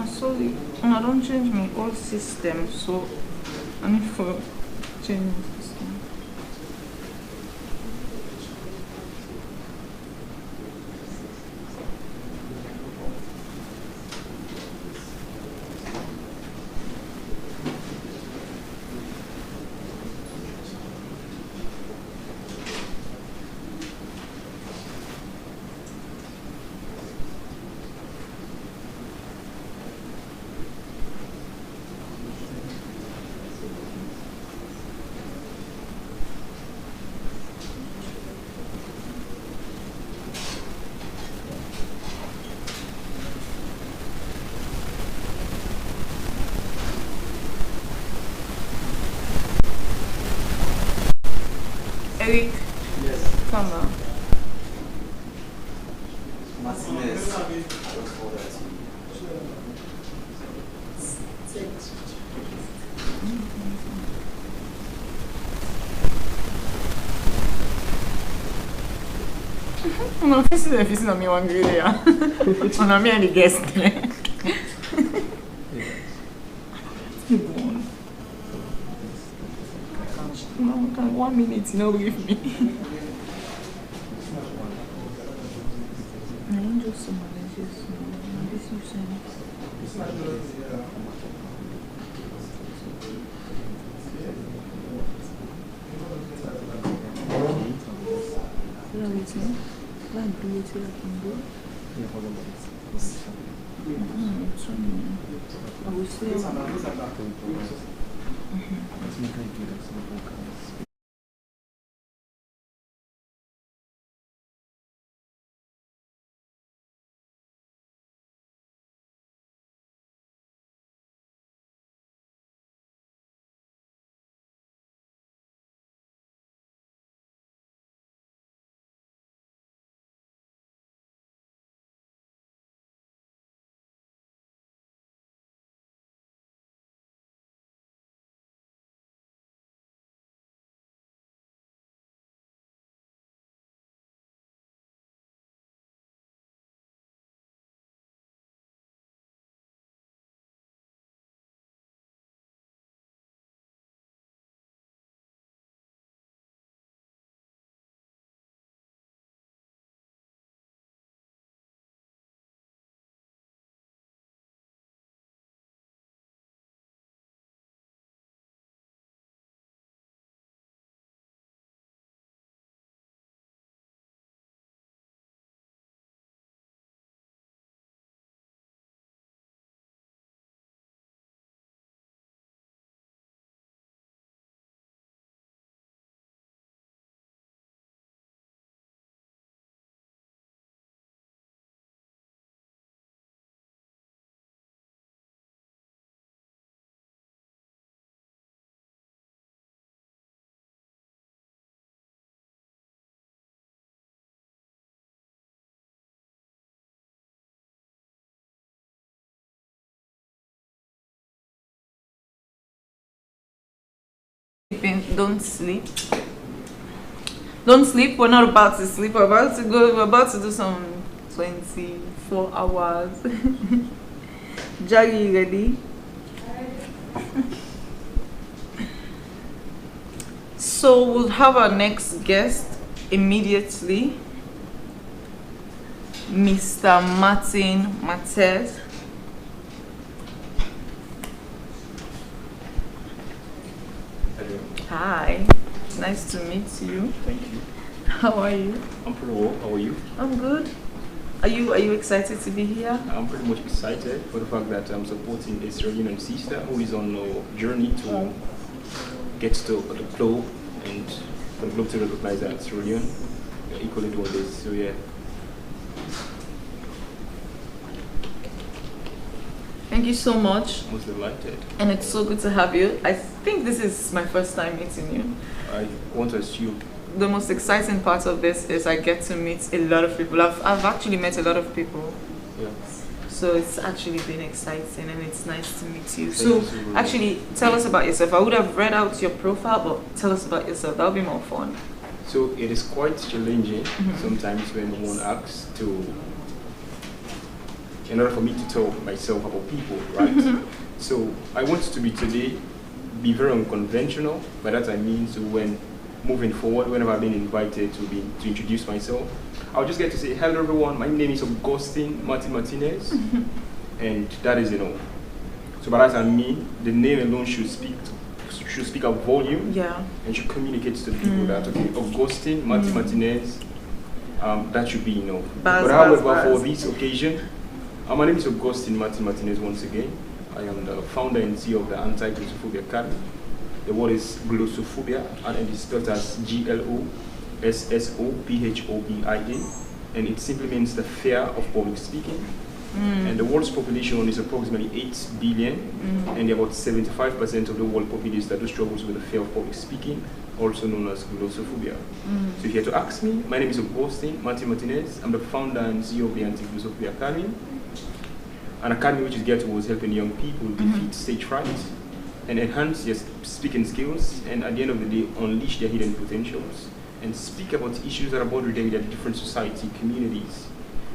Sorry, I don't change my old system, so I need to change the system. Eric, yes. Come on. Martinez, I don't call that. No, this is me one grade there. On me and the guest there. No, 1 minute, no, give me. I don't just some this you I will say don't sleep. Don't sleep. We're not about to sleep. We're about to go. We're about to do some 24 hours. Jaggy, ready? So we'll have our next guest immediately, Mr. Martin Mates. Hi, nice to meet you. Thank you. How are you? I'm pretty well. How are you? I'm good. Are you excited to be here? I'm pretty much excited for the fact that I'm supporting a Sierra Leonean sister who is on a journey to get to the globe and for the globe to recognize that Sierra Leone are equally doing this. So yeah. Thank you so much. Most delighted. And it's so good to have you. I think this is my first time meeting you. I want to assume. The most exciting part of this is I get to meet a lot of people. I've actually met a lot of people. Yeah. So it's actually been exciting and it's nice to meet you. Thank you So so very actually tell us about yourself. I would have read out your profile, but tell us about yourself. That'll be more fun. So it is quite challenging sometimes when one asks to, in order for me to tell myself about people, right? So I want to be today, be very unconventional. By that I mean, so when moving forward, whenever I've been invited to introduce myself, I'll just get to say, hello everyone, my name is Augustine Martinez, and that is enough. So by that I mean, the name alone should speak a volume, and should communicate to the people that, okay, Augustine Martinez, that should be enough. But however, for this occasion, my name is Augustine Martinez once again. I am the founder and CEO of the Anti-Glossophobia Academy. The word is glossophobia, and it is spelled as Glossophobia, and it simply means the fear of public speaking. And the world's population is approximately 8 billion, and about 75% of the world population that struggles with the fear of public speaking, also known as glossophobia. So if you had to ask me, my name is Augustine Martinez. I'm the founder and CEO of the Anti-Glossophobia Academy, an academy which is geared towards helping young people defeat stage fright and enhance their speaking skills, and at the end of the day, unleash their hidden potentials and speak about issues that are bothering them in their different society, communities,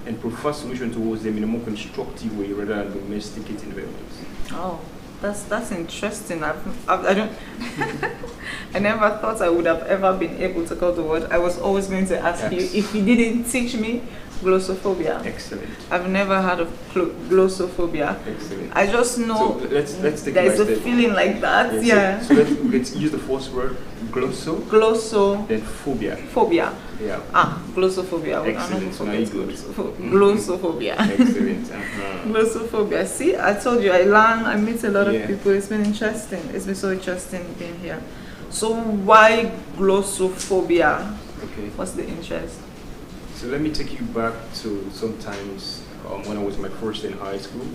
and provide solutions towards them in a more constructive way rather than domesticating violence. Oh, that's interesting. I don't. I never thought I would have ever been able to call the word. I was always going to ask you if you didn't teach me glossophobia. Excellent. I've never heard of glossophobia. Excellent. I just know so let's take there's a feeling like that. Yes, so let's use the first word, glosso. Then phobia. Phobia. Yeah. Glossophobia. Excellent. So now you good. Glossophobia. Excellent. Glossophobia. See, I told you, I meet a lot of people. It's been interesting. It's been so interesting being here. So why glossophobia? Okay. What's the interest? So let me take you back to sometimes when I was my first in high school.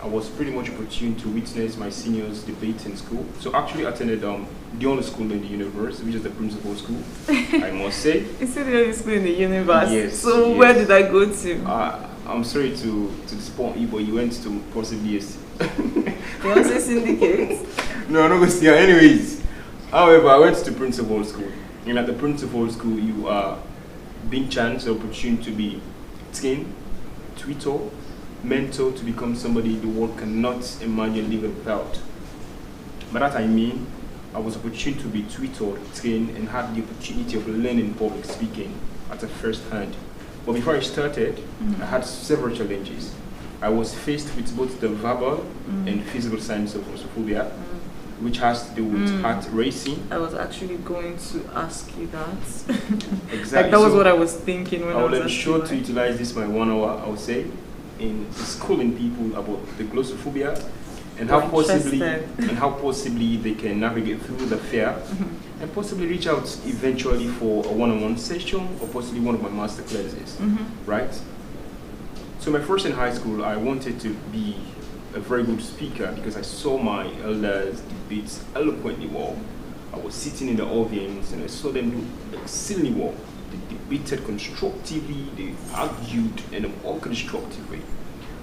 I was pretty much opportune to witness my seniors debate in school. So actually attended the only school in the universe, which is the principal school, I must say. Is it the only school in the universe? Yes. So yes. Where did I go to? I'm sorry to disappoint you, but you went to possibly You want to say syndicate? No, I'm not going to say. Anyways, however, I went to principal school. And at the principal school, you are being chance or opportune to be teen, tutor, mentor to become somebody the world cannot imagine living without. By that I mean, I was opportune to be tutored, trained, and had the opportunity of learning public speaking at a first hand. But before I started, I had several challenges. I was faced with both the verbal and physical signs of glossophobia, which has to do with heart racing. I was actually going to ask you that. Exactly. That was what I was thinking when I was asking. I will ensure to utilize this my 1 hour, I would say, in schooling people about the glossophobia and how possibly they can navigate through the fear and possibly reach out eventually for a one-on-one session or possibly one of my master classes, right? So my first in high school, I wanted to be a very good speaker because I saw my elders debate eloquently well. I was sitting in the audience and I saw them do exceedingly well. They debated constructively, they argued in a more constructive way.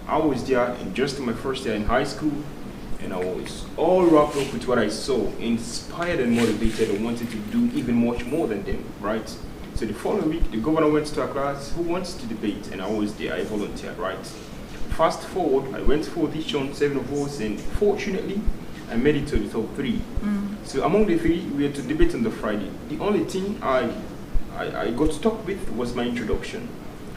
I was there in just my first year in high school, and I was all wrapped up with what I saw, inspired and motivated, and wanted to do even much more than them, right? So the following week, the governor went to a class, who wants to debate, and I was there, I volunteered, right? Fast forward, I went for audition, 7 of us, and fortunately, I made it to the top 3. So among the 3, we had to debate on the Friday. The only thing I got stuck with was my introduction.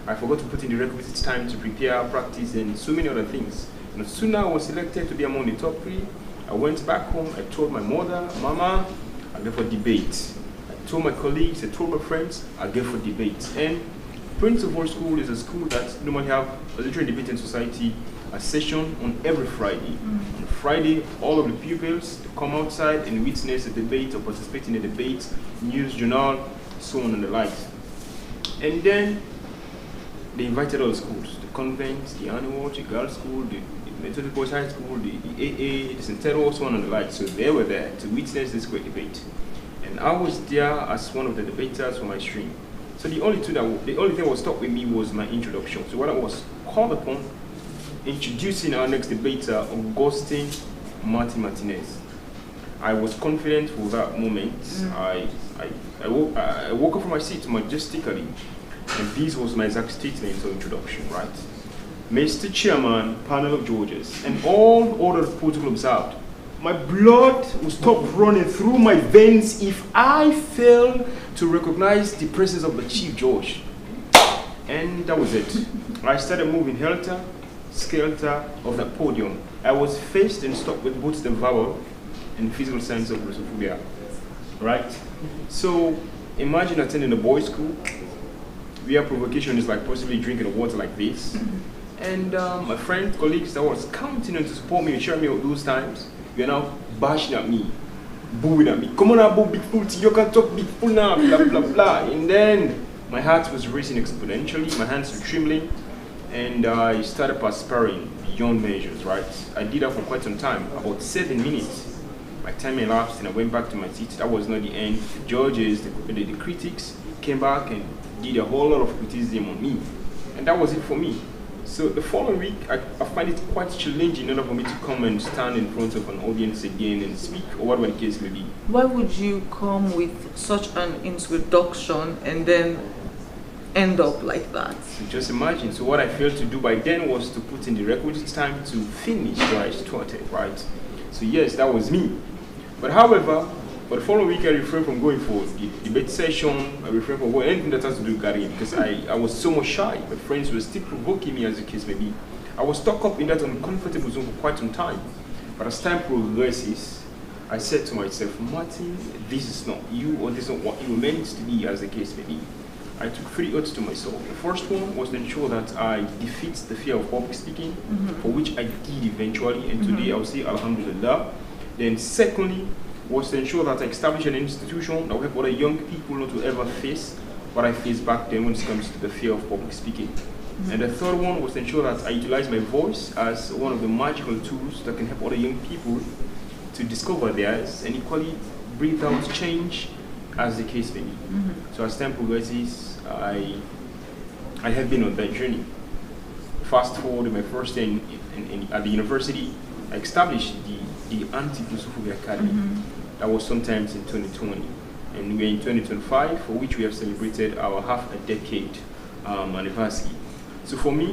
I forgot to put in the requisite time to prepare, practice, and so many other things. And as soon as I was selected to be among the top 3, I went back home, I told my mother, Mama, I'll go for debate. I told my colleagues, I told my friends, I'll go for debate. And Prince of All School is a school that normally have a literary debating society, a session on every Friday. On Friday, all of the pupils come outside and witness a debate or participate in a debate, news, journal, so on and the like. And then they invited all the schools, the convent, the annual, the girls' school, the Methodist Boys High School, the AA, the Centennial, so on and the like. So they were there to witness this great debate. And I was there as one of the debaters for my stream. So the only thing that was taught with me was my introduction. So what I was called upon, introducing our next debater, Augustine Martin Martinez. I was confident for that moment. I woke up from my seat majestically, and this was my exact statement or introduction, right? Mr. Chairman, panel of judges, and all other protocol observed. My blood will stop running through my veins if I fail to recognize the presence of the chief judge. And that was it. I started moving helter skelter of the podium. I was faced and stopped with both the verbal and physical signs of glossophobia. Right? So imagine attending a boys' school where provocation is like possibly drinking water like this. And my friend, colleagues that was counting on to support me and share me all those times, we are now bashing at me, booing at me. Come on now, boo, big fool, you can talk big fool now, blah, blah, blah. And then my heart was racing exponentially, my hands were trembling, and I started perspiring beyond measures, right? I did that for quite some time, about 7 minutes. My time elapsed and I went back to my seat. That was not the end. The judges, the critics came back and did a whole lot of criticism on me. And that was it for me. So the following week, I find it quite challenging in order for me to come and stand in front of an audience again and speak, or whatever the case may be. Why would you come with such an introduction and then end up like that? So just imagine. So what I failed to do by then was to put in the requisite time to finish what I started, right? So yes, that was me. But however, for the following week, I refrained from going for the debate session. I refrained from going anything that has to do with gathering because I was so much shy. My friends were still provoking me, as the case may be. I was stuck up in that uncomfortable zone for quite some time. But as time progresses, I said to myself, Martin, this is not you, or this is not what you were meant to be, as the case may be. I took 3 oaths to myself. The first one was to ensure that I defeat the fear of public speaking, for which I did eventually, and today I will say Alhamdulillah. Then secondly, was to ensure that I establish an institution that will help other young people not to ever face what I faced back then when it comes to the fear of public speaking. And the third one was to ensure that I utilize my voice as one of the magical tools that can help other young people to discover theirs and equally breathe out change as the case may be. So as time progresses, I have been on that journey. Fast forward to my first day at the university, I established the Anti-Glossophobia Academy. That was sometimes in 2020. And we're in 2025, for which we have celebrated our half-a-decade anniversary. So for me,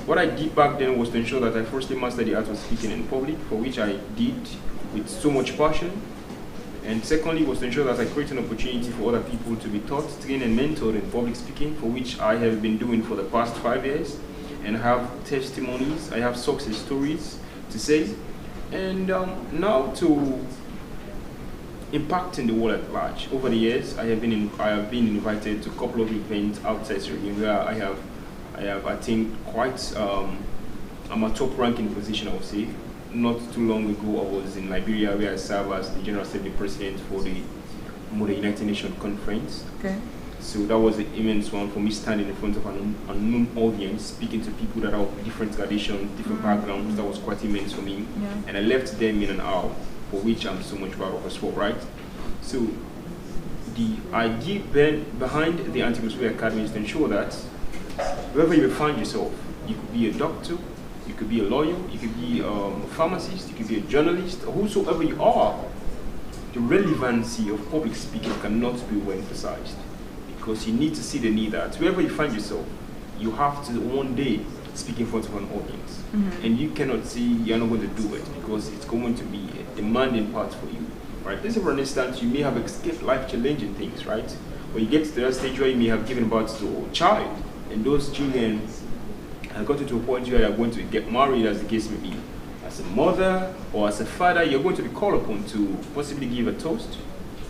what I did back then was to ensure that I firstly mastered the art of speaking in public, for which I did with so much passion. And secondly was to ensure that I create an opportunity for other people to be taught, trained, and mentored in public speaking, for which I have been doing for the past 5 years. And I have testimonies, I have success stories to say. And now to impacting the world at large. Over the years, I have been invited to a couple of events outside Sierra Leone where I have attained quite a top-ranking position, I would say. Not too long ago, I was in Liberia where I served as the General Assembly President for the United Nations Conference. Okay. So that was an immense one for me, standing in front of an unknown audience, speaking to people that are of different traditions, different backgrounds. That was quite immense for me. Yeah. And I left them in an hour, for which I'm so much proud of as well, right? So the idea behind the Anti-Glossophobia Academy is to ensure that wherever you find yourself, you could be a doctor, you could be a lawyer, you could be a pharmacist, you could be a journalist, or whosoever you are, the relevancy of public speaking cannot be well emphasized. Because you need to see the need that wherever you find yourself, you have to one day speak in front of an audience. And you cannot say you're not going to do it because it's going to be a demanding part for you. Right? Let's say for instance, you may have escaped life-challenging things, right? When you get to that stage where you may have given birth to a child, and those children have gotten to a point where you're going to get married, as the case may be. As a mother or as a father, you're going to be called upon to possibly give a toast,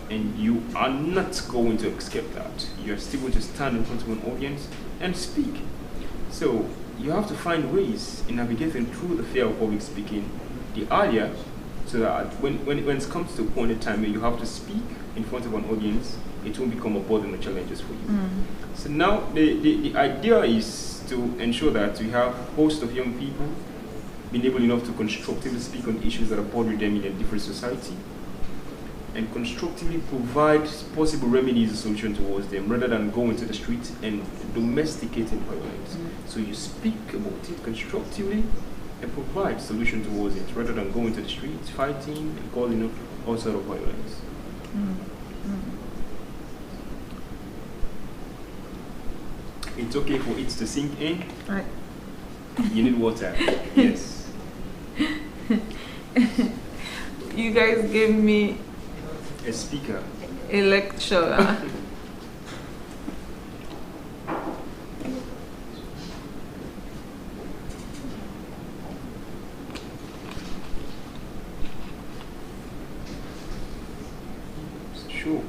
and you are not going to escape that. You're still going to stand in front of an audience and speak. So you have to find ways in navigating through the fear of public speaking the earlier, so that when it comes to a point in time where you have to speak in front of an audience, it won't become a burden or challenges for you. So now the idea is to ensure that we have a host of young people being able enough to constructively speak on issues that are bothering them in a different society, and constructively provide possible remedies and solutions towards them, rather than go into the streets and domesticating violence. So you speak about it constructively and provide solution towards it, rather than going to the streets, fighting and calling up all sort of violence. It's okay for it to sink in. Right. You need water. Yes. You guys gave me A speaker. a lecture. Sure.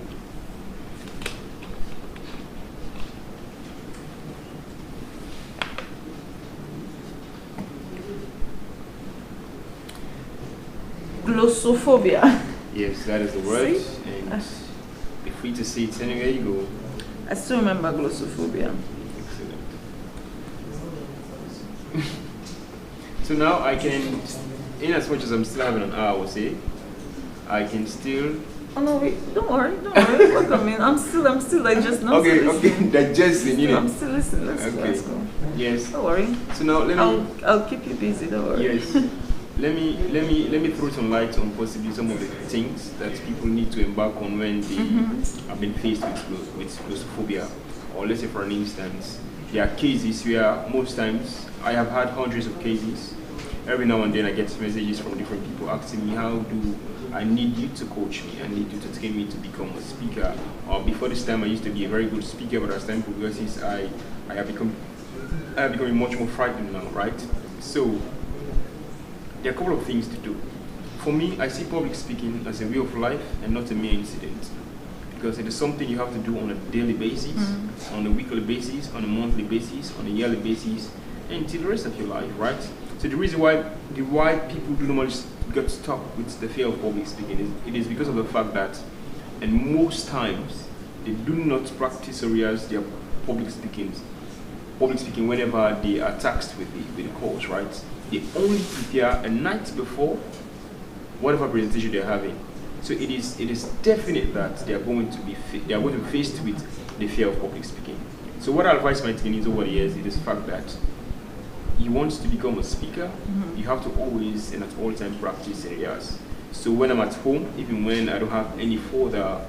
Glossophobia. Yes, that is the word. See? And be free to say it anywhere you go. I still remember glossophobia. Excellent. So now I can, in as much as I'm still having an hour, I would say, I can still. Oh no, wait, don't worry. Welcome in. I'm still like just not listening. Digesting, you know. I'm still listening. Let's go. Yes. Don't worry. So now let me. I'll keep you busy. Don't worry. Yes. Let me throw some light on possibly some of the things that people need to embark on when they have been faced with claustrophobia. Or let's say, for an instance, there are cases where most times I have had hundreds of cases. Every now and then I get messages from different people asking me, how do I need you to coach me? I need you to train me to become a speaker. Or before this time I used to be a very good speaker, but as time progresses I have become much more frightened now, right? So there are a couple of things to do. For me, I see public speaking as a way of life and not a mere incident, because it is something you have to do on a daily basis, on a weekly basis, on a monthly basis, on a yearly basis, and until the rest of your life, right? So the reason why people do normally get stuck with the fear of public speaking is because of the fact that, and most times, they do not practice areas their public speaking whenever they are taxed with the course, right? They only prepare a night before whatever presentation they're having. So it is definite that they are going to be faced with the fear of public speaking. So what I advise my trainees over the years is the fact that you want to become a speaker, you have to always and at all time practice areas. So when I'm at home, even when I don't have any further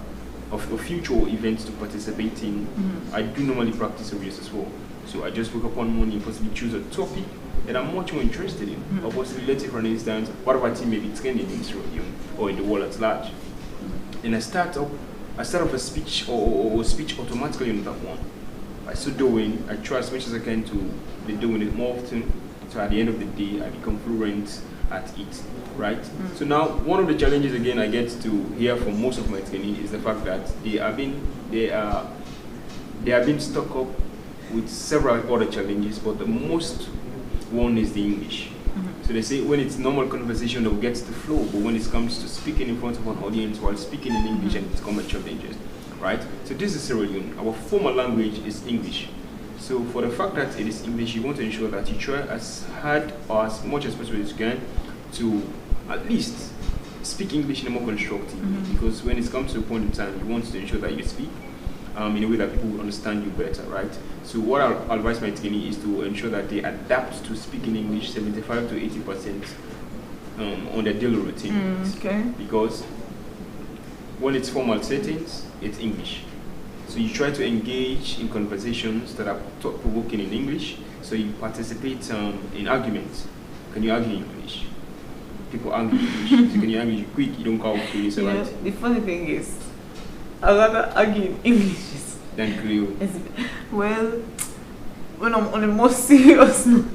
of future events to participate in, I do normally practice areas as well. So I just wake up one morning and possibly choose a topic that I'm much more interested in. Or possibly, let's say for an instance, whatever team may be trending in this region or in the world at large. And I start off a speech or speech automatically on that one. By so doing, I try as much as I can to be doing it more often, so at the end of the day, I become fluent at it, right? So now, one of the challenges again I get to hear from most of my trainees is the fact that they are being stuck up with several other challenges, but the most one is the English. So they say when it's normal conversation, they'll get the flow, but when it comes to speaking in front of an audience while speaking in English, and it's common challenges, right? So this is Sierra Leone. Our formal language is English. So for the fact that it is English, you want to ensure that you try as hard or as much as possible as you can to at least speak English in a more constructive way, because when it comes to a point in time, you want to ensure that you speak in a way that people will understand you better, right? So what I'll advise my trainee is to ensure that they adapt to speaking English 75 to 80% on their daily routine. Okay. Because when it's formal settings, it's English. So you try to engage in conversations that are thought-provoking in English. So you participate in arguments. Can you argue in English? People argue in English. So can you argue quick? You don't call police, right? The funny thing is, I'd rather argue in English than Creole. Well, when I'm on a more serious note,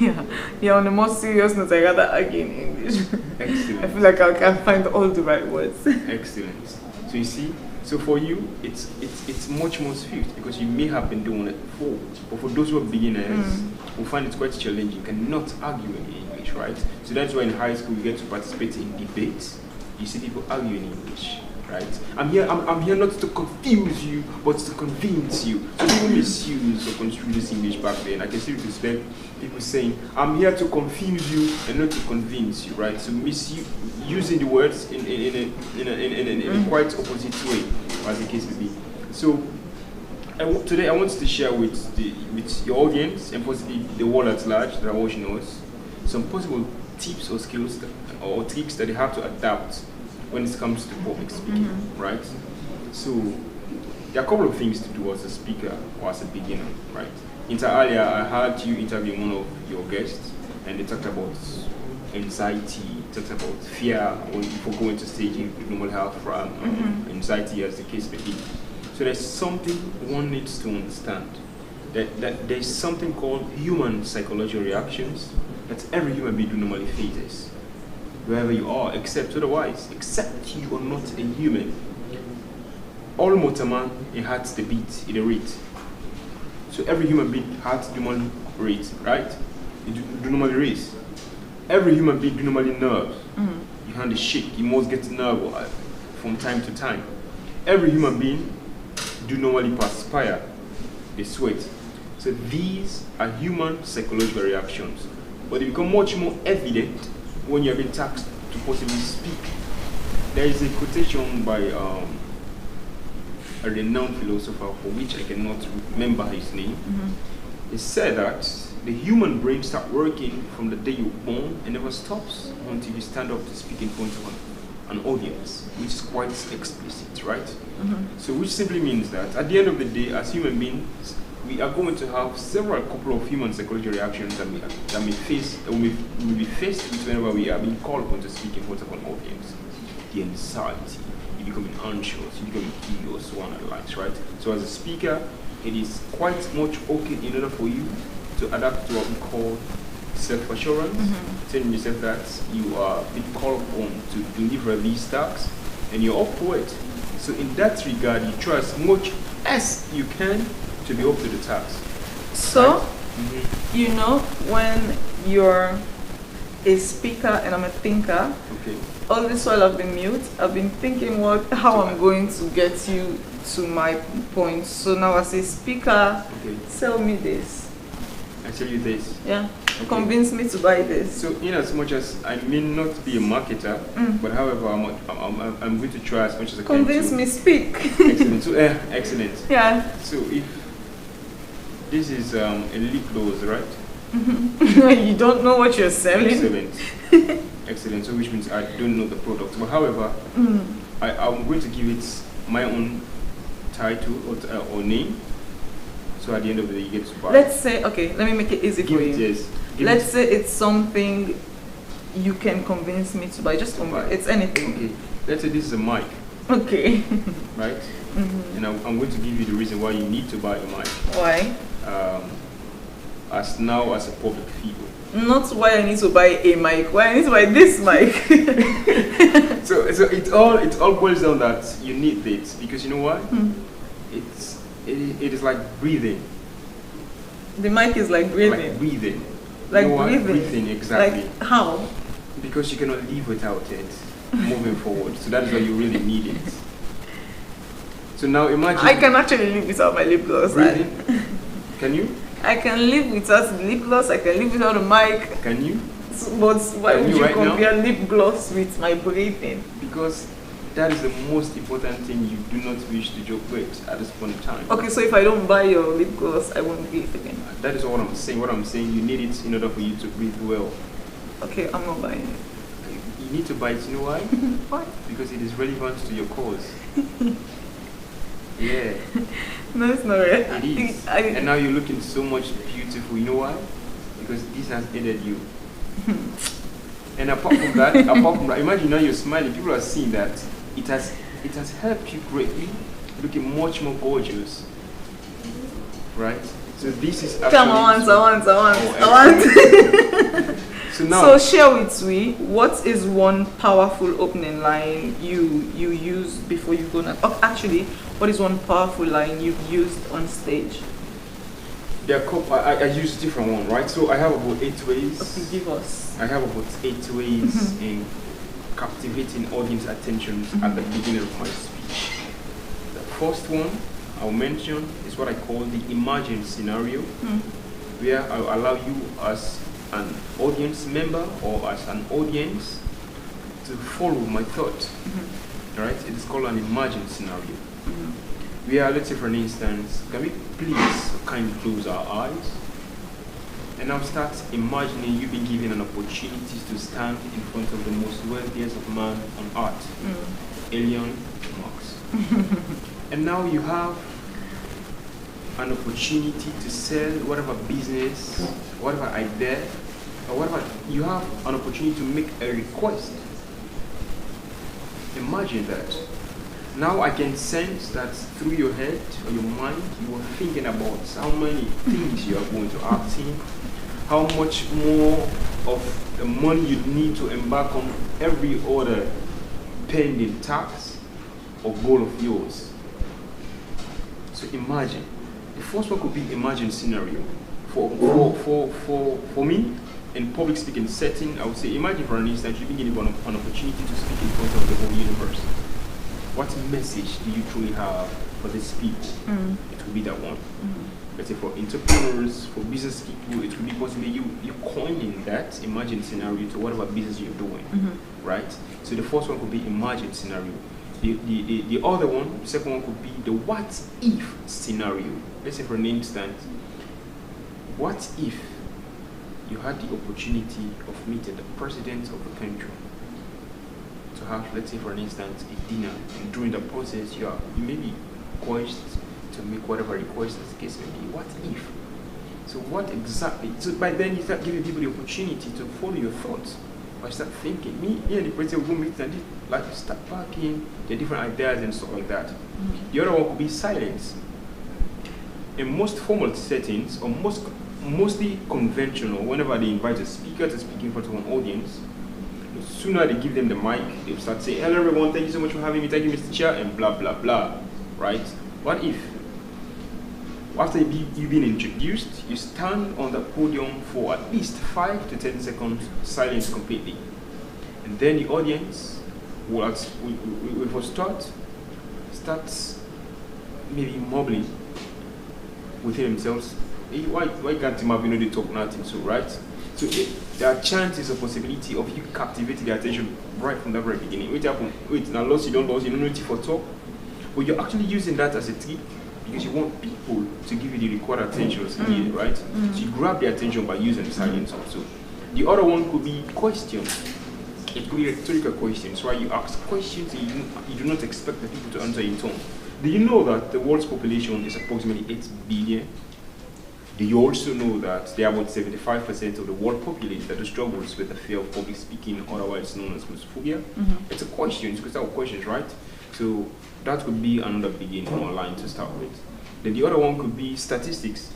on a more serious note, I rather argue in English. Excellent. I feel like I can find all the right words. Excellent. So you see, so for you, it's much more swift because you may have been doing it before. But for those who are beginners, who find it quite challenging, cannot argue in English, right? So that's why in high school you get to participate in debates. You see people argue in English, right? I'm here not to confuse you, but to convince you. So people misuse or construe this English back then. I can still respect people saying, I'm here to confuse you and not to convince you, right? So using the words in a quite opposite way, as the case may be. So today I want to share with your audience and possibly the world at large that are watching us some possible tips or skills or tricks that they have to adapt when it comes to public speaking, right? So there are a couple of things to do as a speaker or as a beginner, right? Earlier, I heard you interviewing one of your guests, and they talked about anxiety, talked about fear when before going to stage. You normally have anxiety, as the case may be. So there's something one needs to understand, that there's something called human psychological reactions that every human being normally faces, wherever you are, except you are not a human. All motor man inherits the beat, the rate. So every human being has the normally rate, right? You do normally race. Every human being do normally nerves. You hand the shake, you must get nerve from time to time. Every human being do normally perspire, they sweat. So these are human psychological reactions, but they become much more evident when you have been tasked to possibly speak. There is a quotation by a renowned philosopher for which I cannot remember his name. He said that the human brain starts working from the day you're born and never stops until you stand up to speak in front of an audience, which is quite explicit, right? So which simply means that at the end of the day, as human beings, we are going to have several couple of human psychological reactions that we will be faced with whenever we are being called upon to speak in front of an audience. The anxiety, you becoming anxious, you becoming eager, so on and the likes, right? So as a speaker, it is quite much okay in order for you to adapt to what we call self-assurance, telling yourself that you are being called upon to deliver these tasks and you're up for it. So in that regard, you try as much as you can to be up to the task. So, right? You know, when you're a speaker and I'm a thinker, Okay. all this while I've been mute, I've been thinking how I'm going to get you to my point. So now as a speaker, tell me this. I tell you this. Yeah. Okay. Convince me to buy this. So in as much as I may not be a marketer, but however I'm going to try as much as I can. Convince me, speak. Excellent. So excellent. Yeah. So if this is a lip gloss, right? You don't know what you're selling. Excellent. Excellent. So which means I don't know the product. But however, I'm going to give it my own title or name. So at the end of the day, you get to buy. Let's say, okay, let me make it easy for you. Yes. Let's say it's something you can convince me to buy. Just buy. It's anything. Okay. Let's say this is a mic. Okay. Right? And I'm going to give you the reason why you need to buy a mic. Why? As a public figure. Not why I need to buy a mic. Why I need to buy this mic. So it all boils down that you need this because you know why? It is like breathing. The mic is like breathing. Like breathing. Like you know breathing. Breathing, exactly. Like how? Because you cannot live without it moving forward. So that is why you really need it. So now imagine. I can actually live without my lip gloss. Breathing. Can you? I can live without the lip gloss. I can live without a mic. Can you? But why would you right compare lip gloss with my breathing? Because that is the most important thing you do not wish to joke with at this point in time. Okay, so if I don't buy your lip gloss, I won't breathe again. That is what I'm saying. What I'm saying, you need it in order for you to breathe well. Okay, I'm not buying it. You need to buy it. You know why? Why? Because it is relevant to your cause. Yeah. No, it's not right. It is. And now you're looking so much beautiful. You know why? Because this has aided you. And apart from that, imagine now you're smiling. People are seeing that it has helped you greatly, looking much more gorgeous. Right? So this is actually. Come on, I want. So So now, share with me, what is one powerful opening line you use before you go? Actually, what is one powerful line you've used on stage? I use different one, right? So I have about 8 ways. Okay, give us. I have about 8 ways in captivating audience attention at the beginning of my speech. The first one I'll mention is what I call the imagine scenario, where I'll allow you as an audience member or as an audience to follow my thought. Right? It is called an imagine scenario. Let's say for an instance, can we please kindly close our eyes and now start imagining you being given an opportunity to stand in front of the most wealthiest of man on earth, Elon Musk. And now you have an opportunity to sell whatever business, whatever idea, or whatever. You have an opportunity to make a request. Imagine that. Now I can sense that through your head or your mind, you are thinking about how many things you are going to act in, how much more of the money you need to embark on every other pending task or goal of yours. So imagine. The first one could be imagine scenario. For me, in public speaking setting, I would say imagine for an instance you being given an opportunity to speak in front of the whole universe. What message do you truly have for these people? It will be that one. Let's say for entrepreneurs, for business people, it will be possibly you coining that imagine scenario to whatever business you're doing, right? So the first one could be imagine scenario. The other one, the second one could be the what if scenario. Let's say for an instance, what if you had the opportunity of meeting the president of the country? To have, let's say for an instance, a dinner, and during the process you may be coerced to make whatever request as the case may be. What if? So what exactly? So by then you start giving people the opportunity to follow your thoughts. I start thinking, me and the president will go meet and like start parking, the different ideas and stuff like that. The other one could be silence. In most formal settings, or mostly conventional, whenever they invite a speaker to speak in front of an audience, the sooner they give them the mic, they'll start saying, hello everyone, thank you so much for having me, thank you Mr. Chair, and blah blah blah, right? What if, after you've been introduced, you stand on the podium for at least 5 to 10 seconds, silence completely. And then the audience will start maybe mumbling within themselves. Hey, why can't they talk nothing, so right? So there are chances or possibility of you captivating their attention right from the very beginning. Now lost, you don't know it for talk. But you're actually using that as a trick because you want people to give you the required attention as needed, right? So you grab their attention by using silence also. The other one could be questions. It could be rhetorical questions, right? You ask questions and you do not expect the people to answer in turn. Do you know that the world's population is approximately 8 billion? Do you also know that there are about 75% of the world population that struggles with the fear of public speaking, otherwise known as claustrophobia? It's a question, it's a set of questions, right? So that could be another beginning online to start with. Then the other one could be statistics.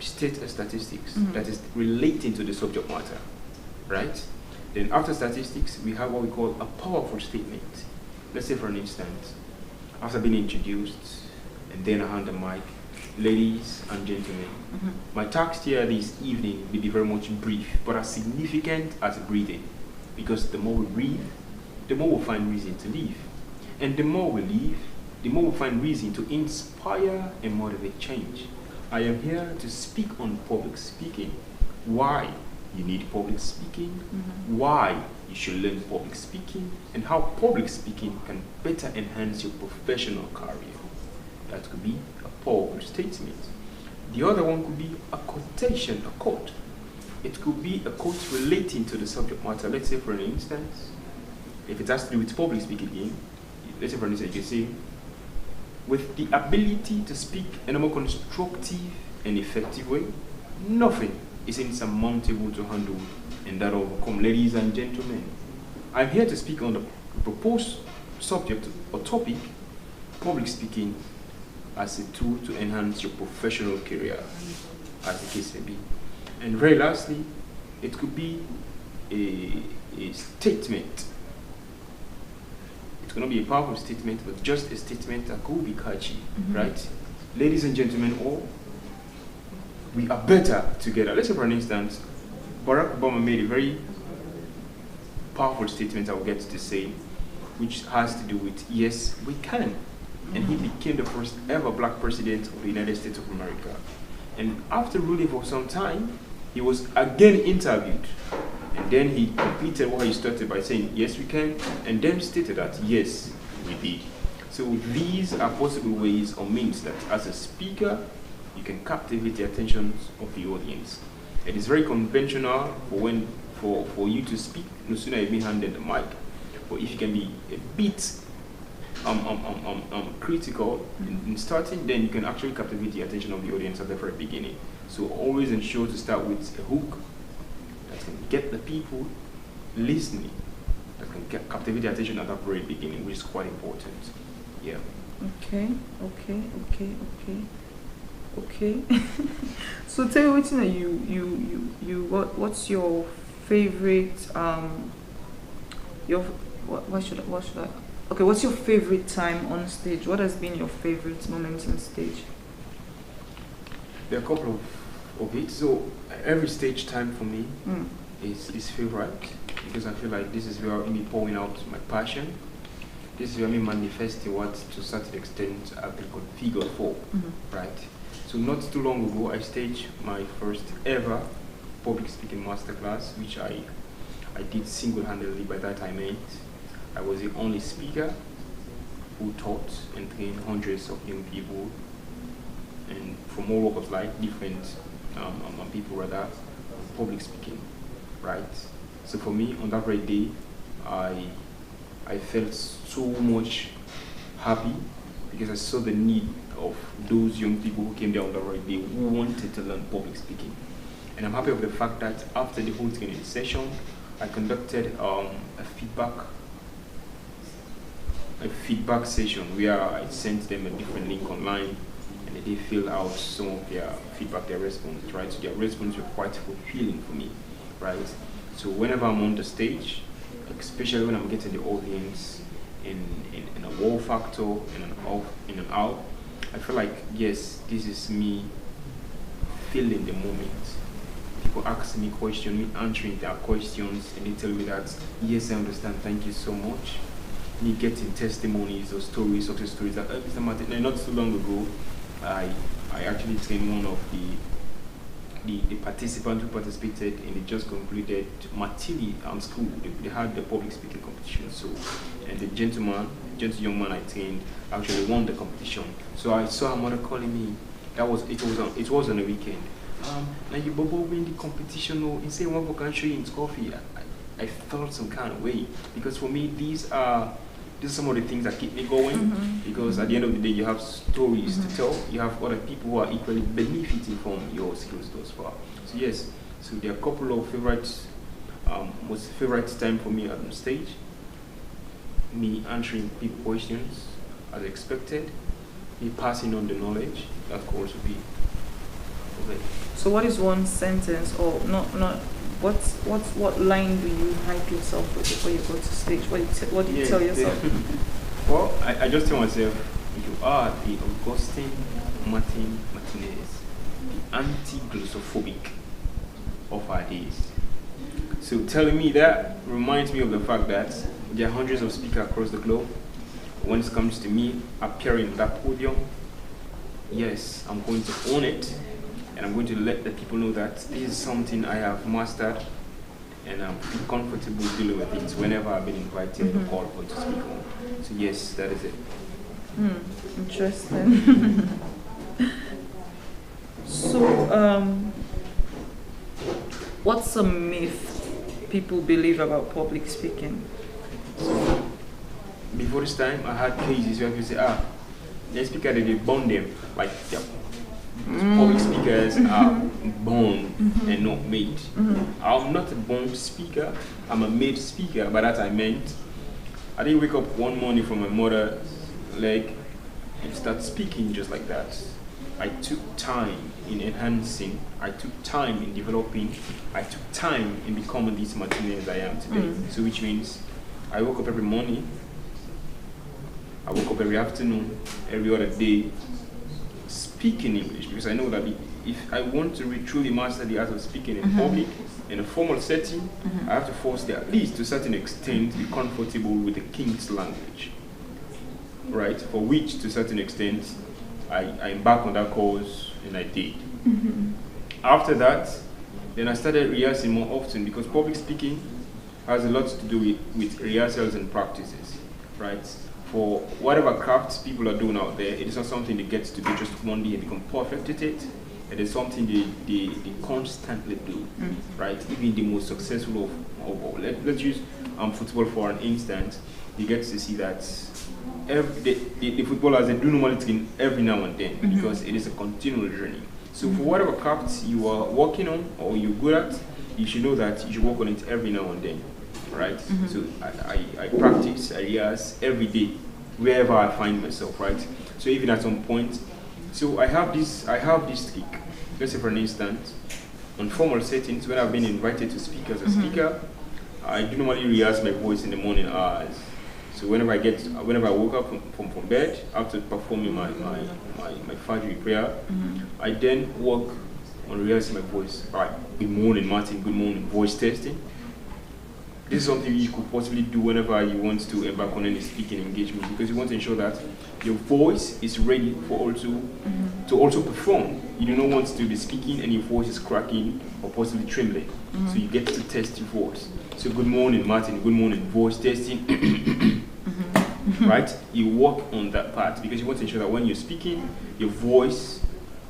State a statistics that is relating to the subject matter, right? Then after statistics, we have what we call a powerful statement. Let's say for an instance, after being introduced, and then I hand the mic, ladies and gentlemen, my task here this evening will be very much brief, but as significant as breathing. Because the more we breathe, the more we'll find reason to live. And the more we live, the more we'll find reason to inspire and motivate change. I am here to speak on public speaking. Why you need public speaking, why you should learn public speaking, and how public speaking can better enhance your professional career. That could be a powerful statement. The other one could be a quotation, a quote. It could be a quote relating to the subject matter. Let's say for an instance, if it has to do with public speaking again, let's say for instance, you can say, with the ability to speak in a more constructive and effective way, nothing is insurmountable to handle and that overcome. Ladies and gentlemen, I'm here to speak on the proposed subject or topic, public speaking as a tool to enhance your professional career, as the case may be. And very lastly, It could be a statement. It's going to be a powerful statement, but just a statement that could be catchy, right? Ladies and gentlemen, all we are better together. Let's say, for an instance, Barack Obama made a very powerful statement I will get to say, which has to do with yes, we can. And he became the first ever black president of the United States of America. And after ruling for some time, he was again interviewed. And then he completed what he started by saying, yes, we can, and then stated that, yes, we did. So these are possible ways or means that as a speaker, you can captivate the attention of the audience. It is very conventional for you to speak, no sooner you've been handed the mic. But if you can be a bit critical in starting, then you can actually captivate the attention of the audience at the very beginning. So always ensure to start with a hook that can get the people listening, that can captivate the attention at the very beginning, which is quite important. Yeah. Okay. So tell me what's your favorite what's your favorite time on stage? What has been your favorite moment on stage? There are a couple of it. So every stage time for me is favorite, because I feel like this is where me pouring out my passion. This is where me manifesting what to a certain extent I've been configured for, right? So not too long ago, I staged my first ever public speaking masterclass, which I did single-handedly. By that I meant I was the only speaker who taught and trained hundreds of young people, and from all walks of life, different people rather, public speaking, right? So for me, on that very day, I felt so much happy because I saw the need of those young people who came there on that very day who wanted to learn public speaking. And I'm happy with the fact that after the whole training session, I conducted a feedback session where I sent them a different link online, and they filled out some of their feedback, their response, right? So their response were quite fulfilling for me, right? So whenever I'm on the stage, especially when I'm getting the audience in a wow factor, in an off, in an out, I feel like, yes, this is me feeling the moment. People ask me questions, me answering their questions, and they tell me that, yes, I understand, thank you so much. Me getting testimonies or stories, success stories. That Mr. Martin, not so long ago, I actually trained one of the participants who participated in the just concluded Matili school. They had the public speaking competition. So, and the young man I trained actually won the competition. So I saw her mother calling me. It was on a weekend. Now you Bobo win the competition. No, and say one book can show you in coffee. I felt some kind of way, because for me these are some of the things that keep me going, because at the end of the day you have stories to tell, you have other people who are equally benefiting from your skills thus far. So yes, so there are a couple of favorites. Most favorite time for me on stage, me answering people questions as expected, me passing on the knowledge, that could also be okay. So what is one sentence, or what line do you hype yourself with before you go to stage? What do you tell yourself? Well, I just tell myself, you are the Augustine Martinez, the anti-glossophobic of our days. So telling me that reminds me of the fact that there are hundreds of speakers across the globe. When it comes to me appearing on that podium, yes, I'm going to own it. And I'm going to let the people know that this is something I have mastered, and I'm comfortable dealing with it whenever I've been invited or called for to speak on. So yes, that is it. Interesting. So, what's a myth people believe about public speaking? So, before this time, I had cases where people say, the speaker, they burn them, like they're public speakers are born and not made. I'm not a born speaker, I'm a made speaker. By that I meant, I didn't wake up one morning from my mother's leg and start speaking just like that. I took time in enhancing, I took time in developing, I took time in becoming this Martinez as I am today. So which means I woke up every morning, I woke up every afternoon, every other day, speaking English, because I know that if I want to truly master the art of speaking in public, in a formal setting, I have to firstly, at least to a certain extent, be comfortable with the King's language, right? For which, to a certain extent, I embarked on that course and I did. After that, then I started rehearsing more often, because public speaking has a lot to do with rehearsals and practices, right? For whatever crafts people are doing out there, it is not something they get to do just one day and become perfect at it. It is something they constantly do, right? Even the most successful let's use football for an instance. You get to see that the footballers, they do normally train every now and then, because it is a continual journey. So for whatever crafts you are working on or you're good at, you should know that you should work on it every now and then, right? So I practice, I rehearse every day, wherever I find myself, right? So even at some point, so I have this trick. Let's say for an instance, on formal settings, when I've been invited to speak as a speaker, I do normally rehearse my voice in the morning hours. So whenever I woke up from bed, after performing my Fajr prayer, I then work on rehearsing my voice. All right, good morning, Martin, good morning, voice testing. This is something you could possibly do whenever you want to embark on any speaking engagement, because you want to ensure that your voice is ready for to also perform. You do not want to be speaking and your voice is cracking or possibly trembling. So you get to test your voice. So good morning, Martin, good morning, voice testing. Right? You work on that part, because you want to ensure that when you're speaking, your voice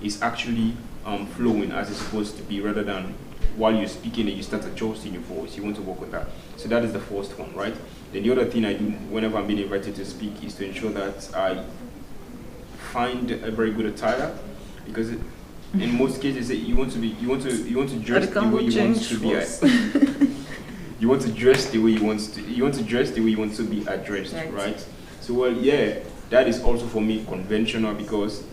is actually flowing as it's supposed to be, rather than while you're speaking and you start adjusting your voice. You want to work on that. So that is the first one, right? Then the other thing I do whenever I'm being invited to speak is to ensure that I find a very good attire, because in most cases you want to dress the way you want to be. You want to dress the way you want to be addressed, right? So well, yeah, that is also for me conventional, because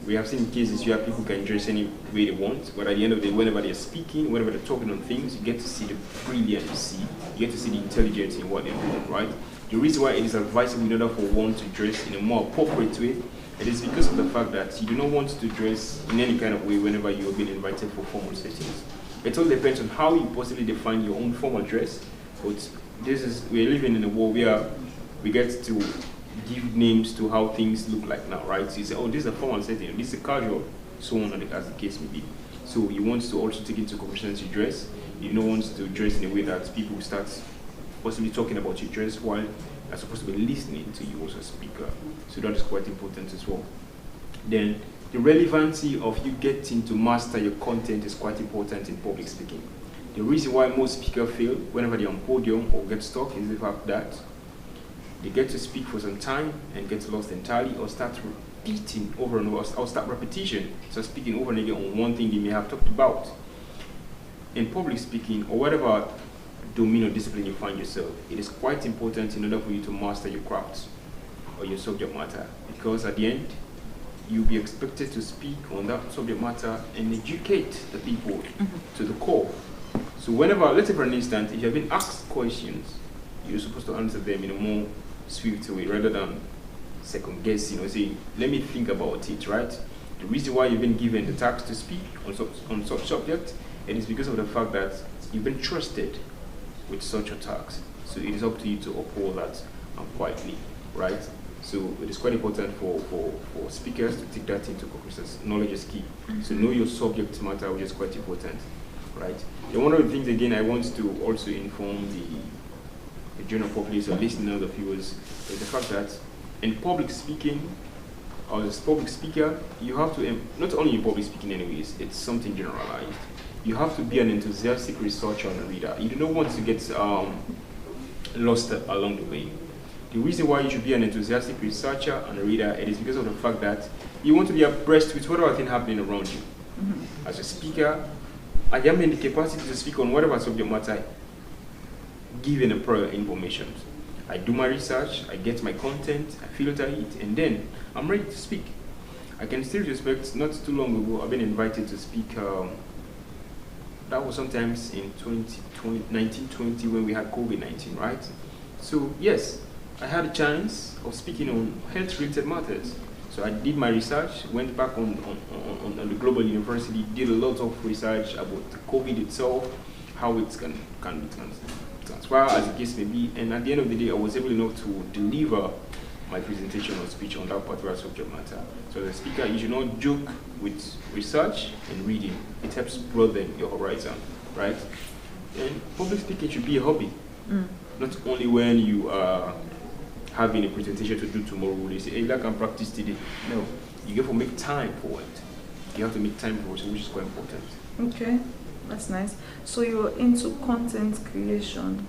we have seen cases where people can dress any way they want, but at the end of the day, whenever they're speaking, whenever they're talking on things, you get to see the brilliance, you get to see the intelligence in what they're doing, right? The reason why it is advisable in order for one to dress in a more appropriate way, it is because of the fact that you do not want to dress in any kind of way whenever you are being invited for formal settings. It all depends on how you possibly define your own formal dress, but we're living in a world where we get to give names to how things look like now, right? So you say, oh, this is a formal setting, this is a casual, so on as the case may be. So you want to also take into consideration your dress. You don't want to dress in a way that people start possibly talking about your dress while they're supposed to be listening to you as a speaker. So that is quite important as well. Then the relevancy of you getting to master your content is quite important in public speaking. The reason why most speakers fail whenever they're on podium or get stuck is the fact that they get to speak for some time and get lost entirely, or start repeating over and over, or start repetition, so speaking over and again on one thing they may have talked about. In public speaking, or whatever domain or discipline you find yourself, it is quite important in order for you to master your craft or your subject matter, because at the end, you'll be expected to speak on that subject matter and educate the people to the core. So whenever, let's say for an instance, if you have been asked questions, you're supposed to answer them in a more swift way, rather than second guessing or saying, let me think about it, right? The reason why you've been given the task to speak on such subject, it is because of the fact that you've been trusted with such a task. So it is up to you to uphold that quietly, right? So it is quite important for speakers to take that into consideration. Knowledge is key. So know your subject matter, which is quite important, right? And one of the things, again, I want to also inform the general populace or listeners of viewers is the fact that in public speaking, or as a public speaker, you have to, not only in public speaking anyways, it's something generalized. You have to be an enthusiastic researcher and a reader. You do not want to get lost along the way. The reason why you should be an enthusiastic researcher and a reader, it is because of the fact that you want to be abreast with whatever thing happening around you. As a speaker, I am in the capacity to speak on whatever subject matter given a prior information. I do my research, I get my content, I filter it, and then I'm ready to speak. I can still respect. Not too long ago, I've been invited to speak. That was sometimes in 1920 when we had COVID-19, right? So yes, I had a chance of speaking on health-related matters. So I did my research, went back on the global university, did a lot of research about COVID itself, how it can be transferred as the case may be, and at the end of the day, I was able enough to deliver my presentation or speech on that particular subject matter. So as a speaker, you should not joke with research and reading. It helps broaden your horizon, right? And public speaking should be a hobby, not only when you are having a presentation to do tomorrow, they say, hey, I can practice today. No, you have to make time for it. You have to make time for it, which is quite important. Okay, that's nice. So you're into content creation.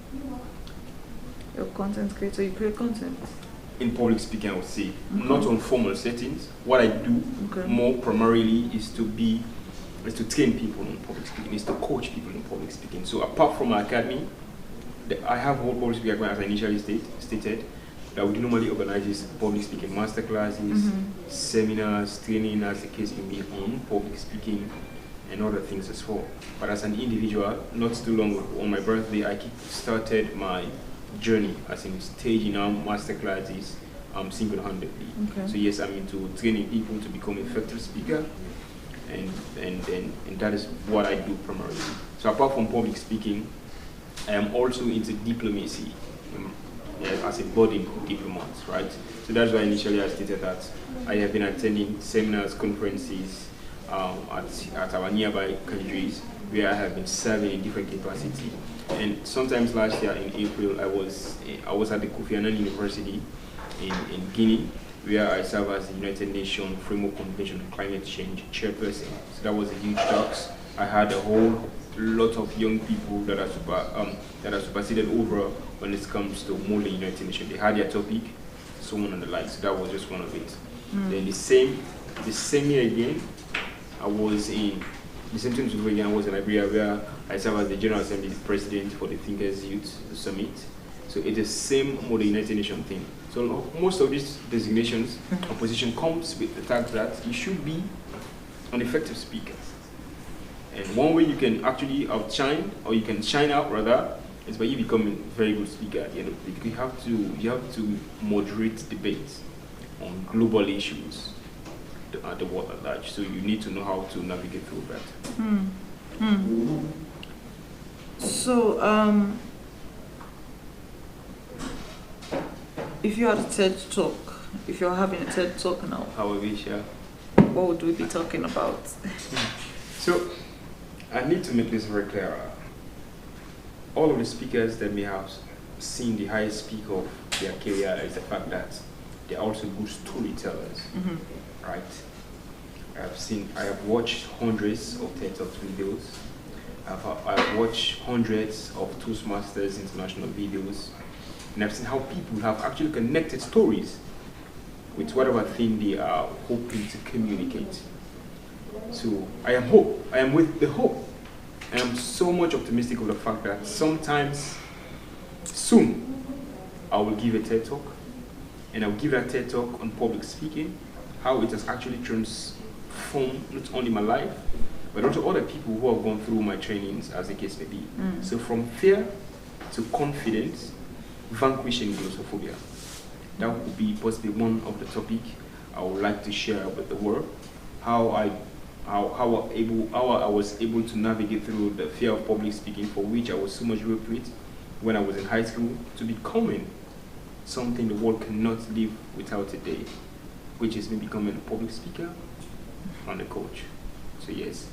You're a content creator, you create content. In public speaking, I would say, not on formal settings. What I do more primarily is to train people in public speaking, is to coach people in public speaking. So apart from my academy, I have a whole public speaking academy, as I initially stated, that we normally organize public speaking masterclasses, seminars, training, as the case may be, on public speaking and other things as well. But as an individual, not too long ago, on my birthday, I started my journey as in staging masterclasses single-handedly. So yes, I'm into training people to become effective speaker, and that is what I do primarily. So apart from public speaking, I am also into diplomacy. As a budding diplomat, right? So that's why initially I stated that I have been attending seminars, conferences at our nearby countries where I have been serving in different capacity. And sometimes last year in April, I was at the Kofi Annan University in Guinea, where I serve as the United Nations Framework Convention on Climate Change chairperson. So that was a huge talk. I had a whole lot of young people that are superseded over when it comes to more than United Nations. They had their topic, so on and the like. So that was just one of it. Then the same year again, I was in the same thing again. I was in Liberia, where I served as the General Assembly President for the Thinkers Youth Summit. So it's the same model United Nations thing. So most of these designations or position comes with the fact that you should be an effective speaker. And one way you can actually outshine, or you can shine out rather, is by you becoming a very good speaker at the end of the day. You have to moderate debates on global issues at the world at large. So you need to know how to navigate through that. So if you had a TED talk, if you're having a TED talk now, how I wish, yeah. What would we be talking about? So I need to make this very clear. All of the speakers that may have seen the highest peak of their career is the fact that they're also good storytellers, right? I have watched hundreds of TED Talk videos. I've watched hundreds of Toastmasters international videos, and I've seen how people have actually connected stories with whatever thing they are hoping to communicate. So I am with the hope. I am so much optimistic of the fact that sometimes soon I will give a TED Talk, and I'll give that TED Talk on public speaking, how it has actually transformed not only my life, but also other people who have gone through my trainings, as the case may be. So from fear to confidence, vanquishing glossophobia. That would be possibly one of the topics I would like to share with the world, how I was able to navigate through the fear of public speaking, for which I was so much worked with when I was in high school, to becoming something the world cannot live without today, which is me becoming a public speaker and a coach. So yes,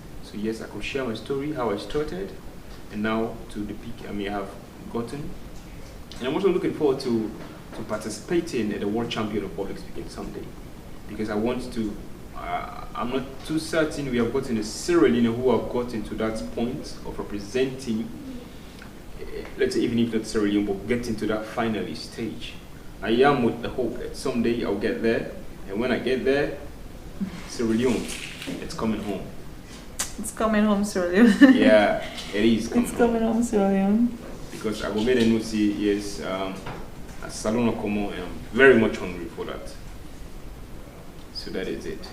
I could share my story, how I started, and now to the peak I may have gotten. And I'm also looking forward to participating at the World Champion of Public Speaking someday, because I want to. I'm not too certain we have gotten a Sierra Leone who have gotten to that point of representing, let's say even if not Sierra Leone, but getting to that finalist stage. I am with the hope that someday I'll get there, and when I get there, Sierra Leone, it's coming home. It's coming home, Sierra Leone. Yeah, it is coming home, Sierra Leone. Because I will make a note say, yes, as Salon Okomo, I am very much hungry for that. So that is it.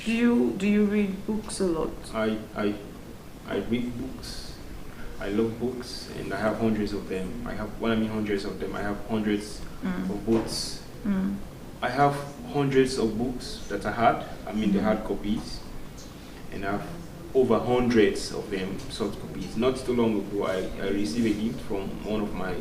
Do you read books a lot? I read books. I love books, and I have hundreds of them. When I mean hundreds of them, I have hundreds of books. I have hundreds of books that I had. I mean, the hard copies, and I have over hundreds of them soft copies. Not too long ago, I received a gift from one of my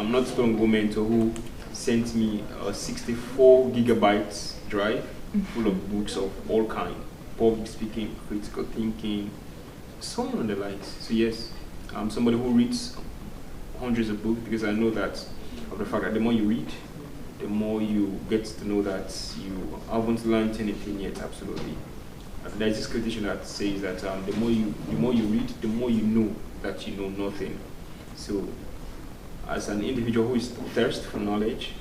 not too long ago mentor who sent me a 64 gigabytes drive full of books of all kinds: public speaking, critical thinking, so on the lines. So yes, I'm somebody who reads hundreds of books because I know that of the fact that the more you read, the more you get to know that you haven't learned anything yet. Absolutely. And there's this quotation that says that the more you read, the more you know that you know nothing. So, as an individual who is thirst for knowledge,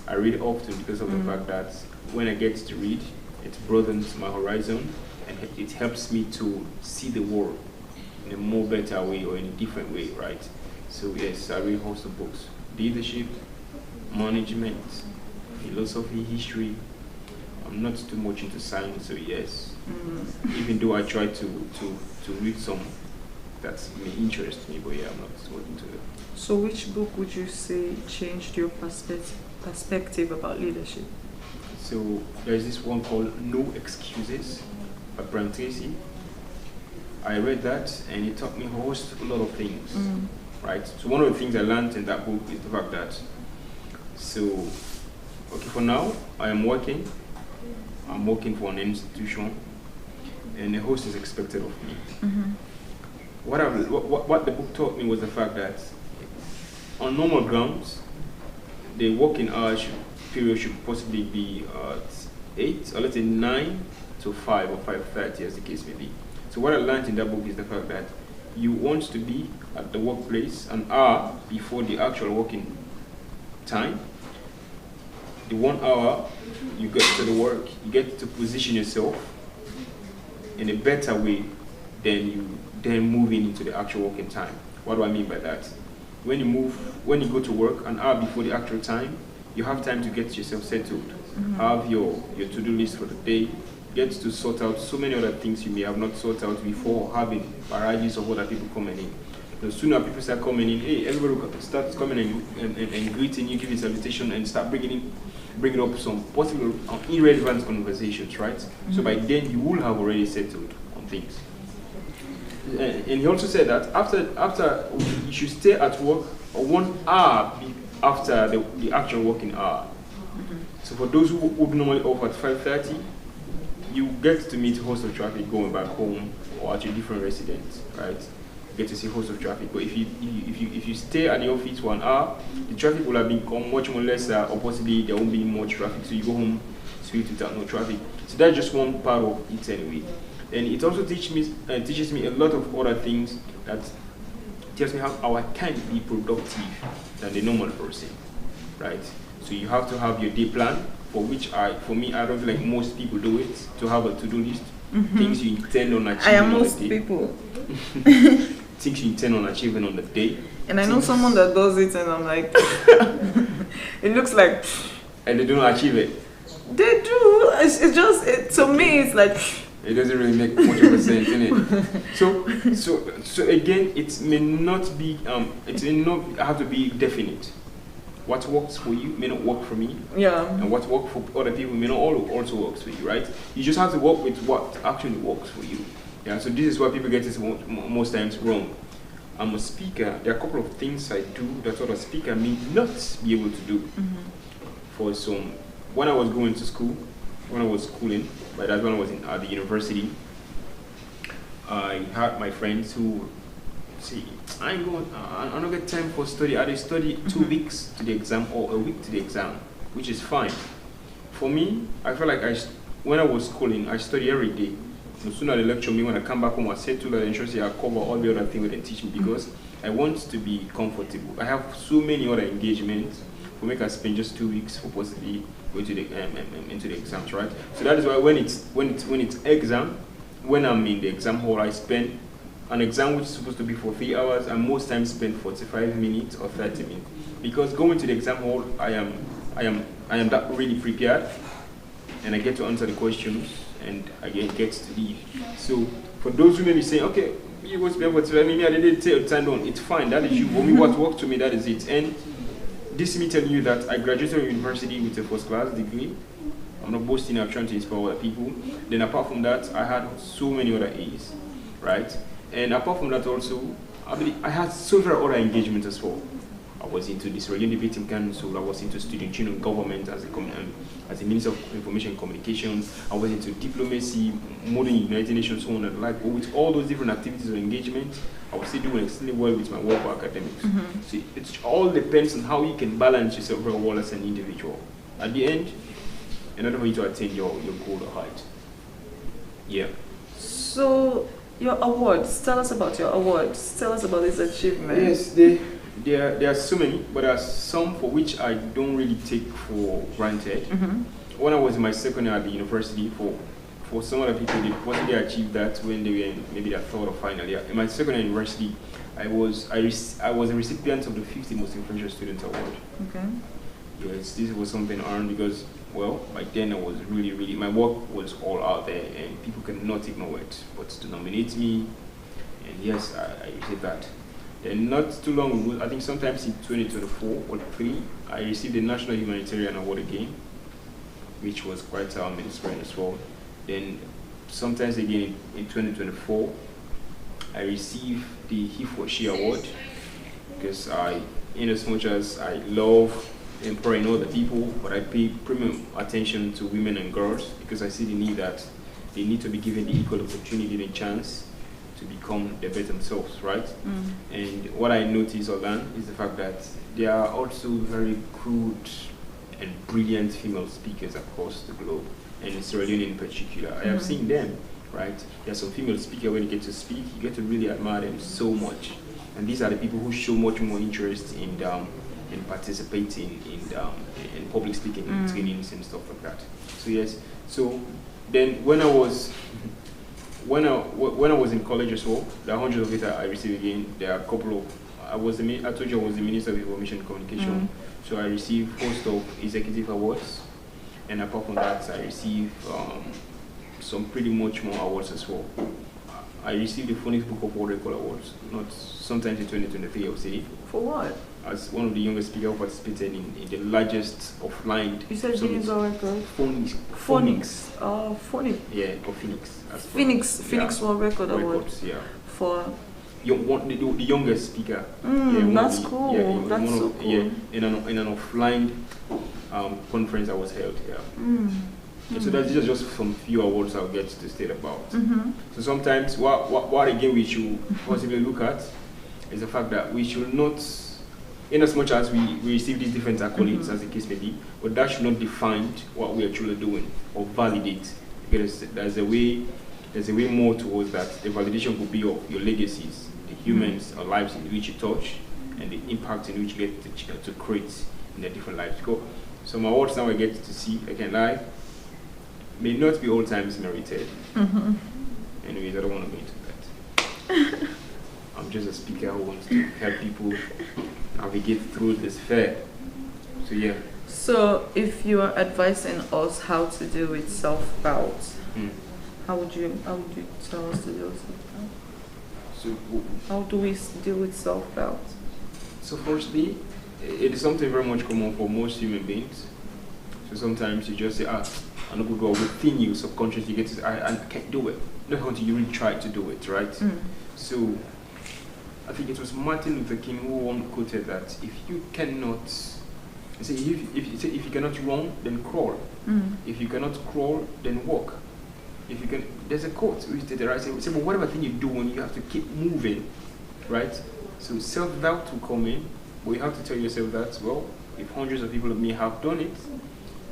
I read often because of the fact that when I get to read, it broadens my horizon and it helps me to see the world in a more better way or in a different way, right? So yes, I read a host of books: leadership, management, philosophy, history. I'm not too much into science, so yes. Even though I try to read some that may interest me, but yeah, I'm not too much into it. So which book would you say changed your perspective about leadership? So there's this one called No Excuses by Brian Tracy. I read that and it taught me a lot of things, right? So one of the things I learned in that book is the fact that, for now, I'm working for an institution and a host is expected of me. What the book taught me was the fact that on normal grounds, the working hours period should possibly be 8 or let's say 9 to 5 or 5:30 as the case may be. So what I learned in that book is the fact that you want to be at the workplace an hour before the actual working time. The 1 hour you get to the work, you get to position yourself in a better way than moving into the actual working time. What do I mean by that? When you go to work an hour before the actual time, you have time to get yourself settled, have your to-do list for the day, get to sort out so many other things you may have not sorted out before having varieties of other people coming in. The sooner people start coming in, hey, everybody starts coming and greeting you, giving salutation, and start bringing up some possible irrelevant conversations, right? So by then you will have already settled on things. And he also said that after you should stay at work 1 hour after the actual working hour. So for those who would normally off at 5:30, you get to meet host of traffic going back home or at your different residence, right? You get to see host of traffic. But if you stay at the office 1 hour, the traffic will have become much more lesser, or possibly there won't be much traffic. So you go home straight without no traffic. So that's just one part of it anyway. And it also teaches me a lot of other things that tells me how I can be productive than the normal person, right? So you have to have your day plan, for me, I don't feel like most people do it, to have a to-do list, things you intend on achieving I am on most the day. people. Things you intend on achieving on the day. And I know someone that does it and I'm like, it looks like... And they don't achieve it. They do. It's just, to me, it's like... It doesn't really make much of a sense, innit? So again, it may not be, it may not have to be definite. What works for you may not work for me. Yeah. And what works for other people may not also works for you, right? You just have to work with what actually works for you. Yeah. So this is why people get it most times wrong. I'm a speaker. There are a couple of things I do that other speaker may not be able to do. For some, when I was going to school, when I was schooling, by that when I was at the university, I had my friends who say, I don't get time for study. I study 2 weeks to the exam or a week to the exam, which is fine. For me, I feel like when I was schooling, I study every day. So sooner they lecture me, when I come back home, I say to them, ensure I cover all the other things they teach me because I want to be comfortable. I have so many other engagements. For me, I spend just 2 weeks for possibly going to into the exams, right? So that is why when it's exam, when I'm in the exam hall, I spend an exam which is supposed to be for 3 hours, and most times spend 45 minutes or 30 minutes. Because going to the exam hall, I am that really prepared. and I get to answer the questions, and I get to leave. So for those who may be saying, okay, you was able to, I didn't take your time on, it's fine, that is you. For me, what worked to me, that is it. And this is me telling you that I graduated from university with a first class degree. I'm not boasting, I'm trying to inspire other people. Then apart from that, I had so many other A's, right? And apart from that also, I had several other engagements as well. I was into the Sierra Leone Debating Council, I was into student union government as a Minister of Information and Communications, I was into diplomacy, modern United Nations, so on and like. But with all those different activities or engagement, I was still doing extremely well with my work or academics. So it all depends on how you can balance yourself very well as an individual. At the end, in order for you to attain your goal or height. Yeah. So, your awards, tell us about your awards. Tell us about this achievement. Yes, there are so many, but there are some for which I don't really take for granted. When I was in my second year at the university, for some other people, they achieved that when they were in maybe their third or final year. In my second year at university, I was a recipient of the 50 Most Influential Student Award. Okay. Yes, this was something I earned because, well, back then I was really, my work was all out there and people could not ignore it. But to nominate me, and yes, I received that. Then not too long ago, I think sometimes in 2024 or 3, I received the National Humanitarian Award again, which was quite inspiring as well. Then sometimes again in 2024, I received the He for She Award because in as much as I love empowering other people, but I pay premium attention to women and girls because I see the need that they need to be given the equal opportunity and chance to become the better themselves, right? And what I notice or learn is the fact that there are also very good and brilliant female speakers across the globe, and in Sierra Leone in particular. I have seen them, right? There are some female speakers, when you get to speak, you get to really admire them so much. And these are the people who show much more interest in participating in public speaking trainings and stuff like that. So yes, so then when I was in college as well, there are hundreds of it I received again. There are a couple of, I told you I was the Minister of Information and Communication, so I received host of executive awards, and apart from that, I received some pretty much more awards as well. I received the Phonics Book of World Record Awards, not sometimes in 2023, I would say. For what? As one of the youngest speakers who participated in the largest offline. You said Guinness World Record? Phonics. Oh, Phonics. Yeah, or Phoenix. Phoenix World Record Award. Yeah. For the youngest speaker. That's cool. Yeah, that's so cool. Yeah, in an offline conference that was held here. Yeah, so that's just some few awards I'll get to state about. So sometimes what again we should possibly look at is the fact that we should not, in as much as we receive these different accolades as the case may be, but that should not define what we are truly doing or validate, because there's a way more towards that. The validation could be of your legacies, the humans or lives in which you touch, and the impact in which you get to create in their different lives. Some awards now I get to see, I can lie, may not be all times merited. Anyways, I don't want to go into that. I'm just a speaker who wants to help people navigate through this fair. So yeah. So if you are advising us how to deal with self-doubt, how would you tell us to deal with self-doubt? So how do we deal with self-doubt? So firstly, it is something very much common for most human beings. So sometimes you just say, I'm not going to go within you, subconsciously you get to say, I can't do it. Not until you really try to do it, right? So I think it was Martin Luther King who once quoted that if you cannot, if you cannot run, then crawl. If you cannot crawl, then walk. If you can, there's a quote which stated, right? Say, but whatever thing you do, when you have to keep moving, right? So self-doubt will come in, but you have to tell yourself that, well, if hundreds of people may have done it,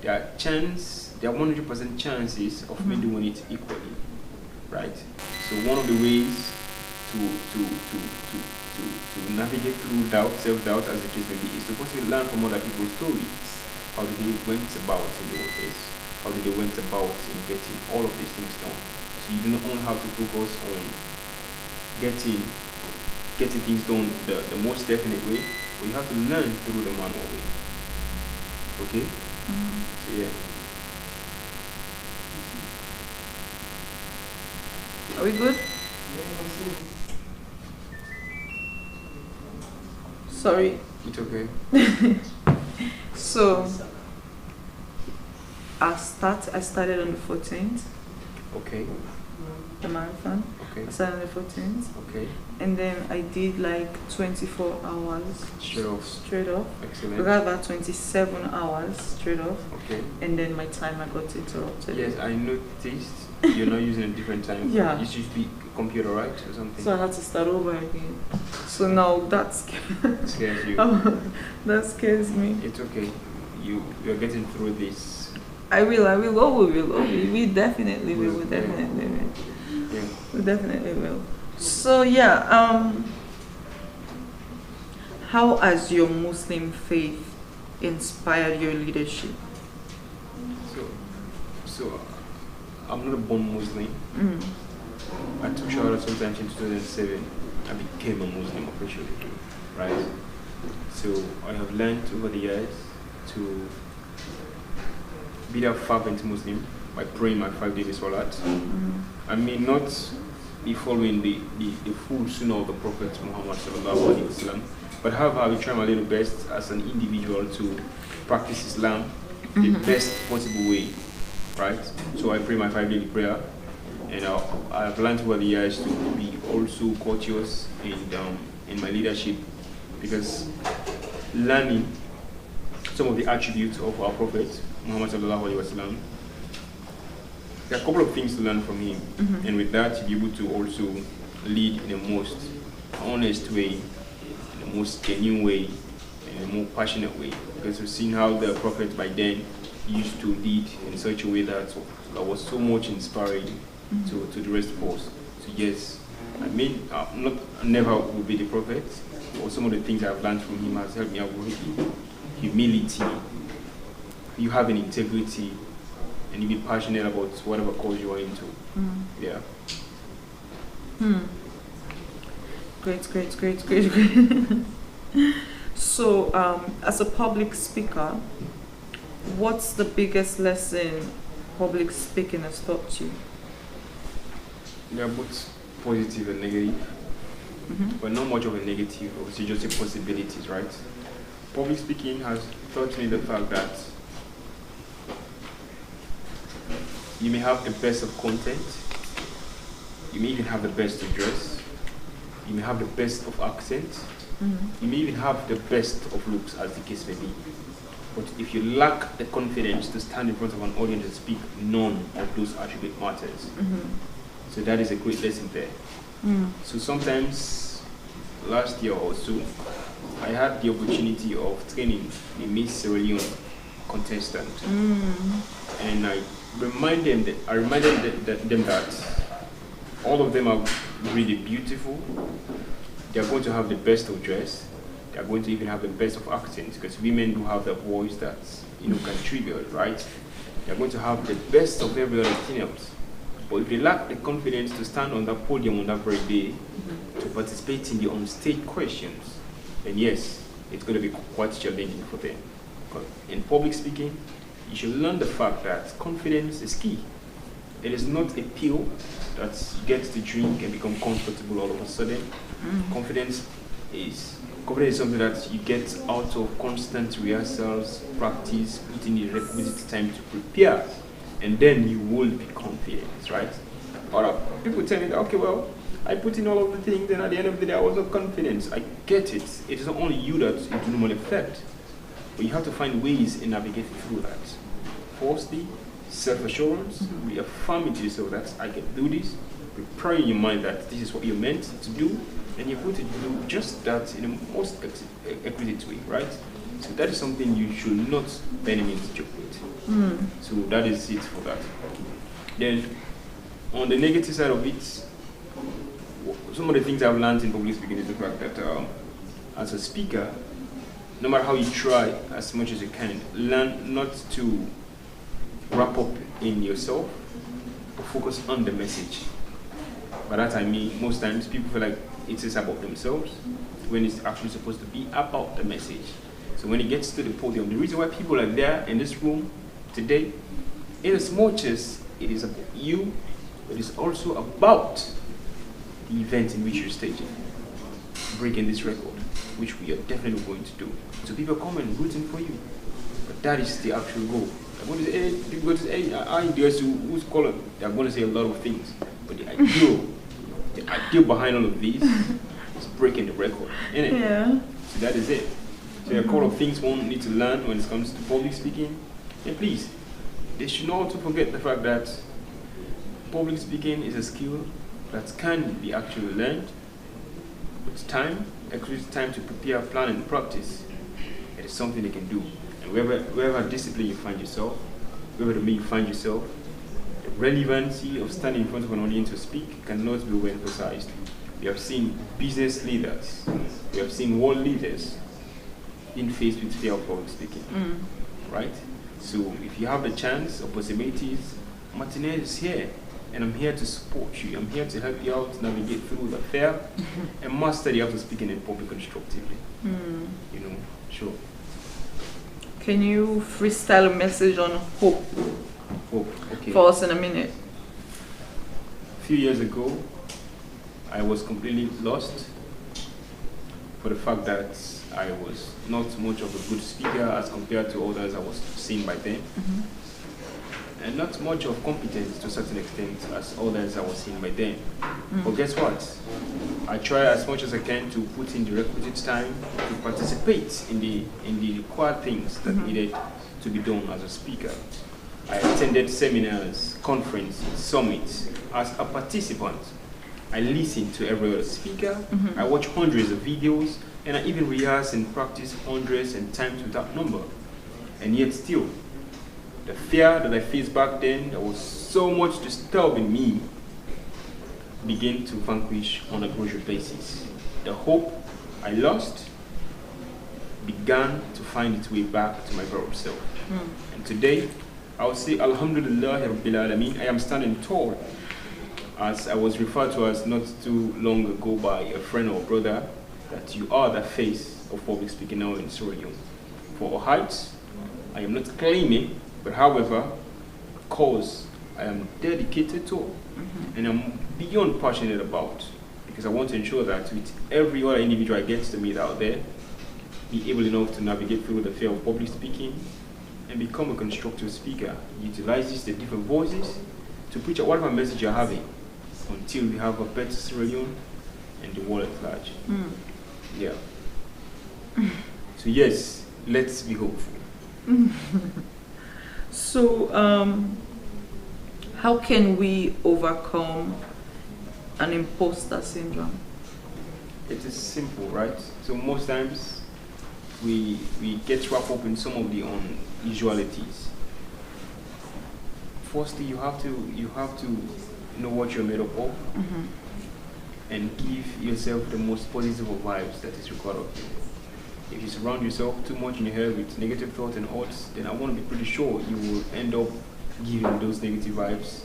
there are 100% chances of me doing it equally, right? So one of the ways to navigate through doubt, self-doubt as the case may be, is to possibly learn from other people's stories. How did they went about in the workplace? How did they went about in getting all of these things done? So you do not only have to focus on getting things done the most definite way, but you have to learn through the manual way. Okay? So yeah. Are we good? Sorry. It's okay. So I started on the 14th, Okay. the marathon. Okay. I started on the 14th, Okay. and then I did like 24 hours Straight off. straight off. Excellent. We got about 27 hours straight off, Okay. and then my timer got interrupted. Yes, I noticed you're not using a different time. Yeah. You should be computer, right, or something. So I had to start over again. So now It scares you. that scares me. It's okay. You're getting through this. I will. Oh, we will. Oh, we definitely will. We Yeah. definitely will. Yeah. We definitely will. So yeah, how has your Muslim faith inspired your leadership? So I'm not a born Muslim. Mm. I took Shahada sometimes in 2007. I became a Muslim officially, right? So I have learned over the years to be a fervent Muslim by praying my 5 daily salat. I may not be following the full sunnah of the Prophet Muhammad sallallahu alaihi wasallam, but however I will try my little best as an individual to practice Islam the best possible way, right? So I pray my 5 daily prayer, and I have learned over the years to be also courteous in my leadership, because learning some of the attributes of our Prophet Muhammad sallallahu alaihi wasallam, there are a couple of things to learn from him, and with that you'll be able to also lead in the most honest way, in the most genuine way, in a more passionate way, because we've seen how the Prophet by then used to lead in such a way that was so much inspiring to the rest of us. So yes, I mean, never will be the Prophet, or some of the things I've learned from him has helped me out with humility. You have an integrity, and you be passionate about whatever cause you are into. Yeah. Great. So, as a public speaker, what's the biggest lesson public speaking has taught you? They are both positive and negative, but not much of a negative, obviously just the possibilities, right? Public speaking has taught me the fact that you may have the best of content, you may even have the best of dress, you may have the best of accent, you may even have the best of looks, as the case may be. But if you lack the confidence to stand in front of an audience and speak, none of those attributes matters. So that is a great lesson there. So sometimes, last year or so, I had the opportunity of training the Miss Sierra Leone contestant, and I reminded them that all of them are really beautiful. They are going to have the best of dress. They are going to even have the best of accents, because women do have the voice that can trigger, right? They are going to have the best of every other thing else. But if they lack the confidence to stand on that podium on that very day to participate in the on-stage questions, then yes, it's going to be quite challenging for them. Because in public speaking, you should learn the fact that confidence is key. It is not a pill that you get to drink and become comfortable all of a sudden. Confidence is something that you get out of constant rehearsals, practice, putting the requisite time to prepare, and then you will be confident, right? Or people tell me that, okay, well, I put in all of the things, and at the end of the day, I was not confident. I get it. It is not only you that it normally affect, but you have to find ways in navigating through that. Firstly, self-assurance, reaffirming to yourself that I can do this, prepare in your mind that this is what you're meant to do, and you're going to do just that in the most exquisite way, right? So that is something you should not by any means joke with. So that is it for that. Then, on the negative side of it, some of the things I've learned in public speaking is the fact that as a speaker, no matter how you try as much as you can, learn not to wrap up in yourself, but focus on the message. By that I mean, most times people feel like it is about themselves when it's actually supposed to be about the message. So when it gets to the podium, the reason why people are there in this room today, in as much as it is about you but it's also about the event in which you're staging, breaking this record, which we are definitely going to do. So people come and rooting for you, but that is the actual goal. I'm going to say, hey, people go to say, hey, I guess who's calling? They're going to say a lot of things, but the ideal behind all of these is breaking the record, innit? Yeah. So that is it. So there are a couple of things one need to learn when it comes to public speaking. And please, they should not also forget the fact that public speaking is a skill that can be actually learned with time, includes time to prepare, plan, and practice. It is something they can do. And wherever discipline you find yourself, wherever domain you find yourself, the relevancy of standing in front of an audience to speak cannot be overemphasized. We have seen business leaders, we have seen world leaders being faced with fear of public speaking, right? So if you have the chance or possibilities, Martinez is here, and I'm here to support you. I'm here to help you out navigate through the fear and master the art of speaking in public constructively. You know, sure. Can you freestyle a message on hope Okay. for us in a minute? A few years ago, I was completely lost for the fact that I was not much of a good speaker as compared to others I was seeing by then. And not much of competence to a certain extent as others I was seeing by then. But guess what? I try as much as I can to put in the requisite time to participate in the required things that needed to be done as a speaker. I attended seminars, conferences, summits as a participant. I listened to every other speaker. I watched hundreds of videos, and I even rehearsed and practiced hundreds and times without number. And yet still, the fear that I faced back then that was so much disturbing me began to vanquish on a gradual basis. The hope I lost began to find its way back to my very self. And today, I would say, Alhamdulillah Rabbil Alameen, I am standing tall, as I was referred to as not too long ago by a friend or brother, that you are the face of public speaking now in Sierra Leone. For heights, I am not claiming, but however, cause I am dedicated to, and I'm beyond passionate about, because I want to ensure that with every other individual I get to meet out there, be able enough to navigate through the fear of public speaking and become a constructive speaker, utilizes the different voices to preach whatever message you're having until we have a better Sierra Leone and the world at large. Yeah. So yes, let's be hopeful. So, how can we overcome an imposter syndrome? It is simple, right? So most times we get wrapped up in some of the unusualities. Firstly, you have to know what you're made up of and give yourself the most positive of vibes that is required of you. If you surround yourself too much in your head with negative thoughts and odds, then I want to be pretty sure you will end up giving those negative vibes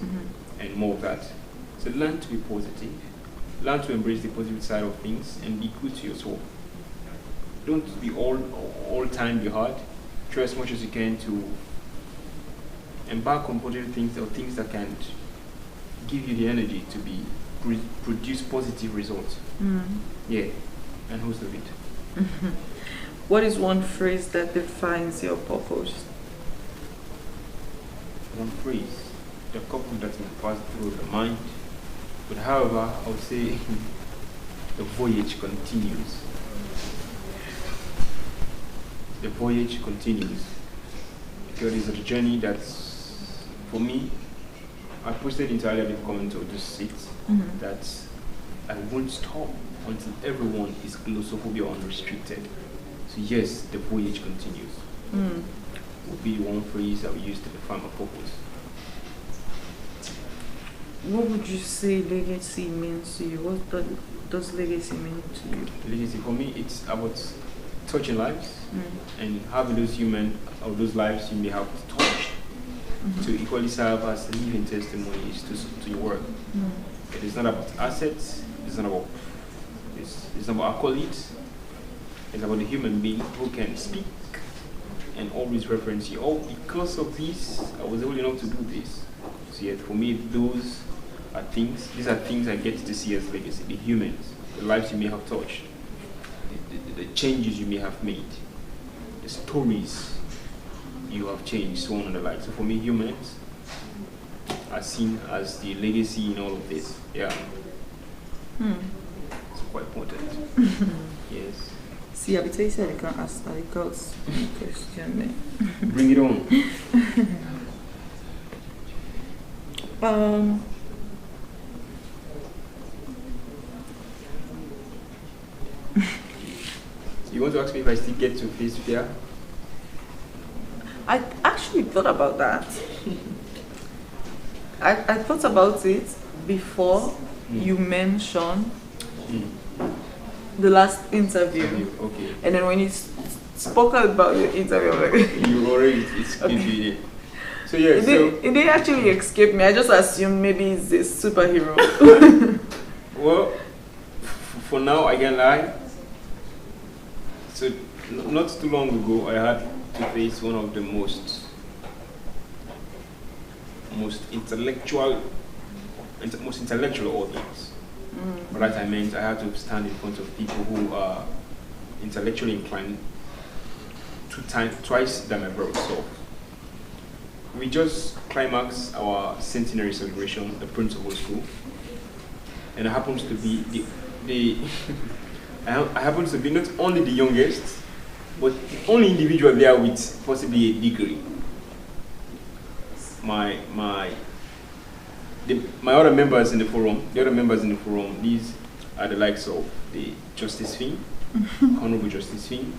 and more of that. So learn to be positive. Learn to embrace the positive side of things and be good to yourself. Don't be all time be hard. Try as much as you can to embark on positive things or things that can give you the energy to produce positive results. Yeah, and who's the bit? What is one phrase that defines your purpose? One phrase, the couple that may pass through the mind, but however, I would say the voyage continues. The voyage continues because it's a journey that's, for me, I posted entirely in the comment or just sit that I won't stop until everyone is glossophobia unrestricted. So yes, the voyage continues. Would be one phrase I would use to define my purpose. What would you say legacy means to you? What does legacy mean to you? Legacy for me, it's about touching lives and having those human or those lives you may have touched to equally serve as living testimonies to your work. It is not about assets. It's not about accolades. It's about the human being who can speak and always reference you. Oh, because of this, I was able enough to do this. So yet, for me, those at things. These are things I get to see as legacy. The humans, the lives you may have touched, the changes you may have made, the stories you have changed, so on and the like. So for me, humans are seen as the legacy in all of this. Yeah. It's quite important. Yes. See, I tell you said you can't ask the girls question. Bring it on. You want to ask me if I still get to face fear? I actually thought about that. I thought about it before you mentioned the last interview. Okay. And then when you spoke about your interview, I'm like, You already escaped it. So yeah, it didn't actually escape me. I just assumed maybe it's a superhero. Well, for now I can lie. So not too long ago, I had to face one of the most intellectual audience. By that I meant I had to stand in front of people who are intellectually inclined twice than my brother. So we just climaxed our centenary celebration, the principal school, and I happens to be I happens to be not only the youngest, but the only individual there with possibly a degree. My other members in the forum, these are the likes of the Justice Finn, Honorable Justice Finn,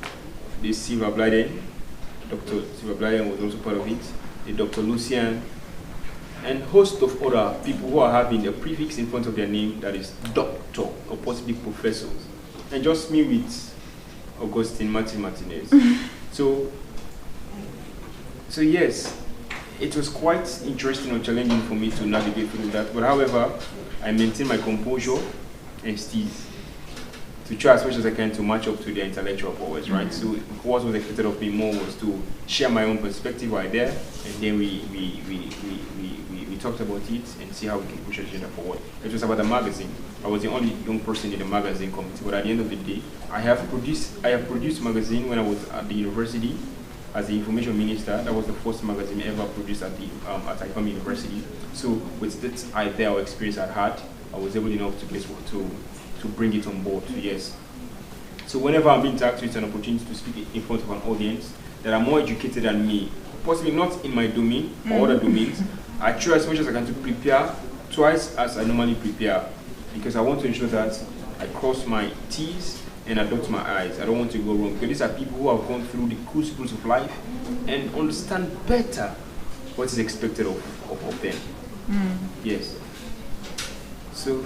the Silva Blyden, Dr. Silva Blyden was also part of it, the Dr. Lucian, and host of other people who are having a prefix in front of their name that is doctor or possibly professors. And just me with Augustine Martinez. So yes, it was quite interesting or challenging for me to navigate through that. But however, I maintained my composure and steez to try as much as I can to match up to their intellectual powers, right? So what was expected of me more was to share my own perspective right there, and then we talked about it and see how we can push the agenda forward. It was about a magazine. I was the only young person in the magazine committee, but at the end of the day, I have produced magazine when I was at the university as the information minister. That was the first magazine ever produced at ICOM University. So with that idea or experience I had, I was able enough to bring it on board. Yes. So whenever I'm being tasked with an opportunity to speak in front of an audience that are more educated than me, possibly not in my domain or other domains, I try as much as I can to prepare twice as I normally prepare, because I want to ensure that I cross my T's and I dot my I's. I don't want to go wrong, because these are people who have gone through the crucibles of life and understand better what is expected of them. Yes. So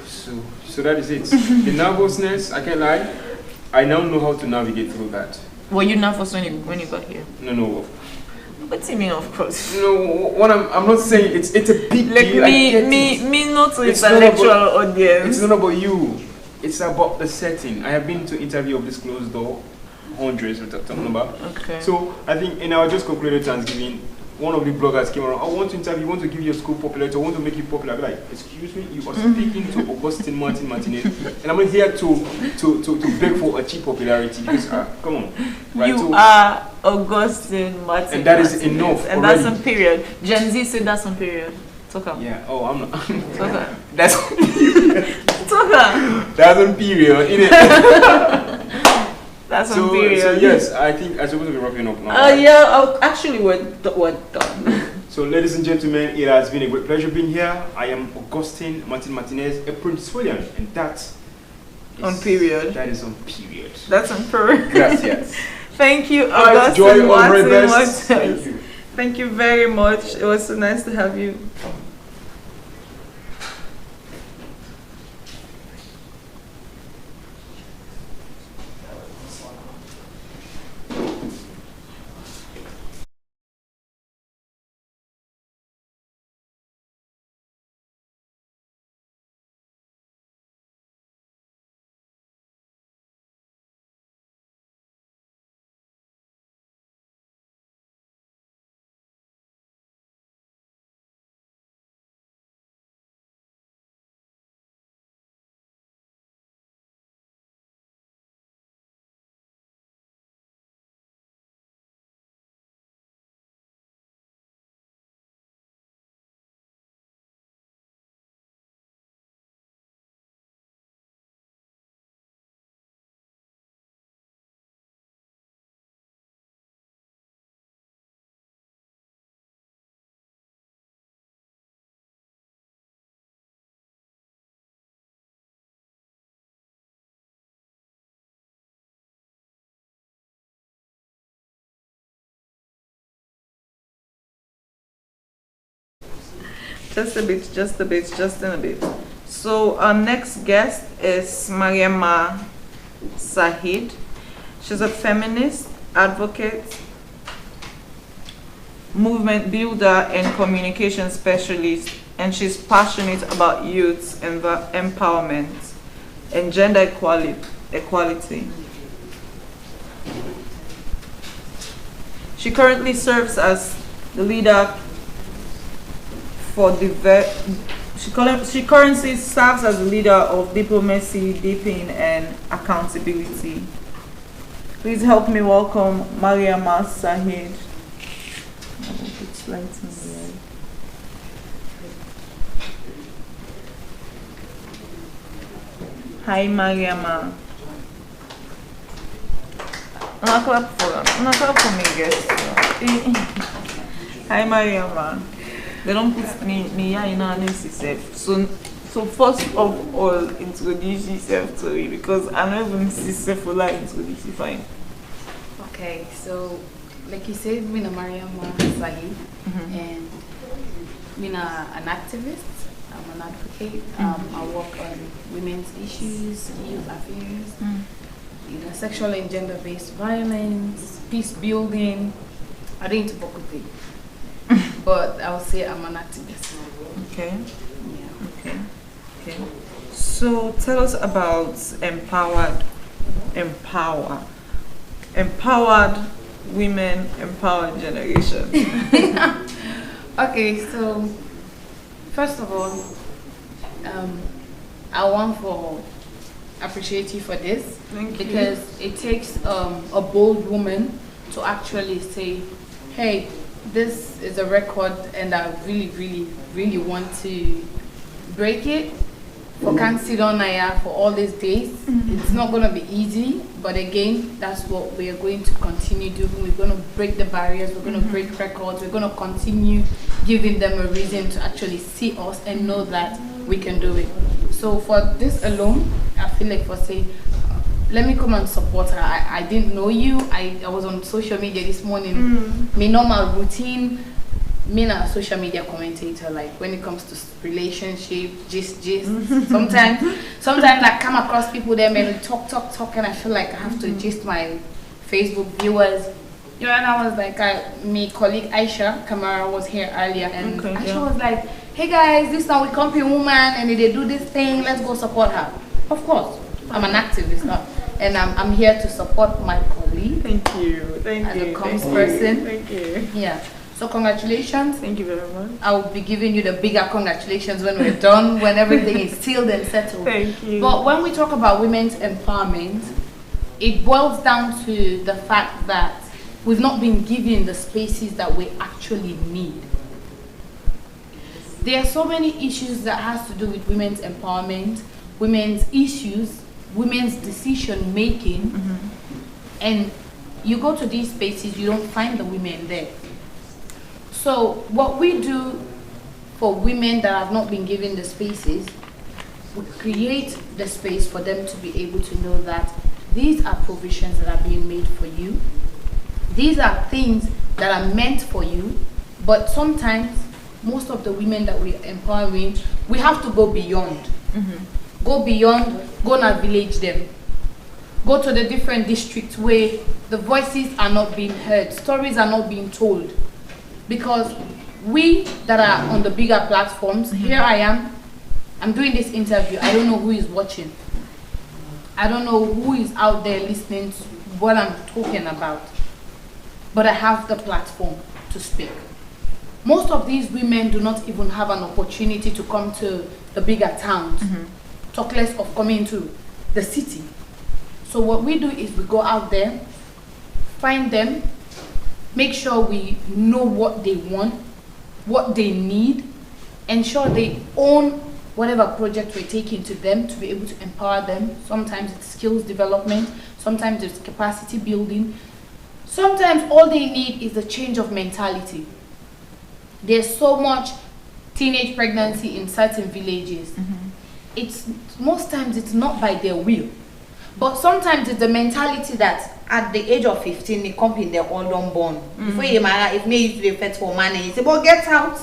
that is it. The nervousness, I can't lie, I now know how to navigate through that. Were you nervous when you got here? No. What do you mean, of course? No, what I'm not saying it's a big like deal. Me not to intellectual audience. It's not about you. It's about the setting. I have been to interview of this closed door, hundreds we're talking about. Okay. So I think in our just concluded Thanksgiving, one of the bloggers came around. I want to interview. Want to give your school popularity. I want to make you popular. I'm like, excuse me, you are speaking to Augustine Martinez, and I'm here to beg for a cheap popularity. Because come on, right? You are Augustine Martinez, and that is enough. And already. that's on period. Gen Z said that's on period. Talk up. Yeah. Oh, I'm not. Talk up. That's on period. Talk up. That's on period, innit? That's on period. So yes, I think I'm supposed to be wrapping up now. Yeah. Actually, we're done. So, ladies and gentlemen, it has been a great pleasure being here. I am Augustine Martinez, a Prince William, and that is on period. That is on period. That's on period. Gracias. Thank you, Augustine Joy, Martinez. Thank you. Thank you very much. It was so nice to have you. Just a bit, just a bit, just in a bit. So our next guest is Mariama Sahid. She's a feminist, advocate, movement builder, and communication specialist, and she's passionate about youth empowerment and gender equality. She currently serves as the leader for she currently serves as the leader of diplomacy, deepening, and accountability. Please help me welcome Mariama Sahid. Hi, Mariama. I'm not clap for me, guys. Hi, Mariama. They don't put me here in our name itself. So first of all, introduce yourself to me because I'm not even sister for like introduce you fine. Okay, so like you said, I'm Mariama Sahid, and I'm an activist. I'm an advocate. I work on women's issues, youth affairs, sexual and gender-based violence, peace building. I didn't work with it, but I would say I'm an activist. Okay. Yeah. Okay. So tell us about empowered women, empowered generation. Okay, so first of all, I want to appreciate you for this. Thank you. Because it takes a bold woman to actually say, hey, this is a record and I really, really, really want to break it. For can't sit on here for all these days. It's not going to be easy, but again, that's what we are going to continue doing. We're going to break the barriers, we're going to break records, we're going to continue giving them a reason to actually see us and know that we can do it. So for this alone, I feel like for say, let me come and support her. I didn't know you. I was on social media this morning. My normal routine, me not a social media commentator, like when it comes to relationship, gist. Sometimes I come across people there and talk, and I feel like I have to gist my Facebook viewers. And I was like, my colleague Aisha Kamara was here earlier, and Aisha was like, hey guys, this now we company woman, and they do this thing, let's go support her. Of course, I'm an activist now, and I'm here to support my colleague. Thank you. As a comms person. Thank you. Yeah. So congratulations. Thank you very much. I will be giving you the bigger congratulations when we're done, when everything is sealed and settled. Thank you. But when we talk about women's empowerment, it boils down to the fact that we've not been given the spaces that we actually need. There are so many issues that has to do with women's empowerment, women's issues, women's decision making, and you go to these spaces, you don't find the women there. So what we do for women that have not been given the spaces, we create the space for them to be able to know that these are provisions that are being made for you. These are things that are meant for you, but sometimes most of the women that we're empowering, we have to go beyond. Go beyond, go and village them. Go to the different districts where the voices are not being heard, stories are not being told. Because we that are on the bigger platforms, here I am, I'm doing this interview, I don't know who is watching. I don't know who is out there listening to what I'm talking about. But I have the platform to speak. Most of these women do not even have an opportunity to come to the bigger towns, talk less of coming to the city. So what we do is we go out there, find them, make sure we know what they want, what they need, ensure they own whatever project we're taking to them to be able to empower them. Sometimes it's skills development, sometimes it's capacity building. Sometimes all they need is a change of mentality. There's so much teenage pregnancy in certain villages. It's most times it's not by their will, but sometimes it's the mentality that at the age of 15 they come in their all unborn. Before you marry, if me used to be fit for money, you say, "But get out."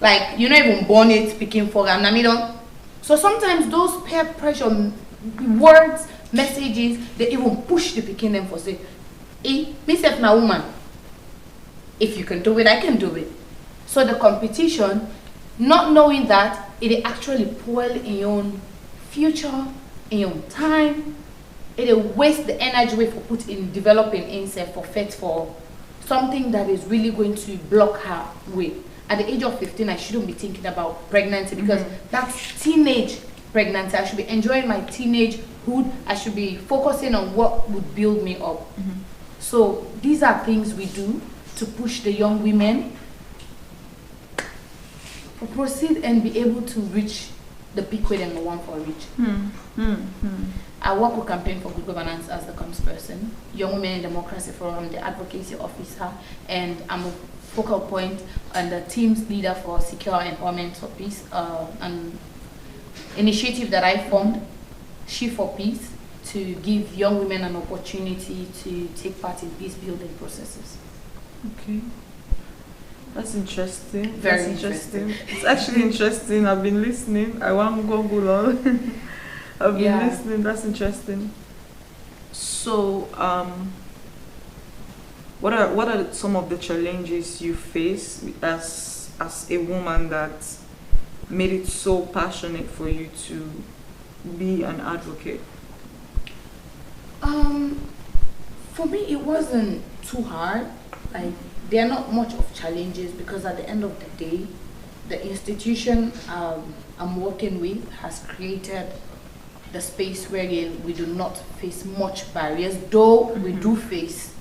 Like, you not even born it speaking for them. I mean, so sometimes those peer pressure words, messages, they even push the picking them for say, hey, myself na woman. If you can do it, I can do it. So the competition, not knowing that it actually spoil in your own future, in your own time, it waste the energy we for put in developing himself for fit for something that is really going to block her way. At the age of 15, I shouldn't be thinking about pregnancy because that's teenage pregnancy. I should be enjoying my teenagehood. I should be focusing on what would build me up. So these are things we do to push the young women to proceed and be able to reach the peak where they want for reach. I work with Campaign for Good Governance as the comms person, Young Women in Democracy Forum, the advocacy officer, and I'm a focal point and the team's leader for Secure Empowerment for Peace, an initiative that I formed, She for Peace, to give young women an opportunity to take part in peace building processes. Okay. That's interesting. Very That's interesting. It's actually interesting. I've been listening. I want to Google all. I've been listening. That's interesting. So, what are some of the challenges you face as a woman that made it so passionate for you to be an advocate? For me, it wasn't too hard. Like, there are not much of challenges because at the end of the day, the institution I'm working with has created the space where we do not face much barriers, though we do face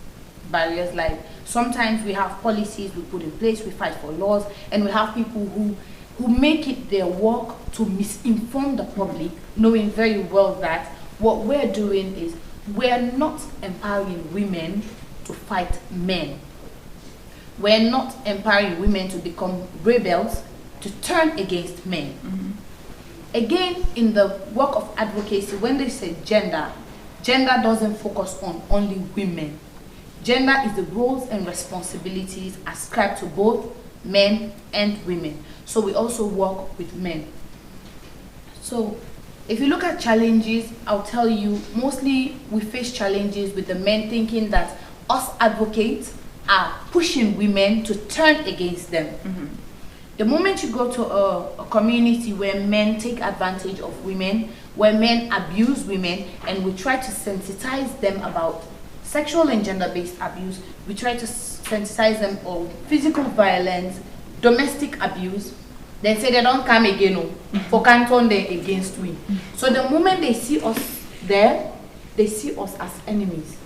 barriers. Like sometimes we have policies we put in place, we fight for laws, and we have people who make it their work to misinform the public, knowing very well that what we're doing is we're not empowering women to fight men. We're not empowering women to become rebels, to turn against men. Again, in the work of advocacy, when they say gender, gender doesn't focus on only women. Gender is the roles and responsibilities ascribed to both men and women. So we also work with men. So if you look at challenges, I'll tell you, mostly we face challenges with the men thinking that us advocates are pushing women to turn against them. The moment you go to a community where men take advantage of women, where men abuse women, and we try to sensitize them about sexual and gender-based abuse, we try to sensitize them on physical violence, domestic abuse, they say they don't come again, for canton they against we. So the moment they see us there, they see us as enemies.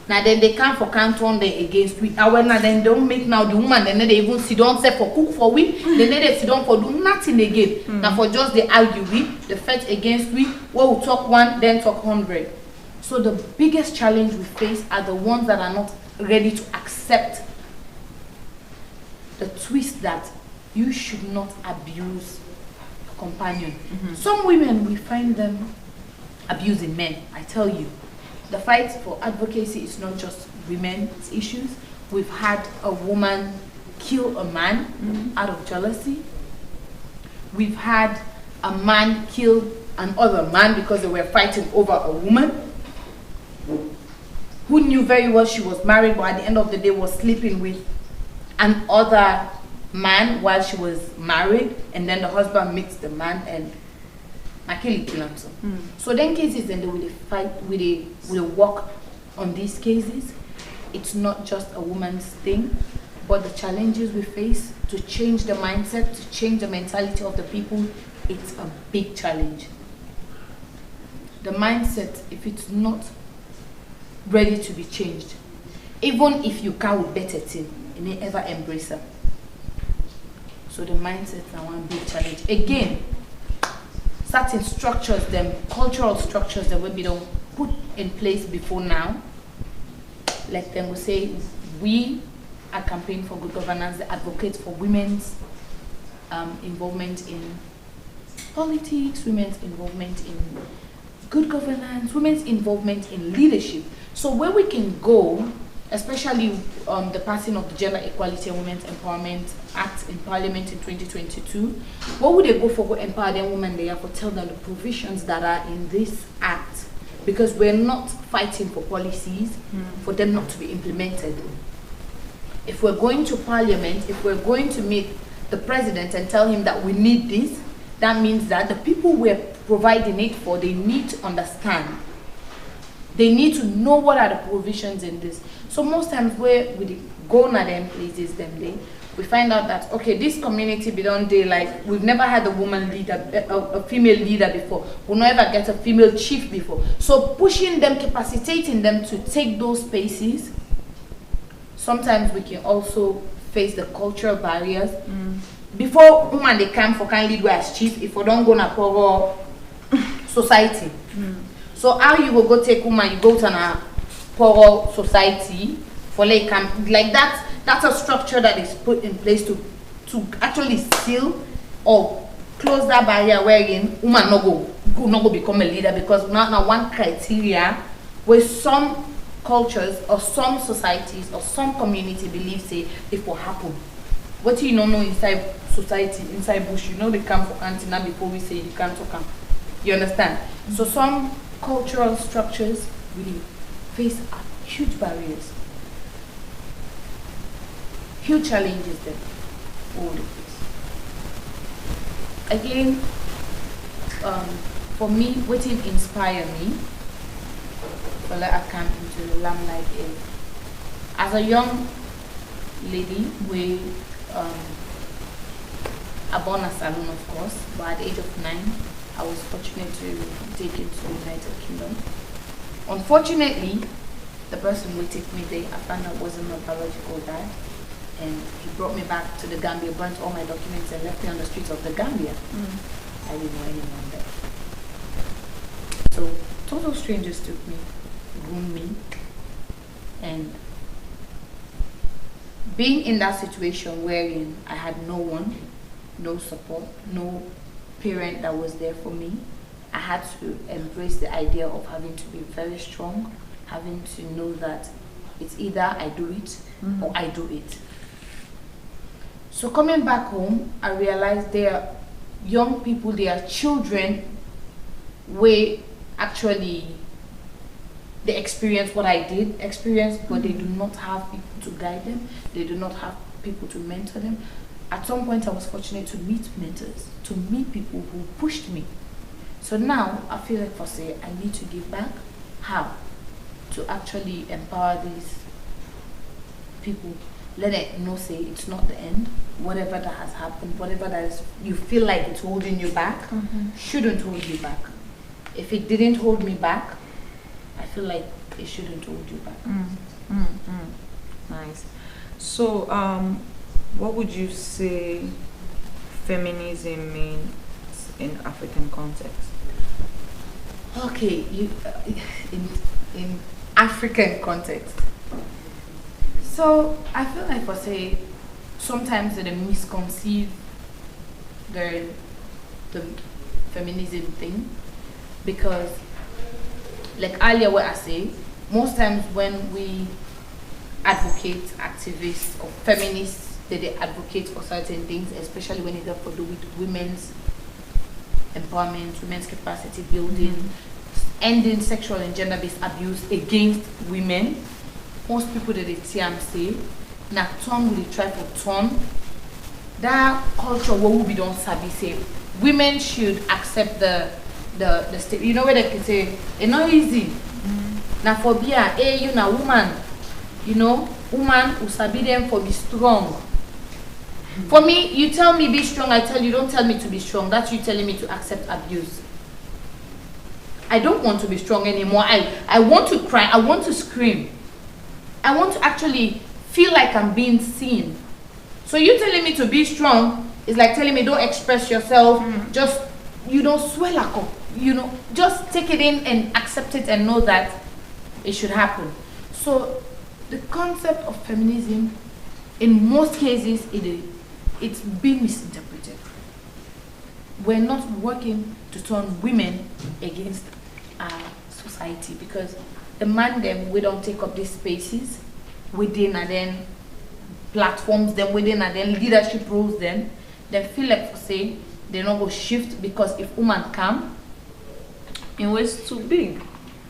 Now then they come for canton they against we. Now then they don't make now the woman, then they even sit down say for cook for we, then they sit down for do nothing again. Now for just they argue we, the fight against we, where we talk one, then talk 100. So the biggest challenge we face are the ones that are not ready to accept the twist that you should not abuse a companion. Some women, we find them abusing men. I tell you, the fight for advocacy is not just women's issues. We've had a woman kill a man out of jealousy. We've had a man kill another man because they were fighting over a woman who knew very well she was married, but at the end of the day was sleeping with another man while she was married, and then the husband meets the man and kill him. So then cases, then they will fight, will work on these cases. It's not just a woman's thing, but the challenges we face to change the mindset, to change the mentality of the people, it's a big challenge. The mindset, if it's not ready to be changed, even if you can with better thing, you may ever embrace them. So the mindset is one big challenge. Again, certain structures, them cultural structures that will be done put in place before now. Like them will say, we are Campaign for Good Governance, the advocates for women's involvement in politics, women's involvement in good governance, women's involvement in leadership. So where we can go especially the passing of the Gender Equality and Women's Empowerment Act in Parliament in 2022, what would they go for empower them women there for tell them the provisions that are in this act? Because we're not fighting for policies for them not to be implemented. If we're going to Parliament, if we're going to meet the president and tell him that we need this, that means that the people we're providing it for, they need to understand. They need to know what are the provisions in this. So most times where we go na them places them day, we find out that okay, this community be done day like we've never had a woman leader, a female leader before. We'll never get a female chief before. So pushing them, capacitating them to take those spaces. Sometimes we can also face the cultural barriers. Before woman they come for can lead as chief, if we don't go na poor society. So how you will go take woman, you go to a poor society for like that. That's a structure that is put in place to actually seal or close that barrier wherein woman not go become a leader, because now one criteria where some cultures or some societies or some community believe say it will happen. What you don't know inside society, inside bush, you know they come for antenna before we say you can't talk. You understand? So some cultural structures really face huge barriers, huge challenges there all the place. Again, for me, what inspired me, well, I came into the limelight is as a young lady, we I born a salon, of course, but at the age of 9, I was fortunate to take it to the United Kingdom. Unfortunately, the person who took me there, I found out wasn't my biological dad, and he brought me back to the Gambia, burnt all my documents, and left me on the streets of the Gambia. I didn't know anyone there. So total strangers took me, groomed me, and being in that situation wherein I had no one, no support, no parent that was there for me, I had to embrace the idea of having to be very strong, having to know that it's either I do it or I do it. So coming back home, I realized there are young people, there are children where actually they experience what I did experience, but they do not have people to guide them. They do not have people to mentor them. At some point, I was fortunate to meet mentors, to meet people who pushed me. So now, I feel like for say, I need to give back. How? To actually empower these people. Let it know, say, it's not the end. Whatever that has happened, whatever that is, you feel like it's holding you back, shouldn't hold you back. If it didn't hold me back, I feel like it shouldn't hold you back. Nice. So, what would you say feminism means in African context? Okay, in African context. So I feel like for say sometimes they misconceive the feminism thing, because like earlier what I say, most times when we advocate activists or feminists, they advocate for certain things, especially when it has to do with women's empowerment, women's capacity building, ending sexual and gender-based abuse against women. Most people that they see and say, na turn will try to turn that culture what will be done sabi say women should accept the state. You know where they can say it's not easy. Now for beer, hey, you know, woman, you know, woman who sabi them for be strong. For me, you tell me be strong, I tell you don't tell me to be strong. That's you telling me to accept abuse. I don't want to be strong anymore. I want to cry, I want to scream. I want to actually feel like I'm being seen. So you telling me to be strong is like telling me don't express yourself, just, you know, swell up, you know, just take it in and accept it and know that it should happen. So the concept of feminism, in most cases, it's been misinterpreted. We're not working to turn women against our society, because the man them, we don't take up these spaces, within and then platforms them within and then leadership roles then feel like for say they not go shift because if woman come In waist too big.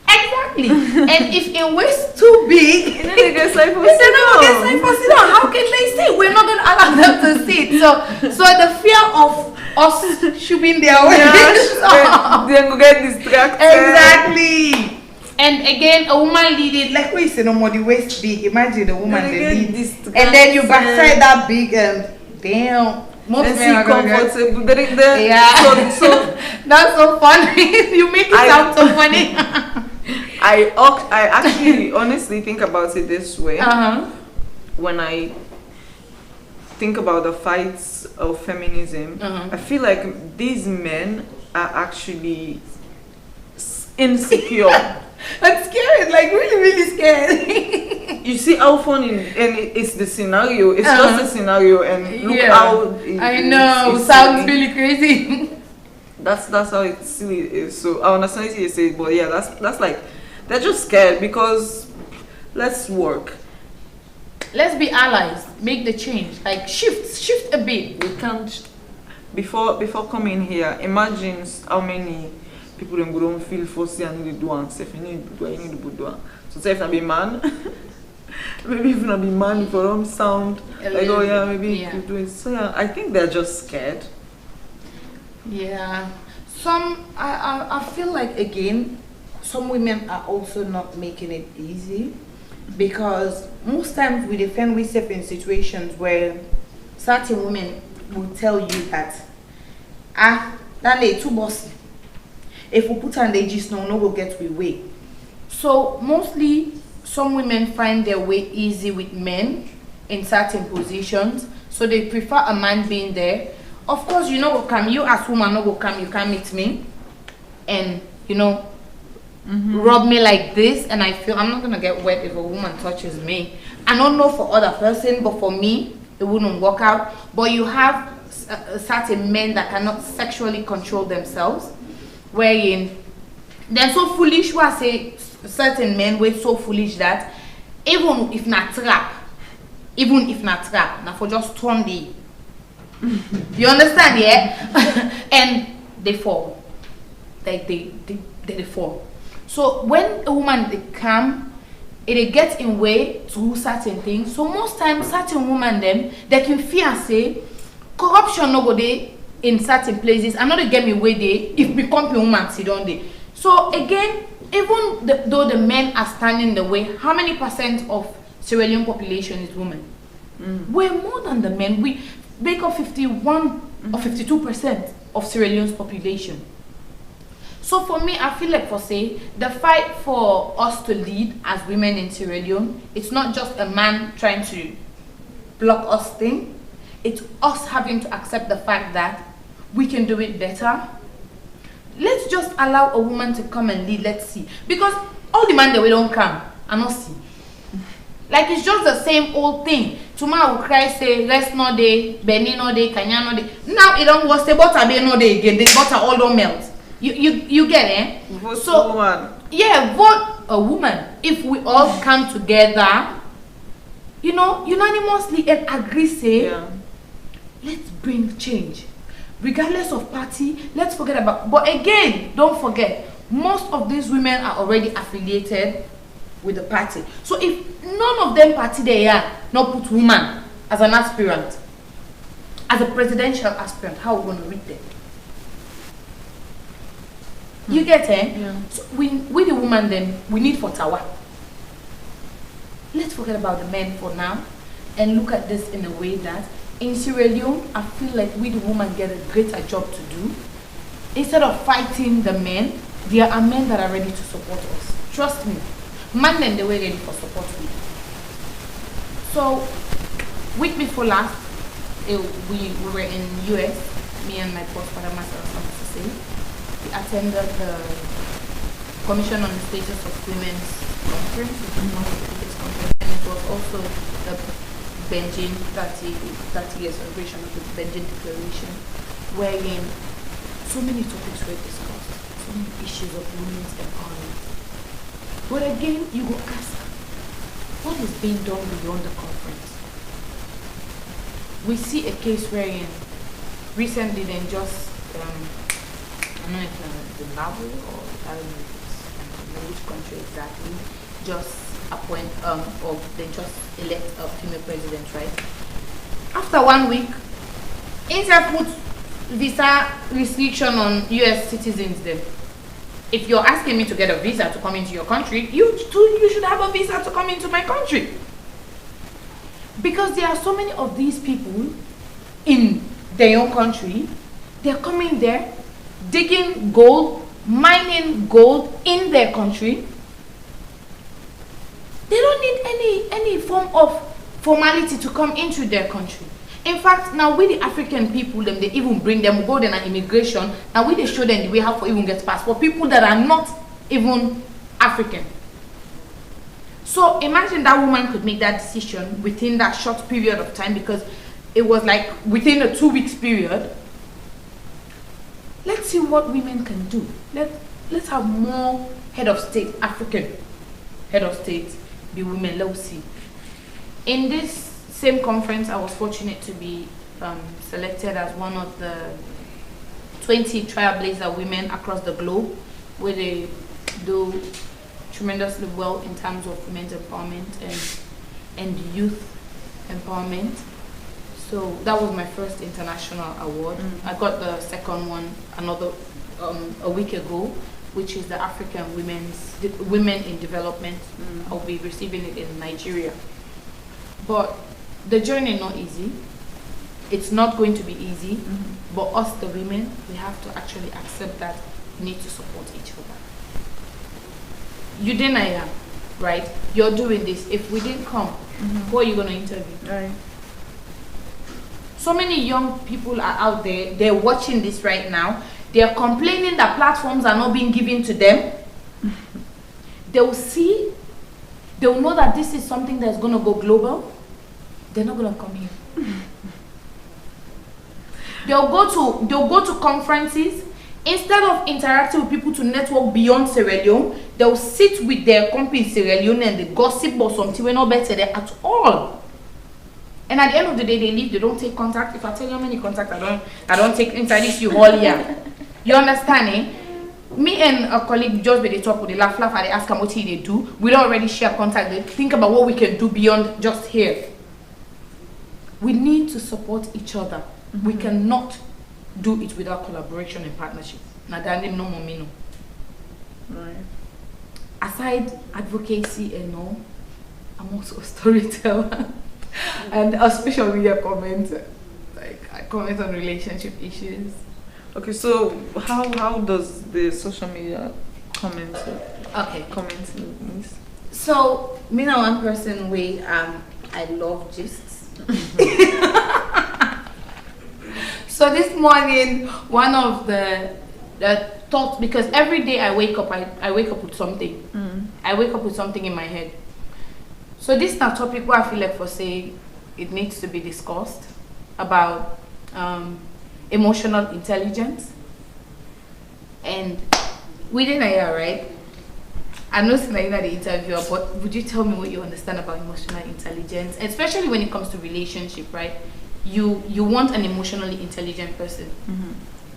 exactly and if in waist too big And then they get signed for if they don't get signed for sit down, how can they sit? We're not gonna allow them to sit. So the fear of us shooting their way. Then go get distracted. Exactly. And again, a woman leading, like we say, no more the waist big. Imagine a woman Then they they lead, get distracted. and then you backside that big and damn. Most And men are see gonna get- comfortable. They, Yeah. So That's so funny. You make it sound so funny. I actually honestly think about it this way. When I think about the fights of feminism, I feel like these men are actually insecure. I'm scared, like really, really scared. You see how funny, and it's the scenario. It's just a scenario, and look how I know. it's Sounds silly. really crazy. That's how it silly is. So I understand what you say, but yeah, that's like they're just scared because let's work. Let's be allies. Make the change. Like shift a bit. We can't. Before coming here, imagine how many people them go don't feel forced and need to do and say if you need to do it, you need to do it. So say if I be man, maybe if I be man, if I don't sound like oh yeah, maybe you do it. So yeah, I think they're just scared. Yeah. Some I feel like again, some women are also not making it easy because most times we defend ourselves in situations where certain women will tell you that that they too bossy. If we put on the gist now, no go get we way. So mostly some women find their way easy with men in certain positions. So they prefer a man being there. Of course, you know go come, you as woman no go come, you can't meet me and you know rub me like this and I feel I'm not gonna get wet if a woman touches me. I don't know for other person, but for me it wouldn't work out. But you have certain men that cannot sexually control themselves, wherein they're so foolish. Who I say certain men were so foolish that even if not trap, now for just turn the you understand, yeah? And they fall. Like they fall. So when a woman they come, it gets in way to do certain things. So most times certain women them they can fear say corruption no go there in certain places. I know they get me way there if we come to woman sit on there. So again, even though the men are standing in the way, how many percent of Sierra Leone population is women? We're more than the men. We make up 51 or 52% of Sierra Leone's population. So for me, I feel like for say the fight for us to lead as women in Sierra Leone, it's not just a man trying to block us thing. It's us having to accept the fact that we can do it better. Let's just allow a woman to come and lead. Let's see, because all the men that we don't come, I not see. Like it's just the same old thing. Tomorrow will cry say rest no day, Benny no day, Kanya no day. Now it don't go say butter be no day again. The butter all don't melt. You get it? Vote So woman. yeah, vote a woman. If we all come together, you know, unanimously and agree say let's bring change. Regardless of party, let's forget about. But again, don't forget, most of these women are already affiliated with the party. So if none of them party they are not put woman as an aspirant, as a presidential aspirant, how are we going to read them? You get it? Yeah. So we the woman then we need for Tawa. Let's forget about the men for now and look at this in a way that in Sierra Leone, I feel like we the woman get a greater job to do. Instead of fighting the men, there are men that are ready to support us. Trust me. Man then they were ready for support me. So week before last, we were in US, me and my boss Father Master to say. We attended the Commission on the Status of Women's Conference, which is one of the biggest conferences, and it was also the Benjin 30 year celebration of the Benjin Declaration, wherein so many topics were discussed, so many issues of women's empowerment. But again, you go ask, what is being done beyond the conference? We see a case wherein recently then just, I don't know if it's Zimbabwe or I don't know if it's which country exactly, just appoint or they just elect a female president, right? After 1 week, India put visa restriction on US citizens then. If you're asking me to get a visa to come into your country, you should have a visa to come into my country. Because there are so many of these people in their own country, they're coming there, digging gold, mining gold in their country. They don't need any form of formality to come into their country. In fact, now we the African people, them they even bring them, go there on immigration, now we they show them the way how to even get passport. People that are not even African. So imagine that woman could make that decision within that short period of time, because it was like within a 2 weeks period. Let's see what women can do. Let's have more head of state, African head of state, be women. Let's see. In this same conference, I was fortunate to be selected as one of the 20 trailblazer women across the globe, where they do tremendously well in terms of women's empowerment and youth empowerment. So that was my first international award. I got the second one a week ago, which is the African Women in Development. I'll be receiving it in Nigeria. But the journey is not easy. It's not going to be easy. But us, the women, we have to actually accept that we need to support each other. You didn't, I am, right? You're doing this. If we didn't come, who are you going to interview? Right. So many young people are out there. They're watching this right now. They're complaining that platforms are not being given to them. They'll see. They'll know that this is something that's going to go global. They're not going to come here. They'll go to conferences. Instead of interacting with people to network beyond Sierra Leone, they'll sit with their company in Sierra Leone and they gossip or something. We're not better there at all. And at the end of the day, they leave. They don't take contact. If I tell you how many contacts I don't take inside this you all here. You understand, eh? Me and a colleague just be they talk with the laugh and they ask them what they do. We don't already share contact. They think about what we can do beyond just here. We need to support each other. We cannot do it without collaboration and partnership. Right. Aside advocacy and all, I'm also a storyteller and a social media commenter. Like I comment on relationship issues. Okay, so how does the social media comment means? So me now one person way I love gists. So this morning, one of the thoughts, because every day I wake up with something. I wake up with something in my head. So this is a topic where I feel like for say it needs to be discussed about emotional intelligence. And within a year, right? I know you're not the interviewer, but would you tell me what you understand about emotional intelligence, especially when it comes to relationship, right? You want an emotionally intelligent person,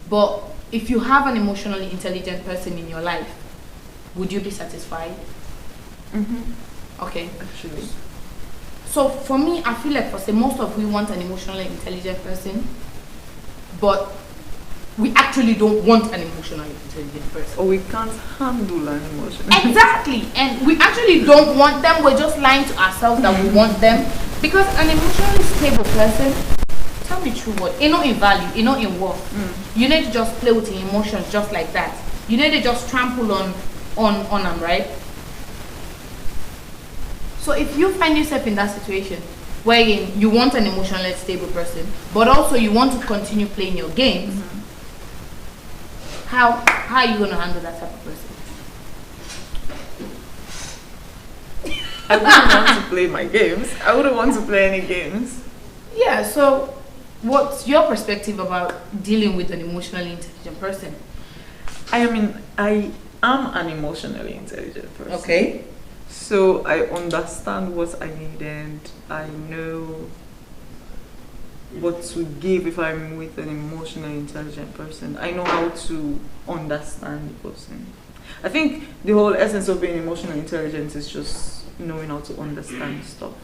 but if you have an emotionally intelligent person in your life, would you be satisfied? Okay, actually. So for me, I feel like for say most of we want an emotionally intelligent person, but we actually don't want an emotionally intelligent person. Or we can't handle an emotion. Exactly, and we actually don't want them. We're just lying to ourselves that we want them, because an emotionally stable person, tell me true word, you know in value, you know in worth. You need to just play with your emotions just like that. You need to just trample on them, right? So if you find yourself in that situation wherein you want an emotionally stable person, but also you want to continue playing your games, how are you going to handle that type of person? I wouldn't want to play my games. I wouldn't want to play any games. Yeah, so what's your perspective about dealing with an emotionally intelligent person? I am an emotionally intelligent person. Okay. So I understand what I need and I know what to give if I'm with an emotionally intelligent person. I know how to understand the person. I think the whole essence of being emotionally intelligent is just knowing how to understand stuff.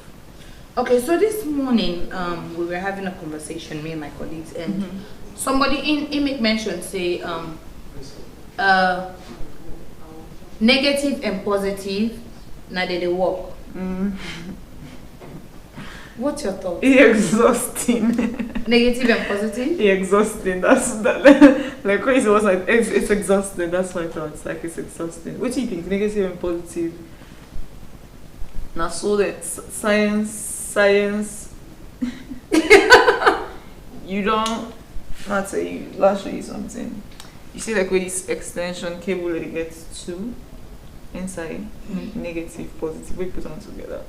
Okay, so this morning we were having a conversation, me and my colleagues, and somebody in make mention say negative and positive, now they work. What's your thought? Exhausting. Negative and positive? Exhausting. That's that. Like crazy was like it's exhausting. That's my thoughts. Like it's exhausting. What do you think? Negative and positive. Now so that science. You don't. Not say you. I'll show you something. You see like with this extension cable that it gets two inside negative, positive. We put them together.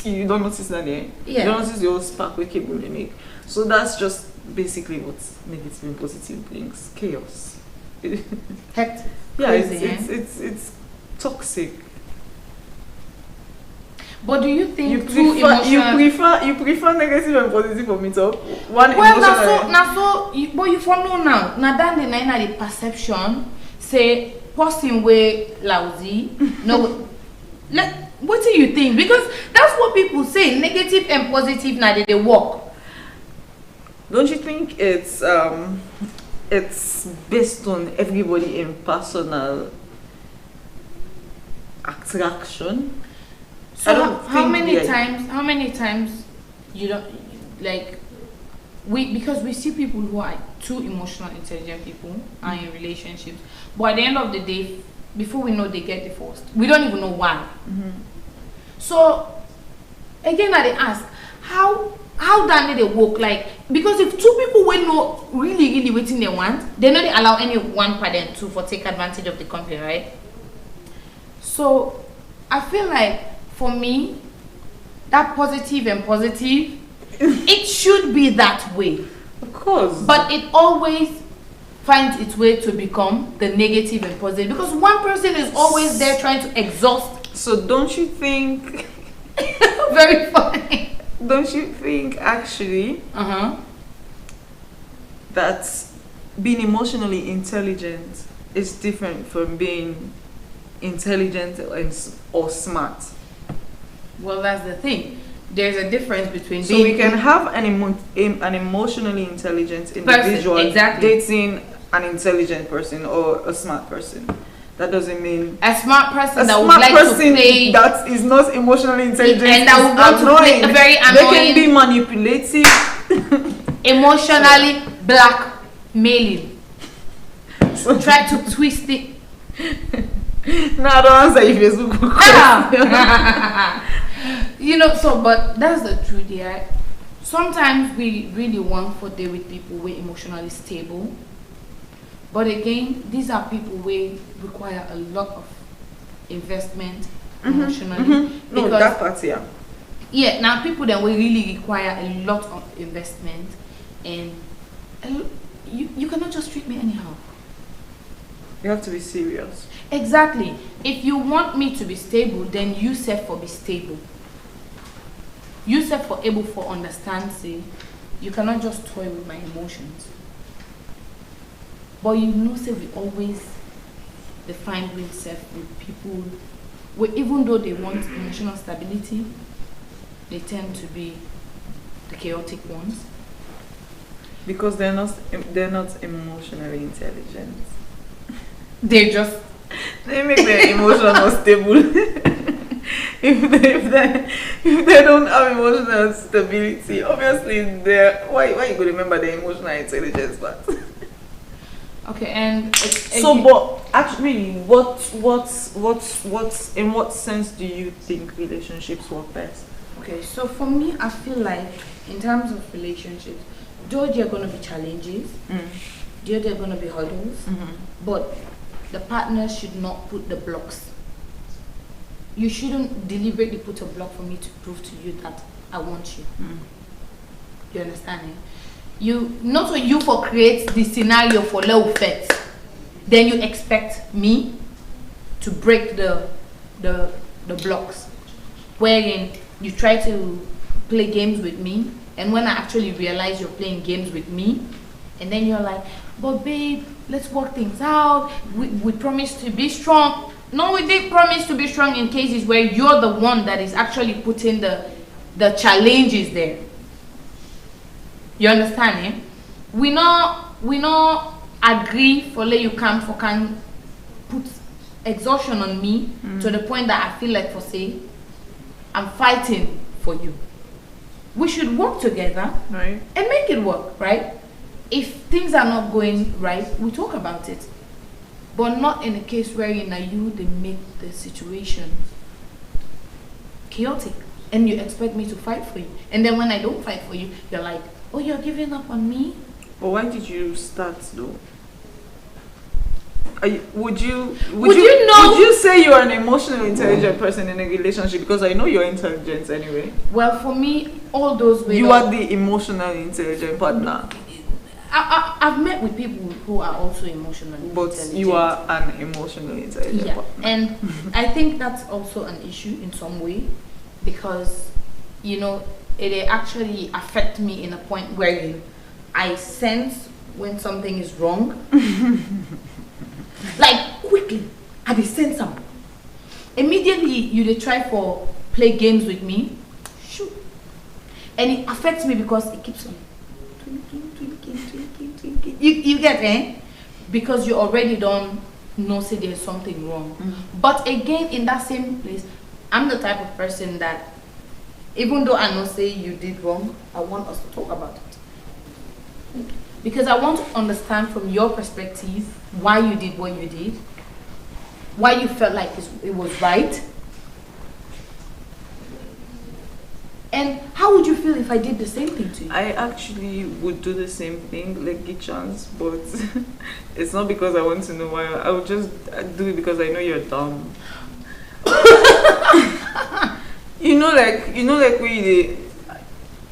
You don't notice that there. Yeah. You don't notice your spark with cable they make. So that's just basically what negative and positive brings. Chaos. Hectic. Yeah, Crazy, it's toxic. But do you think You prefer negative and positive for me to one well now so but you for know now that the nine the perception say person way lousy no what do you think? Because that's what people say, negative and positive now they work. Don't you think it's based on everybody in personal attraction? So how many times you don't like because we see people who are too emotional intelligent people are in relationships, but at the end of the day, before we know they get divorced, we don't even know why. So again I ask how damn they work, like because if two people will know really waiting they want, they know they allow any one parent to for take advantage of the company, right? So I feel like for me that positive and positive it should be that way, of course, but it always finds its way to become the negative and positive because one person is always there trying to exhaust. So don't you think very funny, don't you think actually that being emotionally intelligent is different from being intelligent or smart? Well, that's the thing. There's a difference between so we can have an emotionally intelligent individual dating an intelligent person or a smart person. That doesn't mean a smart person that would like to play that is not emotionally intelligent and that would want to play very annoying. They can be manipulative, emotionally blackmailing. So try to twist it. No, I don't answer if Facebook question. You know, so but that's the truth, yeah. Sometimes we really want for deal with people who are emotionally stable. But again, these are people who require a lot of investment emotionally. No, that part, yeah. Yeah, now people that will really require a lot of investment, and you cannot just treat me anyhow. You have to be serious. Exactly. If you want me to be stable, then you set for be stable. You set for able for understand, say, you cannot just toy with my emotions. But you know, say we always define ourselves with people where even though they want emotional stability, they tend to be the chaotic ones. Because they're not emotionally intelligent. They make their emotional stable. if they don't have emotional stability, obviously they're why you could remember their emotional intelligence part. Okay, and so but actually what's in what sense do you think relationships work best? Okay, so for me I feel like in terms of relationships, though there are gonna be challenges, there are gonna be hurdles, but the partner should not put the blocks. You shouldn't deliberately put a block for me to prove to you that I want you. You understand it? You not only you for create the scenario for low effect, then you expect me to break the the blocks, wherein you try to play games with me, and when I actually realize you're playing games with me, and then you're like, but babe, let's work things out. We promised to be strong. No, we did promise to be strong in cases where you're the one that is actually putting the challenges there. You understand, eh? We not agree for let you come for can put exhaustion on me to the point that I feel like for say I'm fighting for you. We should work together, right, and make it work, right? If things are not going right, we talk about it, but not in a case wherein you they make the situation chaotic and you expect me to fight for you, and then when I don't fight for you, you're like, oh, you're giving up on me. But why did you start though? Would you say you're an emotionally intelligent person in a relationship? Because I know you're intelligent anyway. Well, for me, all those ways. You are the emotionally intelligent partner. I've met with people who are also emotionally but intelligent. You are an emotionally intelligent partner. And I think that's also an issue in some way, because it actually affect me in a point where I sense when something is wrong. Like quickly, I dey sense something. Immediately, you dey try for play games with me, shoot, and it affects me because it keeps on thinking. You get because you already don't know say there's something wrong. But again, in that same place, I'm the type of person that even though I know say you did wrong, I want us to talk about it. Because I want to understand from your perspective why you did what you did, why you felt like it was right, and how would you feel if I did the same thing to you? I actually would do the same thing, like get chance, but it's not because I want to know why. I would just do it because I know you're dumb. like we.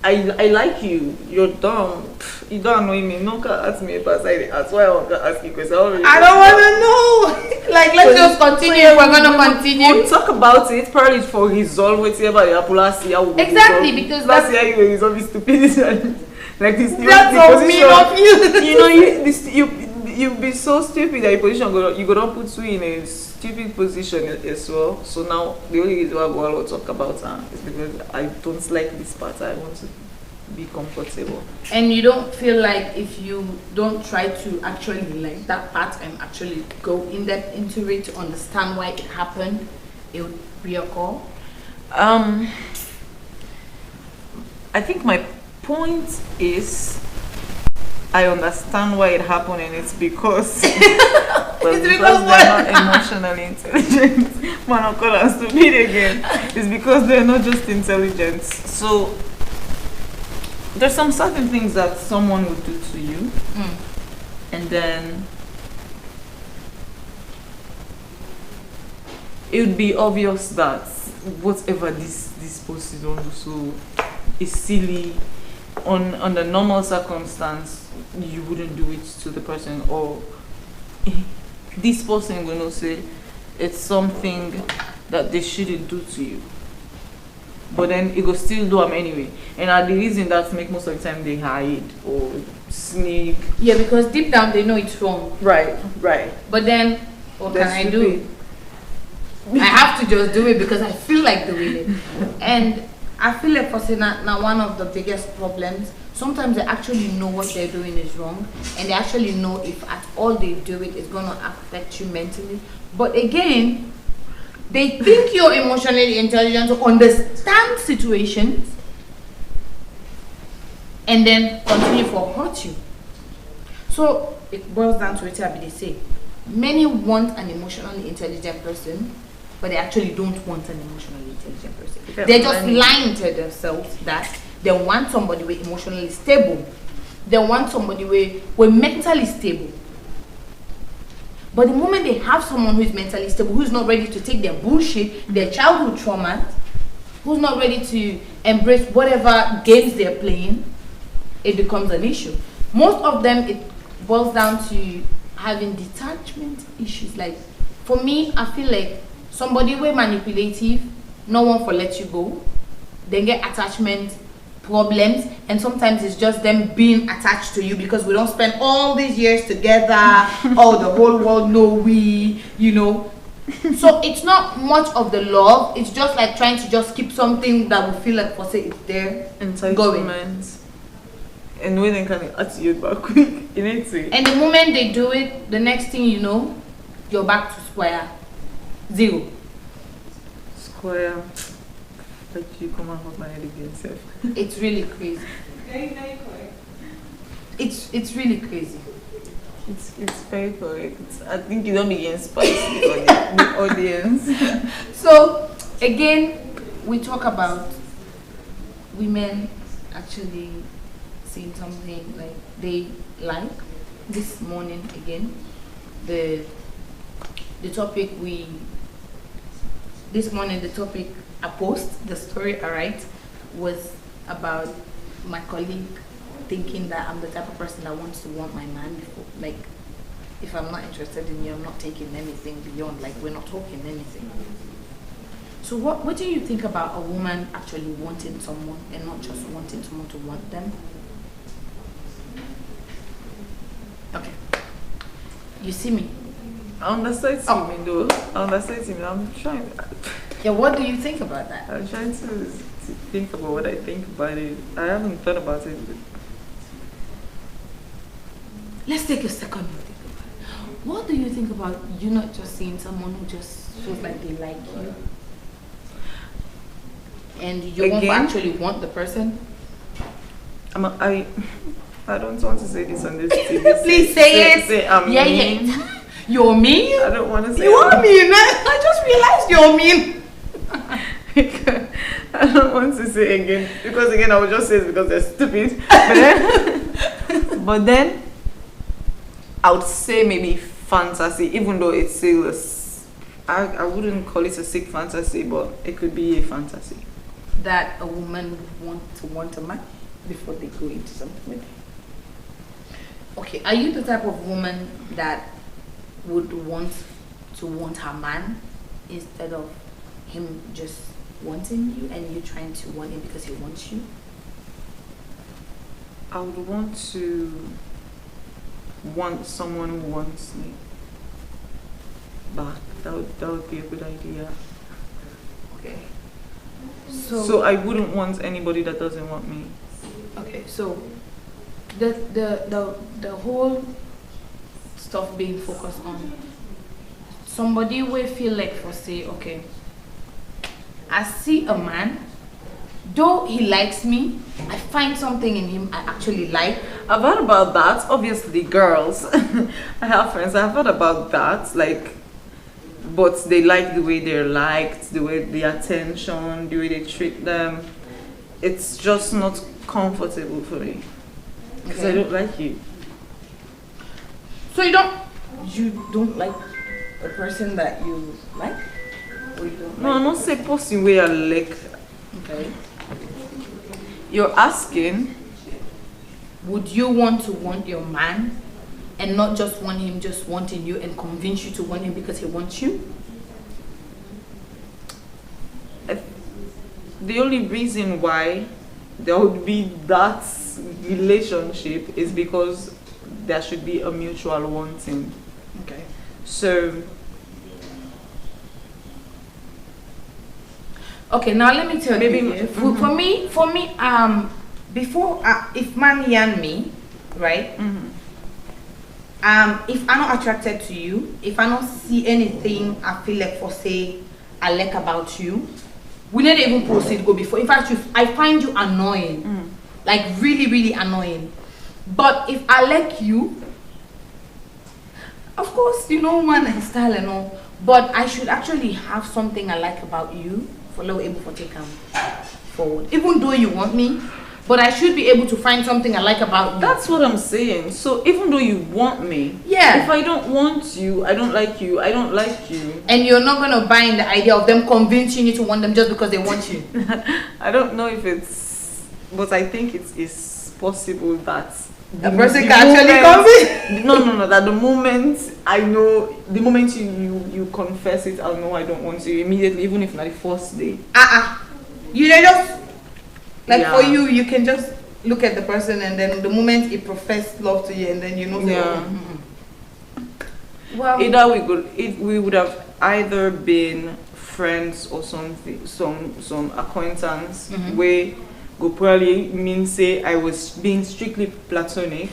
I like you. You're dumb. You don't annoy me. No can ask me if that's why I want to ask you because I don't want to know. Like, let's just continue. We're gonna continue. We'll talk about it. Probably for resolve whatever you have last year. Exactly, because last year you will resolve this stupidity. Like this. That's so mean of you. You be so stupid that your position you gonna put you in a stupid position as well. So now the only reason why I go to talk about is because I don't like this part. I want to be comfortable. And you don't feel like if you don't try to actually like that part and actually go in depth into it to understand why it happened, it would reoccur? I think my point is I understand why it happened, and it's because they're not emotionally intelligent. Man, I'm gonna stupid again. It's because they're not just intelligent. So there's some certain things that someone would do to you, and then it would be obvious that whatever this person don't do so is silly. On the normal circumstance, you wouldn't do it to the person, or this person will not say it's something that they shouldn't do to you. But then it will still do them anyway. And the reason that make most of the time they hide or sneak. Yeah, because deep down they know it's wrong. Right. But then what can I do? I have to just do it because I feel like doing it. And I feel like for now one of the biggest problems, sometimes they actually know what they're doing is wrong, and they actually know if at all they do it is going to affect you mentally. But again, they think you're emotionally intelligent to understand situations and then continue for hurt you. So it boils down to what they say. Many want an emotionally intelligent person, but they actually don't want an emotionally intelligent person. They're just lying to themselves that they want somebody who is emotionally stable. They want somebody who is mentally stable. But the moment they have someone who is mentally stable, who is not ready to take their bullshit, their childhood trauma, who's not ready to embrace whatever games they're playing, it becomes an issue. Most of them, it boils down to having detachment issues. Like, for me, I feel like somebody way manipulative, no one for let you go, then get attachment problems, and sometimes it's just them being attached to you because we don't spend all these years together. Oh, the whole world know we, you know. So it's not much of the love, it's just like trying to just keep something that we feel like for say it's there going. And when they can attitude back quick, you need to. And the moment they do it, the next thing you know, you're back to square zero. Square. Like you come and hold my head again, self. It's really crazy. Very, very correct. It's really crazy. It's very correct. I think you don't begin spicy the audience. So again, we talk about women actually seeing something like they like. This morning again, the topic I post the story I write was about my colleague thinking that I'm the type of person that wants to want my man before, like if I'm not interested in you, I'm not taking anything beyond, like we're not talking anything. So what do you think about a woman actually wanting someone and not just wanting someone to want them? Okay, you see me? I understand me though. I understand me. I'm trying. Yeah, what do you think about that? I'm trying to think about what I think about it. I haven't thought about it. Let's take a second to think about it. What do you think about you not just seeing someone who just feels like they like you, and you won't actually want the person? I don't want to say this on this TV. Please say it. Say I'm mean. Yeah. You're mean? I don't want to say you are mean. I just realized you're mean. I don't want to say again because again I would just say it because they're stupid. But then I would say maybe fantasy, even though it's still I wouldn't call it a sick fantasy, but it could be a fantasy. That a woman would want a man before they go into something with him. Okay, are you the type of woman that would want her man instead of him just wanting you and you trying to want him because he wants you? I would want to want someone who wants me back. That would be a good idea. Okay. So I wouldn't want anybody that doesn't want me. Okay, so the whole stuff being focused on somebody will feel like for say, okay, I see a man, though he likes me, I find something in him I actually like. I've heard about that. Obviously, girls. I have friends. I've heard about that. Like, but they like the way they're liked, the way the attention, the way they treat them. It's just not comfortable for me because I don't like you. So you don't like a person that you like, or you don't? No, I'm not say person where I like. Okay. You're asking, would you want to want your man and not just want him just wanting you and convince you to want him because he wants you? The only reason why there would be that relationship is because there should be a mutual wanting. Okay. So okay, now let me tell maybe you. For me, before if man yan me, right? If I'm not attracted to you, if I don't see anything I feel like for say I like about you, we need to even proceed go before. In fact, I find you annoying, like really, really annoying. But if I like you, of course, you know, man and style and all, but I should actually have something I like about you for low able to take forward. Even though you want me, but I should be able to find something I like about you. That's what I'm saying. So even though you want me, yeah. If I don't want you, I don't like you, I don't like you. And you're not going to buy in the idea of them convincing you to want them just because they want you. I don't know if it's, but I think it is possible that The person can actually come in. No. That the moment I know, the moment you confess it, I'll know I don't want you immediately, even if not the first day. You know, just like Yeah. for you, you can just look at the person, and then the moment he professed love to you, and then you know. Yeah. Well, Either we would have either been friends or something, some acquaintance where go probably mean say I was being strictly platonic,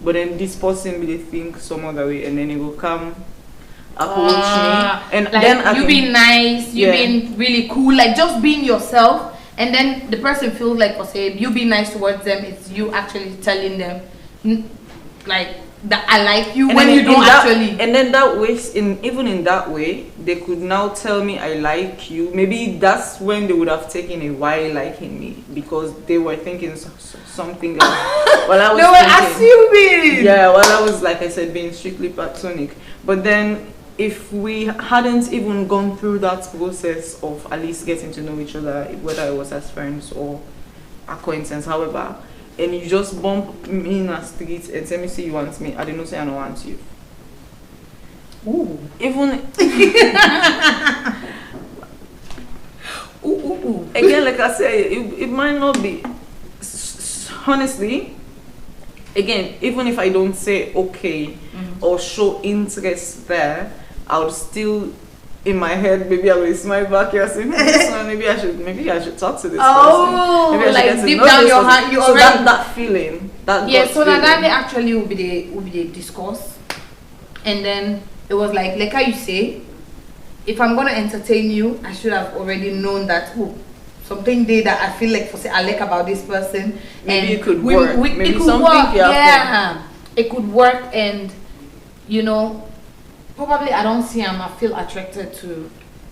but then this person really think some other way, and then it will come approach me, and like then you being nice, you being really cool, like just being yourself, and then the person feels like, say, you being nice towards them, it's you actually telling them, like, that I like you, and when you don't actually. And then that way, even in that way, they could now tell me I like you. Maybe that's when they would have taken a while liking me, because they were thinking something else. While I was they were assuming. Yeah, while I was, like I said, being strictly platonic. But then, if we hadn't even gone through that process of at least getting to know each other, whether it was as friends or acquaintance, however, and you just bump me in a street and tell me say you want me, I didn't say I don't want you. Ooh. Even ooh. Again, like I said, it might not be honestly. Again, even if I don't say okay or show interest there, I would still, in my head, maybe I will smile back here saying, maybe I should talk to this person. Maybe I like should deep down your heart, you so already that feeling, that yeah. gut So feeling. that actually will be the discourse, and then it was like how you say, if I'm gonna entertain you, I should have already known that something there that I feel like I like about this person. Maybe and it could work. Maybe it could something work. can happen. Yeah, it could work, and probably I don't see him. I feel attracted to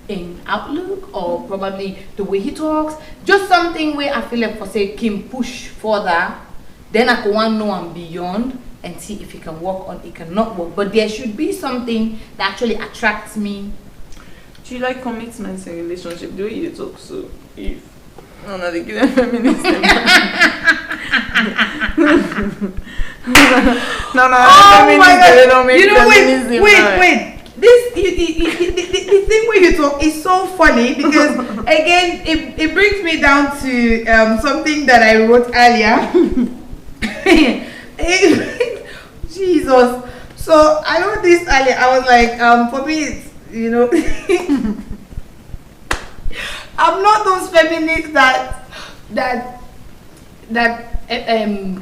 in outlook, or probably the way he talks. Just something where I feel like can push further. Then I can want to know and beyond and see if it can work or it cannot work. But there should be something that actually attracts me. Do you like commitments in relationship? Do you talk so? If no, they give them feminist. Oh my God! They don't make feminism. Wait. This the thing where you talk is so funny, because again it brings me down to something that I wrote earlier. Jesus. So I wrote this earlier. I was like, for me, it's I'm not those feminists that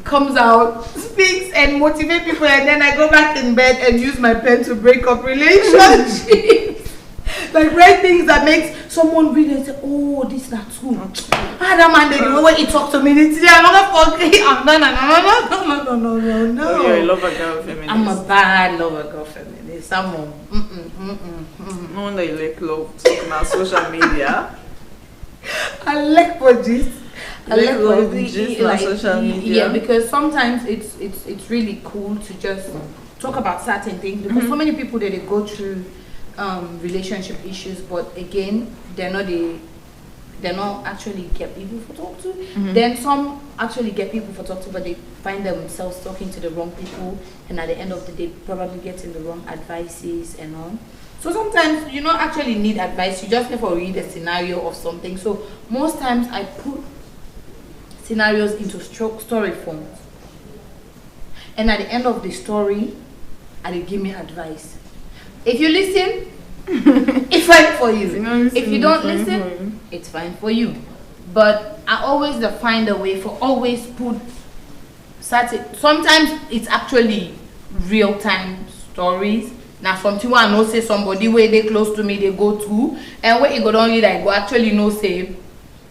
comes out, speaks and motivate people, and then I go back in bed and use my pen to break up relationships. Like write things that makes someone read and say, oh, this is not true. That man, the way he talked to me today, I'm not fucking. I'm no. Oh, you're a lover girl feminist. I'm a bad lover girl feminist. Someone. No wonder you like love talking on social media. I like for this. I like love gist on social media. Yeah, because sometimes it's really cool to just talk about certain things, because so many people they go through relationship issues, but again they're not actually get people for talk to. Then some actually get people for talk to, but they find themselves talking to the wrong people, and at the end of the day probably getting the wrong advices and all. So sometimes you don't actually need advice, you just need to read a scenario of something. So most times I put scenarios into story form, and at the end of the story they give me advice. If you listen, it's fine for you. If you don't listen, it's fine for you. But I always find a way for always put certain. Sometimes it's actually real time stories. Now something I know say somebody where they close to me they go to, and where you go down read I go actually know say.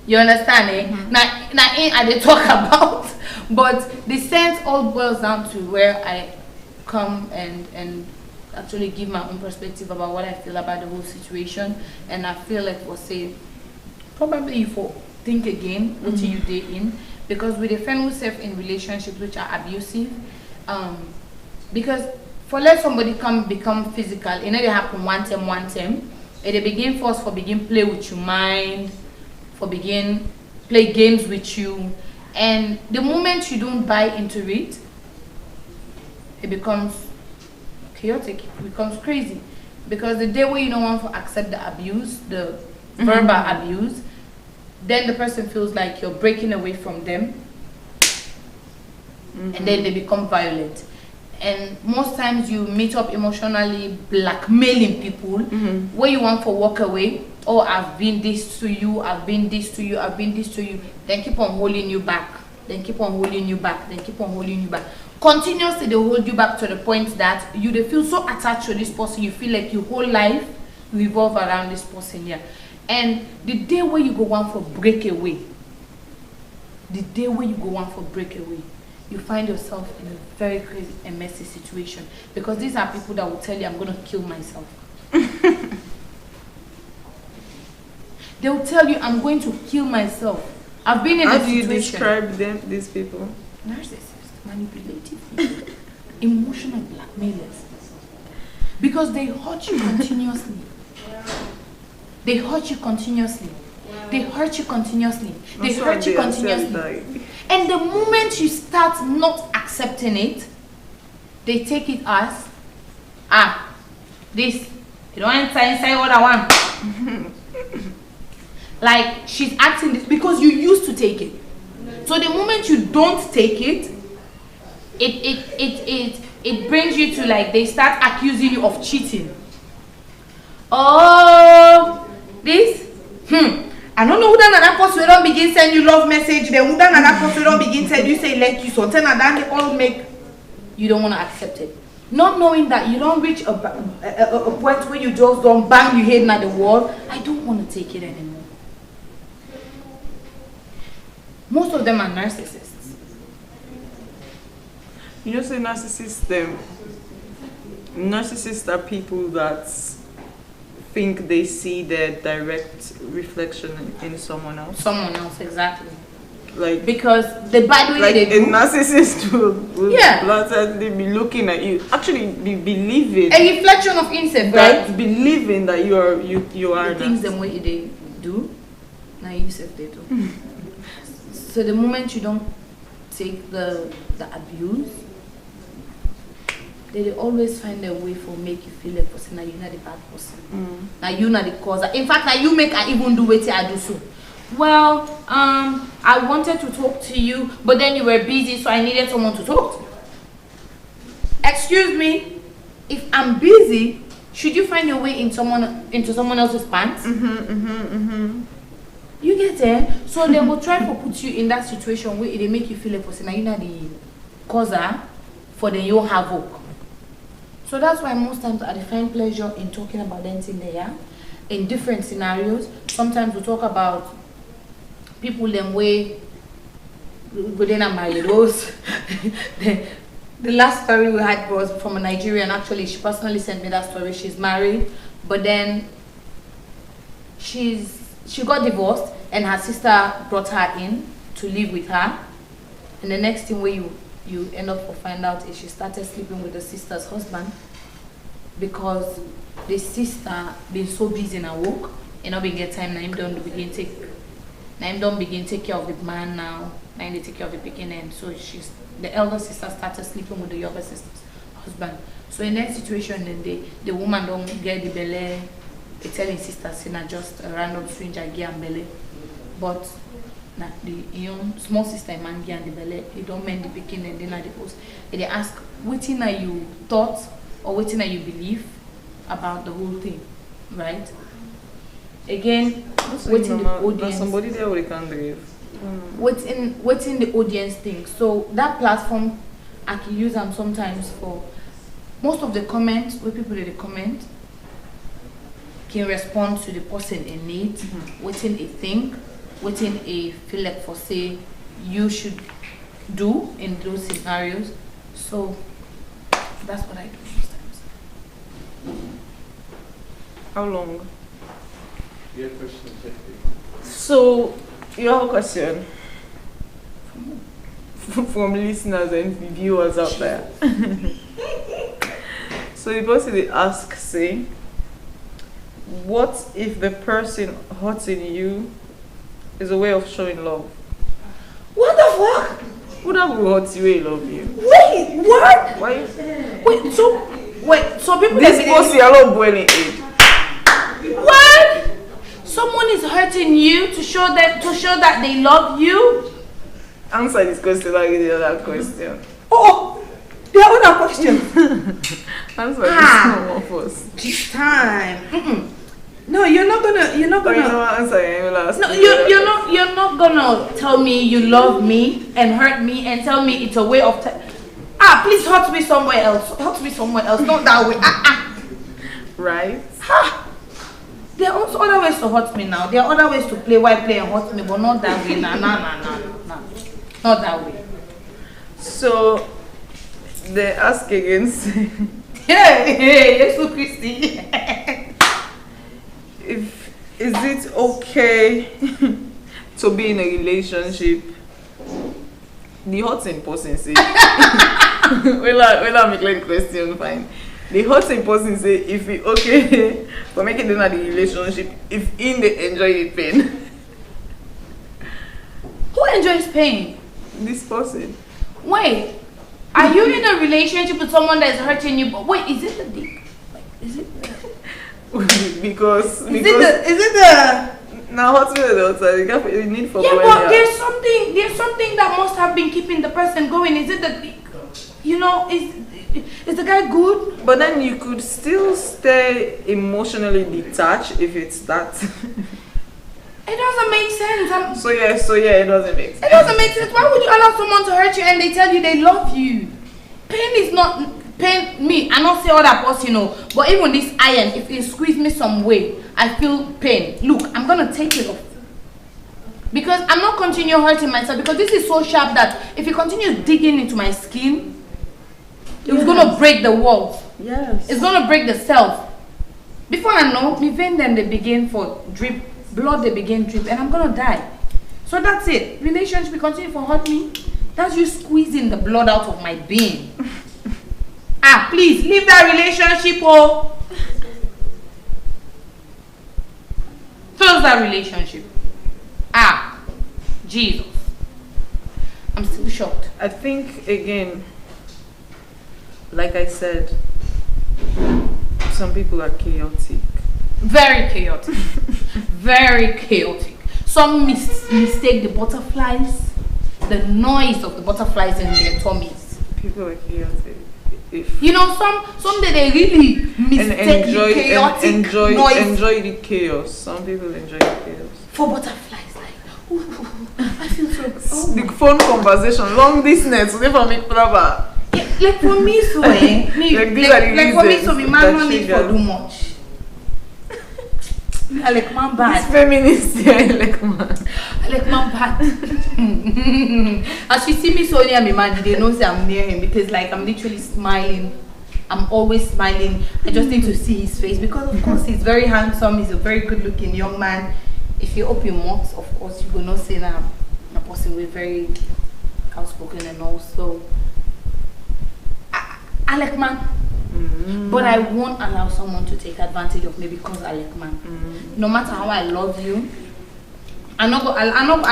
You understand it? Now I they talk about, but the sense all boils down to where I come and actually give my own perspective about what I feel about the whole situation. And I feel like probably for think again what you did in, because with a friend who's in relationships which are abusive, because for let somebody become physical, it never happen one time. It begin first for begin play with your mind, for begin play games with you, and the moment you don't buy into it, it becomes chaotic, it becomes crazy. Because the day where you don't want to accept the abuse, the verbal abuse, then the person feels like you're breaking away from them, and then they become violent. And most times you meet up emotionally blackmailing people where you want to walk away. Oh, I've been this to you, I've been this to you, I've been this to you. Then keep on holding you back. Then keep on holding you back. Then keep on holding you back. Continuously they hold you back to the point that you they feel so attached to this person. You feel like your whole life revolve around this person here. And the day where you go one for breakaway, you find yourself in a very crazy and messy situation. Because these are people that will tell you, I'm going to kill myself. They will tell you, I'm going to kill myself. I've been in a situation. How do you describe them, these people? Narcissists, manipulative people, emotional blackmailers. Because they hurt you continuously. They hurt you continuously. They hurt you continuously. They hurt you continuously. And the moment you start not accepting it, they take it as, this, you don't enter inside what I want. Like, she's acting this because you used to take it. So the moment you don't take it, it brings you to, like, they start accusing you of cheating. Oh, this, I don't know who that person don't begin send you love message. Then who that person don't begin tell you say like you something and then they all make you don't want to accept it. Not knowing that you don't reach a point where you just don't bang your head at the wall. I don't want to take it anymore. Most of them are narcissists. You know, say narcissists are people that think they see their direct reflection in someone else. Someone else, exactly. Like, because the bad way like they do. A narcissist will blatantly be looking at you, actually be believing. A reflection of himself, right? Believing that you are the things them way they do, now yourself they do. So the moment you don't take the abuse, they always find a way for make you feel a person that you're not the bad person. Now you're not the cause. In fact, now you make I even do what I do so. Well, I wanted to talk to you, but then you were busy, so I needed someone to talk to. Excuse me, if I'm busy, should you find your way into someone else's pants? You get there? So they will try to put you in that situation where they make you feel a person that you're not the causer for the your havoc. So that's why most times I find pleasure in talking about them in there, in different scenarios. Sometimes we talk about people them way within a married those. The last story we had was from a Nigerian. Actually, she personally sent me that story. She's married, but then she got divorced, and her sister brought her in to live with her. And the next thing where you end up to find out is she started sleeping with the sister's husband because the sister been so busy in her work and not get time. Now him don't begin take care of the man now. Now they take care of the beginning. And so the elder sister started sleeping with the younger sister's husband. So in that situation, then the woman don't get the belly. They tell his sister, say not just a random stranger get and belly, but the small sister man get the belly. They don't mend the beginning. Then at the post, they ask, what are you thought or what are you believe about the whole thing, right? Again, what's in the audience? Somebody there we can believe. What's in the audience thing? So that platform, I can use them sometimes for most of the comments where people they comment can respond to the person in need, what's in a think, what's in a feel like for say you should do in those scenarios. So that's what I do most times. How long? Your question. So, you have a question from listeners and viewers out there. So the person they ask, say, what if the person hurting you is a way of showing love? What the fuck? Who that will hurt you? I love you. Wait, what? Why? So people This pussy alone boiling age. What? Someone is hurting you to show that they love you? Answer this question like the other question. Oh, there are other questions. Answer this one first. This time. No, you're not gonna. Answer your last. No, you're not gonna tell me you love me and hurt me and tell me it's a way of. Please hurt me somewhere else. Hurt me somewhere else. Not that way. Right. There are also other ways to hurt me now. There are other ways to play and hurt me, but not that way. Nah. Not that way. So they ask again. Hey, Jesus Christi. Is it okay to be in a relationship? The hurting person say. Well, I make the question fine. The hurting person say if it okay for making them in the relationship, if in they enjoy the pain. Who enjoys pain? This person. Wait, are you in a relationship with someone that's hurting you? But wait, is it the dick? Like, is it? because is it the? Now what's the need for? Yeah, but there's something that must have been keeping the person going. Is it the? You know, is the guy good? But then you could still stay emotionally detached if it's that. It doesn't make sense. So yeah, it doesn't make sense. It doesn't make sense. Why would you allow someone to hurt you and they tell you they love you? Pain is not pain. Me, I not say other person, you know. But even this iron, if it squeeze me some way, I feel pain. Look, I'm gonna take it off because I'm not continue hurting myself. Because this is so sharp that if it continues digging into my skin, it's gonna break the walls. Yes. It's gonna break the cells. Before I know, my vein then they begin for drip. Blood they begin drip and I'm gonna die. So that's it. Relationship continue for hurt me. That's you squeezing the blood out of my being. Please leave that relationship. Oh, close that relationship. Jesus. I'm still shocked. I think again, like I said, some people are chaotic. Very chaotic. Very chaotic. Some mistake the butterflies, the noise of the butterflies in their tummies. People are chaotic. You know, some they really mistake the chaotic noise. Enjoy the chaos. Some people enjoy the chaos. For butterflies, like, ooh, I feel so. The phone conversation, long distance, they for make proper. Like for me, so like for me, so we might not need for too much. I like man bad. This feminist here, I like man. I like man bad. As you see me so near me, man, they know say I'm near him because like I'm literally smiling. I'm always smiling. I just need to see his face because of course he's very handsome. He's a very good-looking young man. If you open your mouth, of course you will not say that a person with very outspoken and also. I like man. But I won't allow someone to take advantage of me because I like man. No matter how I love you, I'm not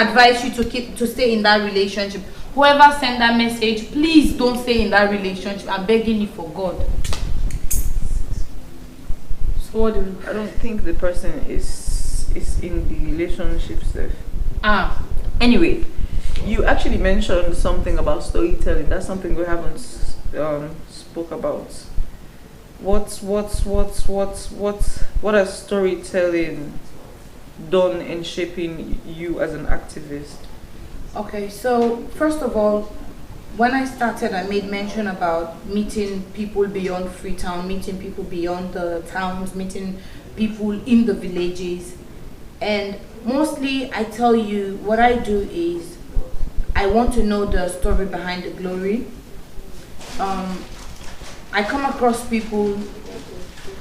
advise you to stay in that relationship. Whoever sent that message, please don't stay in that relationship. I'm begging you for God. So what do you? I don't think the person is in the relationship stuff. Anyway, you actually mentioned something about storytelling. That's something we haven't spoke about. What has storytelling done in shaping you as an activist? Okay, so first of all, when I started, I made mention about meeting people beyond Freetown, meeting people beyond the towns, meeting people in the villages. And mostly, I tell you, what I do is, I want to know the story behind the glory. I come across people,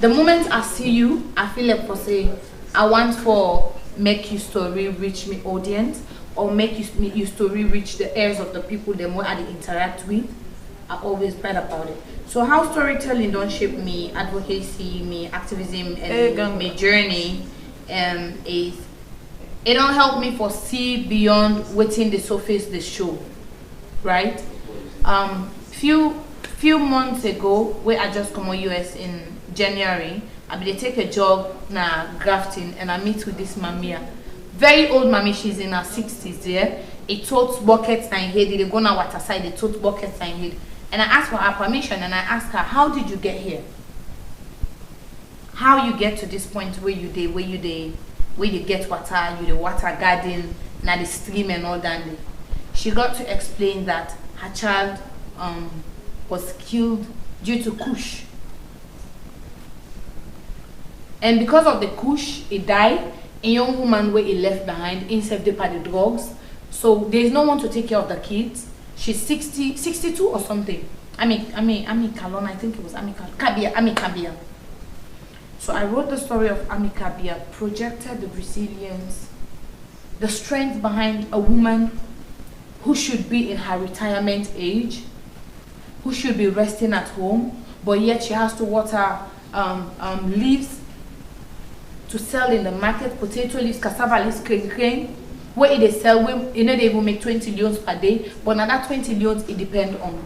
the moment I see you, I feel like for say, I want for make your story reach me audience, or make your story reach the ears of the people the more I interact with. I always write about it. So how storytelling don't shape me, advocacy, me activism, and my journey is, it don't help me for see beyond waiting the surface the show. right? Few months ago, where I just come to US in January, I be they take a job na grafting, and I meet with this mamia, very old mommy. She's in her 60s. Yeah, it totes buckets and head. They go na water side. They totes buckets and head. And I asked for her permission, and I asked her, "How did you get here? How you get to this point where you get water, you the water garden, na the stream and all that?" She got to explain that her child was killed due to kush, and because of the kush, it died. A young woman where he left behind, instead they the drugs, so there's no one to take care of the kids. She's 62 or something. Ami Kalon, I think it was Ami Kabia. So I wrote the story of Ami Kabia, projected the resilience, the strength behind a woman who should be in her retirement age, who should be resting at home, but yet she has to water leaves to sell in the market, potato leaves, cassava leaves, crane, where they sell, they even make 20 leons per day, but now that 20 leons, it depends on.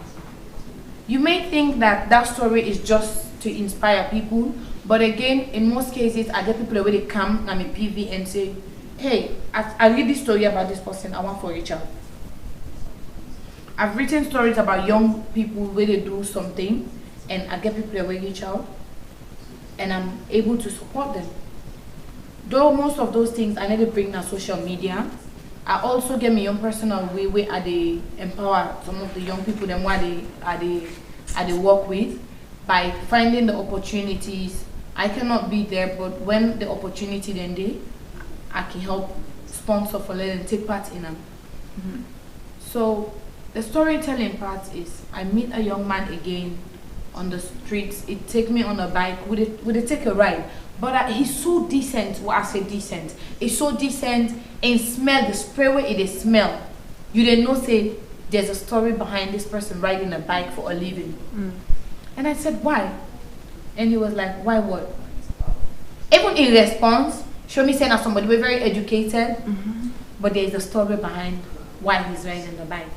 You may think that that story is just to inspire people, but again, in most cases, I get people where they come and me PV and say, "Hey, I read this story about this person, I want for reach out." I've written stories about young people where they do something, and I get people where reach out, and I'm able to support them. Though most of those things I need to bring on social media, I also get my own personal way where they empower some of the young people them what they work with by finding the opportunities. I cannot be there, but when the opportunity then they, I can help sponsor for them and take part in them. So the storytelling part is I meet a young man again on the streets. It take me on a bike. Would it take a ride? But he's so decent. Well, I say decent. He's so decent and smell the spray where it is smell. You didn't know say there's a story behind this person riding a bike for a living. And I said, "Why?" And he was like, "Why what?" Even in response, show me saying that somebody we're very educated, but there is a story behind why he's riding the bike.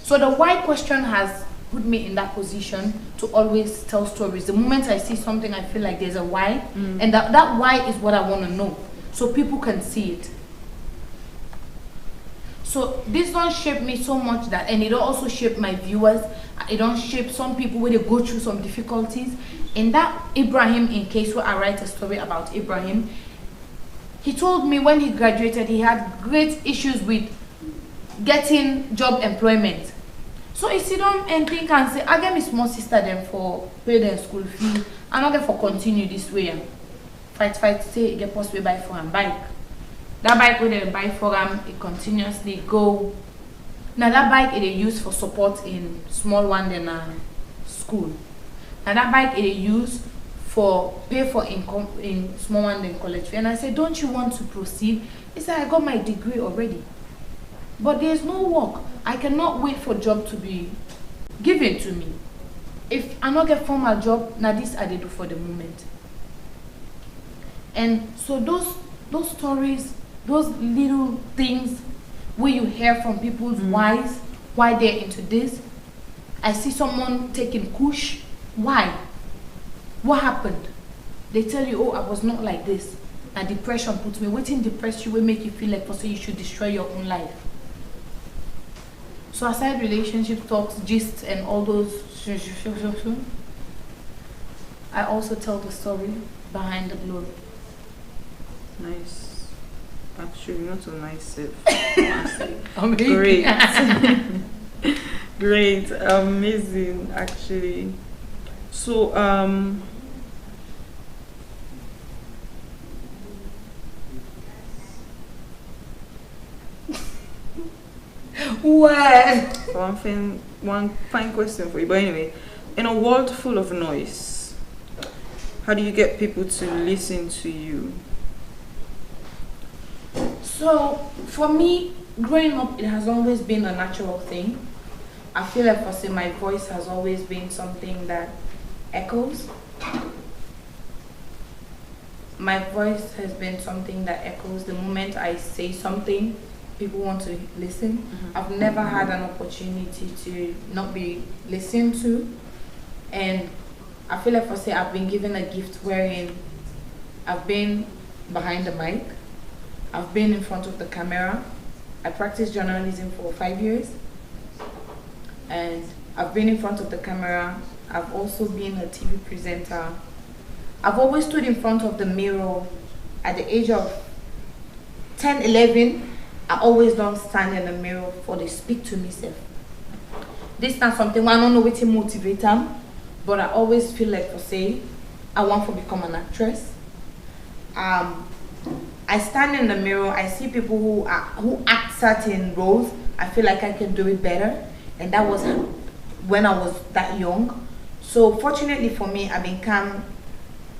So the why question has put me in that position to always tell stories. The moment I see something, I feel like there's a why, and that why is what I want to know, so people can see it. So this don't shape me so much that, and it don't also shape my viewers. It don't shape some people when they go through some difficulties. In that Ibrahim, in case where I write a story about Ibrahim, he told me when he graduated, he had great issues with getting job employment. So he sit down and think and say, "I get my small sister them for pay their school fee, and not get for continue this way. Fight, say get possibly buy for him bike. That bike when they buy for him, it continuously go. Now that bike it is used for support in small one than school. Now that bike it is used for pay for income in small one than college fee." And I said, "Don't you want to proceed?" He said, "I got my degree already, but there's no work. I cannot wait for job to be given to me. If I not get formal job, now this I do for the moment." And so those stories, those little things where you hear from people's whys, why they're into this. I see someone taking kush. Why? What happened? They tell you, "Oh, I was not like this, and depression puts me." Waiting depress you will make you feel like also you should destroy your own life. So aside relationship talks, gist, and all those, I also tell the story behind the glory. Nice. Actually, not so nice. Great. Great. Amazing, actually. So, What? one fine question for you. But anyway, in a world full of noise, how do you get people to listen to you? So for me, growing up, it has always been a natural thing. I feel like for say my voice has always been something that echoes. My voice has been something that echoes. The moment I say something, people want to listen. I've never had an opportunity to not be listened to, and I feel like for say I've been given a gift wherein I've been behind the mic, I've been in front of the camera. I practiced journalism for 5 years, and I've been in front of the camera. I've also been a TV presenter. I've always stood in front of the mirror. At the age of 10, 11, I always don't stand in the mirror for they speak to myself. This is not something I don't know what to motivate them, but I always feel like for say I want to become an actress. I stand in the mirror, I see people who act certain roles. I feel like I can do it better, and that was when I was that young. So fortunately for me, I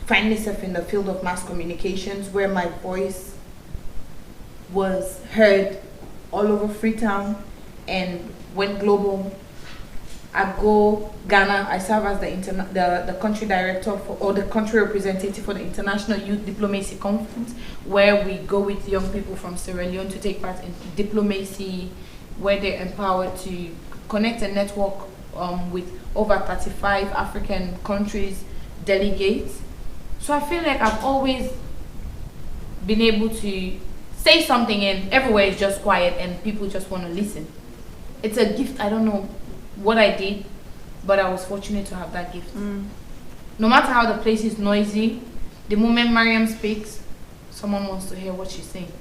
find myself in the field of mass communications, where my voice was heard all over Freetown and went global. I go Ghana. I serve as the country director or the country representative for the International Youth Diplomacy Conference, where we go with young people from Sierra Leone to take part in diplomacy, where they're empowered to connect and network with over 35 African countries delegates. So I feel like I've always been able to say something and everywhere is just quiet and people just want to listen. It's a gift. I don't know what I did, but I was fortunate to have that gift. No matter how the place is noisy, the moment Mariam speaks, someone wants to hear what she's saying.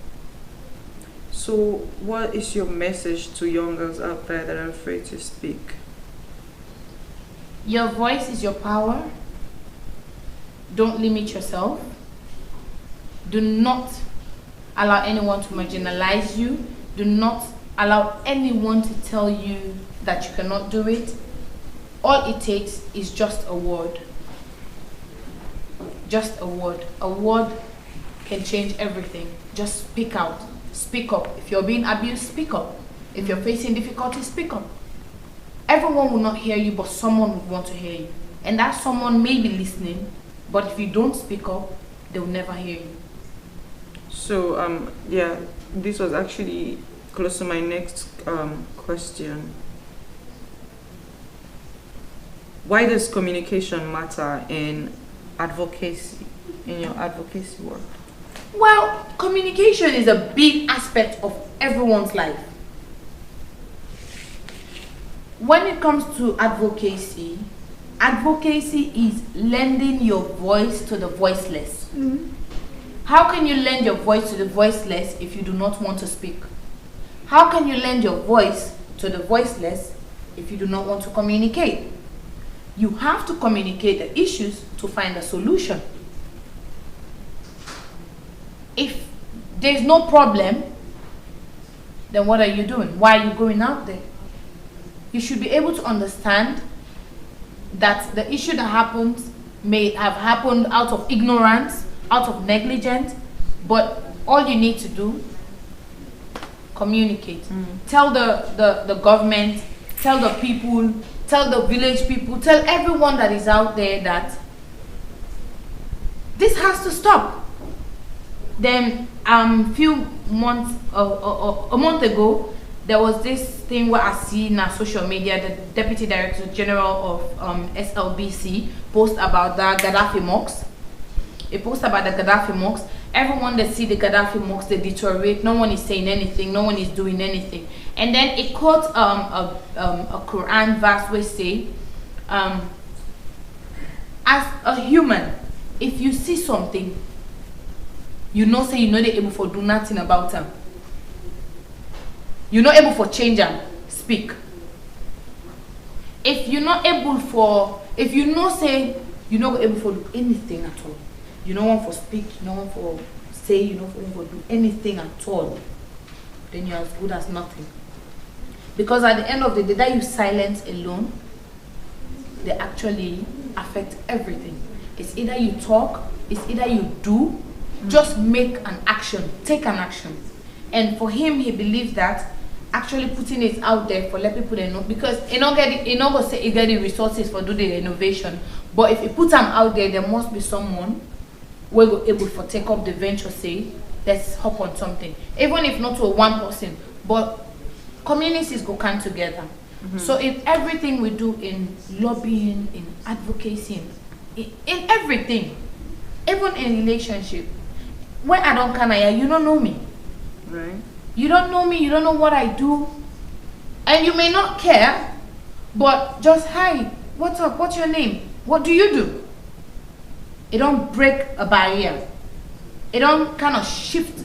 So what is your message to young girls out there that are afraid to speak? Your voice is your power. Don't limit yourself. Do not allow anyone to marginalize you. Do not allow anyone to tell you that you cannot do it. All it takes is just a word. Just a word. A word can change everything. Just speak out. Speak up. If you're being abused, speak up. If you're facing difficulty, speak up. Everyone will not hear you, but someone would want to hear you. And that someone may be listening, but if you don't speak up, they'll never hear you. So, yeah, this was actually close to my next question. Why does communication matter in advocacy, in your advocacy work? Well, communication is a big aspect of everyone's life. When it comes to advocacy, advocacy is lending your voice to the voiceless. How can you lend your voice to the voiceless if you do not want to speak? How can you lend your voice to the voiceless if you do not want to communicate? You have to communicate the issues to find a solution. If there's no problem, then what are you doing? Why are you going out there? You should be able to understand that the issue that happens may have happened out of ignorance, out of negligence, but all you need to do, communicate. Tell the government, tell the people, tell the village people, tell everyone that is out there that this has to stop. Then a month ago, there was this thing where I see in social media the Deputy Director General of SLBC post about the Gaddafi mosques. A post about the Gaddafi mosques. Everyone that see the Gaddafi mosques, they deteriorate. No one is saying anything. No one is doing anything. And then it quotes a Quran verse where say, as a human, if you see something, you know say you're not able for do nothing about them. You're not able for change them, speak. If you're not able for, if you know say you're not able for do anything at all, you don't want for speak, you don't want for say, you don't want for do anything at all, then you're as good as nothing. Because at the end of the day, that you silence alone, they actually affect everything. It's either you talk, it's either you do, just make an action, take an action. And for him, he believes that actually putting it out there for let people know, because you not gonna say you get the resources for do the innovation, but if you put them out there, there must be someone who will able to take up the venture, say, let's hop on something. Even if not to one person, but communities go come together. So in everything we do, in lobbying, in advocacy, in everything, even in relationship, when I don't can you don't know me. Right. You don't know me, you don't know what I do. And you may not care, but just, hi, what's up, what's your name? What do you do? It don't break a barrier. It don't kind of shift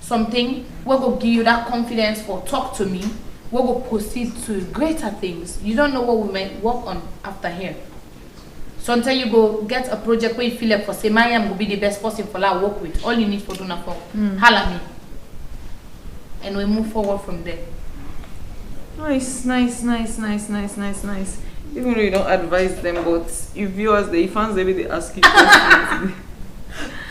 something. What will give you that confidence for talk to me? What will proceed to greater things? You don't know what we might work on after here. So until you go get a project where you feel like for say, Mariam will be the best person for that work with. All you need for do na for holla me. And we move forward from there. Nice. Even though you don't advise them, but if viewers, the fans, maybe they ask you questions.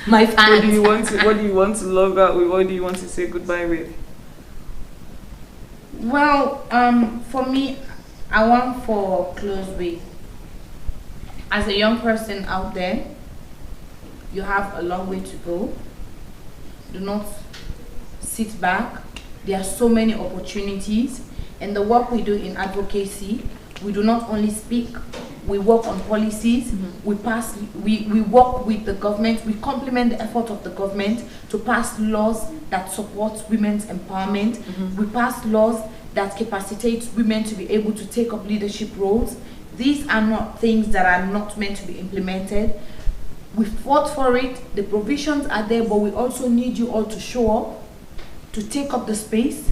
My fans. What do you want to log out with? What do you want to say goodbye with? Well, for me, I want for close with. As a young person out there, you have a long way to go. Do not sit back. There are so many opportunities. And the work we do in advocacy, we do not only speak, we work on policies, we work with the government, we complement the effort of the government to pass laws that support women's empowerment. We pass laws that capacitate women to be able to take up leadership roles. These are not things that are not meant to be implemented. We fought for it, the provisions are there, but we also need you all to show up, to take up the space,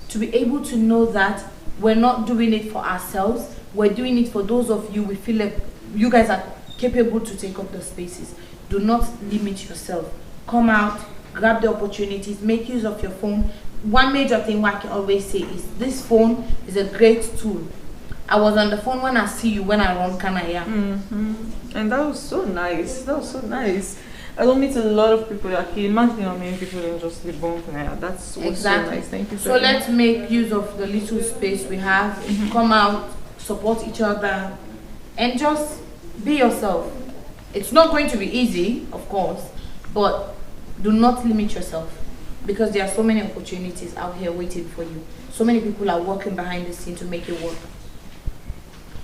to be able to know that we're not doing it for ourselves, we're doing it for those of you we feel like you guys are capable to take up the spaces. Do not limit yourself. Come out, grab the opportunities, make use of your phone. One major thing I can always say is this phone is a great tool. I was on the phone when I see you when I run Kanaya. And that was so nice. I don't meet a lot of people. I can imagine how many people in just the bomb Kanaya. That's what's so nice. Thank you so much. Let's make use of the little space we have. Come out, support each other, and just be yourself. It's not going to be easy, of course, but do not limit yourself, because there are so many opportunities out here waiting for you. So many people are working behind the scene to make it work.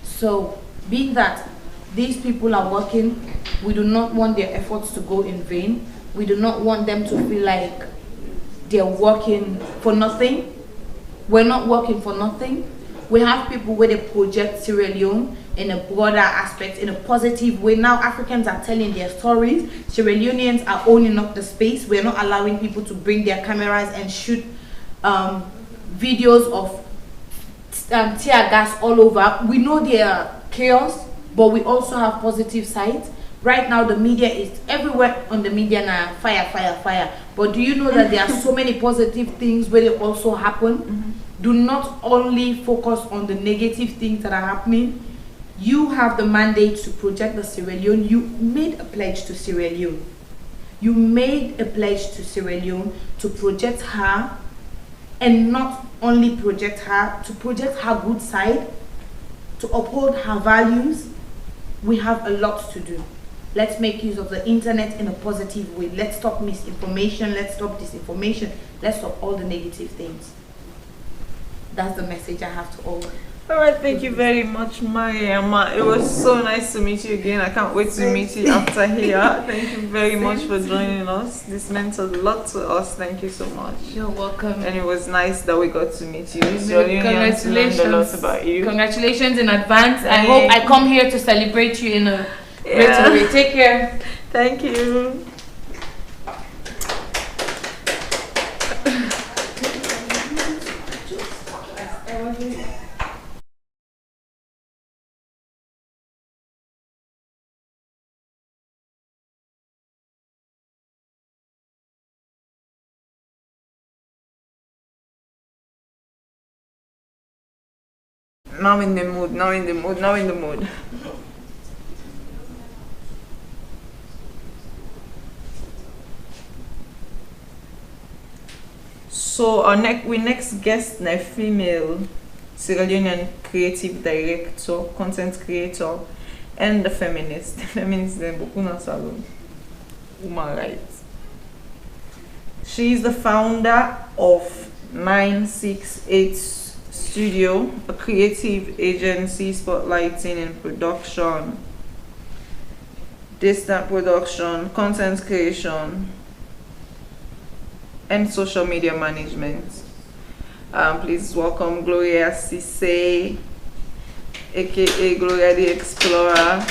So, being that these people are working, we do not want their efforts to go in vain. We do not want them to feel like they're working for nothing. We're not working for nothing. We have people where they project Sierra Leone in a broader aspect, in a positive way. Now Africans are telling their stories. Sierra Leoneans are owning up the space. We're not allowing people to bring their cameras and shoot videos of tear gas all over. We know there are chaos, but we also have positive sides. Right now the media is everywhere on the media now, fire. But do you know that there are so many positive things where they also happen? Do not only focus on the negative things that are happening. You have the mandate to project the Sierra Leone. You made a pledge to Sierra Leone. You made a pledge to Sierra Leone to project her, and not only project her, to project her good side, to uphold her values. We have a lot to do. Let's make use of the internet in a positive way. Let's stop misinformation. Let's stop disinformation. Let's stop all the negative things. That's the message I have to all. All right, thank you very much, Mariam. It was so nice to meet you again. I can't wait to meet you after here. Thank you very much for joining us. This meant a lot to us. Thank you so much. You're welcome. And it was nice that we got to meet you. Congratulations. Learned a lot about you. Congratulations in advance. I hope I come here to celebrate you in a great way. Take care. Thank you. Now in the mood. So our next guest, a female Sierra Leonean creative director, content creator, and the feminist. Feminist then Bukuna Salon. Woman rights. She's the founder of 968 Studio, a creative agency spotlighting in production, distant production, content creation, and social media management. Please welcome Gloria Cisse, aka Gloria the Explorer.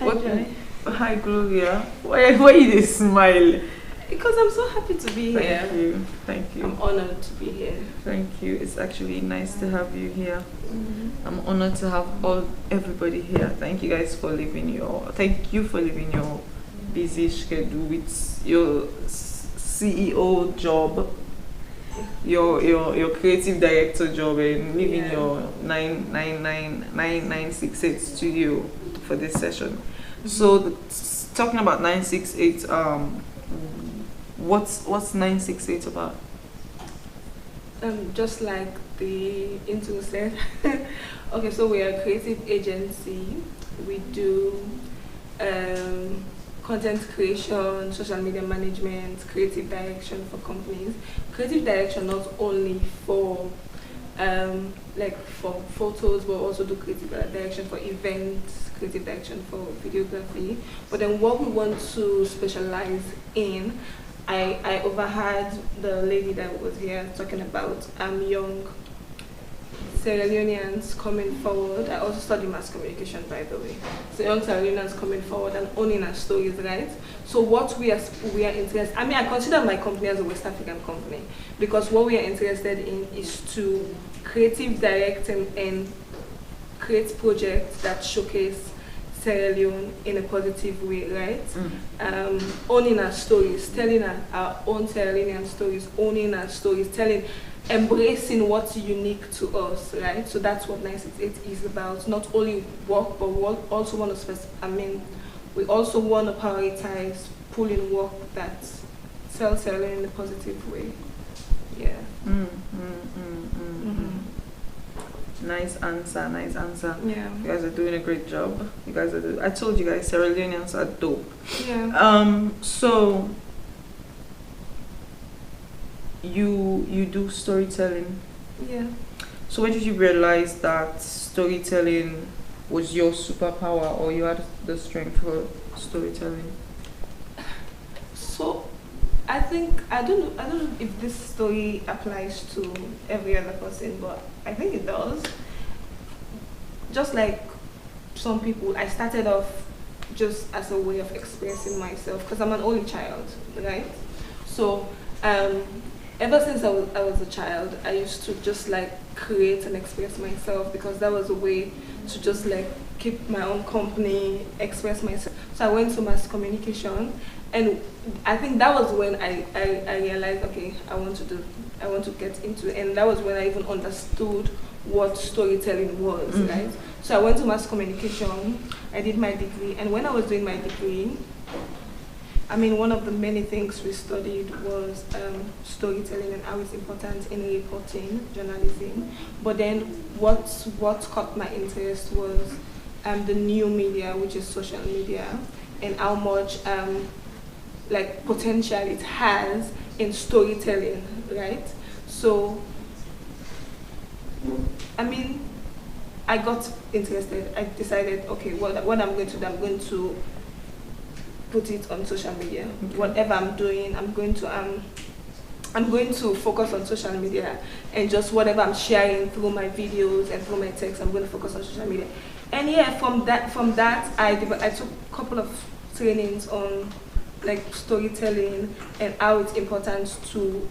Okay. Hi Gloria. Why you dey smile? Because I'm so happy to be here. Thank you. Thank you. I'm honored to be here. Thank you. It's actually nice to have you here. I'm honored to have everybody here. Thank you guys for leaving your busy schedule with your CEO job, your creative director job, and leaving your 968 studio for this session. So talking about 968, what's 968 about? Just like the intro said. Okay, so we are a creative agency. We do content creation, social media management, creative direction for companies. Creative direction not only for like for photos, but also do creative direction for events, creative direction for videography. But then what we want to specialize in, I overheard the lady that was here talking about young Sierra Leoneans coming forward. I also study mass communication, by the way. So young Sierra Leoneans coming forward and owning our stories, right? So what we are interested, I mean, I consider my company as a West African company, because what we are interested in is to creative direct and create projects that showcase Sierra Leone in a positive way, right? Owning our stories, telling our own Sierra Leonean stories, owning our stories, embracing what's unique to us, right? So that's what 968 is about. Not only work, but we also want to we also want to prioritize pulling work that sells Sierra Leone in a positive way. Yeah. Nice answer. Yeah. You guys are doing a great job. I told you guys, Sierra Leoneans are dope. Yeah. So you do storytelling. Yeah. So when did you realize that storytelling was your superpower, or you had the strength for storytelling? So I think I don't know if this story applies to every other person, but I think it does. Just like some people, I started off just as a way of expressing myself, because I'm an only child, right? So ever since I was a child, I used to just like create and express myself, because that was a way to just like keep my own company, express myself. So I went to mass communication, and I think that was when I realized, okay, I want to get into it, and that was when I even understood what storytelling was, right? So I went to mass communication, I did my degree, and when I was doing my degree, I mean, one of the many things we studied was storytelling and how it's important in reporting, journalism. But then what caught my interest was the new media, which is social media, and how much like potential it has in storytelling, right? So, I mean, I got interested. I decided, okay, what I'm going to do, I'm going to put it on social media. Whatever I'm doing, I'm going to focus on social media, and just whatever I'm sharing through my videos and through my texts, I'm going to focus on social media. And yeah, from that, I took a couple of trainings on like storytelling and how it's important to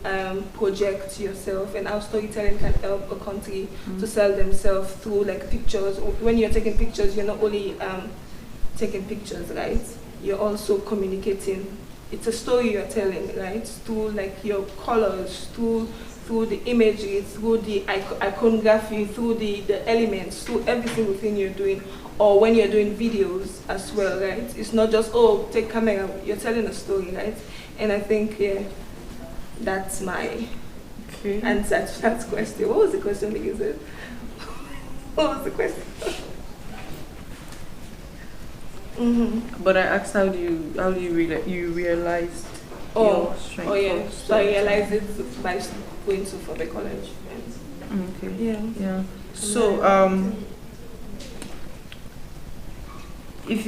project yourself, and how storytelling can help a country to sell themselves through like pictures. When you're taking pictures, you're not only taking pictures, right? You're also communicating. It's a story you're telling, right? Through like your colors, through the imagery, through the iconography, through the elements, through every single thing you're doing. Or when you're doing videos as well, right? It's not just, oh, take camera, you're telling a story, right? And I think, yeah, that's my answer to that question. What was the question that you said? What was the question? Mm-hmm. But I asked how do you realized your strength? Oh yeah. of So I storytelling? realized it by going to for the college. Okay. Yeah. Yeah. So if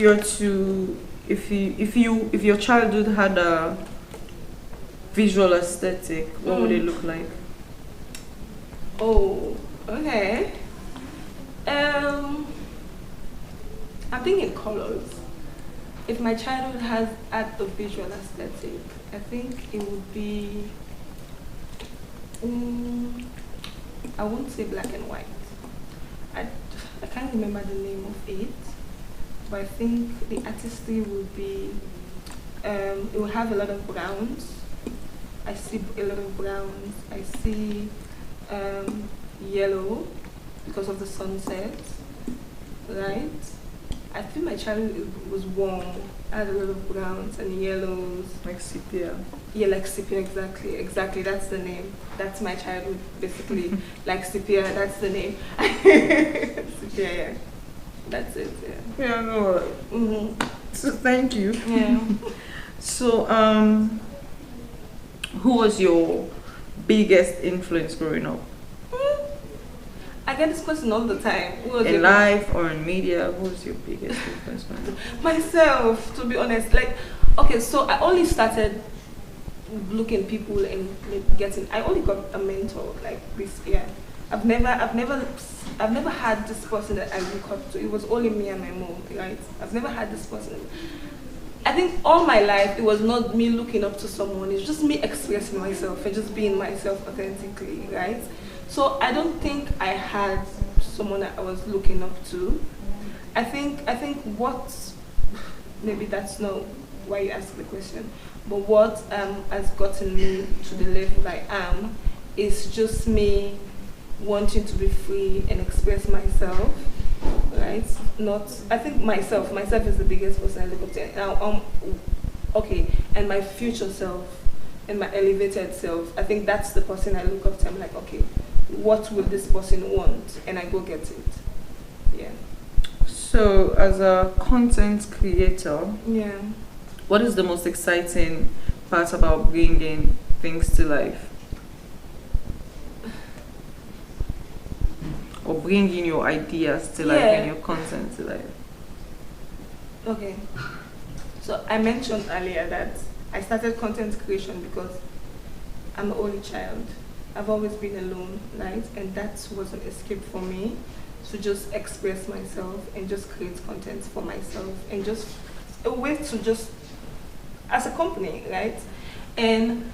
your childhood had a visual aesthetic, what would it look like? Oh, okay. I'm thinking colors. If my childhood has had a visual aesthetic, I think it would be. I won't say black and white. I can't remember the name of it, but I think the artistry would be. It will have a lot of browns. I see a lot of browns. I see yellow because of the sunset, right? I feel my childhood was warm. I had a lot of browns and yellows. Like sepia. Yeah, like sepia, exactly. That's the name. That's my childhood, basically. Like sepia, that's the name. Sepia, yeah. That's it. Yeah. Yeah, no. So thank you. Yeah. So who was your biggest influence growing up? I get this question all the time. Who was In your- life or in media, who was your biggest influence growing up? Myself, to be honest. Like, okay, so I only started looking people and getting. I only got a mentor like this year. I've never had this person that I look up to. It was only me and my mom, right? I've never had this person. I think all my life it was not me looking up to someone. It's just me expressing myself and just being myself authentically, right? So I don't think I had someone that I was looking up to. I think what, maybe that's not why you asked the question, but what has gotten me to the level I am is just me wanting to be free and express myself, right? I think myself is the biggest person I look up to. Now, okay, and my future self and my elevated self, I think that's the person I look up to. I'm like, okay, what will this person want? And I go get it. Yeah. So as a content creator, Yeah. what is the most exciting part about bringing things to life? Or bringing your ideas to life and your content to life? Okay. So I mentioned earlier that I started content creation because I'm an only child. I've always been alone, right? And that was an escape for me to just express myself and just create content for myself and just a way to just, as a company, right? And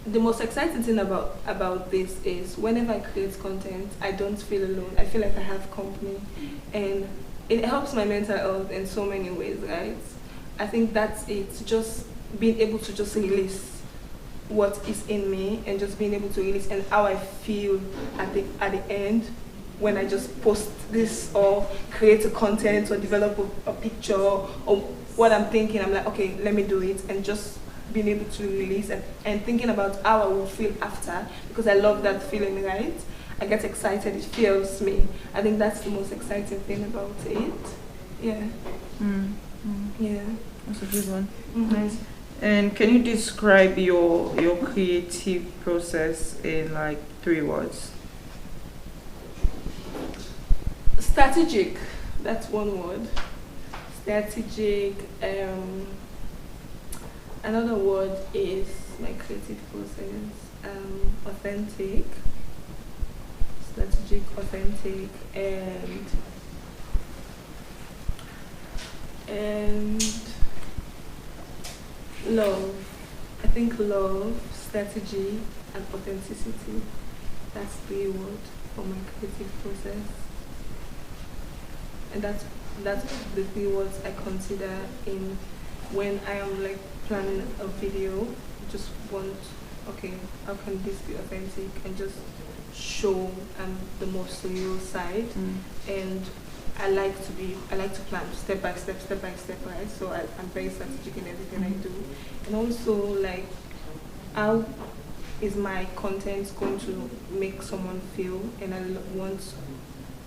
the most exciting thing about this is whenever I create content, I don't feel alone. I feel like I have company. And it helps my mental health in so many ways, right? I think that's it. Just being able to just release what is in me and just being able to release and how I feel at the end when I just post this or create a content or develop a picture or what I'm thinking. I'm like, okay, let me do it, and just being able to release and thinking about how I will feel after, because I love that feeling, right? I get excited, it fuels me. I think that's the most exciting thing about it. Yeah. Yeah. That's a good one. Mhm. Nice. And can you describe your creative process in like 3 words? Strategic. That's one word. Strategic. Another word is my creative process. Authentic. Strategic, authentic, and love. I think love, strategy, and authenticity. That's 3 words for my creative process. And that's the 3 words I consider in when I am like planning a video. Just want, okay, how can this be authentic and just show the most real side. And I like to plan step by step, right? So I'm very strategic in everything I do. And also, like, how is my content going to make someone feel? And I want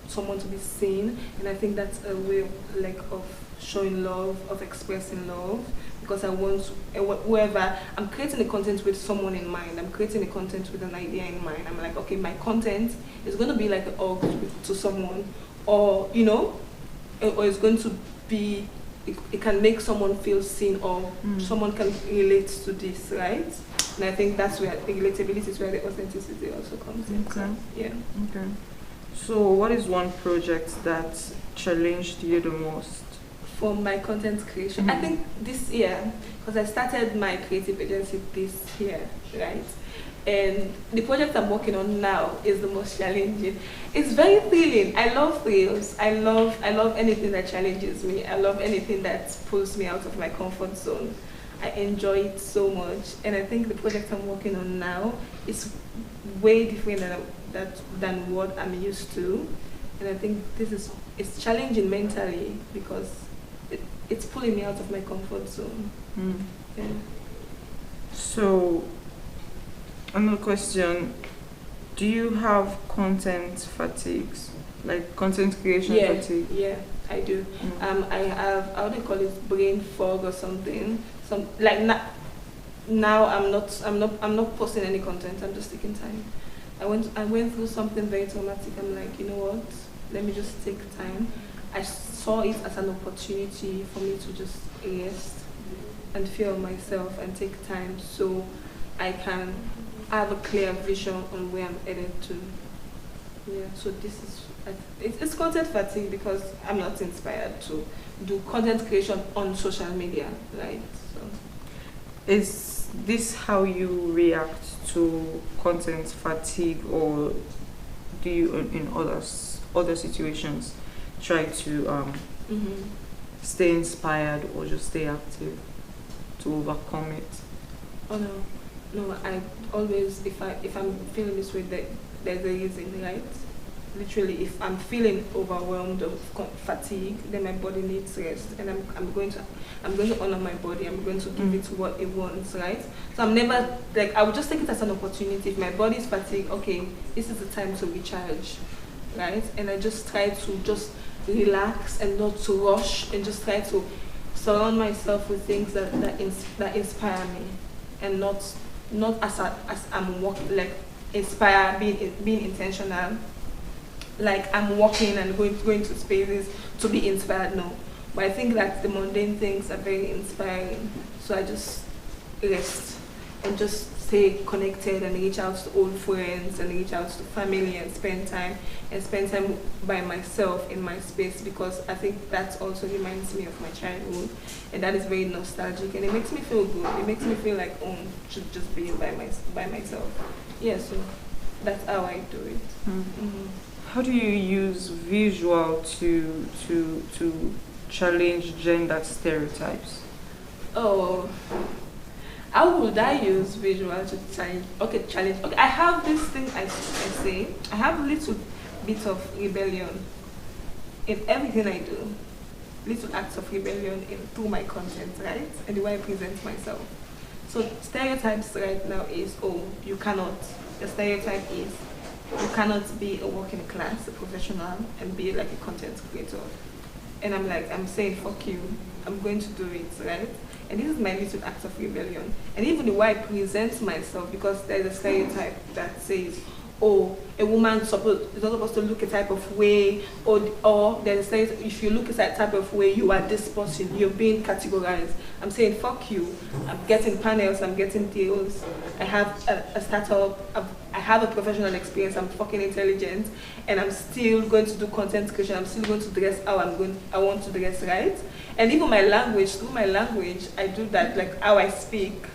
someone to be seen, and I think that's a way of showing love, of expressing love, because I want whoever I'm creating the content with someone in mind. I'm creating the content with an idea in mind. I'm like, okay, my content is going to be like a hug to someone, or or it's going to be. It can make someone feel seen, or someone can relate to this, right? And I think that's where the relatability is where the authenticity also comes in. Okay. Yeah. Okay. So, what is one project that challenged you the most? For my content creation, I think this year, because I started my creative agency this year, right? And the project I'm working on now is the most challenging. It's very thrilling. I love thrills. I love anything that challenges me. I love anything that pulls me out of my comfort zone. I enjoy it so much, and I think the project I'm working on now is way different than what I'm used to, and I think it's challenging mentally because it's pulling me out of my comfort zone. Yeah. So, another question: do you have content fatigues, like content creation fatigue? Yeah, I do. I have, how do you call it, brain fog or something. Now I'm not posting any content. I'm just taking time. I went through something very traumatic. I'm like, you know what? Let me just take time. I saw it as an opportunity for me to just rest and feel myself and take time so I can have a clear vision on where I'm headed to. Yeah. So it's content fatigue because I'm not inspired to do content creation on social media, right? So. Is this how you react to content fatigue, or do you, in other situations, try to stay inspired or just stay active to overcome it? Oh no! I always, if I'm feeling this way, there's a reason, right? Literally, if I'm feeling overwhelmed or fatigue, then my body needs rest, and I'm going to honor my body. I'm going to give it what it wants, right? So I'm never like, I would just take it as an opportunity. If my body is fatigued, okay, this is the time to recharge, right? And I just try to just relax and not to rush, and just try to surround myself with things that inspire me, and not as I'm walking, like inspire, being intentional. Like I'm walking and going to spaces to be inspired, no. But I think that the mundane things are very inspiring. So I just rest and just stay connected and reach out to old friends and reach out to family and spend time by myself in my space, because I think that also reminds me of my childhood, and that is very nostalgic, and it makes me feel good. It makes me feel like, oh, I should just be by myself. Yeah, so that's how I do it. How do you use visual to challenge gender stereotypes? Oh, how would I use visual to challenge? Challenge. Okay, I have this thing I say. I have a little bit of rebellion in everything I do. Little acts of rebellion through my content, right? And the way I present myself. So stereotypes right now is, oh, you cannot. The stereotype is, you cannot be a working class, a professional, and be like a content creator. And I'm saying, fuck you, I'm going to do it, right? And this is my little act of rebellion. And even the way I present myself, because there's a stereotype that says, oh, a woman is not supposed to look a type of way, or there's a stereotype, if you look a type of way, you are this person, you're being categorized. I'm saying, fuck you. I'm getting panels, I'm getting deals. I have a startup, I have a professional experience, I'm fucking intelligent, and I'm still going to do content creation, I'm still going to dress how I want to dress, right? And even my language, through my language, I do that, like how I speak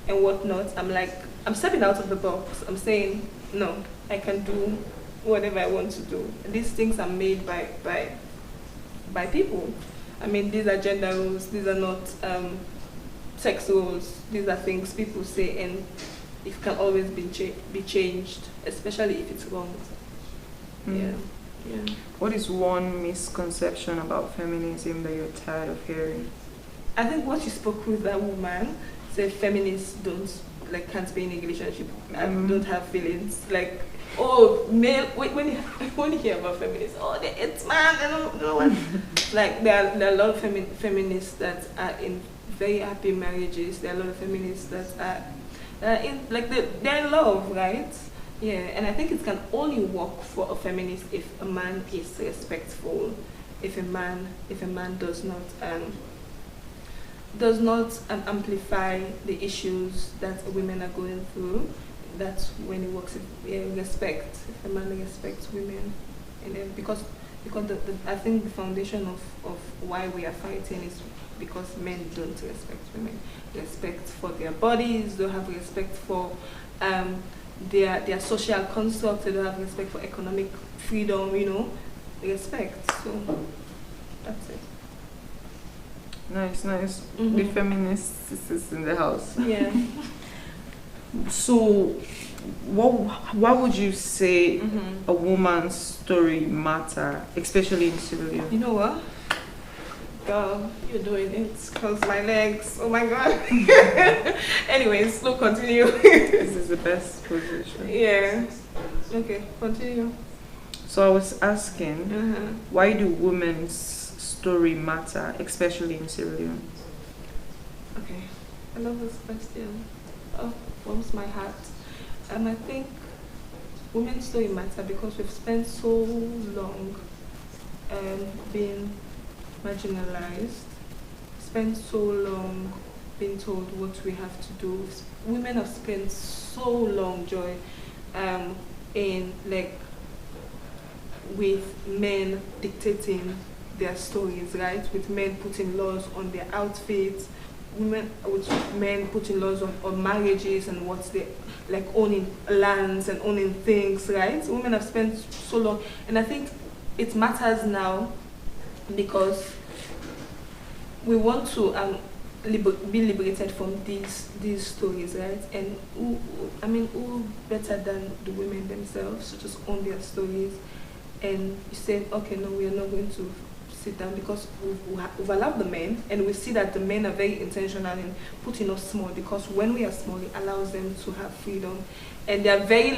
and whatnot. I'm stepping out of the box. I'm saying, no, I can do whatever I want to do. And these things are made by people. I mean, these are gender roles, these are not sex roles, these are things people say, and it can always be changed, especially if it's wrong. Yeah. What is one misconception about feminism that you're tired of hearing? I think what you spoke with that woman said feminists can't be in a relationship, don't have feelings. Like, oh, male, when you hear about feminists, oh, it's man, they don't want. Like, there are a lot of feminists that are in very happy marriages. There are a lot of feminists that are in, like, they're in love, right? Yeah, and I think it can only work for a feminist if a man is respectful, if a man does not amplify the issues that women are going through. That's when it works. Respect. If a man respects women, and then because I think the foundation of why we are fighting is because men don't respect women. Respect for their bodies. Don't have respect for their social construct. They don't have respect for economic freedom. Respect. So that's it. Nice. Mm-hmm. The feminist sisters in the house. Yeah. So, why would you say Mm-hmm. a woman's story matter, especially in civilian? You know what? Girl, you're doing it. Cause my legs. Oh my god. Anyways, look, continue. This is the best position. Yeah. Okay, continue. So I was asking, Uh-huh. why do women's story matter, especially in civilian? Okay, I love this question. Oh, warms my heart. I think women's story matter because we've spent so long being marginalized, spent so long being told what we have to do. Women have spent so long, Joy, in like with men dictating their stories, right? With men putting laws on their outfits, with men putting laws on marriages and what they like, owning lands and owning things, right? Women have spent so long, and I think it matters now because we want to be liberated from these stories, right? And who better than the women themselves to just own their stories? And you said, okay, no, we are not going to sit down because we've allowed the men, and we see that the men are very intentional in putting us small, because when we are small, it allows them to have freedom, and they are very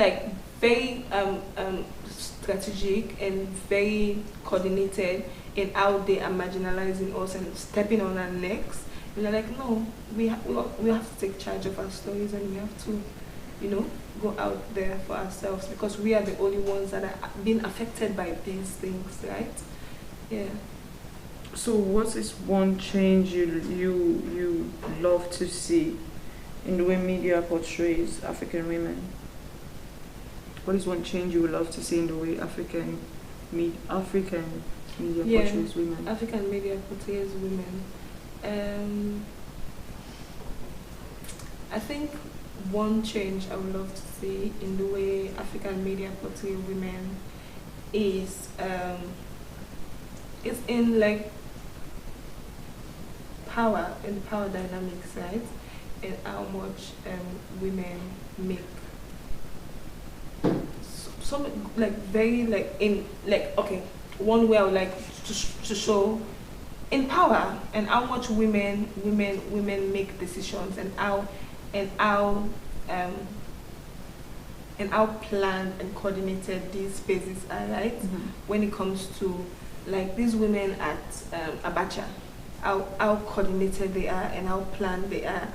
strategic and very coordinated in how they are marginalizing us and stepping on our necks. And they're like, no, we have to take charge of our stories, and we have to, go out there for ourselves, because we are the only ones that are being affected by these things, right? Yeah. So what is one change you love to see in the way media portrays African women? What is one change you would love to see in the way African media portrays women? African media portrays women. I think one change I would love to see in the way African media portray women is it's in like power dynamics, right? And how much women make. Some like very like in like okay, one way I would like to show in power, and how much women make decisions, and how planned and coordinated these spaces are, right? Mm-hmm. When it comes to like these women at Abacha, how coordinated they are and how planned they are,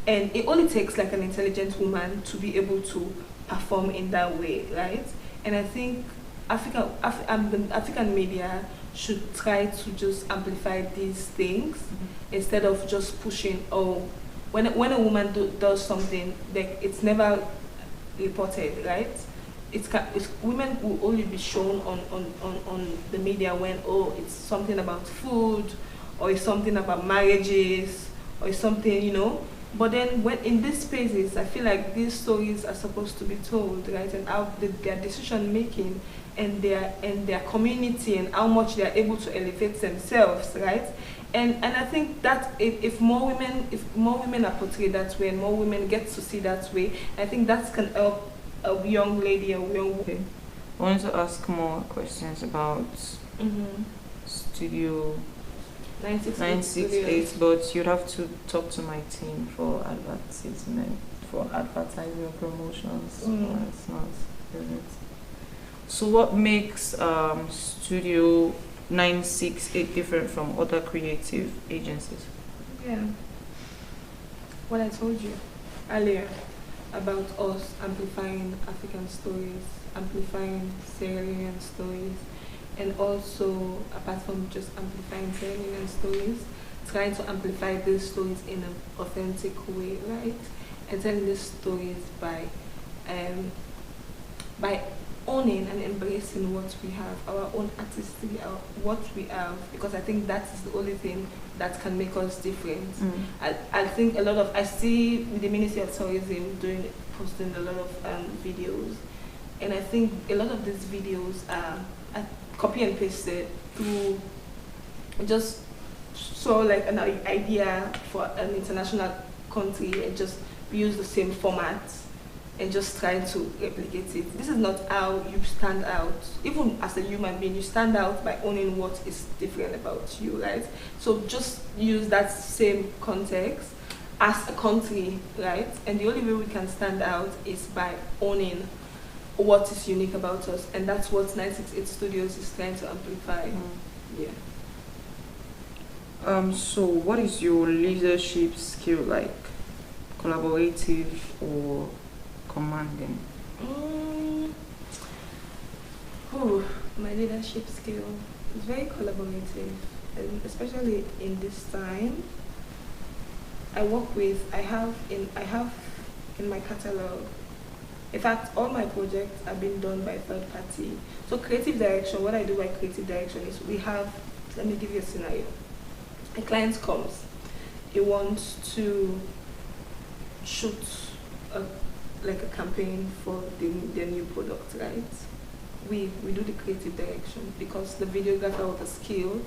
and it only takes like an intelligent woman to be able to perform in that way, right? And I think the African media should try to just amplify these things, instead of just pushing. Oh, when a woman does something, like it's never reported, right? Women will only be shown on the media when it's something about food, or it's something about marriages, or it's something. But then when in these spaces, I feel like these stories are supposed to be told, right? And how their decision making and their community, and how much they are able to elevate themselves, right? And I think that if more women are portrayed that way, and more women get to see that way, I think that can help a young lady, a young woman. Okay. I wanted to ask more questions about Studio 968, but you'd have to talk to my team for advertising or promotions. No, it's not, is it? So what makes Studio 968 different from other creative agencies? Yeah. What I told you earlier about us amplifying African stories, amplifying Sierra Leonean stories, and also, apart from just amplifying Sierra Leonean stories, trying to amplify these stories in an authentic way, right? And telling these stories by owning and embracing what we have, our own artistry, what we have, because I think that is the only thing that can make us different. I think I see the Ministry of Tourism posting a lot of videos, and I think a lot of these videos are copy and pasted through just saw like an idea for an international country and just use the same format and just trying to replicate it. This is not how you stand out. Even as a human being, you stand out by owning what is different about you, right? So just use that same context as a country, right? And the only way we can stand out is by owning what is unique about us, and that's what 968 Studios is trying to amplify. Yeah. So what is your leadership skill like? Collaborative or commanding? My leadership skill is very collaborative, and especially in this time. I have in my catalog. In fact, all my projects are being done by third party. So creative direction, what I do by creative direction is let me give you a scenario. A client comes, he wants to shoot a campaign for their new product, right? We do the creative direction because the videographer with a skill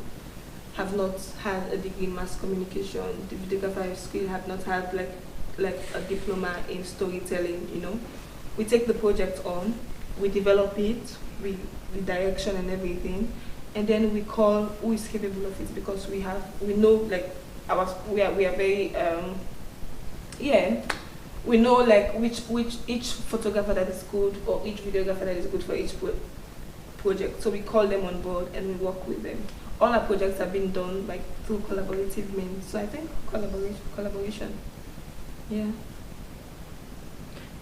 have not had a degree in mass communication. The videographer with skill have not had like a diploma in storytelling, you know. We take the project on, we develop it, we direction and everything, and then we call who is capable of it because we know like we are very we know like which each photographer that is good or each videographer that is good for each project. So we call them on board and we work with them. All our projects have been done through collaborative means. So I think collaboration. Yeah.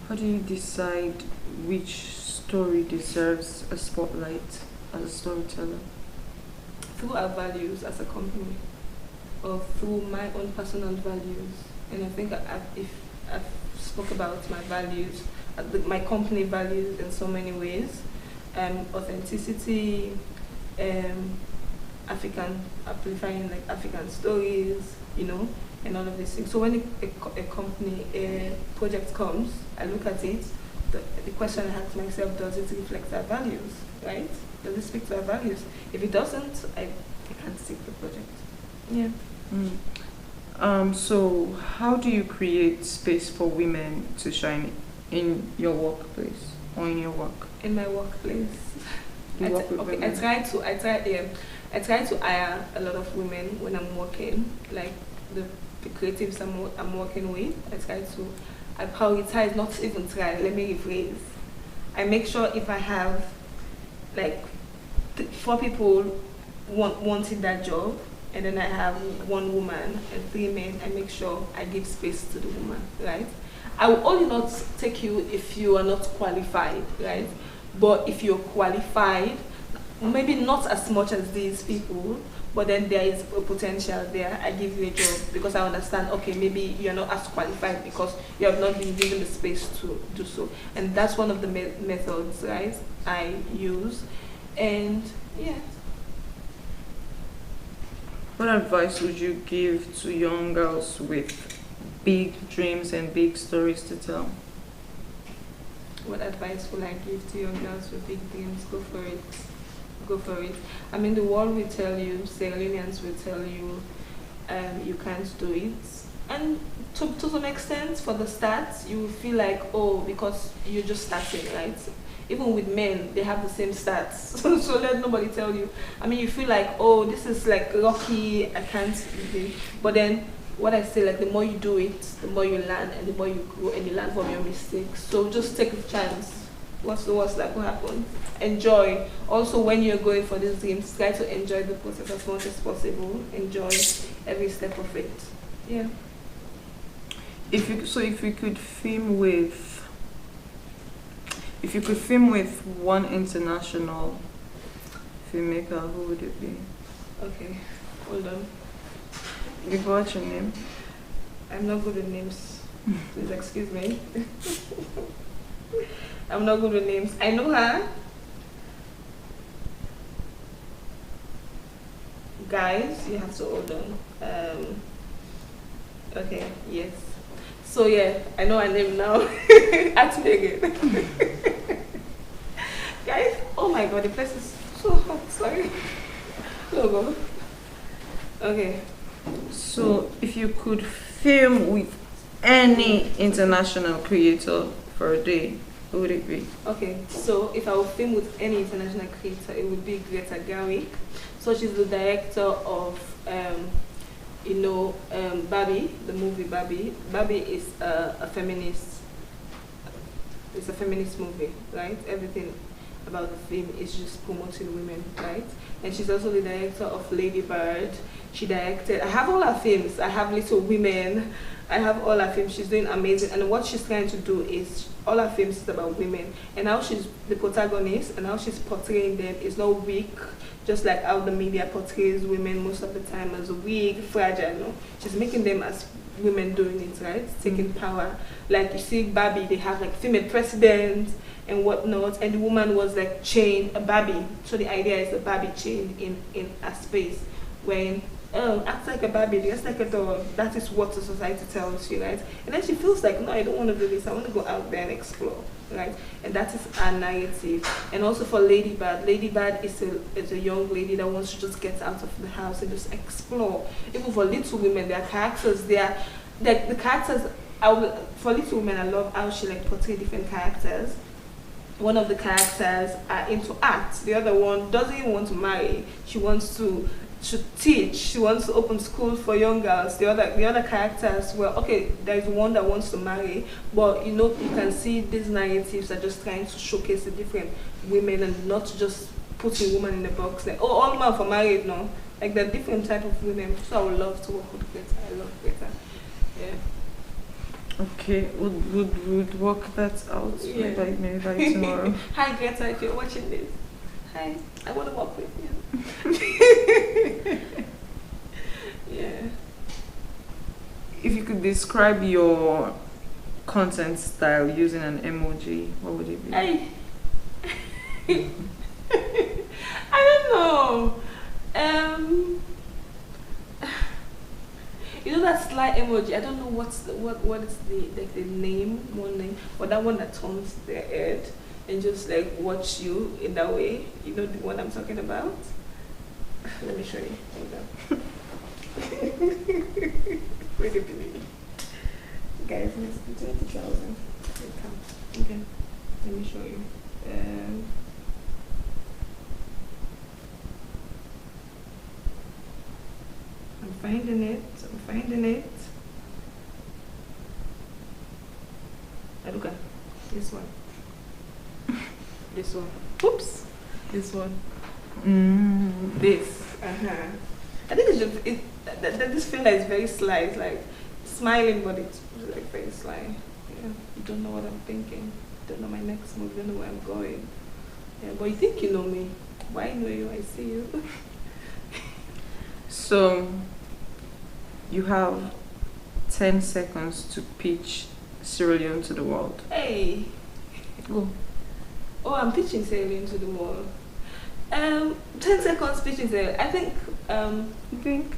How do you decide which story deserves a spotlight as a storyteller? Through our values as a company, or through my own personal values. And I think I've spoke about my values, my company values in so many ways. Authenticity, amplifying like African stories, you know, and all of these things. So when a project comes, I look at it, the question I ask myself, does it reflect our values, right? Does it speak to our values? If it doesn't, I can't stick the project. Yeah. So how do you create space for women to shine in your workplace or in your work? In my workplace, I try to hire a lot of women when I'm working, like the creatives I'm working with. I prioritize, not even try, let me rephrase. I make sure if I have like 4 people wanting that job, and then I have 1 woman and 3 men, I make sure I give space to the woman, right? I will only not take you if you are not qualified, right? But if you're qualified, maybe not as much as these people, but then there is a potential there, I give you a job because I understand, okay, maybe you're not as qualified because you have not been given the space to do so. And that's one of the methods, right, I use. And yeah. What advice would you give to young girls with big dreams and big stories to tell? What advice will I give to young girls with big dreams? Go for it. Go for it. I mean, the world will tell you, Sierra Leoneans will tell you, you can't do it. And to some extent, for the start, you will feel like, oh, because you're just starting, right? Even with men, they have the same stats. So let nobody tell you. I mean, you feel like, oh, this is like rocky, I can't do it. But then, what I say, like the more you do it, the more you learn, and the more you grow, and you learn from your mistakes. So just take a chance. What's the worst that could happen? Enjoy. Also, when you're going for these dreams, try to enjoy the process as much as possible. Enjoy every step of it. Yeah. If you could film with one international filmmaker, who would it be? Okay. Hold on. What's your name? I'm not good with names. Please excuse me. I'm not good with names. I know her. Guys, you have to hold on. Okay, yes. So yeah, I know her name now. Ask me again. Guys, oh my god, the place is so hot. Sorry. Logo. Okay. So, if you could film with any international creator for a day, who would it be? Okay, so if I would film with any international creator, it would be Greta Gerwig. So she's the director of, Barbie, the movie Barbie. Barbie is a feminist. It's a feminist movie, right? Everything about the film is just promoting women, right? And she's also the director of Lady Bird. She directed, I have all her films. I have Little Women. I have all her films. She's doing amazing. And what she's trying to do is, all her films is about women. And how she's the protagonist and how she's portraying them is not weak, just like how the media portrays women most of the time as weak, fragile. No? She's making them as women doing it, right? Taking power. Like you see Barbie, they have like female presidents and whatnot, and the woman was like chained, a Barbie. So the idea is the Barbie chained in a space when act like a Barbie, dress like a doll. That is what the society tells you, right? And then she feels like, no, I don't want to do this. I want to go out there and explore, right? And that is our narrative. And also for Lady Bird is a young lady that wants to just get out of the house and just explore. Even for Little Women, their characters, the characters. For Little Women, I love how she like portray different characters. One of the characters are into art. The other one doesn't even want to marry. She wants to teach. She wants to open school for young girls. The other characters, well, okay, there's one that wants to marry, but you can see these narratives are just trying to showcase the different women and not just putting women in a box. Like, oh, all men for married, no. Like the different type of women. So I would love to work with Greta. I love Greta. Yeah. Okay, would work that out. Yeah. Maybe by tomorrow. Hi Greta, if you're watching this. Hi, I want to work with you. Yeah. If you could describe your content style using an emoji, what would it be? Hey. I don't know. You know that slide emoji? I don't know what is the name, one name, or that one that turns their head and just like watch you in that way. You know the one I'm talking about? Let me show you. Wait a minute. Guys, let's do 20,000. Okay. Let me show you. I'm finding it. Aruka. This one. This one. Oops. This one. This. I think this filler is very sly. It's like smiling, but it's like very sly. Yeah. You don't know what I'm thinking. You don't know my next move. You don't know where I'm going. Yeah, but you think you know me. Why know you? I see you. So, you have 10 seconds to pitch Sierra Leone to the world. Hey. Go. Oh, I'm pitching Sierra Leone to the world. 10 seconds pitching Sierra Leone. I think. You think?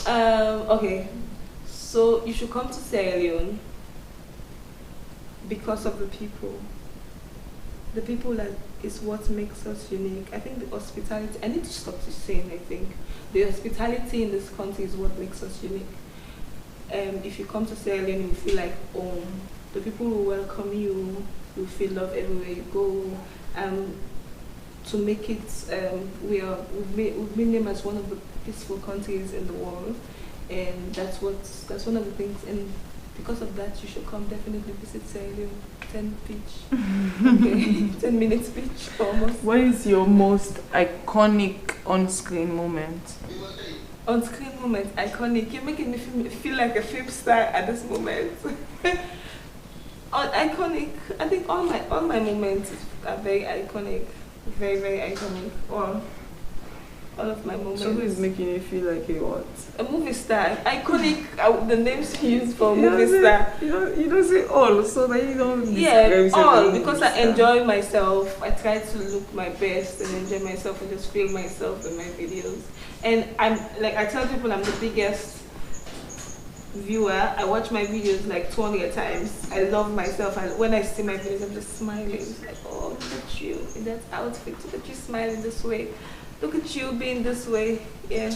Okay. So you should come to Sierra Leone because of the people. The people that is what makes us unique. I think the hospitality. I need to stop this saying. I think the hospitality in this country is what makes us unique. If you come to Sierra Leone, you feel like home. The people will welcome you. You feel love everywhere you go. To make it, we've been named as one of the peaceful countries in the world, and that's one of the things. And because of that, you should come definitely visit Sierra Leone. 10 pitch. Okay. 10 minutes pitch almost. What is your most iconic on-screen moment? On-screen moment, iconic. You're making me feel like a film star at this moment. Iconic. I think all my moments are very iconic. Very, very iconic. All of my moments. So who is making you feel like a what? A movie star. Iconic. The names you use for a movie star. You don't say all, so that you don't. Yeah, all, because I enjoy myself. I try to look my best and enjoy myself and just feel myself in my videos. And I tell people I'm the biggest viewer. I watch my videos like 200 times. I love myself, and when I see my videos, I'm just smiling. It's like, oh, look at you in that outfit. Look at you smiling this way. Look at you being this way. Yeah.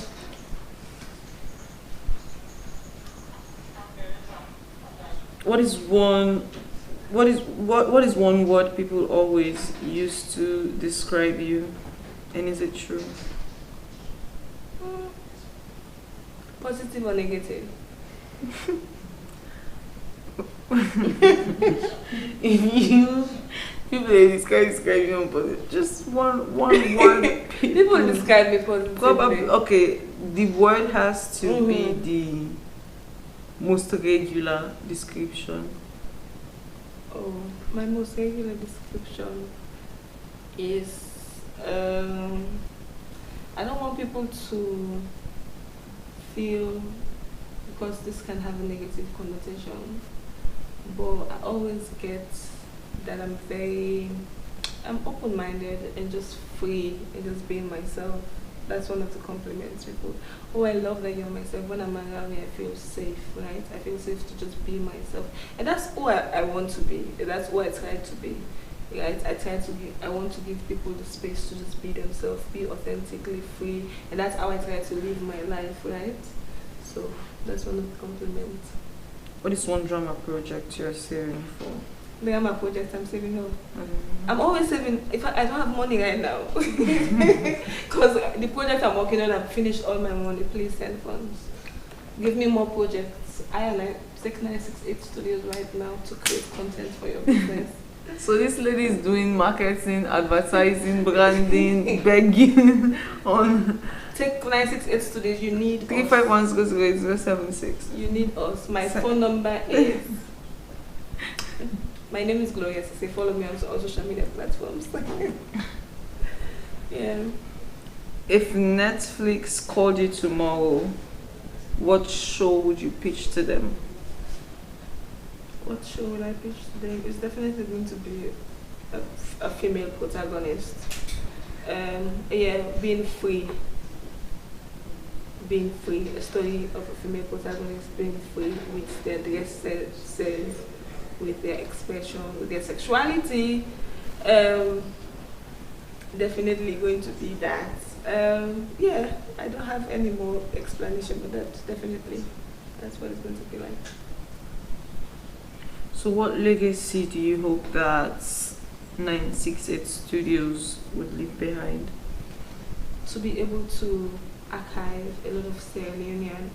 What is one word people always use to describe you, and is it true? Positive or negative? If people describe you on positive, just one word. People describe me positively. Okay, the word has to be the most regular description. Oh, my most regular description is I don't want people to feel, because this can have a negative connotation, but I always get that I'm open-minded and just free and just being myself. That's one of the compliments people. Oh, I love that you're myself. When I'm around you, I feel safe, right? I feel safe to just be myself. And that's who I want to be. That's who I try to be. Right? I want to give people the space to just be themselves, be authentically free. And that's how I try to live my life, right? So that's one of the compliments. What is one drama project you're saving for? Drama project I'm saving up. I'm always saving. If I don't have money right now, because the project I'm working on, I've finished all my money. Please send funds. Give me more projects. I am like 6968 studios right now to create content for your business. So this lady is doing marketing, advertising, branding, begging on. Take 968 studios. You need 351 You need us. My phone number is. My name is Gloria. Say follow me on all social media platforms. Yeah. If Netflix called you tomorrow, what show would you pitch to them? What show would I pitch to them? It's definitely going to be a female protagonist. Yeah, being free. Being free. A story of a female protagonist being free with their dress sense, with their expression, with their sexuality. Definitely going to be that. Yeah, I don't have any more explanation, but that's what it's going to be like. So what legacy do you hope that 968 Studios would leave behind? To be able to archive a lot of Sierra Leonean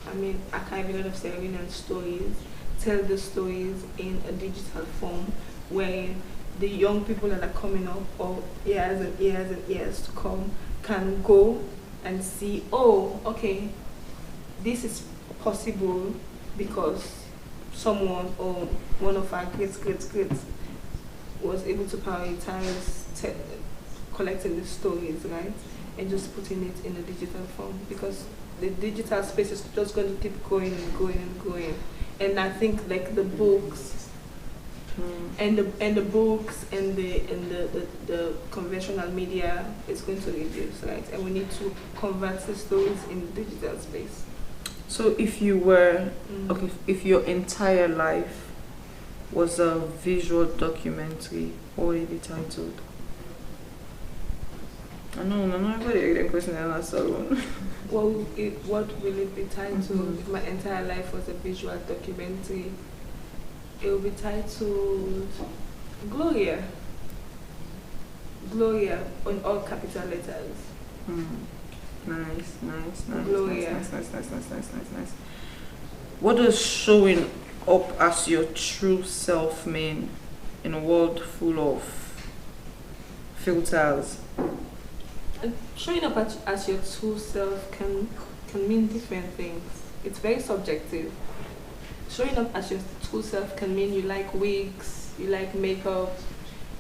stories, tell the stories in a digital form, where the young people that are coming up, or years and years and years to come, can go and see, oh, okay, this is possible because someone or one of our greats was able to prioritize collecting the stories, right, and just putting it in a digital form, because the digital space is just going to keep going and going and going. And I think like the books and the books and the conventional media is going to reduce, right? And we need to convert the stories in the digital space. So if you were if your entire life was a visual documentary, what would it be titled? I know everybody get question and answer one. What will it be titled? If my entire life was a visual documentary, it will be titled Gloria. Gloria on all capital letters. Nice. Gloria. Nice. What does showing up as your true self mean in a world full of filters? And showing up as your true self can mean different things. It's very subjective. Showing up as your true self can mean you like wigs, you like makeup,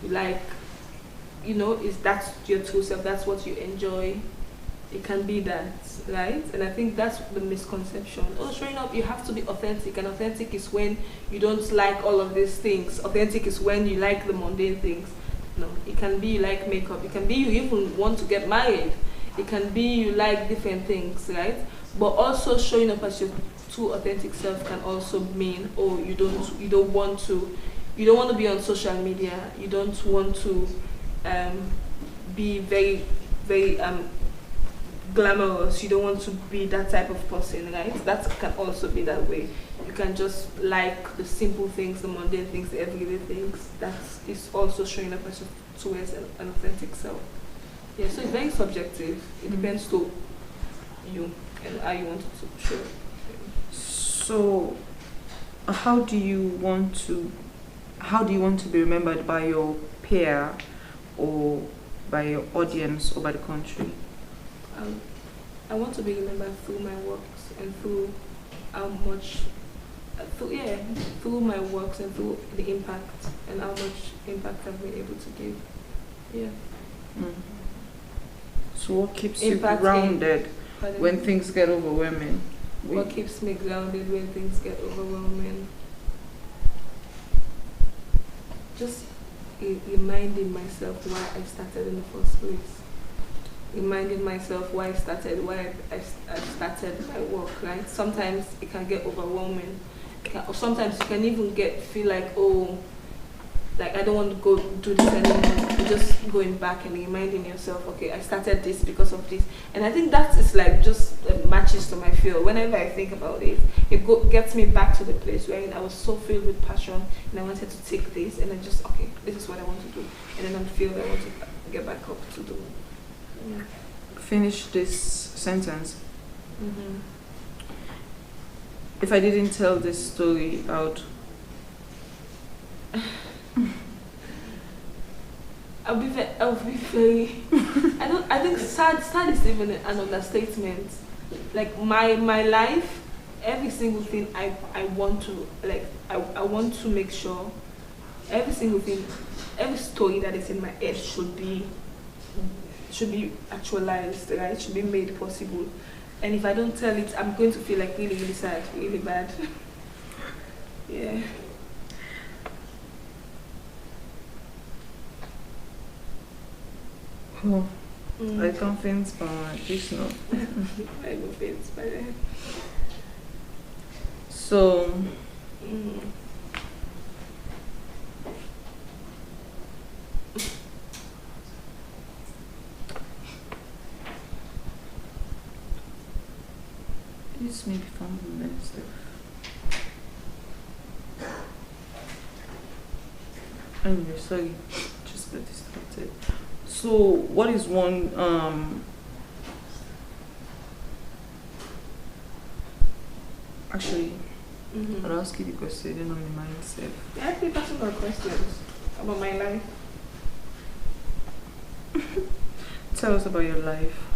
you like, is that's your true self, that's what you enjoy. It can be that, right? And I think that's the misconception. Oh, showing up, you have to be authentic, and authentic is when you don't like all of these things. Authentic is when you like the mundane things. No, it can be you like makeup. It can be you even want to get married. It can be you like different things, right? But also showing up as your true authentic self can also mean, oh, you don't want to be on social media. You don't want to be very, very glamorous. You don't want to be that type of person, right? That can also be that way. You can just like the simple things, the mundane things, the everyday things. That is also showing up as towards an authentic self. Yeah, so it's very subjective. It depends to you and how you want it to show. So, how do you want to be remembered by your peer, or by your audience, or by the country? I want to be remembered through my works and through how much, through my works and through the impact and how much impact I've been able to give. Yeah. Mm. So what keeps you grounded when things get overwhelming? What keeps me grounded when things get overwhelming? Just reminding myself why I started in the first place. Reminding myself why I started my work, right? Sometimes it can get overwhelming. Sometimes you can even feel like, oh, like I don't want to go do this anymore. You're just going back and reminding yourself, okay, I started this because of this. And I think that is like just matches to my feel. Whenever I think about it, gets me back to the place where I was so filled with passion and I wanted to take this and then just, okay, this is what I want to do. And then I feel I want to get back up to do. Yeah. Finish this sentence. Mm-hmm. If I didn't tell this story out, I'll be very. I think sad is even an understatement. Like my life, every single thing I want to I want to make sure every single thing, every story that is in my head should be actualized, right? Should be made possible. And if I don't tell it, I'm going to feel like really, really sad, really bad. Yeah. Oh, I can't think by this now. I will think by then. So, this may be fun for next stuff. Anyway, sorry, just got distracted. So, what is one actually, I'll ask you the question on the mindset. Ask me personal questions about my life. Tell us about your life.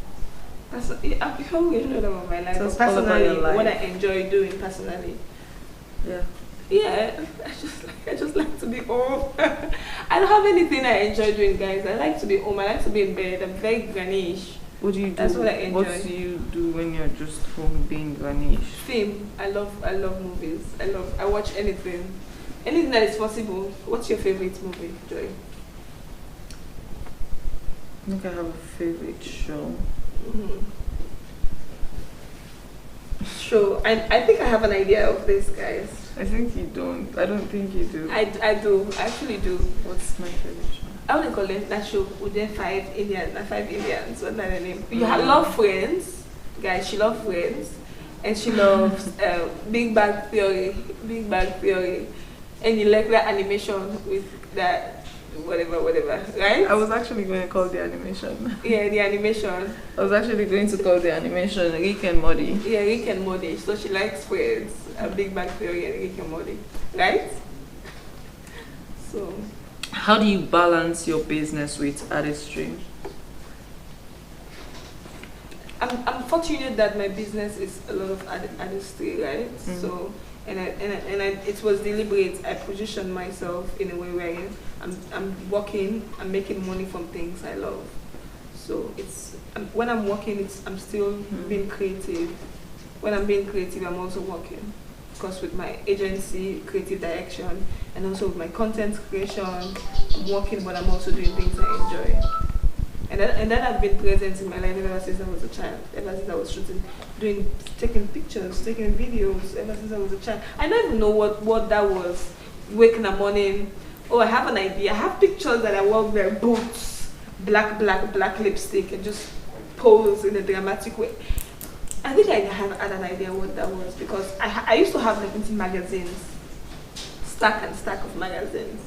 Before we know about my life, Tell us but all about personally, your life. what I enjoy doing personally. Yeah. Yeah, I just like to be home. I don't have anything I enjoy doing, guys. I like to be home. I like to be in bed. I'm very grannish. What do you do? That's what I enjoy. What do you do when you're just home being grannish? Film. I love movies. I watch anything that is possible. What's your favorite movie, Joy? I think I have a favorite show. Sure. I think I have an idea of this, guys. I think you don't. I don't think you do. I do. I actually do. What's my favorite show? I would call it that show with the five Indians. What's that name? You love Friends, guys. She loves Friends, and she loves Big Bang Theory, and you like that animation with that whatever, right? I was actually going to call the animation. Yeah, the animation. I was actually going to call the animation Rick and Morty. Yeah, Rick and Morty. So she likes Friends, a Big Bang Theory, and Rick and Morty, right? So, How do you balance your business with artistry? I'm fortunate that my business is a lot of artistry, right? So, and it was deliberate. I positioned myself in a way where I'm working, I'm making money from things I love. So when I'm working, I'm still being creative. When I'm being creative, I'm also working. Of course, with my agency, creative direction, and also with my content creation, I'm working, but I'm also doing things I enjoy. And that has been present in my life ever since I was a child. Ever since I was taking pictures, taking videos. Ever since I was a child, I don't even know what that was. Waking in the morning, oh, I have an idea. I have pictures that I wear boots, black lipstick, and just pose in a dramatic way. I think I had an idea what that was because I used to have like magazines, stack of magazines.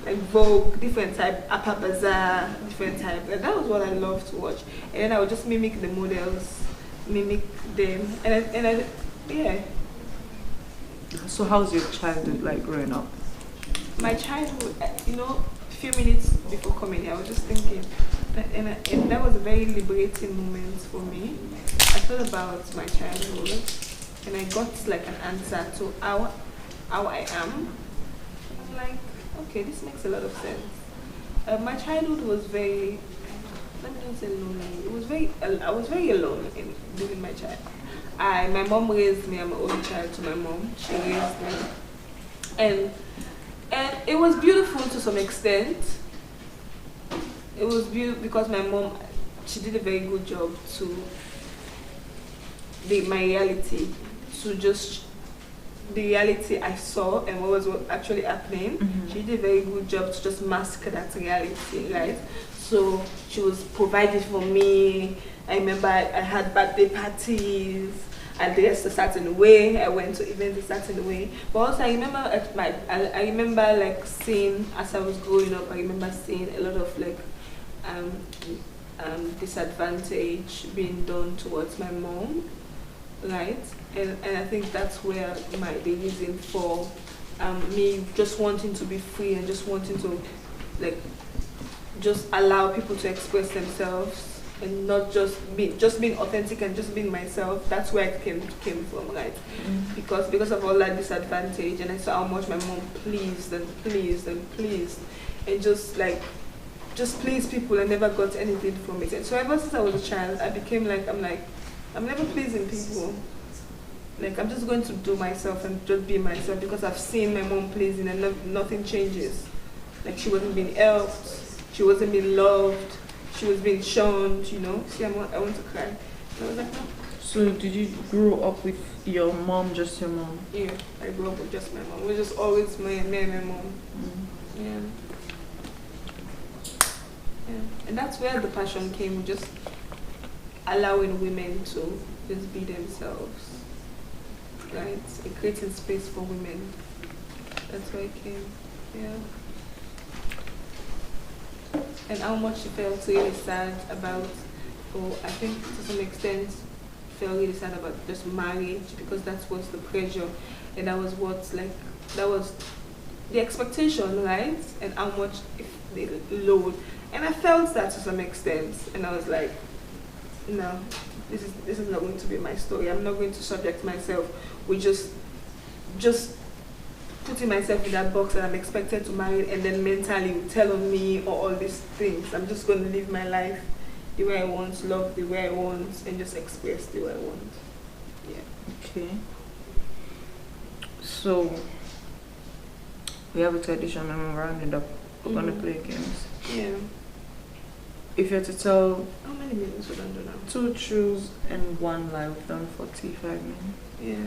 Like Vogue, different type, Upper Bazaar, different type. And that was what I loved to watch. And then I would just mimic the models, mimic them, yeah. So how's your childhood like growing up? My childhood, a few minutes before coming here, I was just thinking, and that was a very liberating moment for me. I thought about my childhood, and I got like an answer to how I am. I'm like, okay, this makes a lot of sense. My childhood was very, let me not say lonely. I was very alone during my childhood. My mom raised me. I'm an only child to my mom. She raised me, and it was beautiful to some extent. It was beautiful because my mom, she did a very good job to my reality, to just the reality I saw and what was actually happening. She did a very good job to just mask that reality, right? So she was provided for me. I remember I had birthday parties. I dressed a certain way. I went to events a certain way. But also I remember like seeing as I was growing up. I remember seeing a lot of like disadvantage being done towards my mom, right? And I think that's where the reason for me just wanting to be free and just wanting to like just allow people to express themselves and not just being authentic and just being myself. That's where it came from, right? Because of all that disadvantage, and I saw how much my mom pleased and just pleased people and never got anything from it. And so ever since I was a child, I became like I'm never pleasing people. Like I'm just going to do myself and just be myself because I've seen my mom pleasing and nothing changes. Like she wasn't being helped, she wasn't being loved, she was being shunned, See, I want to cry. So I was like, no. So did you grow up with your mom, just your mom? Yeah, I grew up with just my mom. It was just always me and my mom. Yeah. And that's where the passion came, just allowing women to just be themselves. Right? And creating space for women. That's where it came. Yeah. And how much she felt really sad about, or I think to some extent felt really sad about just marriage because that was the pressure and that was that was the expectation, right? And how much the load. And I felt that to some extent and I was like, no, this is not going to be my story. I'm not going to subject myself with just putting myself in that box that I'm expected to marry and then mentally tell on me or all these things. I'm just going to live my life the way I want, love the way I want, and just express the way I want. Yeah. Okay. So we have a tradition and we're rounding up. We're going to play games. Yeah. If you had to tell How many minutes we done now? 2 truths and 1 lie, we've done 45 minutes. Yeah.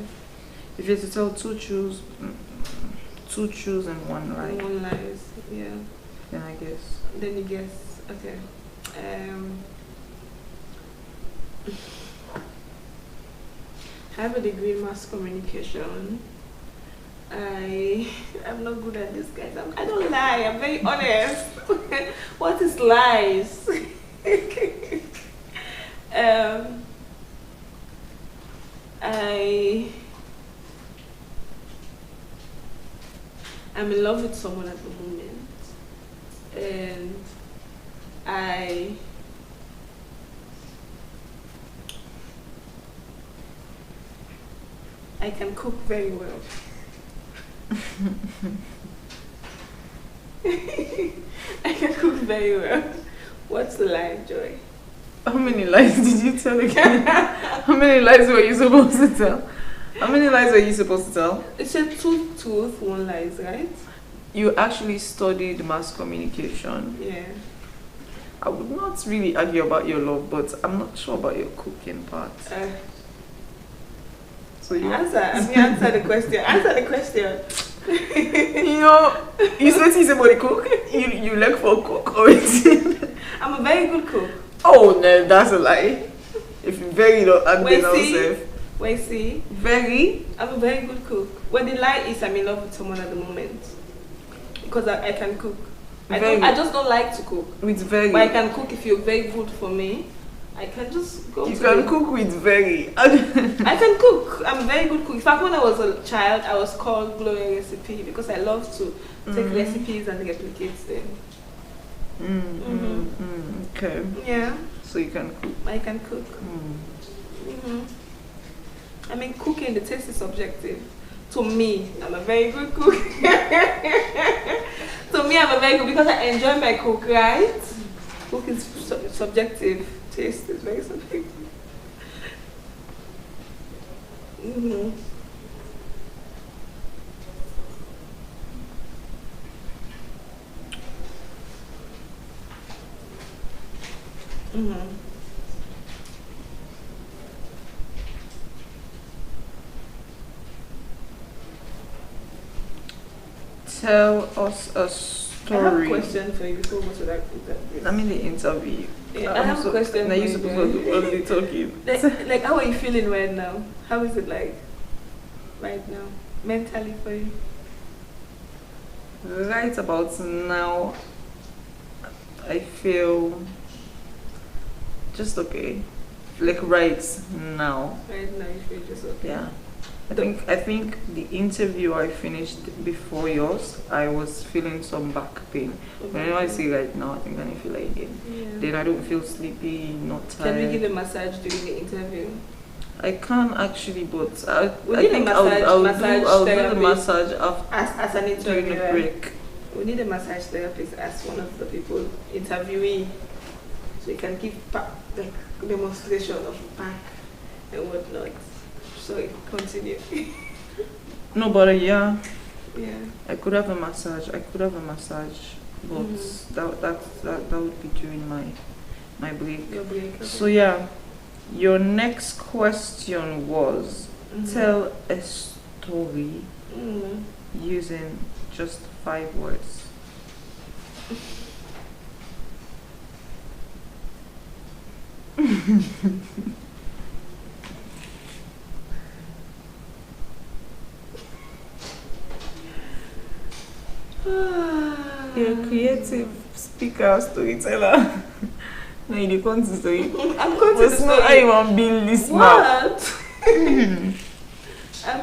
If you had to tell 2 truths and 1 lie, 1 lies. Yeah. then I guess. Then you guess. Okay. I have a degree in mass communication. I'm not good at this, guys. I don't lie. I'm very honest. What is lies? I'm in love with someone at the moment, and I can cook very well. I can cook very well. What's the lie, Joy? How many lies did you tell again? How many lies were you supposed to tell? How many lies were you supposed to tell? It said 2 truths, 1 lies, right? You actually studied mass communication. Yeah. I would not really argue about your love, but I'm not sure about your cooking part. So you answer the question. Answer the question. You said somebody cook. You like for cook or anything? I'm a very good cook. Oh no, that's a lie. If you very don't act then I'll say. Wait, see. Very? I'm a very good cook. Well, the lie is I'm in love with someone at the moment. Because I can cook. I just don't like to cook. With very. But I can cook if you're very good for me. I can just go. You can cook with very. I can cook. I'm a very good cook. In fact, when I was a child, I was called Gloria Recipe because I love to take recipes and replicate them. Okay. Yeah. So you can cook. I can cook. I mean, cooking, the taste is subjective. To me, I'm a very good cook. To me, I'm a very good because I enjoy my cook, right? Cook is subjective. Taste is very subjective. Tell us a story. I have a question for you before we go to that. I'm in the interview. Yeah, I have a question. Now you're supposed to do only talking. Like, how are you feeling right now? How is it like right now, mentally for you? Right about now, I feel just okay. Like right now. Right now, you feel just okay. Yeah. I think the interview I finished before yours, I was feeling some back pain. Whenever I say right now, I think I feel like it. Yeah. Then I don't feel sleepy, not tired. Can we give a massage during the interview? I can actually, but I need think a I'll do the therapist massage after as an during the interviewer. break. We need a massage therapist as one of the people interviewing, so you can give like demonstration of back and whatnot. So continue. No, but yeah, I could have a massage. But that would be during my break. Your break. Okay. So yeah, your next question was tell a story using just 5 words. You're a creative speaker, storyteller. No, you can't story. I'm going to the story. I want build this map. What?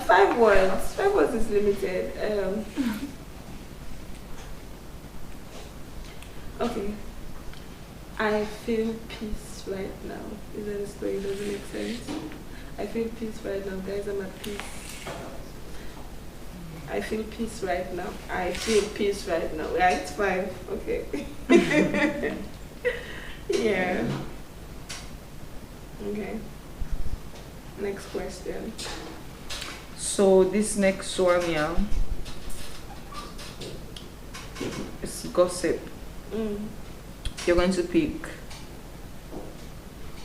5 words. 5 words is limited. Okay. I feel peace right now. Is that a story? Does it make sense? I feel peace right now, guys. I'm at peace. I feel peace right now. I feel peace right now. Right? 5. Okay. Yeah. Okay. Next question. So this next one, yeah, is gossip. You're going to pick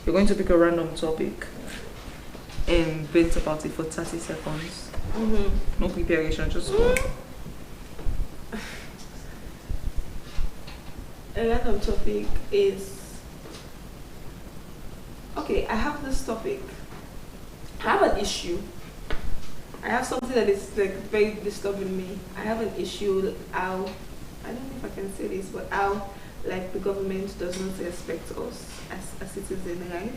a random topic and vent about it for 30 seconds. No preparation, just go. A random topic is okay. I have this topic. I have an issue. I have something that is like very disturbing me. I have an issue how, I don't know if I can say this, but how like the government does not respect us as a citizen, right?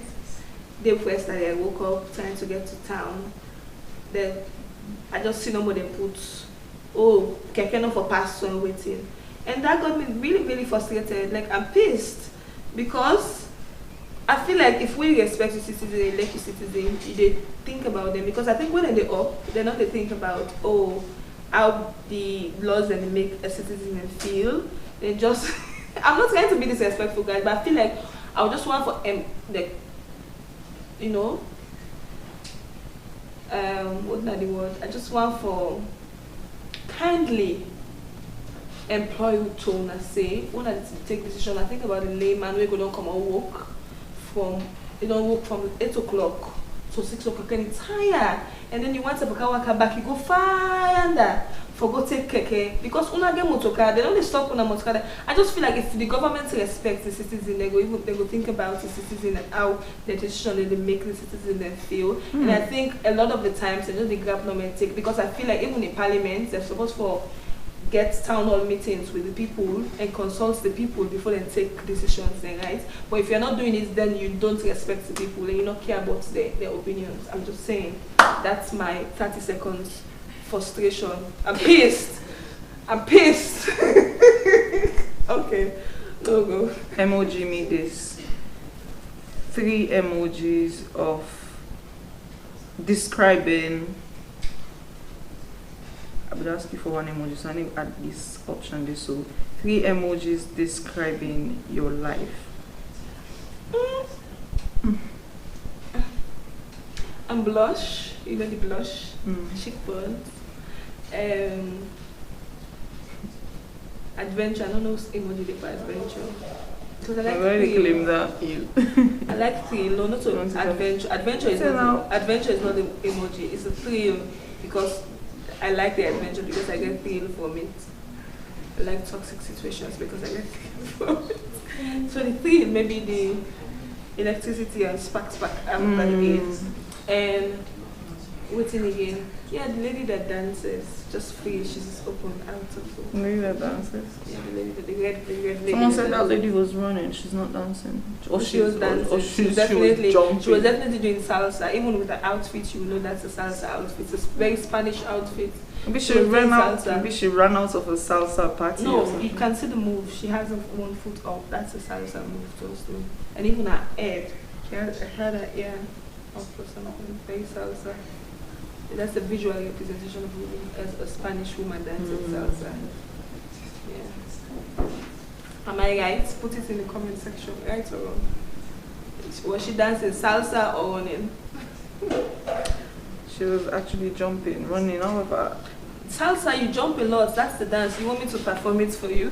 Day first that I woke up trying to get to town, then I just see nobody put, oh, keke no for pass on waiting. And that got me really, really frustrated. Like, I'm pissed because I feel like if we respect the citizen, elect the citizen, they think about them. Because I think when they're up, they're not they think about, oh, how the laws and they make a citizen feel. They just, I'm not trying to be disrespectful, guys, but I feel like I would just want for, like, you know, what's that the word? I just want for kindly employ tone and say, when I take decision, I think about the layman where don't come and work from, you don't work from 8 o'clock to 6 o'clock and it's tired. And then you want to come back, you go find that for go take keke. Because una get motorcar, they don't stop on a motorcar. I just feel like if the government respects the citizen, they go think about the citizen and how the decision that they make the citizen then feel. And I think a lot of the times they just grab no and take, because I feel like even in parliament they're supposed to get town hall meetings with the people and consult the people before they take decisions, right? But if you're not doing it, then you don't respect the people and you don't care about their opinions. I'm just saying, that's my 30 seconds frustration. I'm pissed. I'm pissed. Okay, go. Emoji me this. 3 emojis of describing. I would ask you for 1 emoji, so I need to add this option this. So 3 emojis describing your life. I'm blush, you know the blush, cheekbones. Adventure, I don't know emoji they for adventure. Because I like already claimed that. I like thrill, no, not so adventure. Adventure is not the emoji, it's a thrill because I like the adventure because I get thrill from it. I like toxic situations because I get thrill from it. So the thrill, maybe the electricity and spark, I'm like it. And waiting again. Yeah, the lady that dances, just free, she's just open out of the Lady that dances? Yeah, the red lady. Someone said that lady was running, she's not dancing. Or she was dancing. Or she was definitely doing salsa. Even with the outfit, you know that's a salsa outfit. It's a very Spanish outfit. Maybe she ran out of a salsa party. No, you can see the move. She has one foot up. That's a salsa move too. And even her head. She had her ear up or something. Very salsa. That's a visual representation of women as a Spanish woman dancing salsa. Yeah. Am I right? Put it in the comment section, right or wrong? Was she dancing salsa or running? She was actually jumping, running, all of that. Salsa, you jump a lot. That's the dance. You want me to perform it for you?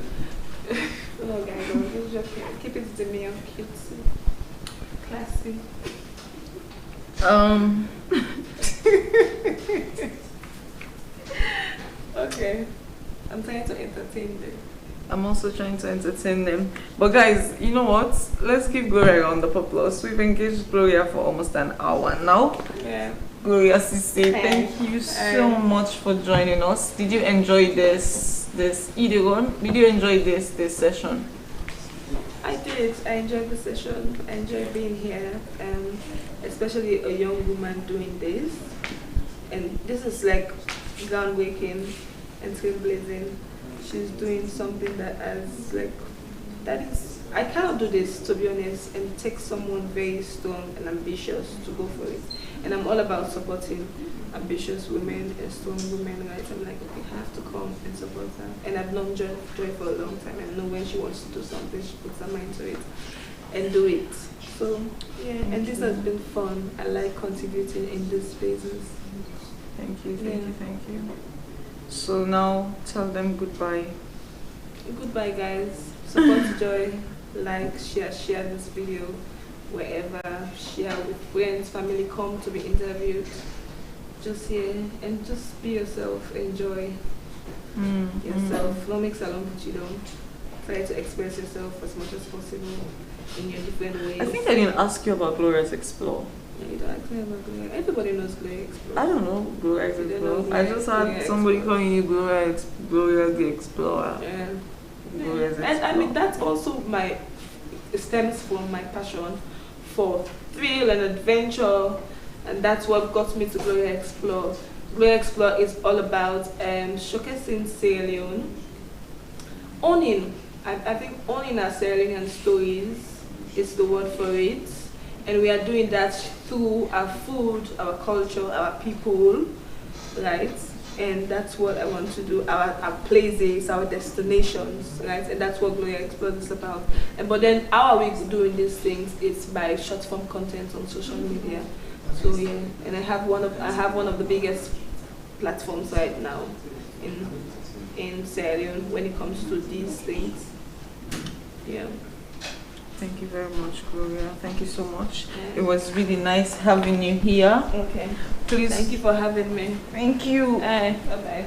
No, guys, don't just keep it to me. I'm cute, classy. Okay, I'm trying to entertain them. I'm also trying to entertain them. But guys, you know what? Let's give Gloria around the applause. We've engaged Gloria for almost an hour now. Yeah. Gloria Sisse, thank you so much for joining us. Did you enjoy this Ideon? Did you enjoy this session? I did. I enjoyed the session. I enjoyed being here, especially a young woman doing this. And this is like groundbreaking and trailblazing. She's doing something that is, I cannot do this, to be honest, and it takes someone very strong and ambitious to go for it. And I'm all about supporting ambitious women and strong women, right? I'm like, okay, I have to come and support her. And I've known Joy for a long time. I know when she wants to do something, she puts her mind to it and do it. So, yeah, and this has been fun. I like contributing in these spaces. Thank you. So now, tell them goodbye. Goodbye, guys. Support Joy. Like, share this video wherever. Share with friends, family. Come to be interviewed. Just here and just be yourself. Enjoy yourself. Don't make salon puchido. Try to express yourself as much as possible in your different ways. I think I didn't ask you about Gloria's Explore. You don't actually about Gloria. Everybody knows Gloria Explorer. I don't know Gloria You don't know Explorer. I just had Gloria somebody Explorer. calling you Gloria the Explorer. Yeah. Gloria's And I mean, Explorer. that's also it stems from my passion for thrill and adventure, and that's what got me to Gloria Explore. Gloria Explore is all about showcasing Sierra Leone, owning. I think owning our Sierra Leonean stories is the word for it, and we are doing that through our food, our culture, our people, right? And that's what I want to do. Our places, our destinations, right? And that's what Gloria Explore is about. But then how are we doing these things? It's by short form content on social media. So yeah, and I have one of the biggest platforms right now in Sierra Leone when it comes to these things. Yeah. Thank you very much, Gloria. Thank you so much. It was really nice having you here. Okay. Please. Thank you for having me. Thank you. Bye bye.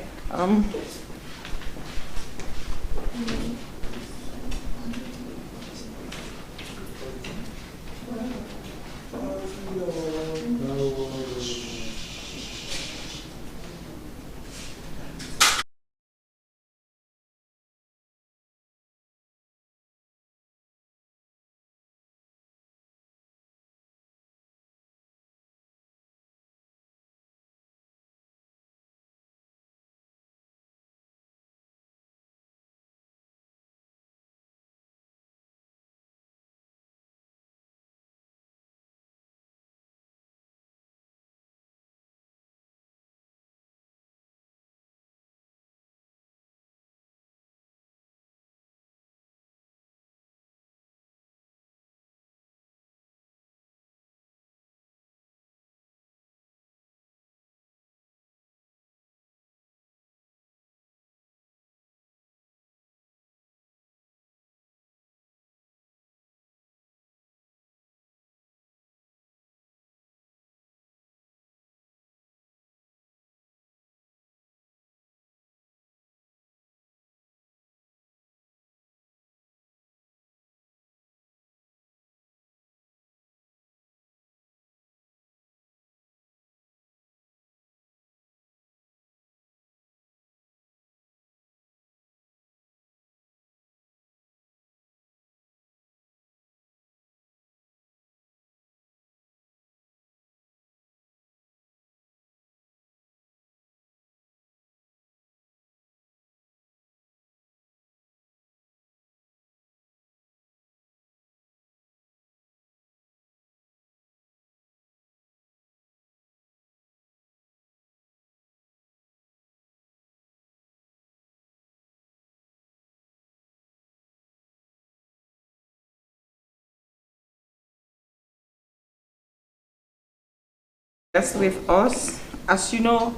Yes, with us. As you know,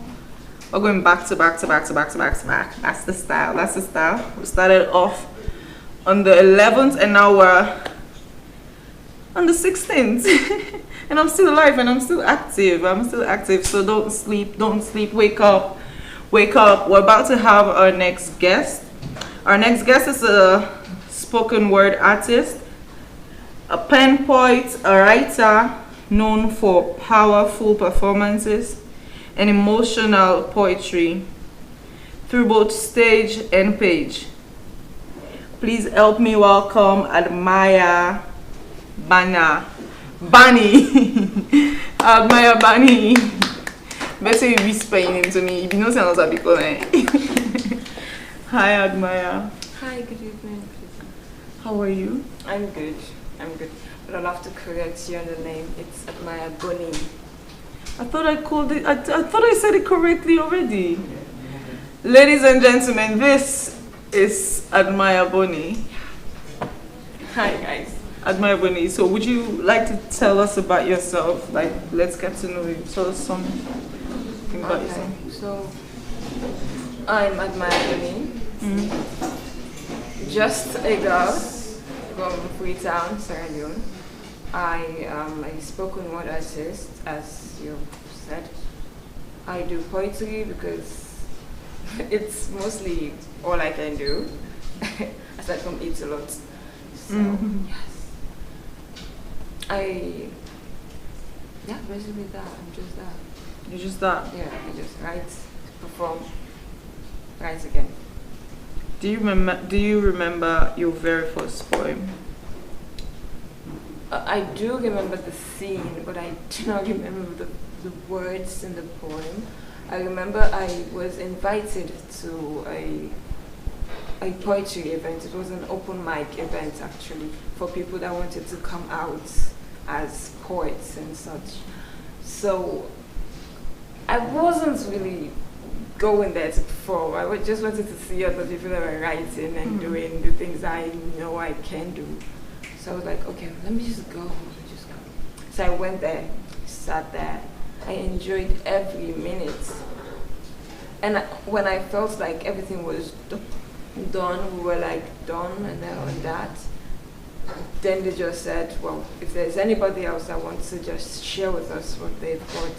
we're going back to back to back to back to back to back. That's the style. That's the style. We started off on the 11th and now we're on the 16th. And I'm still alive and I'm still active. I'm still active. So don't sleep. Don't sleep. Wake up. Wake up. We're about to have our next guest. Our next guest is a spoken word artist, a pen poet, a writer, known for powerful performances and emotional poetry through both stage and page. Please help me welcome Admire Bani. Admire Bani. Better you whisper your name to me. If you know sounds like people. Hi Admire. Hi, good evening. How are you? I'm good. I'm good. But I'll have to correct you on the name. It's Admire Bonnie. I thought I called it. I thought I said it correctly already. Ladies and gentlemen, this is Admire Bonnie. Hi, guys. Admire Bonnie. So, would you like to tell us about yourself? Like, let's get to know you. Tell us something about yourself. Okay, so I'm Admire Bonnie. Just a girl from Freetown, Sierra Leone. I am a spoken word artist, as you said. I do poetry because it's mostly all I can do, aside from eat a lot. So, yes. Yeah, basically that. I'm just that. You're just that. Yeah, I just write, perform, write again. Do you remember your very first poem? I do remember the scene, but I do not remember the words in the poem. I remember I was invited to a poetry event. It was an open mic event actually for people that wanted to come out as poets and such. So I wasn't really going there to perform. Just wanted to see other people that were writing and doing the things I know I can do. So I was like, okay, let me just go. So I went there, sat there. I enjoyed every minute. And when I felt like everything was done, we were like done and that. Then they just said, well, if there's anybody else that wants to just share with us what they've got.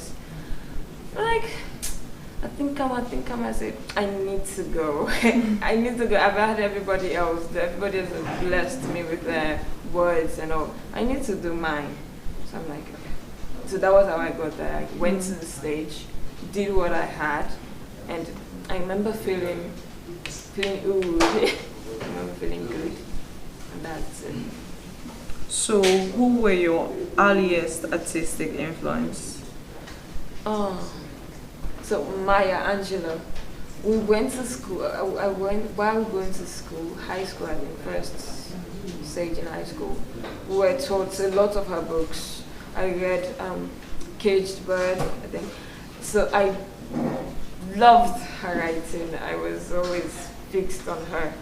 Like, I think I said, I need to go. I need to go. I've had everybody else. Everybody has blessed me with their words and all. I need to do mine. So I'm like, okay. So that was how I got there. I went to the stage, did what I had, and I remember feeling good. I remember feeling good. And that's it. So, who were your earliest artistic influence? So Maya Angelou, we went to school. I went while going to school, high school. I think first stage in high school. We were taught a lot of her books. I read Caged Bird, I think. So I loved her writing. I was always fixed on her.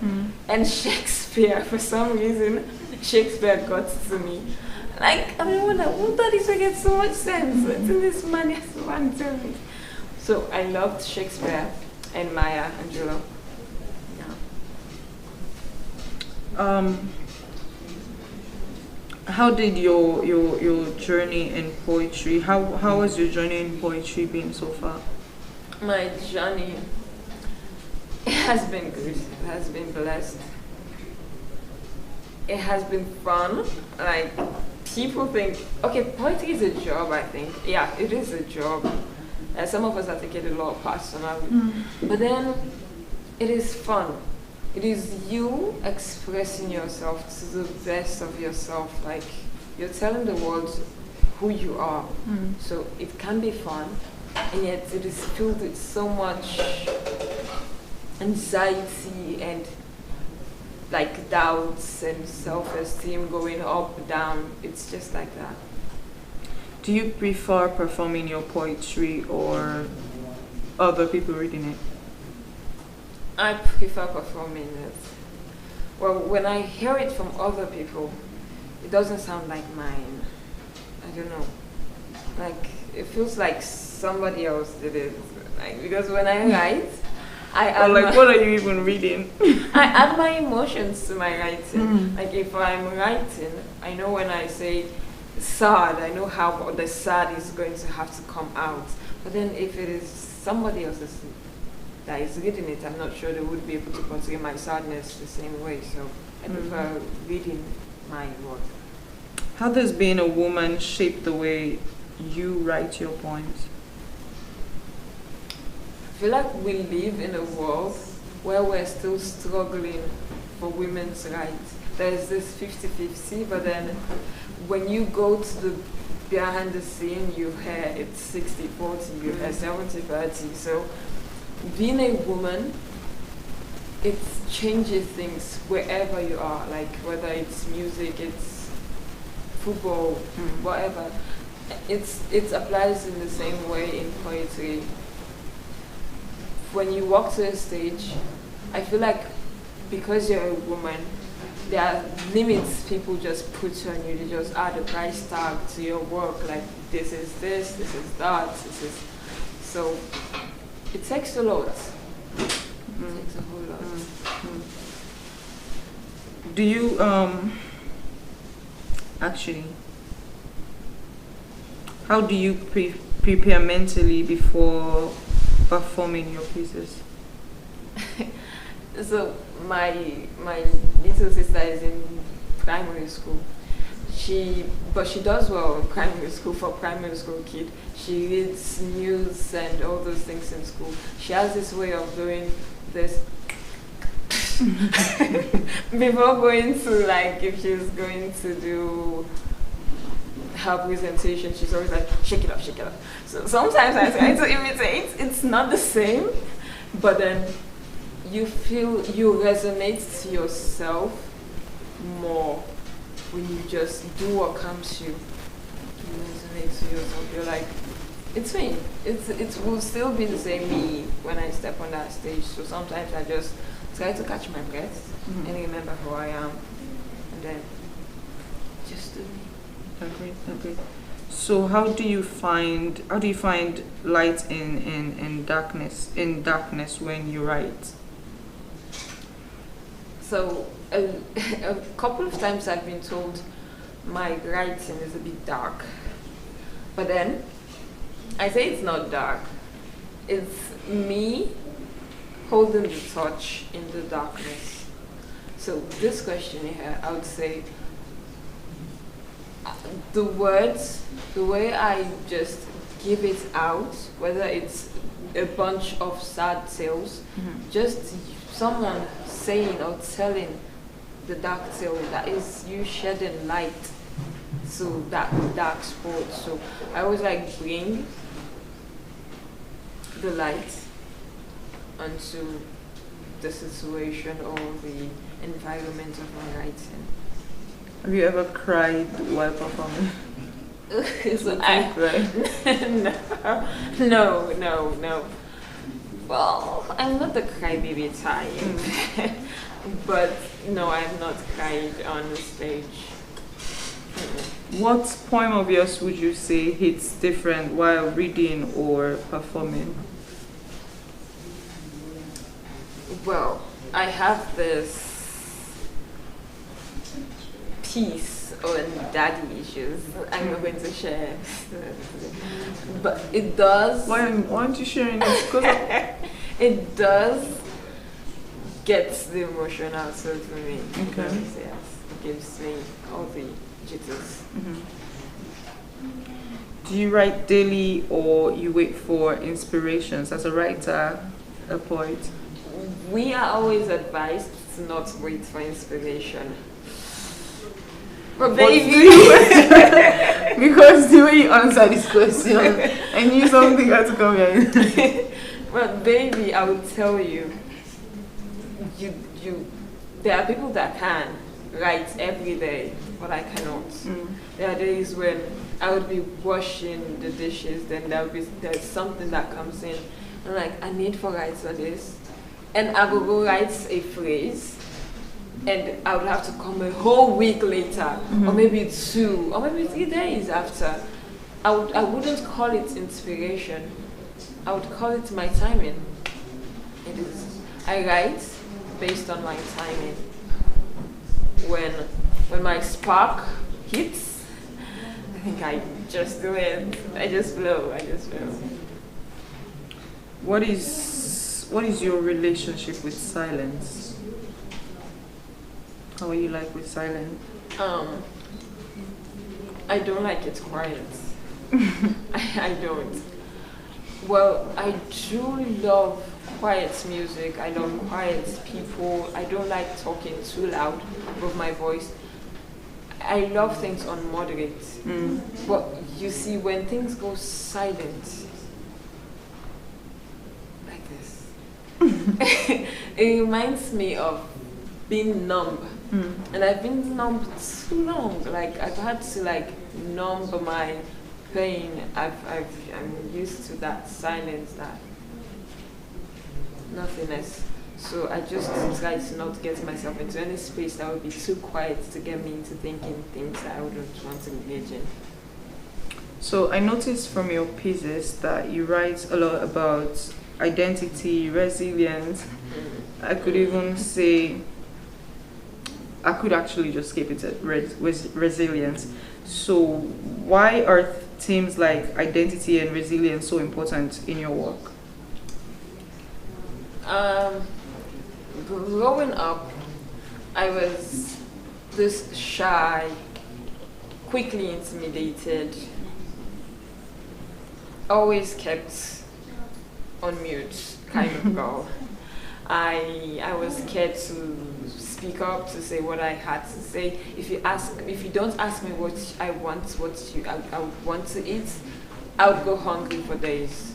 And Shakespeare, for some reason, Shakespeare got to me. Like, I mean, who thought this would get so much sense until this man has one to me. So I loved Shakespeare and Maya Angelou. Yeah. How did your journey in poetry? How has your journey in poetry been so far? My journey, it has been good. It has been blessed. It has been fun. Like, people think, okay, poetry is a job, I think. Yeah, it is a job. Some of us are taking a lot personally. But then, it is fun. It is you expressing yourself to the best of yourself. Like, you're telling the world who you are. So it can be fun, and yet it is filled with so much anxiety and like doubts and self-esteem going up, down. It's just like that. Do you prefer performing your poetry or other people reading it? I prefer performing it. Well, when I hear it from other people, it doesn't sound like mine. I don't know. Like, it feels like somebody else did it. Like, because when I write, I add what are you even reading? I add my emotions to my writing. Like, if I'm writing, I know when I say sad, I know how the sad is going to have to come out. But then if it is somebody else's that is reading it, I'm not sure they would be able to portray my sadness the same way. So I prefer reading my work. How does being a woman shape the way you write your poems? I feel like we live in a world where we're still struggling for women's rights. There's this 50-50, but then when you go to the behind the scene, you hear it's 60-40, you hear 70-30. So being a woman, it changes things wherever you are, like whether it's music, it's football, whatever. It applies in the same way in poetry. When you walk to a stage, I feel like because you're a woman, there are limits people just put on you. They just add a price tag to your work, like this is this is that, this is. So it takes a lot. It takes a whole lot. Do you actually? How do you prepare mentally before performing your pieces? So my little sister is in primary school. but she does well in primary school for a primary school kid. She reads news and all those things in school. She has this way of doing this before going to, like, if she's going to do her presentation, she's always like, shake it up, shake it up. So sometimes I try to imitate. It's not the same, but then you resonate to yourself more when you just do what comes to you. You resonate to yourself. You're like, it's me. It will still be the same me when I step on that stage. So sometimes I just try to catch my breath and remember who I am, and then just do me. Agree. So how do you find light in darkness when you write? So a couple of times I've been told my writing is a bit dark, but then I say it's not dark. It's me holding the torch in the darkness. So this question here, I would say the words, the way I just give it out, whether it's a bunch of sad tales, just someone saying or telling the dark tale, that is you shedding light to that dark spot. So I always like bring the light onto the situation or the environment of my writing. Have you ever cried while performing? So no. Well, I'm not the crybaby type, but no, I'm not cried on the stage. What poem of yours would you say hits different while reading or performing? Well, I have this piece on daddy issues. I'm not going to share, but it does. Why aren't you sharing this? It does get the emotion out of me. Okay. Yes, it gives me all the jitters. Do you write daily or you wait for inspirations as a writer, a poet? We are always advised to not wait for inspiration. But baby, because the way you answer this question, I knew something had to come in. but baby, I will tell you, there are people that can write every day, but I cannot. There are days when I would be washing the dishes, then there's something that comes in, and like I need to write for this, and I will go write a phrase. And I would have to come a whole week later, or maybe 2, or maybe 3 days after. I wouldn't call it inspiration. I would call it my timing. It is. I write based on my timing. When my spark hits, I think I just do it. I just flow. What is your relationship with silence? How are you like with silence? I don't like it quiet. I don't. Well, I do love quiet music. I love quiet people. I don't like talking too loud with my voice. I love things on moderate. But you see, when things go silent, like this, it reminds me of being numb. And I've been numb too long. Like I've had to numb my pain. I'm used to that silence, that nothingness. So I just try to not get myself into any space that would be too quiet to get me into thinking things that I wouldn't want to engage in. So I noticed from your pieces that you write a lot about identity, resilience. I could even say, I could actually just skip it at resilience. So why are themes like identity and resilience so important in your work? Growing up, I was this shy quickly intimidated, always kept on mute kind of girl. I was scared to speak up, to say what I had to say. If you don't ask me what I want, I want to eat, I would go hungry for days.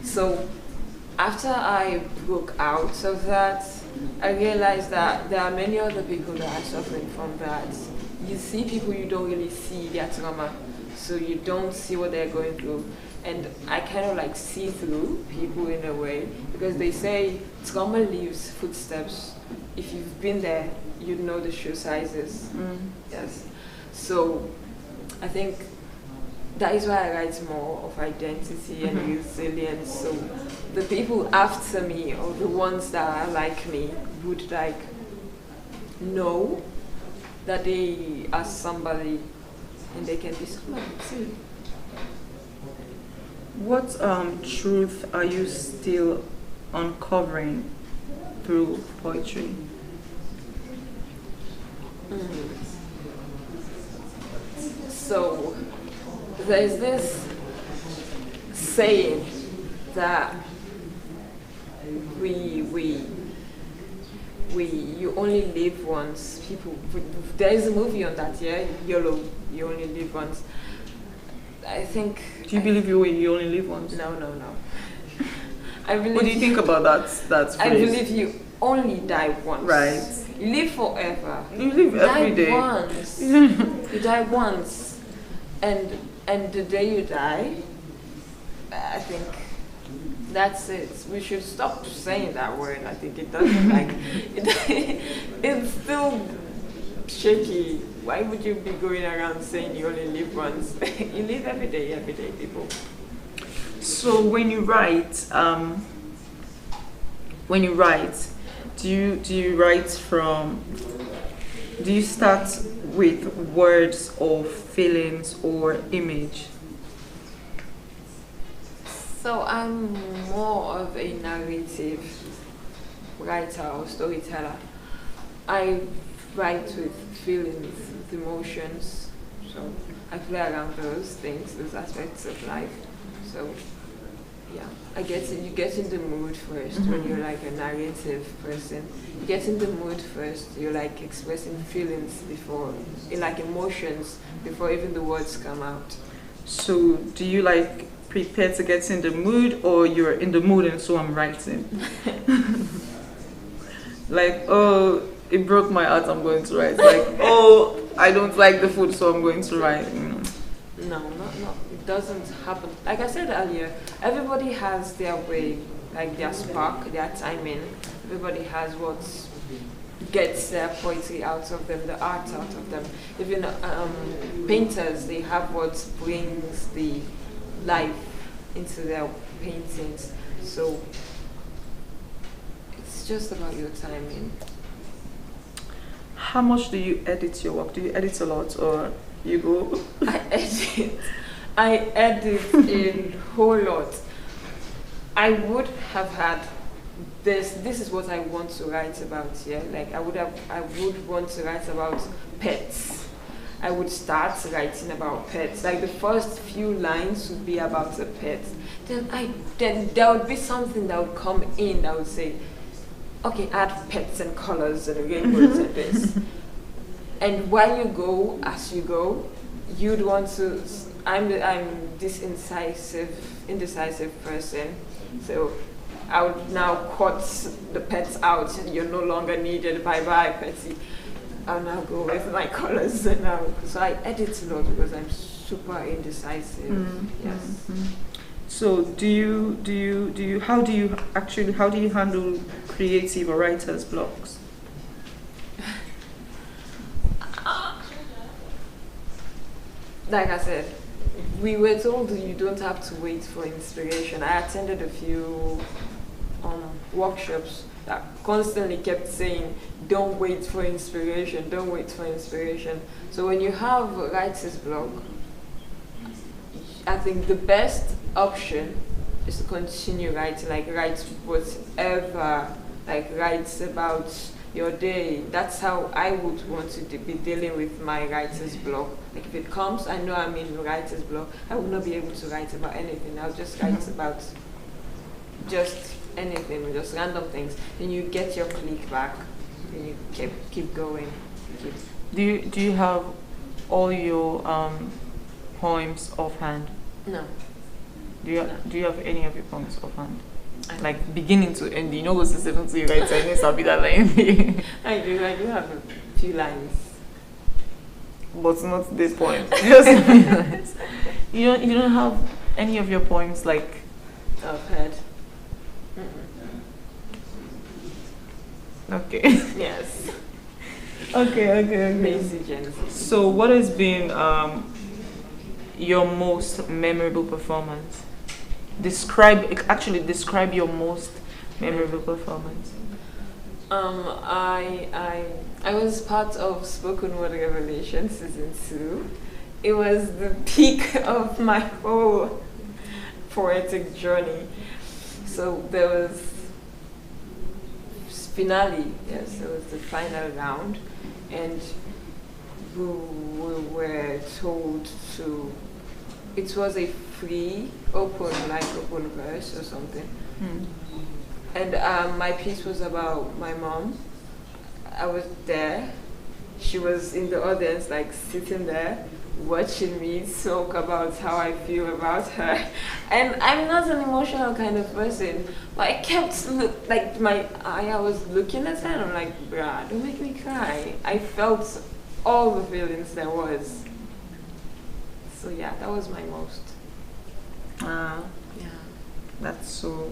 So after I broke out of that, I realized that there are many other people that are suffering from that. You see people, you don't really see their trauma, so you don't see what they're going through. And I kind of like see through people in a way, because they say trauma leaves footsteps. If you've been there, you know the shoe sizes. Yes. So I think that is why I write more of identity and resilience. So the people after me, or the ones that are like me, would like know that they are somebody and they can be somebody too. What truth are you still uncovering through poetry? So there's this saying that you only live once. There is a movie on that, yeah, YOLO, you only live once. I think. Do you believe you only live once? No. I believe. What do you think about that phrase? I believe you only die once. Right. You live forever. You live every day. Once. You die once, and the day you die, I think that's it. We should stop saying that word. I think it doesn't it's still shaky. Why would you be going around saying you only live once? You live every day, people. So when you write, do you write from? Do you start with words or feelings or image? So I'm more of a narrative writer or storyteller. I write with feelings, with emotions. So I play around those things, those aspects of life. So yeah, you get in the mood first when you're like a narrative person. You get in the mood first, you're like expressing feelings before, like emotions, before even the words come out. So do you like prepare to get in the mood, or you're in the mood and so I'm writing? Like, oh, it broke my heart, I'm going to write. Like, oh, I don't like the food, so I'm going to write. No, it doesn't happen. Like I said earlier, everybody has their way, like their spark, their timing. Everybody has what gets their poetry out of them, the art out of them. Even painters, they have what brings the life into their paintings. So it's just about your timing. How much do you edit your work? Do you edit a lot, or you go? I edit a whole lot. I would have had this is what I want to write about, yeah. Like I would want to write about pets. I would start writing about pets. Like the first few lines would be about a pet. Then there would be something that would come in that would say, okay, add pets and colors and rainbows and this. And while you go, as you go, you'd want to. I'm this indecisive person, so I would now cut the pets out. You're no longer needed. Bye bye, Petsy. I'll now go with my colors and now. So I edit a lot because I'm super indecisive. Yes. So how do you handle creative or writer's blocks? Like I said, we were told you don't have to wait for inspiration. I attended a few workshops that constantly kept saying, don't wait for inspiration, don't wait for inspiration. So when you have writer's block, I think the best option is to continue writing, like write whatever, like write about your day. That's how I would want to be dealing with my writer's block. Like if it comes, I know I'm in writer's block. I will not be able to write about anything. I'll just write about just anything, just random things. Then you get your click back, and you keep going. Do you have all your poems offhand? No. Do you have any of your poems offhand? Like beginning to end, you know what's the 70 right? I know I'll be that line. I do have a few lines. But not this point. Just lines. You don't have any of your poems like Offhand. okay. Yes. Okay. Basic Genesis. So what has been your most memorable performance? Describe your most memorable performance. I was part of Spoken Word Revelation season 2. It was the peak of my whole poetic journey. So there was finale, yes, it was the final round, and we were told to. It was a free, open verse or something. And my piece was about my mom. I was there. She was in the audience, like sitting there, watching me talk about how I feel about her. And I'm not an emotional kind of person, but I kept I was looking at her and I'm like, bruh, don't make me cry. I felt all the feelings there was. So yeah, that was my most. Yeah. That's so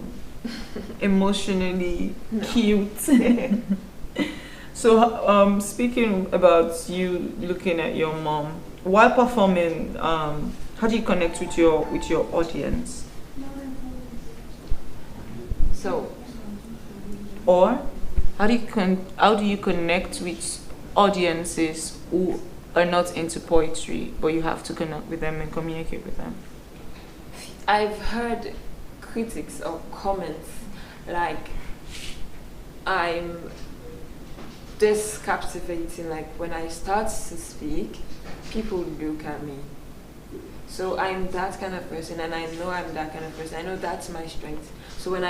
emotionally No. cute. So speaking about you looking at your mom while performing, how do you connect with your audience? So, Or how do you connect with audiences who are not into poetry, but you have to connect with them and communicate with them? I've heard critics or comments like, I'm this captivating, like when I start to speak, people look at me. So I'm that kind of person, and I know I'm that kind of person. I know that's my strength. So when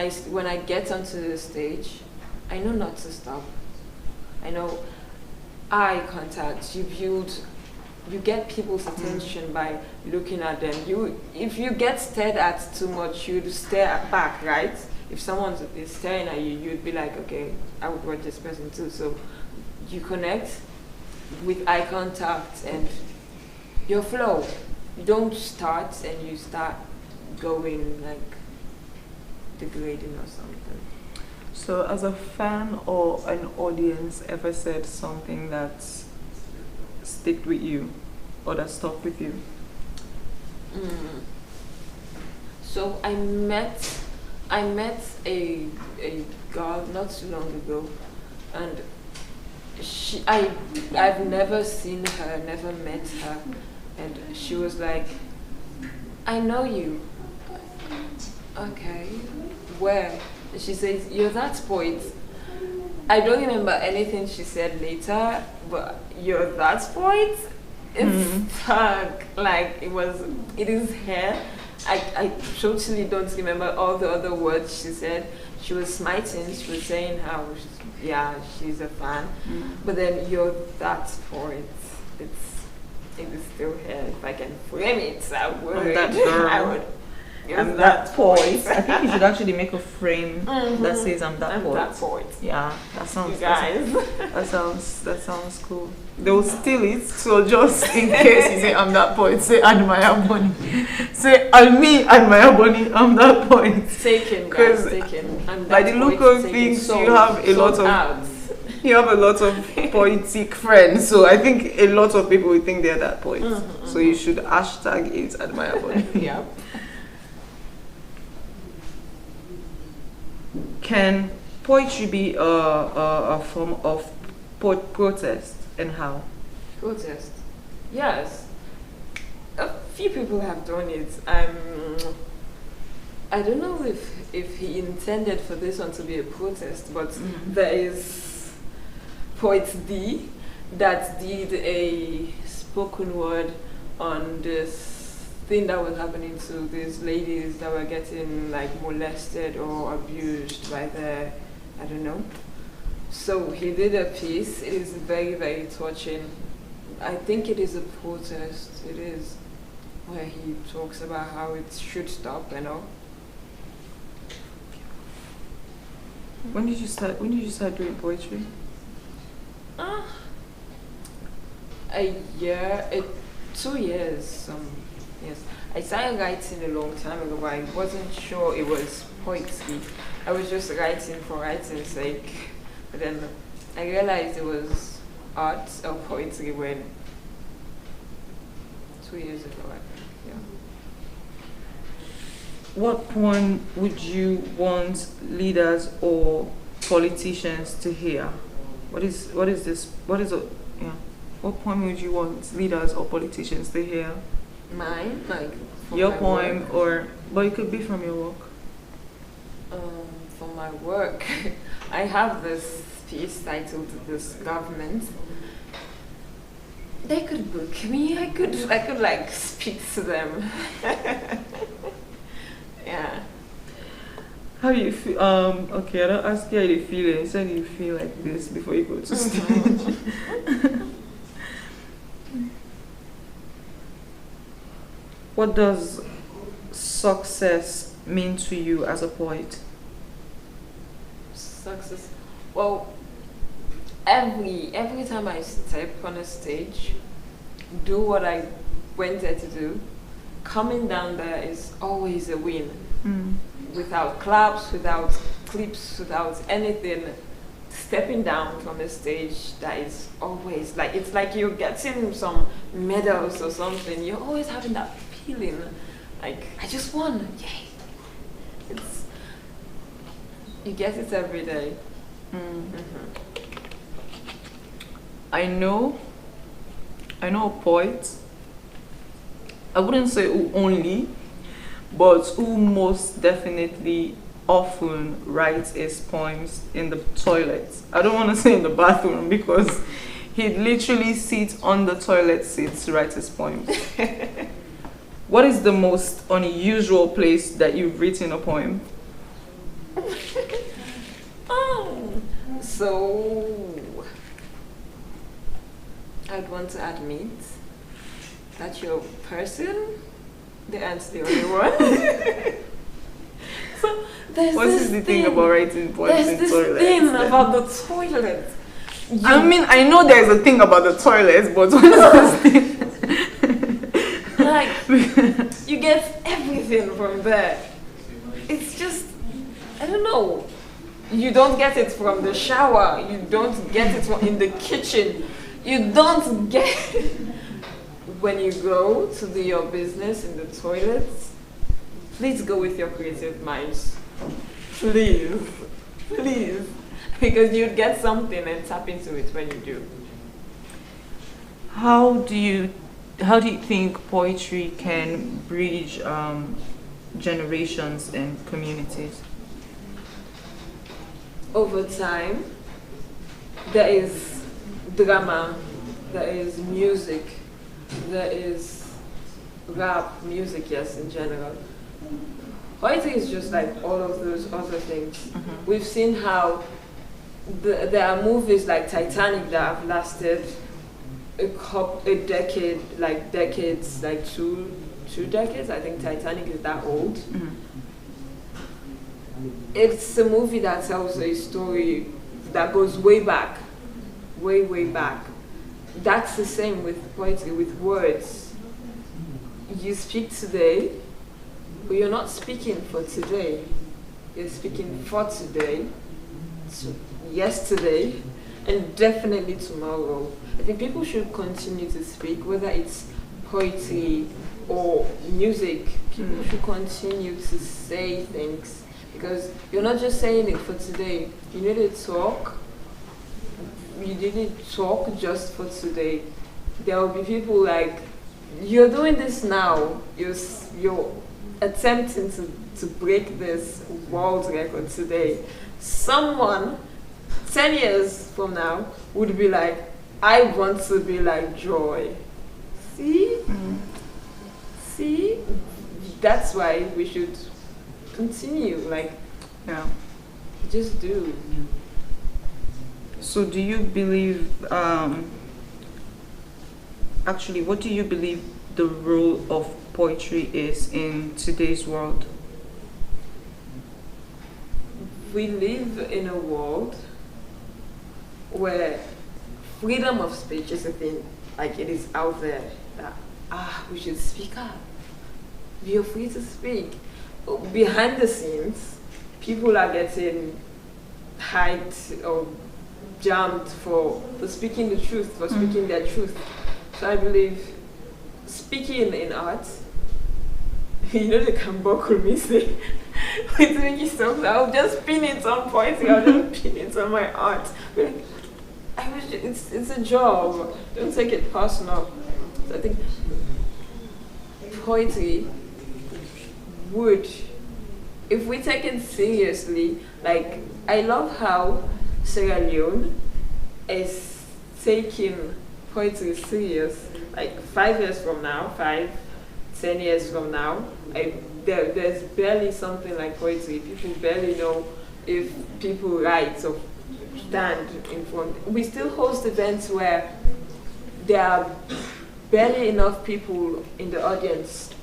I get onto the stage, I know not to stop. I know eye contact. You get people's attention by looking at them. If you get stared at too much, you'd stare back, right? If someone is staring at you, you'd be like, okay, I would watch this person too. So you connect with eye contact and your flow. You don't start and you start going like degrading or something. So as a fan or an audience ever said something that stick with you or that stuck with you? So I met a girl not too long ago, and I've never seen her, never met her, and she was like, I know you. Okay, where? And she says, you're that poet. I don't remember anything she said later, but you're that poet? It's stuck. Like it is here. I totally don't remember all the other words she said. She was smiting, she was saying how, she's a fan. But then you're that poet. It is still here. If I can frame it, I would. I'm that girl. I would. I'm that poet. I think you should actually make a frame that says I'm that poet. That poet. Yeah, that sounds You guys. that sounds cool. They will steal it, so just in case you say I'm that poet, say admire Bonnie. Say me admire Bonnie, I'm that poet. Taken, guys, taken. By the look of things, you have a lot of poetic friends, so I think a lot of people will think they're that poet. So you should hashtag it admire Bonnie. Yeah. Can poetry be a form of protest, and how? Protest. Yes. A few people have done it. I don't know if he intended for this one to be a protest, but there is Poet D that did a spoken word on this thing that was happening to these ladies that were getting like molested or abused by their, I don't know. So he did a piece. It is very, very touching. I think it is a protest. It is, where he talks about how it should stop and all. When did you start doing poetry? A year, 2 years, yes. I started writing a long time ago, but I wasn't sure it was poetry. I was just writing for writing's sake. But then I realized it was art or poetry when 2 years ago, I think, yeah. What poem would you want leaders or politicians to hear? What is what poem would you want leaders or politicians to hear? Mine, like Your poem, but it could be from your work. For my work, I have this piece titled "This Government." They could book me. I could like speak to them. Yeah. How do you feel? Okay, I don't ask you how you feel. Instead, you feel like this before you go to stage. What does success mean to you as a poet? Success. Well, every time I step on a stage, do what I went there to do, coming down there is always a win. Without claps, without clips, without anything, stepping down from a stage, that is always like, it's like you're getting some medals or something. You're always having that feeling like, I just won, yay. You get it every day. I know a poet. I wouldn't say who only, but who most definitely often writes his poems in the toilet. I don't want to say in the bathroom because he'd literally sit on the toilet seat to write his poems. What is the most unusual place that you've written a poem? So I'd want to admit that you're a person, the ant's the only one. So What's the thing about writing poems in toilets? toilets? There's this thing about the toilet. I mean, I know there's a thing about the toilets, but what is this thing? Like, you get everything from there. It's just, I don't know. You don't get it from the shower. You don't get it from in the kitchen. You don't get it when you go to do your business in the toilets. Please go with your creative minds. Please. Please. Because you'd get something and tap into it when you do. How do you think poetry can bridge generations and communities? Over time, there is drama, there is music, there is rap, music, yes, in general. Poetry is just like all of those other things. We've seen how there are movies like Titanic that have lasted a decade, like decades, like two decades. I think Titanic is that old. It's a movie that tells a story that goes way back, way back. That's the same with poetry, with words. You speak today, but you're not speaking for today. You're speaking for today, yesterday, and definitely tomorrow. I think people should continue to speak, whether it's poetry or music. People should continue to say things. Because you're not just saying it for today. You need to talk. You didn't talk just for today. There will be people like, you're doing this now. You're attempting to break this world record today. Someone 10 years from now would be like, I want to be like Joy. See? See? That's why we should continue. Like, Yeah. just do. So do you believe, actually, what do you believe the role of poetry is in today's world? We live in a world where freedom of speech is a thing. Like, it is out there that, we should speak up. Be free to speak. Behind the scenes, people are getting hyped or jammed for speaking the truth, for speaking their truth. So I believe speaking in art, you know, they can buckle me say, with making songs, I'll just pin it on poetry, I'll just pin it on my art. But I wish it's a job. Don't take it personal. So I think poetry would, if we take it seriously, like, I love how Sierra Leone is taking poetry serious. Like 5 years from now, 10 years from now, there's barely something like poetry. People barely know if people write or stand in front. We still host events where there are barely enough people in the audience.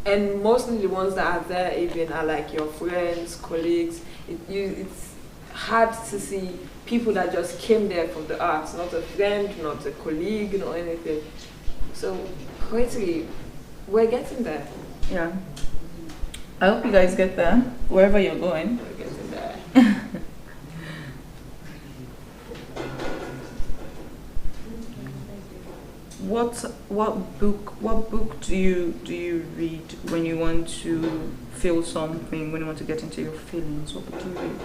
And mostly the ones that are there even are like your friends, colleagues. It's hard to see people that just came there from the arts, not a friend, not a colleague, not anything. So poetry, we're getting there. Yeah. I hope you guys get there, wherever you're going. We're getting there. What book do you read when you want to feel something, when you want to get into your feelings? What book do you read?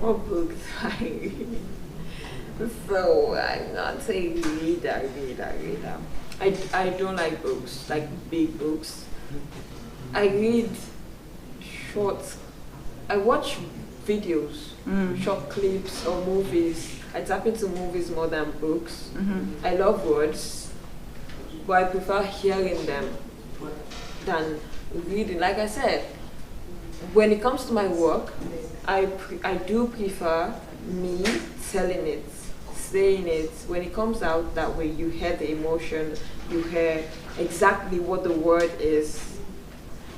What book do I read? So I'm not a reader. I don't like books, like big books. I read short. I watch videos, short clips or movies. I tap into movies more than books. I love words, but I prefer hearing them than reading. Like I said, when it comes to my work, I do prefer me telling it, saying it. When it comes out that way, you hear the emotion, you hear exactly what the word is.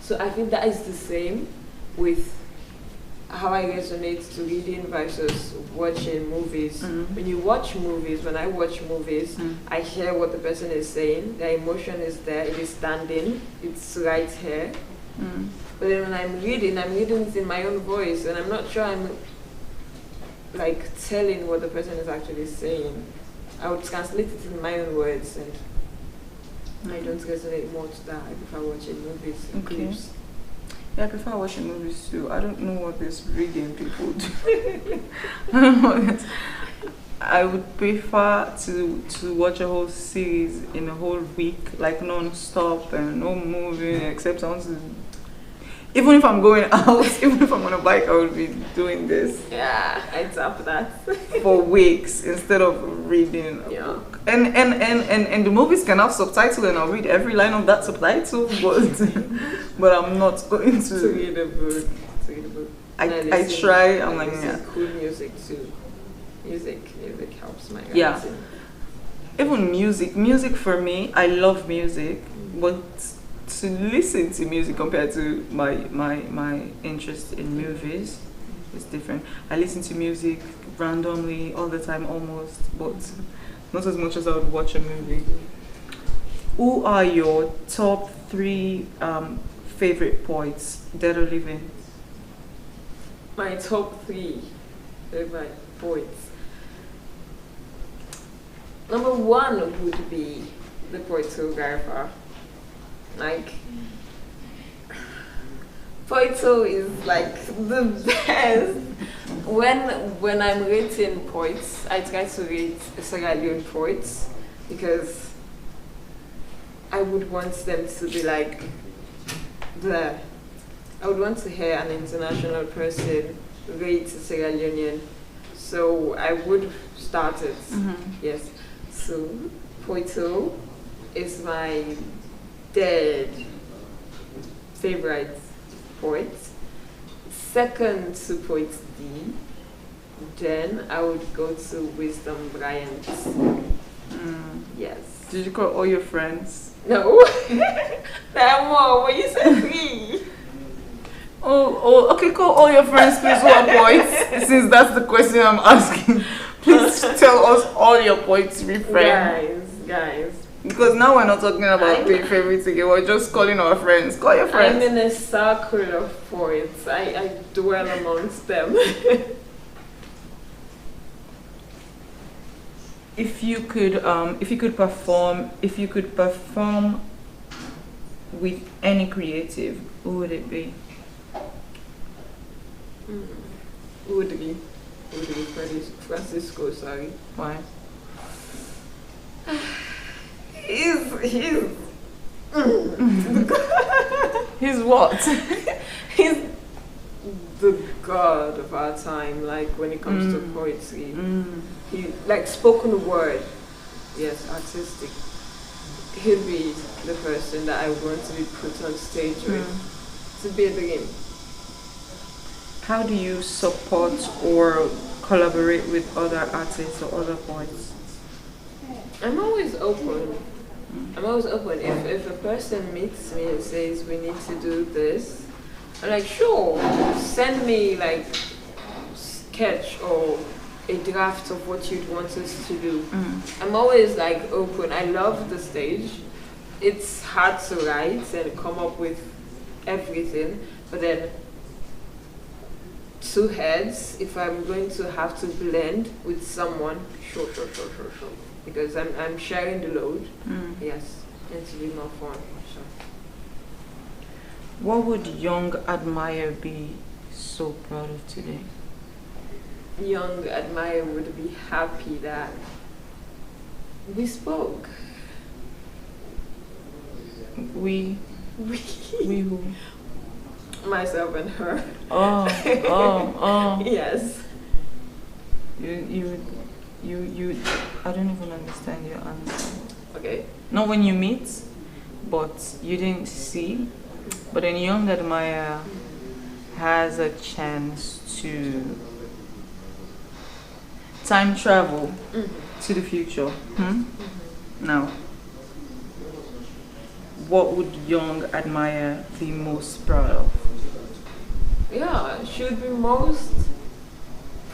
So I think that is the same with how I resonate to reading versus watching movies. When you watch movies, when I watch movies, I hear what the person is saying. The emotion is there, it is standing, it's right here. But then when I'm reading it in my own voice, and I'm not sure I'm like telling what the person is actually saying. I would translate it in my own words, and I don't resonate more to that. I prefer watching movies and clips. Yeah, I prefer watching movies too. I don't know what this reading people do. I don't know what this. I would prefer to watch a whole series in a whole week, like non-stop and no moving, except I want to. Even if I'm going out, even if I'm on a bike, I would be doing this. Yeah, I tap that. For weeks instead of reading a book. And the movies can have subtitles, and I'll read every line of that subtitle, but I'm not going to read a book. I try. I'm like, yeah. Cool music too. Music helps my yeah. writing. Even music for me, I love music, but to listen to music compared to my interest in movies is different. I listen to music randomly all the time almost, but not as much as I would watch a movie. Who are your top 3 favorite poets, dead or living? My top 3 favorite poets. Number 1 would be the poet Garfa. Like, Poeto is like the best. When I'm rating poets, I try to rate Sierra Leone poets because I would want them to be like there. I would want to hear an international person rate Sierra Leonean. So I would start it. Yes. So Poito is my dead favorite poet. Second to Poet D. Then I would go to Wisdom Bryant. Yes. Did you call all your friends? No. There are more, but you said 3. Oh, okay, call all your friends, please, who are poets. Since that's the question I'm asking. Please tell us all your poets, refrain. Guys. Because now we're not talking about doing favorites again, we're just calling our friends. Call your friends. I'm in a circle of poets. I dwell amongst them. If you could perform with any creative, who would it be? Would be Francisco, sorry. Why? He's He's what? he's the god of our time, like when it comes to poetry. He like spoken word, yes, artistic. He'll be the person that I want to be put on stage with. To be a dream. How do you support or collaborate with other artists or other poets? I'm always open. If a person meets me and says we need to do this, I'm like, sure, send me like sketch or a draft of what you'd want us to do. I'm always like open. I love the stage. It's hard to write and come up with everything, but then 2 heads, if I'm going to have to blend with someone, sure. Because I'm sharing the load. Yes, and to be more fun. Sure. What would young admirer be so proud of today? Young admirer would be happy that we spoke. We who? Myself and her. Oh. Yes. You I don't even understand your answer. Okay. Not when you meet, but you didn't see. But a young admirer has a chance to time travel to the future. Now, what would young admirer be most proud of? Yeah, should be most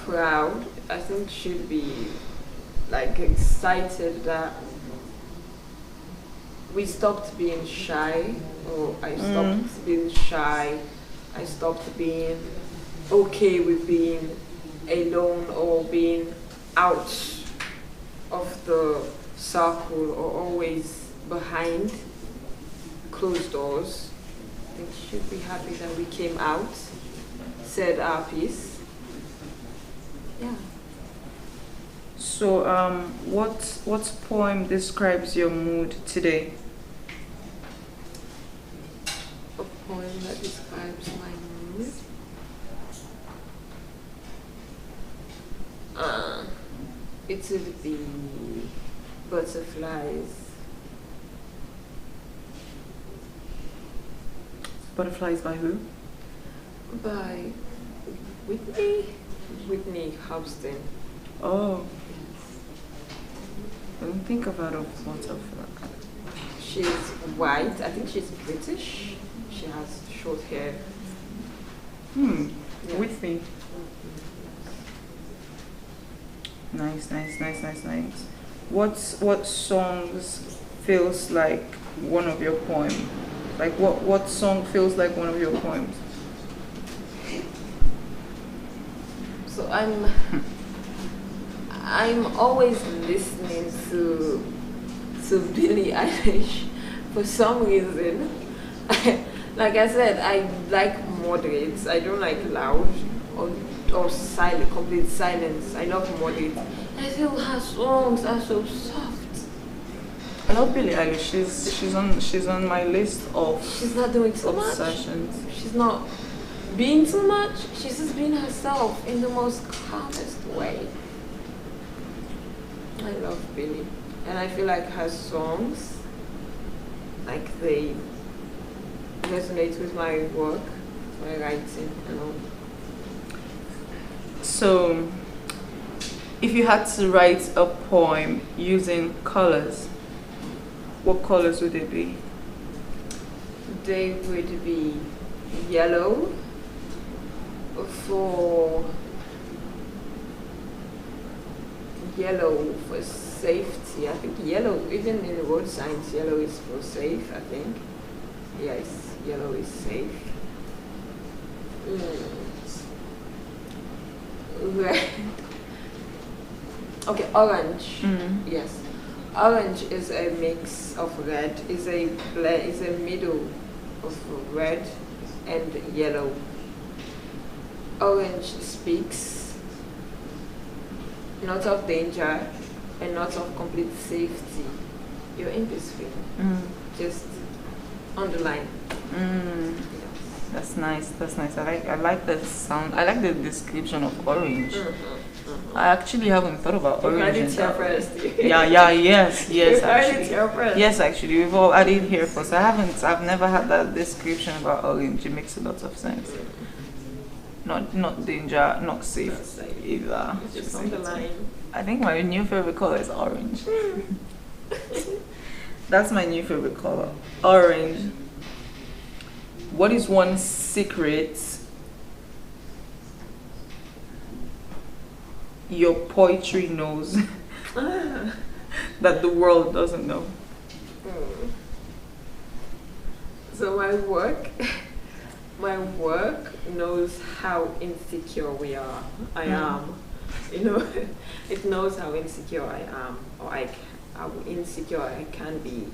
proud. I think should be like excited that we stopped being shy, or I stopped being shy. I stopped being okay with being alone or being out of the circle or always behind closed doors. I think should be happy that we came out, said our piece. Yeah. So, what poem describes your mood today? A poem that describes my mood. It would be Butterflies. Butterflies by who? By Whitney Houston. Oh. I don't think I've heard of Butterfly. She's white. I think she's British. She has short hair. Yeah. Whitney. Nice. What songs feels like one of your poems? Like what song feels like one of your poems? So I'm always listening to Billie Eilish for some reason. Like I said, I like moderates. I don't like loud or silent, complete silence. I love moderate. I feel her songs are so soft. love Billie Eilish. She's on my list of She's not doing too much. obsessions. She's not being too much. She's just being herself in the most calmest way. I love Billie, and I feel like her songs, like they resonate with my work, my writing, and all. So, if you had to write a poem using colors, what colors would it be? They would be yellow for safety. I think yellow, even in the road signs, yellow is for safe, I think. Yes, yellow is safe. Red. Okay, orange. Yes. Orange is a mix of red, is a middle of red and yellow. Orange speaks not of danger and not of complete safety. You're in between. Just on the line. Yes. That's nice. That's nice. I like the sound. I like the description of orange. I actually haven't thought about orange. You heard it here first. Yes, You heard actually. it here first. Yes, actually, we've all added here first. I've never had that description about orange. It makes a lot of sense. Not danger, not safe either. It's just on the line. I think my new favorite color is orange. That's my new favorite color, orange. What is one secret your poetry knows that the world doesn't know? So my work knows how insecure we are. I am. You know, it knows how insecure I am, or how insecure I can be.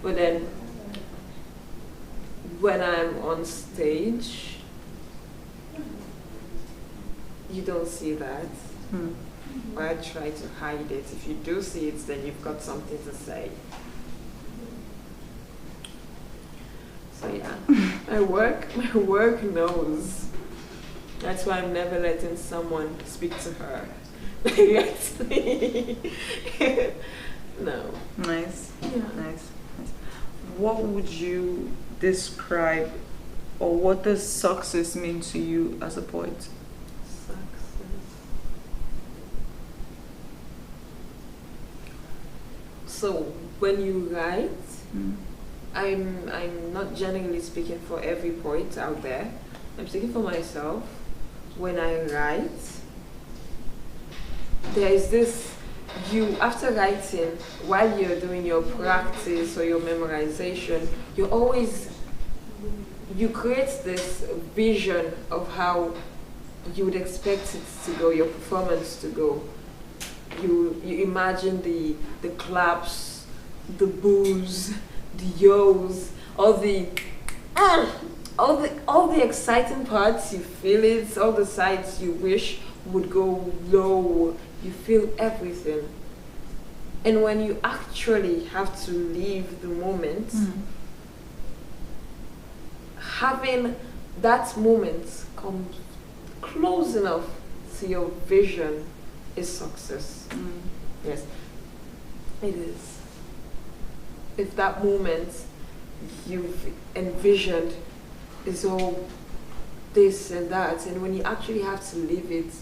But then, when I'm on stage, you don't see that. Or I try to hide it. If you do see it, then you've got something to say. So yeah, my work knows. That's why I'm never letting someone speak to her. No. Nice. Yeah. Nice. What would you describe, or what does success mean to you as a poet? Success. So when you write, I'm not generally speaking for every poet out there. I'm speaking for myself. When I write, there is this, after writing, while you're doing your practice or your memorization, you create this vision of how you would expect it to go, your performance to go. You imagine the claps, the boos, the yos, all the exciting parts, you feel it, all the sides you wish would go low, you feel everything. And when you actually have to leave the moment, having that moment come close enough to your vision is success. Yes, it is. If that moment you've envisioned is all this and that, and when you actually have to live it,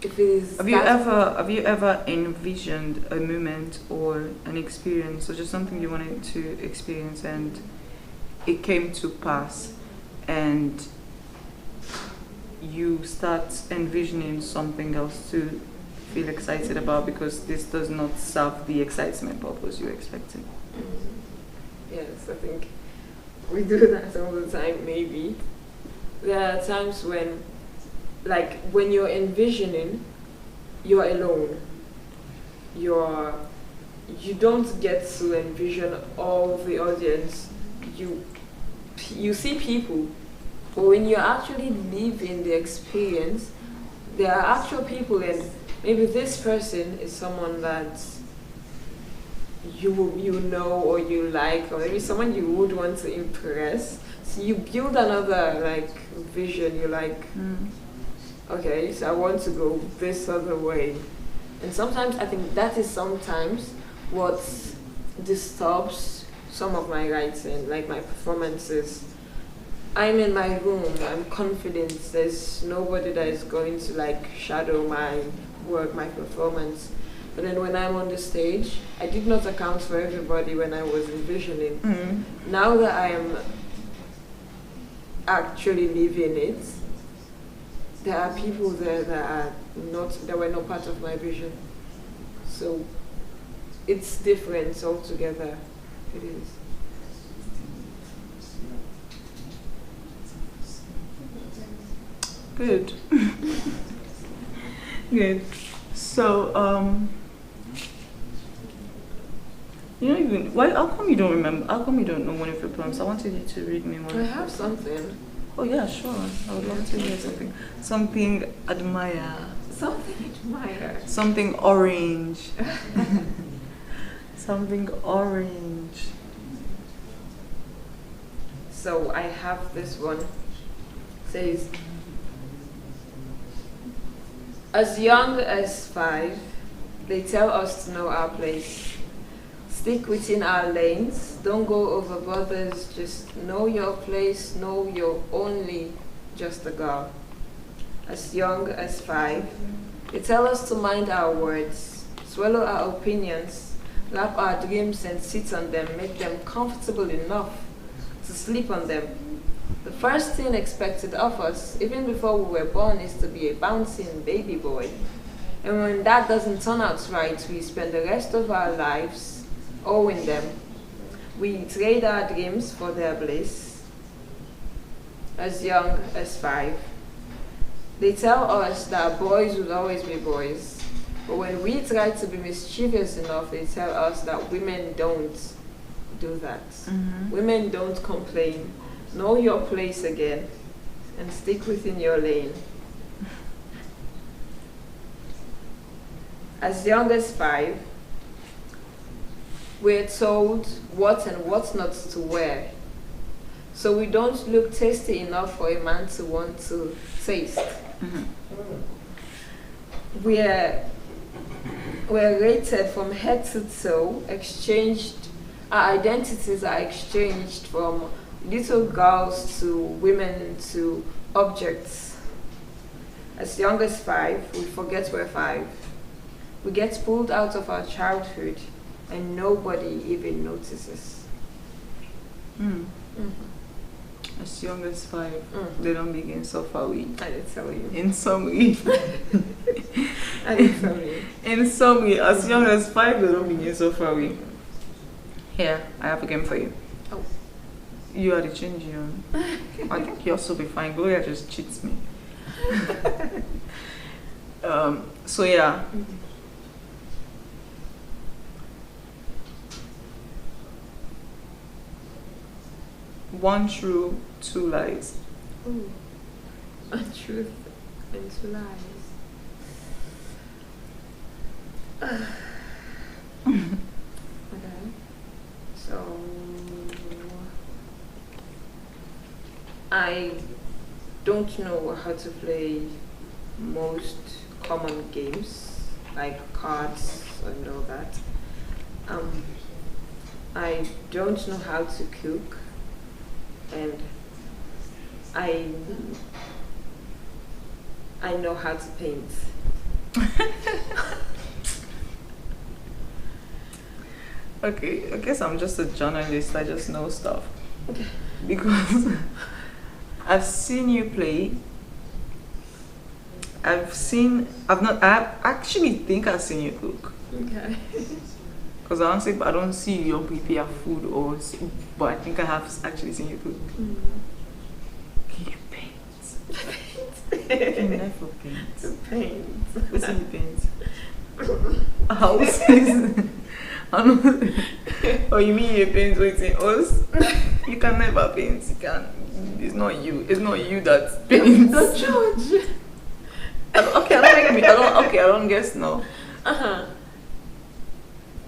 if it is. Have you ever envisioned a moment or an experience or just something you wanted to experience and it came to pass, and you start envisioning something else to feel excited about because this does not serve the excitement purpose you expected? Yes, I think we do that all the time, maybe. There are times when, like, when you're envisioning, you're alone. You don't get to envision all the audience. You see people, but when you're actually living the experience, there are actual people, and maybe this person is someone that you know or you like, or maybe someone you would want to impress. So you build another like vision. You're like, okay, so I want to go this other way. And sometimes I think that is sometimes what disturbs some of my writing, like my performances. I'm in my room, I'm confident, there's nobody that is going to like shadow my work, my performance. But then when I'm on the stage, I did not account for everybody when I was envisioning. Now that I am actually living it, there are people there that were not part of my vision. So it's different altogether. It is. Good. Good. So, you know, even why? How come you don't remember? How come you don't know one of your poems? I wanted you to read me one. I have something. Oh yeah, sure. I would love to hear something. Something admire. Something admire. Something orange. Something orange. So I have this one. It says, as young as 5, they tell us to know our place. Stick within our lanes, don't go over borders, just know your place, know you're only just a girl. As young as 5, they tell us to mind our words, swallow our opinions, lap our dreams and sit on them, make them comfortable enough to sleep on them. The first thing expected of us, even before we were born, is to be a bouncing baby boy. And when that doesn't turn out right, we spend the rest of our lives owing them. We trade our dreams for their bliss. As young as 5. They tell us that boys will always be boys. But when we try to be mischievous enough, they tell us that women don't do that. Women don't complain. Know your place again and stick within your lane. As young as 5, we're told what and what not to wear. So we don't look tasty enough for a man to want to taste. We're rated from head to toe, our identities are exchanged from little girls to women to objects. As young as 5, we forget we're 5. We get pulled out of our childhood and nobody even notices. As young as 5, they don't begin so far away. I did tell you. In some way. I did tell you. In some way, as young as 5, they don't begin so far away. Here, I have a game for you. Oh. You are the champion. I think you'll also be fine. Gloria just cheats me. So yeah. One true, 2 lies. Ooh. A truth and 2 lies. Okay. So I don't know how to play most common games like cards and all that. I don't know how to cook, and I know how to paint. Okay, I guess I'm just a journalist. I just know stuff. Because I've seen you play. I actually think I've seen you cook. Okay. Because honestly, I don't see you prepare food but I think I have actually seen you cook. Can you paint? Can you never paint? Paint. What's in you paint? Houses. Oh, you mean you paint waiting us? You can never paint. You can. It's not you. It's not you that paints. The judge. I don't guess no.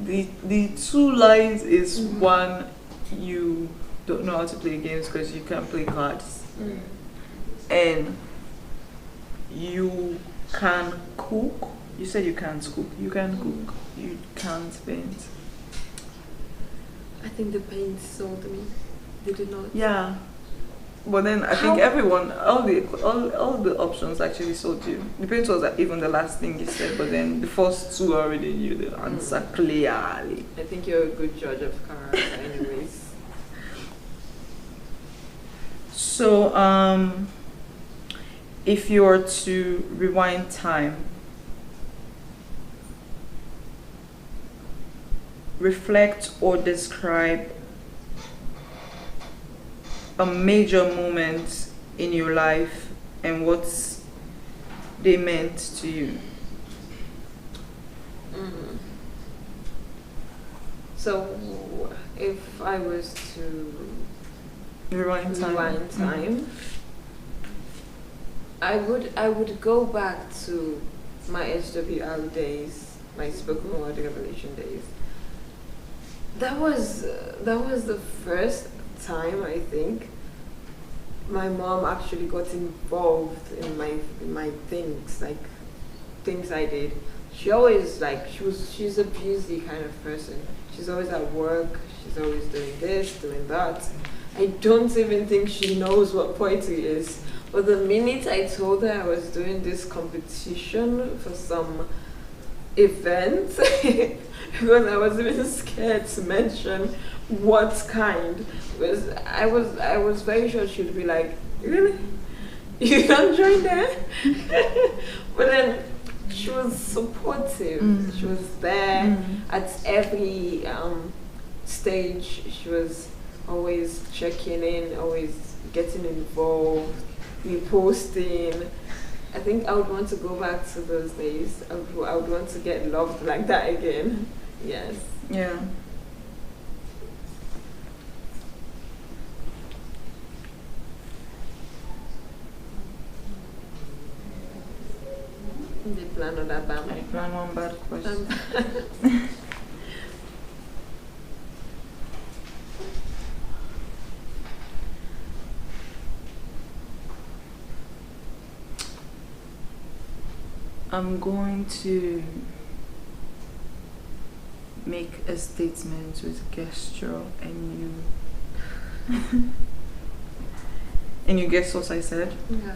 the two lines is one, you don't know how to play games because you can't play cards, and you can cook. You said you can't cook. You can cook. You can't paint. I think the paint sold me. Did it not? Yeah. But then I think everyone, all the options actually sold you. The paint was even the last thing you said, but then the first two already knew the answer clearly. I think you're a good judge of character, anyways. So, if you were to rewind time, reflect or describe a major moment in your life and what they meant to you. So, if I was to Rewind time, I would go back to my SWR days, my spoken word revelation days. That was the first time I think my mom actually got involved in my things, like things I did. She's a busy kind of person. She's always at work, she's always doing this, doing that. I don't even think she knows what poetry is. But the minute I told her I was doing this competition for some event, because I was even scared to mention what kind, because I was very sure she'd be like, really? You don't join there? But then she was supportive. She was there at every stage. She was always checking in, always getting involved, reposting. I think I would want to go back to those days. I would want to get loved like that again. Yes. Yeah. The plan on that bam. I plan one bad question. I'm going to make a statement with gesture, and you and you guess what I said? Yeah.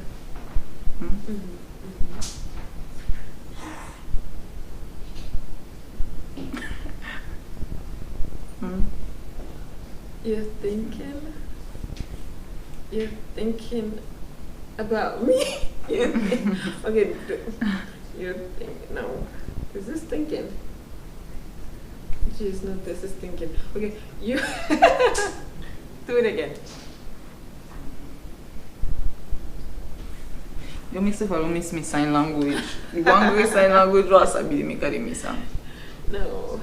You're thinking about me. Okay. You're thinking. No. Is this thinking? Jeez, no, this is thinking. Okay, you do it again. You miss if I don't miss me sign language. The one way sign language was I be the maker the missa. No.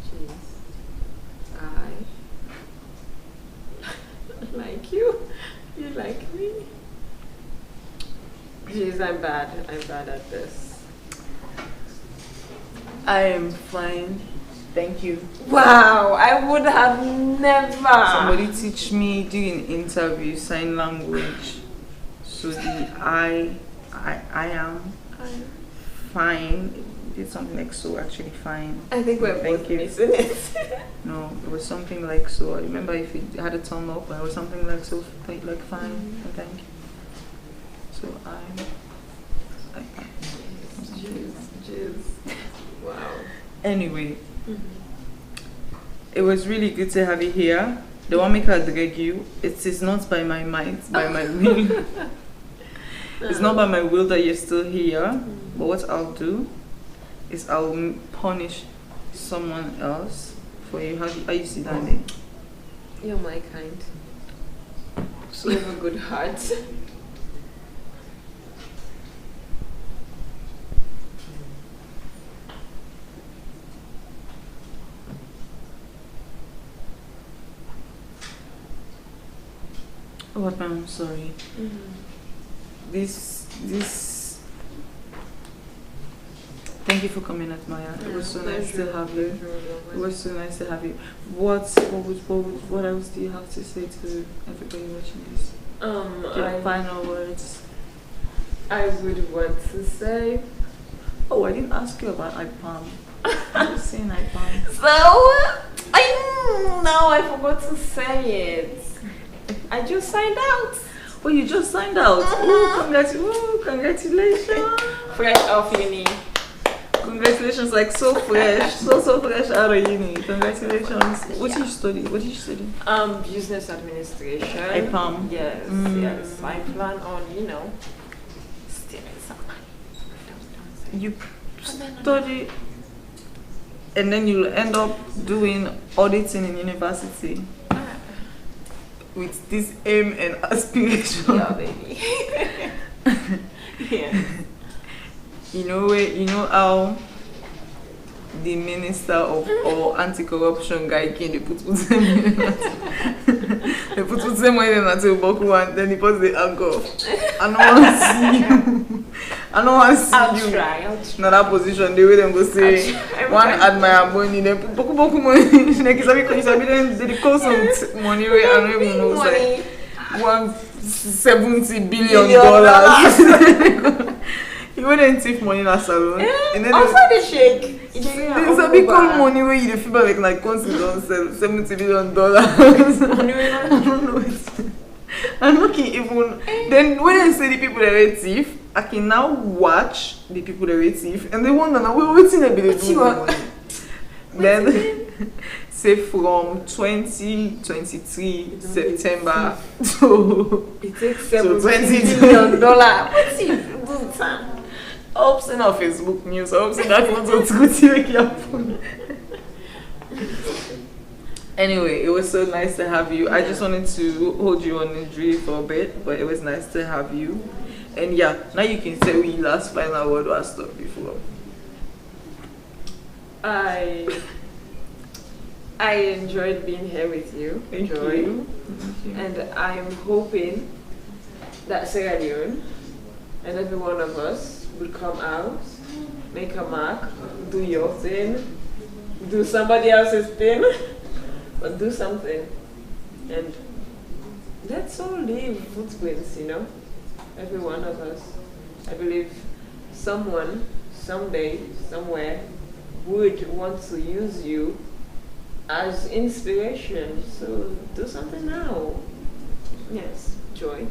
Jeez. I like you. You like me. Jeez, I'm bad. I'm bad at this. I am fine. Thank you. Wow, I would have never. Somebody teach me during interview sign language. So the I am fine. Did something like so actually fine. I think we're both missing it. No, it was something like so. I remember if it had a thumb up, it was something like so, like fine. And thank you. So Jeez. Wow. Anyway, it was really good to have you here. The one make I drag you. It is not by my might, by my will. It's not by my will that you're still here. But what I'll do is I'll punish someone else for you. How you see that name? You're my kind. You have a good heart. Oh, I'm sorry. This this. Thank you for coming, Atmaya. It was so nice to have you. It was so nice to have you. What else do you have to say to everybody watching this? Your final words. I would want to say. Oh, I didn't ask you about IPAM. I was saying IPAM. So I forgot to say it. I just signed out. Oh, you just signed out. Ooh, congratulations. Fresh off uni. Congratulations, like so fresh, so fresh out of uni. Congratulations. What did you study? Business administration. IPAM. Yes, yes. I plan on, stealing some money. You study, and then you'll end up doing auditing in university with this aim and aspiration. Yeah, baby. Yeah. You know how the minister of or anti-corruption guy came, they put them money in until Boku, and then he put the anchor. I don't want to see you. I'll try. In that position, the way them go say one admire money, then put Boku money. Like then they call some money where I don't even know, like $170 billion. You wouldn't thief money in a salon. And then also the shake. There's a big money where you feel like constant don't sell $70 billion. I don't know it. I'm looking even. Then when I say the people that were thief, I can now watch the people that were thief, and they wonder now what's in the money. Then say from 2023 September to it takes $70 billion. What's it? I've seen on Facebook news. I've seen that photo to go to your phone. Anyway, it was so nice to have you. I just wanted to hold you on injury for a bit, but it was nice to have you. And yeah, now you can say we last final word was stuff before. I enjoyed being here with you. Thank Joy. you. And I am hoping that Sierra Leone and every one of us will come out, make a mark, do your thing, do somebody else's thing, but do something. And let's all leave footprints, every one of us. I believe someone, someday, somewhere, would want to use you as inspiration. So do something now. Yes, Joy.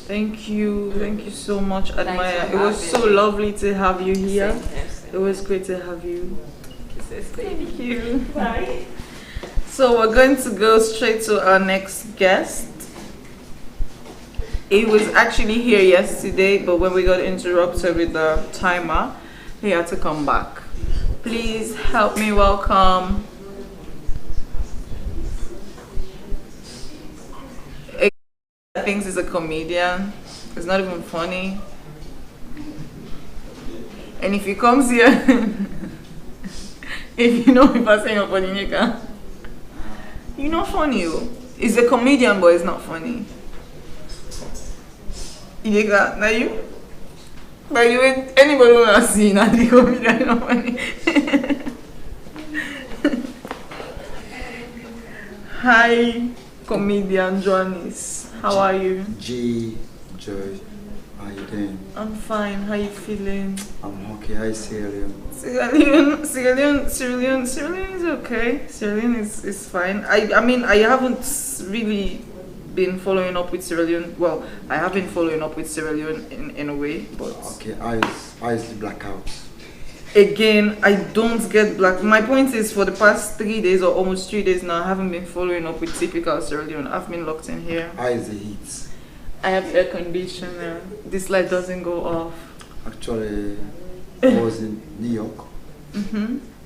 Thank you so much, Admire. It was so lovely to have you here. Same. It was great to have you. Kisses, Thank you. Bye. So we're going to go straight to our next guest. He was actually here yesterday, but when we got interrupted with the timer, he had to come back. Please help me welcome thinks he's a comedian. It's not even funny. And if he comes here, if you are saying you're funny, you're not funny. He's a comedian, but it's not funny. Now you? By the way, anybody want to see now the comedian not funny? Hi, comedian Johannes. How are you? Joy, how you doing? I'm fine. How you feeling? I'm okay. Hi, Sierra Leone. Sierra Leone is okay. Sierra Leone is fine. I mean, I haven't really been following up with Sierra Leone. Well, I have been following up with Sierra Leone in a way, but okay. Eyes the blackout. Again, I don't get black. My point is, for the past 3 days or almost 3 days now, I haven't been following up with typical Sierra Leone. I've been locked in here. Eyes the heat. I have air conditioner. This light doesn't go off. Actually, I was in New York.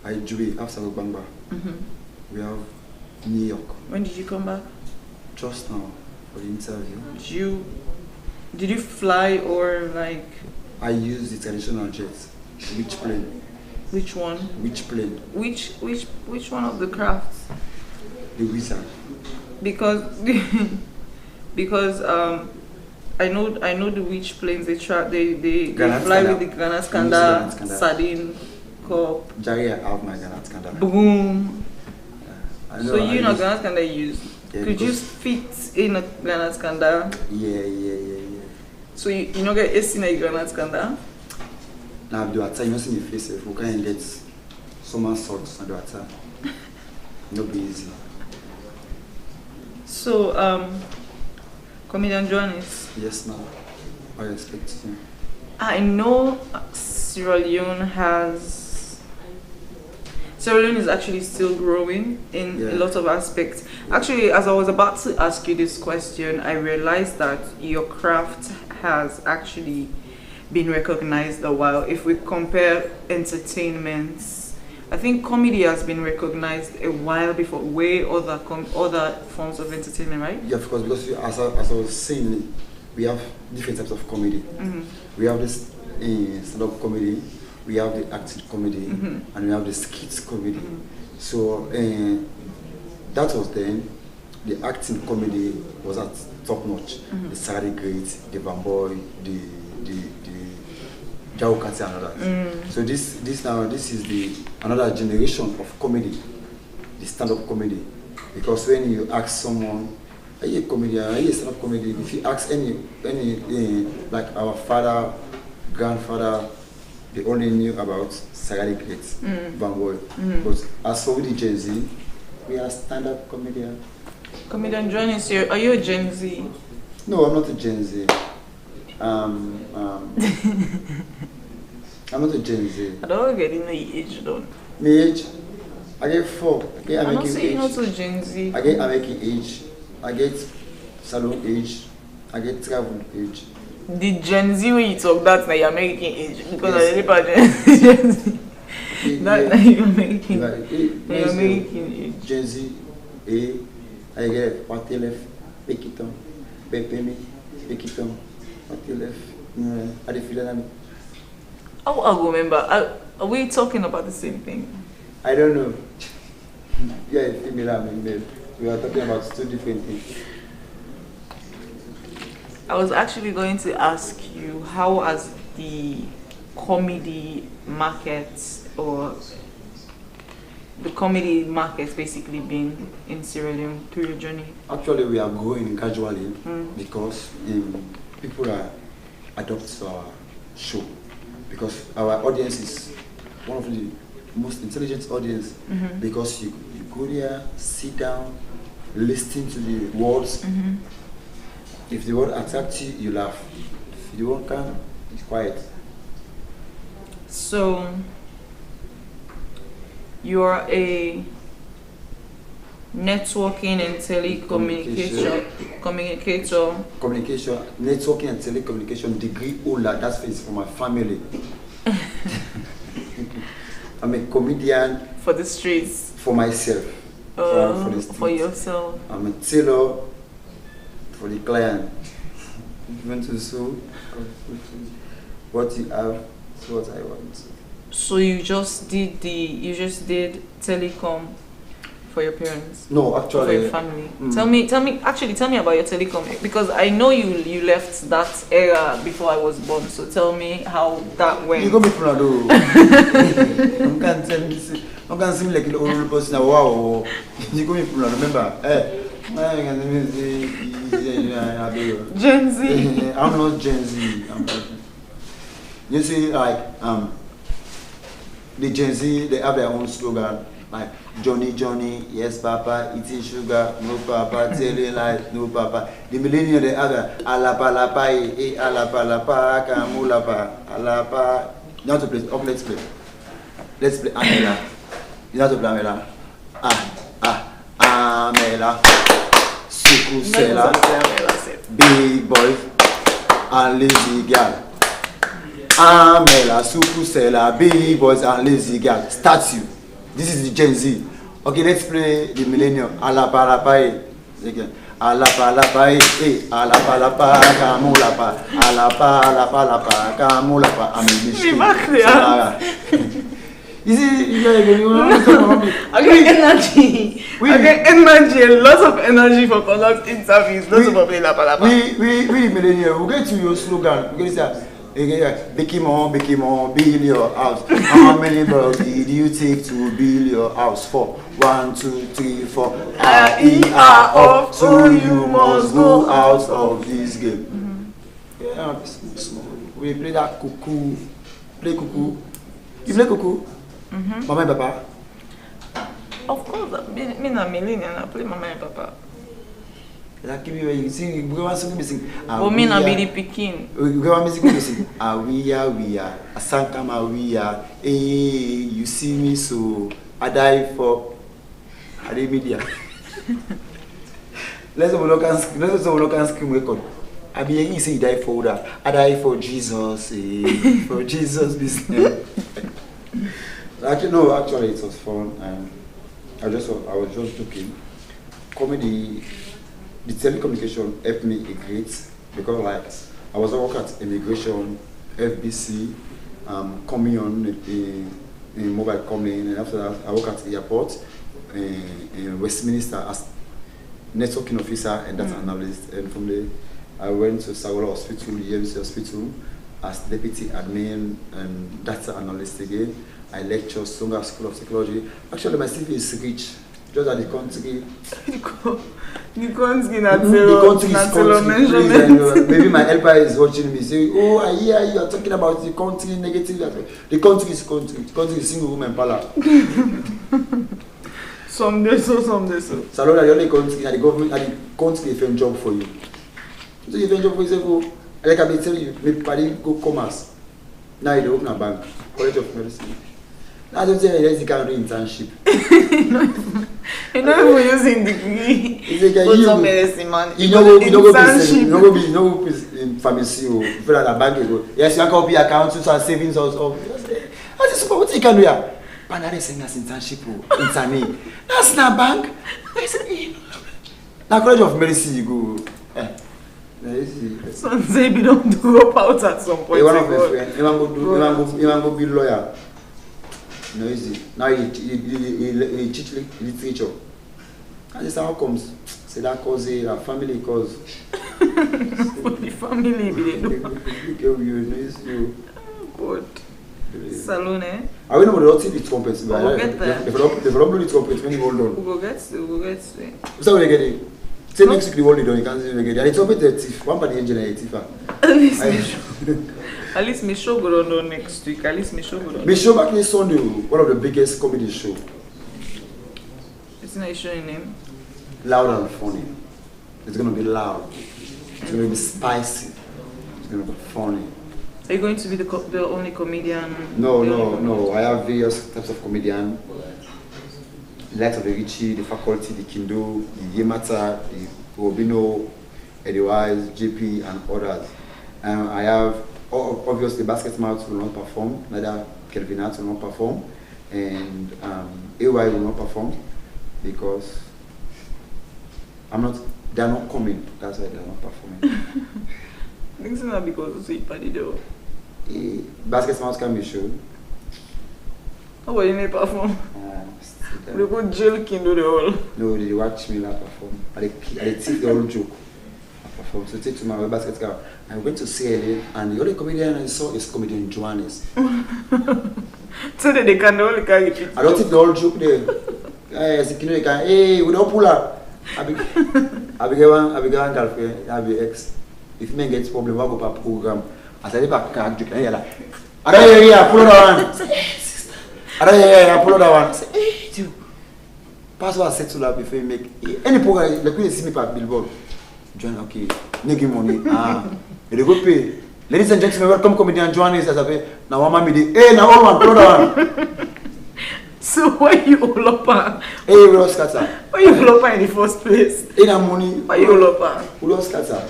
I Joy after Bangba. We have New York. When did you come back? Just now for the interview. Did you fly or like? I used the traditional jet. Which plane? Which one? Which plane? Which one of the crafts? The Wizard. Because I know the which planes they they Granat fly Scanda. with the Granat We use Granat Scanda, Scanda. sardine cup, Jerry, I have my Granat Scanda. boom. I So you I know use- Granat Scanda you use. Yeah, Could you because- fit in a Granat Scanda? Yeah. So you know get AC in a Granat Scanda? Now do at you see me face if we can get someone salt and do at no be easy. So comedian Johannes, Yes, ma'am. I expect you. I know Sierra Leone is actually still growing in a Yeah. lot of aspects. Actually, as I was about to ask you this question, I realized that your craft has actually been recognized a while. If we compare entertainments, I think comedy has been recognized a while before way other forms of entertainment, right? Yeah, of course, because as I was saying, we have different types of comedy. We have this stand-up comedy, we have the acting comedy, and we have the skits comedy. So that was then, the acting comedy was at top notch. The Saturday Great, the Bamboy, the Jawkati and others. So this is another generation of comedy, the stand-up comedy. Because when you ask someone, are you a comedian, are you a stand-up comedian? If you ask any like our father, grandfather, they only knew about Saturday Great, Bamboy. But as for the Gen Z, we are stand-up comedian. Comedian Johannes, are you a Gen Z? No, I'm not a Gen Z. I'm not a Gen Z. I don't get in the age though. My age, I get 4. I get I'm not American saying not age. to Gen Z. I get American age. I get salon age. I get travel age. The Gen Z when you talk that's like American age because Yes. I live Gen Z. That like American. Like, American age. Gen Z, I get party left, pick it on, pay me, pick it on, party left. I feel that Oh, I remember. Are we talking about the same thing? I don't know. Yeah, female and male. We are talking about 2 different things. I was actually going to ask you how has the comedy market or the comedy market basically been in Sierra Leone through your journey? Actually, we are growing gradually because people are adopt to our show because our audience is one of the most intelligent audience because you go there, sit down, listen to the words. If the word attracts you, you laugh. If the word can, it's quiet. So you are a networking and communicator. Communication, networking and telecommunication degree holder, that's face for my family. I'm a comedian For the streets. for myself. For the For streets. yourself. I'm a tailor for the client. If you want to sew, what you have is what I want. So you just did telecom for your parents? No, For actually, your family. Tell me about your telecom because I know you left that era before I was born. So tell me how that went. you got me from Ado. You can't tell me this. You can't see me like an old person. Wow, you got me from Ado. Remember, Gen Z. I'm not Gen Z. You see, like the Gen Z, they have their own slogan. Like Johnny, yes papa, eating sugar, no papa, telling lies, no papa. The millennial they have alapa lapa, alapa lapa, kamulapa, alapa. You have to play. Okay, let's play. Let's play Amela. You have to play Amela. Amela. Suku Sela. Big boy and lazy girl. Amela, Suku Sela, big boys and lazy girl. Statue. This is the Gen Z. Okay, let's play the millennium. Alapa again. Alapa alapa kamulapa. Alapa kamulapa. I'm in this. You see, you guys, you want to talk about me. I get energy. I get energy, a lot of energy for conduct interviews. Not to play la palapa. We millennials, we get to your slogan. We get to say, build your house. How many blocks did you take to build your house for? 1, 2, 3, 4. Up. So you must go out of this game. Yeah, we play that cuckoo. Play cuckoo. You play cuckoo? Mama and Papa? Of course, me na millennial, I play Mama and Papa. Like you sing, we want to sing. Oh, me na be the Pekin. We want music to sing. We are. Asankama we are. Hey, you see me so I die for. I did media. Let's have a look and scream record. I be you say you die for that. I die for Jesus. For Jesus business. Actually, it was fun. I was just joking. Comedy, the telecommunication helped me a great because like I was working at immigration, FBC, coming on in mobile company, and after that I work at the airport in Westminster as networking officer and data analyst, and from there I went to Sagola Hospital, UMC Hospital as deputy admin and data analyst again. I lecture Songa School of Technology. Actually, my CV is rich. Just at the country. The country is country. Maybe my helper is watching me. Say, oh, I hear you are talking about the country negative. The country is country. The country is single woman power. Someday so. Salona, the only country and the government and the country is a job for you. So you have a job for yourself. Like I been telling you, maybe party go commerce. Now you open a bank, College of Medicine. I don't say you can do internship. You're not even using degree. It's like you know medicine, man. You know go in pharmacy or feel like a bank. Yes, you can be accounting and savings also. That's super. What you can do here? Panade saying that's internship or internee. That's not bank. Now College of Medicine you go. Some say we don't drop out at some point. One of my friends, you want go be lawyer. No easy. Now he teach literature. And this how comes. Say that cause a family cause. For the family, we do. Good. Salone. I will know the TV trumpets. We'll get there. Develop the trumpets when you hold on. We'll get to. So we get it. Say next week you hold it on. You can't see again. And it's open the thief. One party engine and thief. At least me show go on next week. At least me show go on. Me show back this Sunday. One of the biggest comedy show. It's not showing name. Loud and funny. It's gonna be loud. It's gonna be spicy. It's gonna be funny. Are you going to be the only comedian? No. I have various types of comedian. Light of the Richie, the faculty, the Kindo, the Yemata, the Robino, Eddie Wise, JP, and others. I have obviously Basket Mouth will not perform, neither Kelvin Hart will not perform, and AY will not perform because they are not coming. That's why they are not performing. I think it's not because it's a party though. Basket Mouth can be shown. How about you may perform? They go jail Kindo the whole. No, they watch me not perform. I take the whole joke. I perform. So take to my basket girl. I went to CLA and the only comedian I saw is comedian Johannes. So that they can only carry it. I don't take the whole joke there. Guys, you can, hey, we don't pull up. I be going girlfriend, I be ex. If men gets problem, what go per program? I say back can joke. I like, I don't hear pull that one. I don't hear pull that one. Say, hey, you. Password set to that before you make any program. Like when you see me per billboard. Join, okay, making money. They go pay. Ladies and gentlemen, welcome comedian Johannes as I pay. Now one man be hey, now all one, pull that one. So why you all up? Hey, we lost scatter. Why you all up in the first place? Hey, that money. Why you all up? We lost scatter.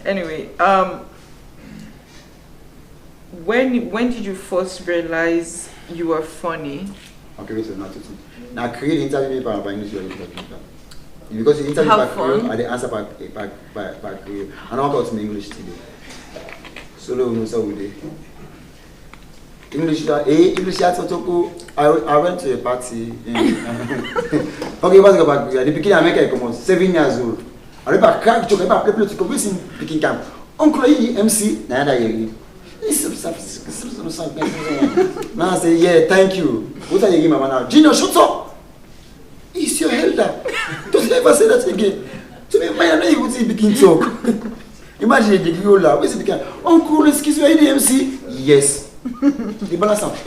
Anyway, when did you first realize you were funny? Okay, wait, so not to now create interview me by English or interview because the interview by Korean, I the answer by Korean. And I got to English today. So we know so we did. English I went to a party. Okay, what's about the beginning I make come 7 years old. I remember crack joke about people to come in picking camp. Uncle MC, nada yegi. Now I say, yeah, thank you. What are you giving, Mama now? Gino, shut up! It's your elder. Don't ever say that again. To me, I know you would see begin talk. Imagine the Giola. Where's it become? Uncle, excuse me, are you the MC? Yes. The balance sound.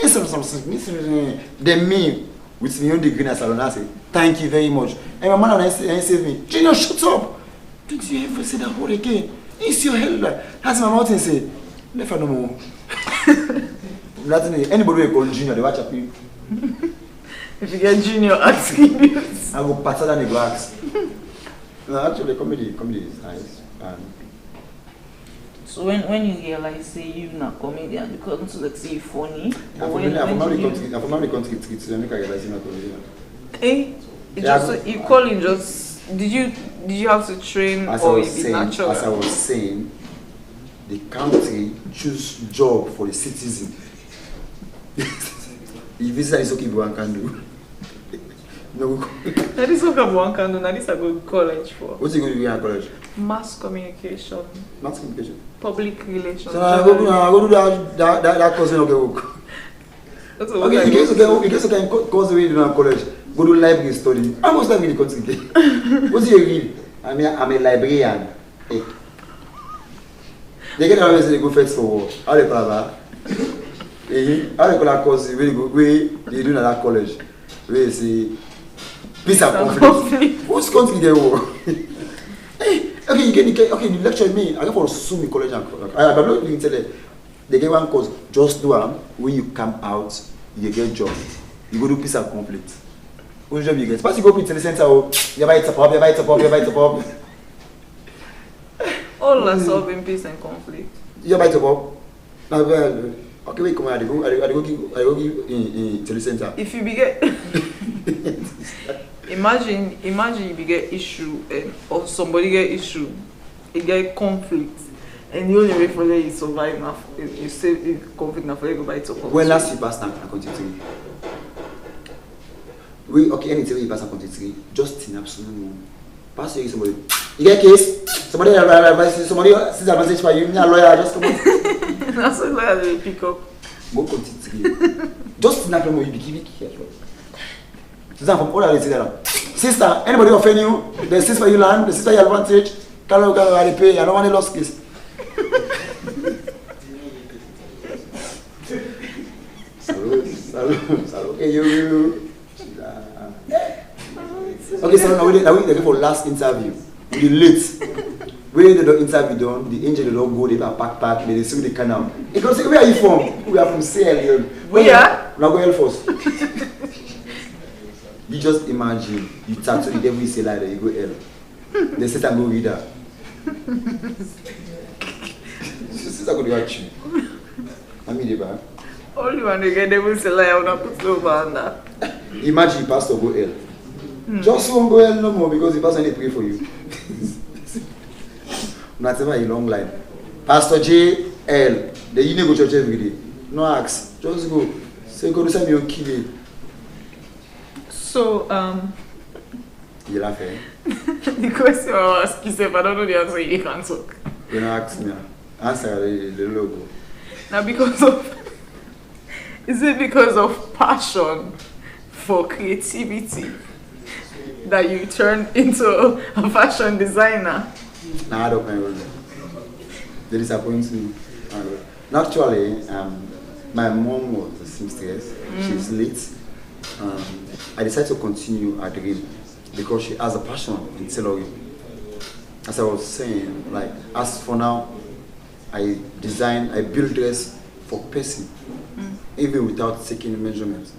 Then me, with me on the green salon, I say, thank you very much. And my man and I say me, Gino, shut up! Don't you ever say that word again? It's your elder. That's my mouth and say, let her no more. Anybody will call Junior, they watch up you. If you get Junior asking you, I will patter than the glass. No, actually, comedy is nice. so when you realize, say you're not comedian, because let's say funny. I'm from the country, so I make a realize you're not comedian. You call it just. Did you have to train or it be natural? As I was saying, the country choose job for the citizen. If visa is okay, one can do. No. That is what one can do. Now this I go to college for. What's you going to do in college? Mass communication. Mass communication. Public relations. So I go do that course in work. Okay, in case you can course away in college, go do library study. How much time in the country? What's your read? I'm a librarian. Hey. They get always say they go first for war. How they call that? How they call that course? Where they do in that college? Where they say peace and conflict. Whose country they war? Okay, you lecture me. I go for Sumi college and I'm not going to tell you. They get one course. Just do them. When you come out, you get job. You go do peace and conflict. What job you get? First you go to the center. You buy it up. All are solving peace and conflict. You buy it up. Now, okay, wait, come on. I go in telecenter. If you begin, imagine you get issue or somebody get issue, you get conflict, and the only way for them is survive now. You say conflict now for you go buy it up. When last you pass now, I continue. We okay, anything you pass and continue. Just in absolute. Pass you somebody. You get case. Somebody sees a message for you. Me a lawyer just come on. That's a lawyer they pick up. Go continue. Just in absolute, you be careful. Susan from all that they sister, anybody offend you? The sister you learn, the sister you advantage. Calo, I pay. I don't want a lost case. Salud. Okay, you. Okay, so now we go for last interview. We late. Where the interview done, the angel don't go, they pack, they see the canal. It goes, where are you from? We are from CL. Where? Now go L first. You just imagine, you tattoo the devil, you say like that, you go L. They say I'm going to read that. Sister going to watch you. I mean the back. Only when they get devil say like I wanna put over on that. Imagine the pastor go L. Just won't go L no more because the pastor need to pray for you. Not ever a long line. Pastor J L. The you go church every day. No ask. Just go. Say go to some your kill. So You laugh, eh? the question I ask is if I don't know the answer, you can't talk. You don't ask me. Answer the logo. Now because of is it because of passion for creativity that you turned into a fashion designer? Nah, I don't know. They disappoint me. Actually, my mom was a seamstress. She's late. I decided to continue her dream because she has a passion in tailoring. As I was saying, like as for now, I build dress for person, even without taking measurements.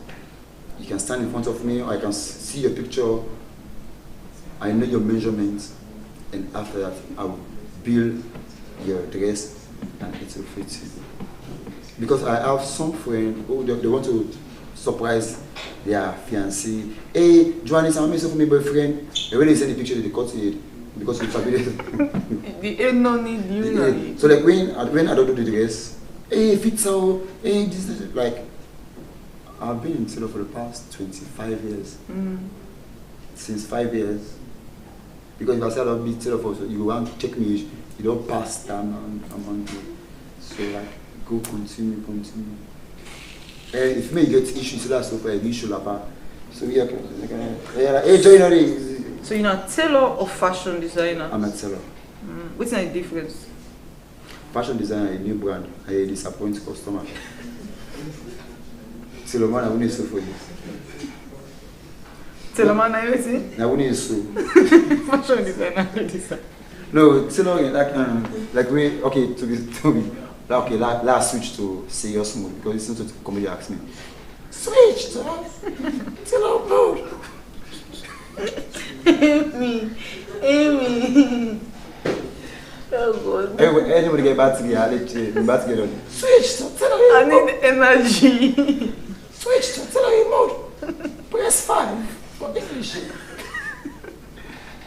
You can stand in front of me, or I can see your picture. I know your measurements, and after that, I will build your dress, and it will fit you. Because I have some friends who they want to surprise their fiancé. Hey, Joanne, I'm missing for my boyfriend. And when they send the picture, they cut it because it's forbidden. The end no need you. So like when I don't do the dress, hey, fits out, hey, this is like, I've been in tailor for the past 25 years. Since 5 years. Because if I say I'll be tailor for, so you want to check me, you don't pass down on you. So like, go continue. If me get issues, so that's so far, you should have. So yeah, hey, join. So you're not tailor or fashion designer? I'm a tailor. What's the difference? Fashion designer, a new brand, I disappoint customer. Tailor man, I won't so for you. Tailor man, I see. I won't so. Fashion designer. No, tailor like we okay to be okay. Let's switch to serious mode because it's not what comedy asks me. Switch to tailor mode. Amy. Oh God. Anybody get back together? Back together. Switch to tailor mode. I need energy. Switch to tailor mode. Press 5 for English.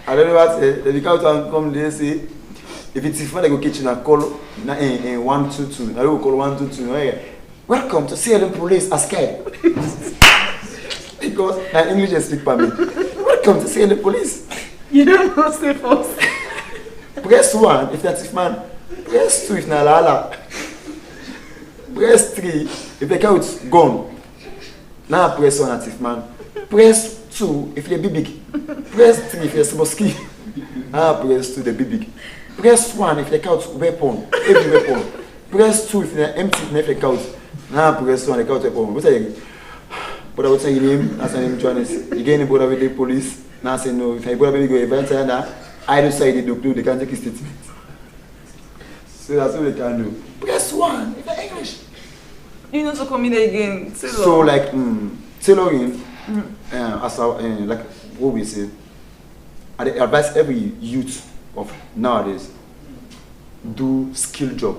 I don't know what they come to come they say if it's fun they go kitchen and call 122. I will call 122. Welcome to CLM Police Askai. Because English they speak for me. Welcome to CLM Police. You don't know stay first. Press 1 if that's if man. Press 2 if na lala. Press 3 if the cow is gone. Now press 1 at if man. Press 2 if you're big. Press 3 if you're small. Press 2 the big. Press 1 if the couch weapon, every weapon. Press 2 if you're empty if the couch. Press 1 the couch weapon. What are you? But I would say your name, that's the name Johannes. You get any bother with the police. Now say no, if I bother with the event and I decide they do, they can take a statement. So that's what they can do. Press 1 if you're English. You know to come in again. So like tailoring. As like what we say, I advise every youth of nowadays do skill job.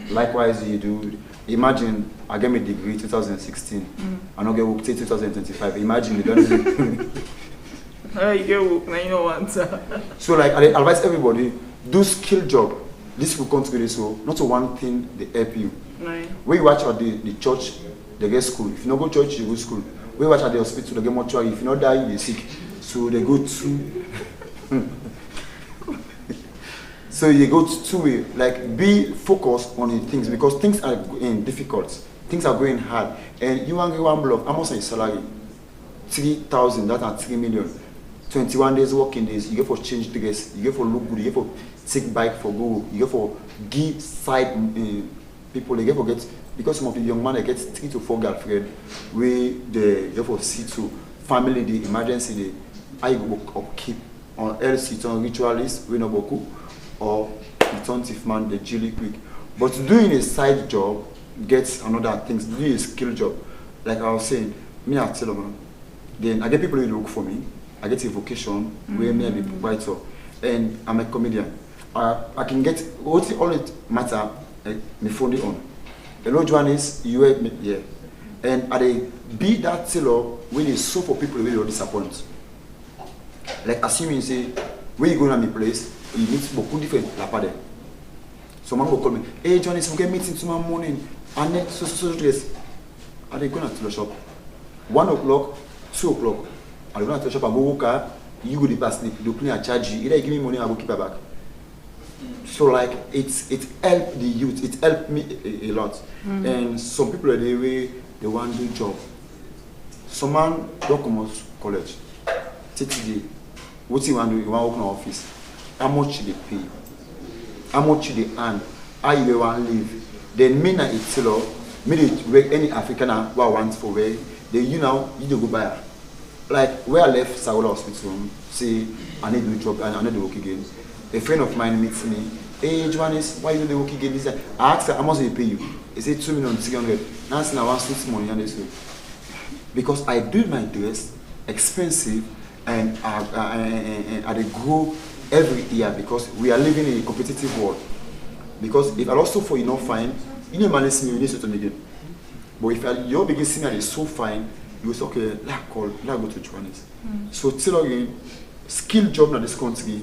Likewise, you do. Imagine I get my degree 2016, I don't get work till 2025. Imagine you don't. You get work now. You know what? So like I advise everybody do skill job. This will come together. So not one thing they help you. Right. When you watch at the church, they get school. If you don't go church, you go school. We watch at the hospital, they get mortuary. If you not die, you're sick. So they go to. So you go to way, like be focused on the things because things are difficult. Things are going hard. And you want to get one block, how much is your salary? 3,000, that's at 3 million. 21 days working days, you get for change dress, you get for look good, you get for take bike for go, you get for give side people, they get for get. Because some of the young man they get 3 to 4 girlfriend, where they go for C2, family the emergency day, I go upkeep on else it's on ritualist, we no boku, or it's on if man the jilly quick. But doing a side job gets another things, doing a skill job. Like I was saying, me I tell them, then I get people who look for me, I get a vocation where me I be proprietor, and I'm a comedian. I can get all it matter, me phone it on. Hello, Johannes, you help me, yeah. And they be that tailor when they so for people who will disappoint. Like assuming you say, when you go to my place, you meet beaucoup different lapade. Someone will call me, hey Johannes, we get meeting tomorrow morning, and then so dress. And they go to the shop. 1 o'clock, 2 o'clock. I go to the shop, I go work, you go to the sleep, they play and charge you. Either you give me money, I will keep it back. So like it helped the youth, it helped me a lot. And some people are the way they want to do job. Some man don't come out college. TTD, what you want to do? You want to open an office. How much they pay? How much they earn? How you want to live? Then me na it's tailor. Me they any African who want for where they you go buy. Like where I left Saola Hospital, say I need to do job and I need to work again. A friend of mine meets me. Hey Johannes, why you don't work again? This I asked her how much they pay you. He said 2,300,000. Now I want sweet money and this way. Because I do my dress expensive and I grow every year because we are living in a competitive world. Because if I also for you not fine, you need to see me, you need to again. But if your biggest senior is so fine, you will say, okay, let's go to Johannes. So tell again, skill job in this country,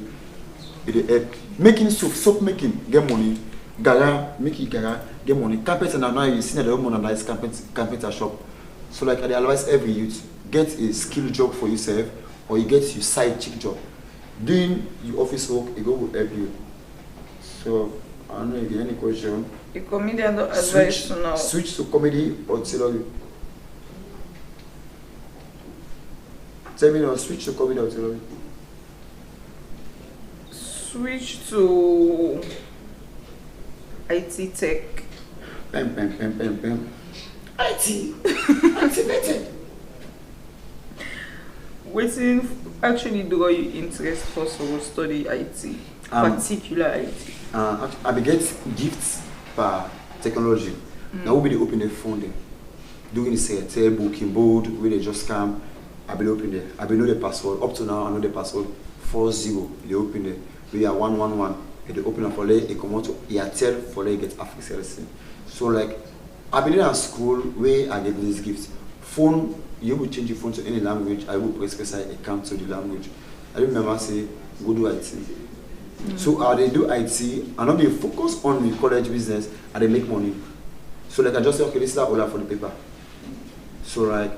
it making soap making, get money. Gara, make it gara, get money. Carpenter now you see that they don't modernize carpenter shop. So like I advise every youth, get a skill job for yourself or you get your side chick job. Doing your office work, it will help you. So I don't know if you have any question. A comedian don't advise to now. Switch to comedy or tailoring. Tell me now, switch to comedy or tailoring. Switch to IT tech. Pem. IT. Activated. Waiting actually do you interest for to study IT, particular IT? I be get gifts for technology. Now we be the open the phone there. Doing this tell booking board where they just come. I be open there. I be know the password. Up to now I know the password 40. They open there. We are 111. They open up for lay. It come out to Airtel for lay get Africa. So like I been in a school where I get these gifts. Phone. You will change your phone to any language. I will press a account to the language. I remember say go do IT. So they do IT and now they focus on the college business and they make money. So like I just say okay, this is all for the paper. So like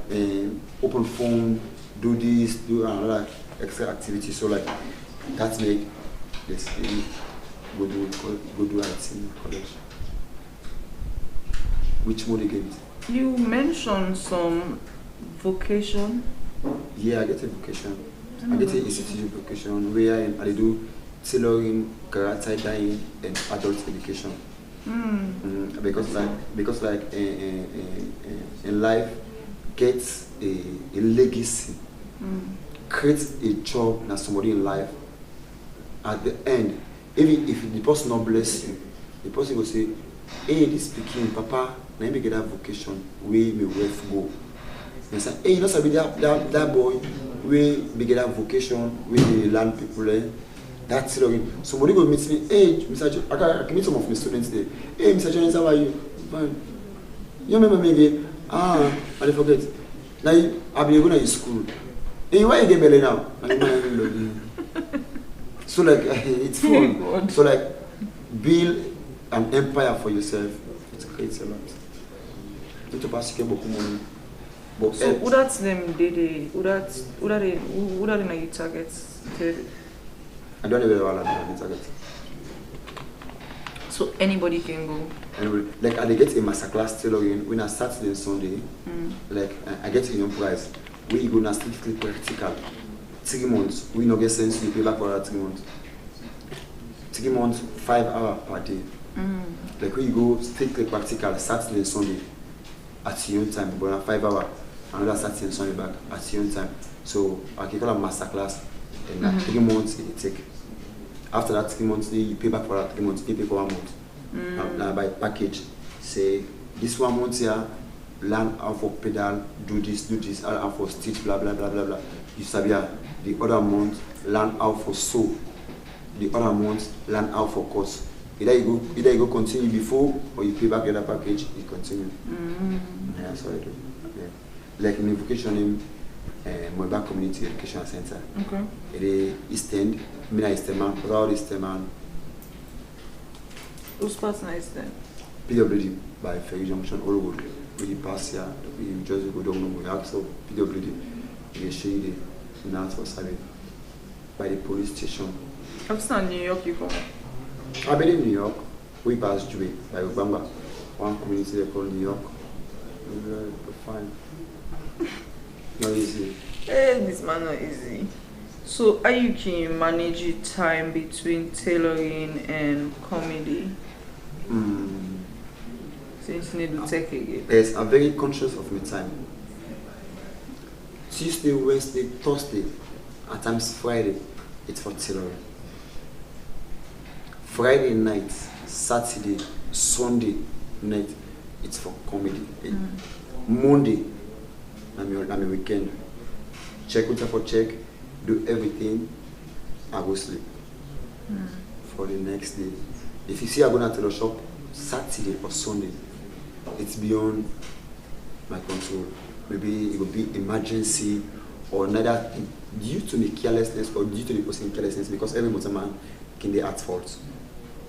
open phone, do this, do another extra activity. So like that's make this go do IT in college. Which more they get? You mentioned some vocation. Yeah, I get a vocation. I get an institute vocation where I do tailoring, karate, dyeing, and adult education. Because like in life, get a legacy, create a job na somebody in life. At the end, even if the person not bless you, the person will say, "Hey, this speaking, Papa, let me get that vocation where my wife go." And say, "Hey, you know, that boy where we get that vocation where they learn people learn." That's it. Somebody go meet me. Hey, Mr. I can meet some of my students there. Hey, Mr. Jones, how are you? Fine. You remember me again? I forget. Now I've been going to school. Hey, why you get belly now? So like it's fun. So like build an empire for yourself. It creates a lot. Not to pass beaucoup money. But So who that's them who that you target? I don't even know what I'm target. So anybody can go. Anyway, like I get a masterclass tailoring when I Saturday and Sunday. Like I get a young price. We go na strictly practical. 3 months. We no get sense you pay back for that 3 months. 3 months, 5 hours per day. Like when you go strictly practical Saturday and Sunday at your own time, but 5 hours. Another Saturday and Sunday back at your own time. So I can call a masterclass. And 3 months it take. After that 3 months, you pay back for that 3 months. You pay for 1 month. Now by package, say this 1 month here, learn how for pedal, do this, how for stitch, blah blah blah blah blah. You sabia. The other month, learn how for sew. The other month, learn how for course. Either you go continue before, or you pay back the other package. You continue. Yeah, that's what I do. Yeah. Like in vocation in Moiba Community Education Center. Okay. It is Eastern, Mina Eastern man, Proud Eastern man. Who's passing Eastern? PWD by Ferry Junction, all over. We pass here, we just go down, we ask for PWD. We shade in that for Sabi by the police station. I'm still in New York, you come. I've been in New York. We pass Joy by Ubanga, one community they call New York. We're fine. Not easy. Hey, this man not easy. So, how you can manage your time between tailoring and comedy? Since you need to take again. Yes, I'm very conscious of my time. Tuesday, Wednesday, Thursday, at times Friday, it's for tailoring. Friday night, Saturday, Sunday night, it's for comedy. Monday, I'm a weekend. Check with for check, do everything, I go sleep for the next day. If you see I'm going to the shop Saturday or Sunday, it's beyond my control. Maybe it will be emergency or neither due to the carelessness or due to the person carelessness, because every motorman can be at fault.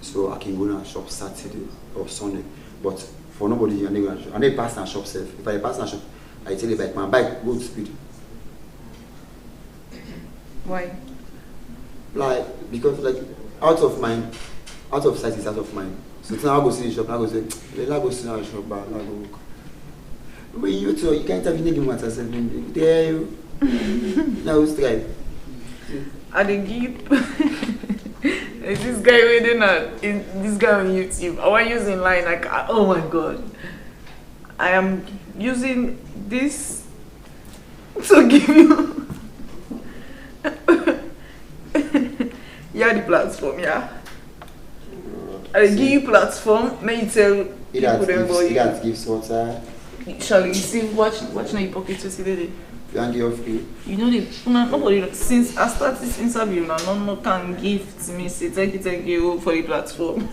So I can go and shop Saturday or Sunday. But for nobody, I need pass and shop self. If I pass and shop, I tell you bike, my bike go to speed. Why? Like because like out of mind, out of sight is out of mind. So now I go see the shop, I go say, let go see the shop, but I go. But you too, you can't have anything matter. There you. Now strive. I didn't give. Is this guy waiting at this guy on YouTube? I want using line like oh my god. I am using this to give you yeah the platform, yeah. I give you platform, then you tell people them about you. That gives water. Shall you see watch now your pocket to see the You can give free. you know the nobody since I started this interview now no can give to me say thank you for the platform.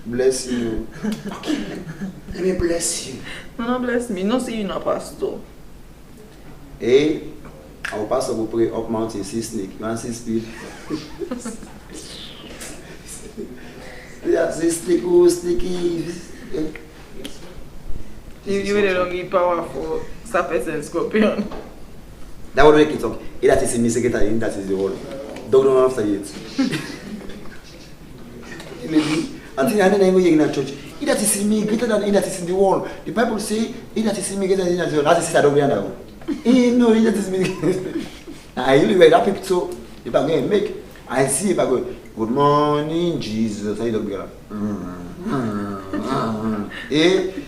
Bless you. Okay. Let me bless you. No bless me, no see you na pastor. Hey, our pastor will pray up mountain, see snake. You want to see speed? Yeah, see snake, oh sneaky. You really don't give power for serpents and scorpion. That would make it talk. That is in the secretary, that is the word. Don't know after it. Maybe until I don't even hear in a church. He that is in me greater than he that is in the world. The Bible say he that is in me greater than he that is in the world. That is I don't know. No, he that is me. I really like that people so if I go and make I see if I go good morning Jesus. I don't get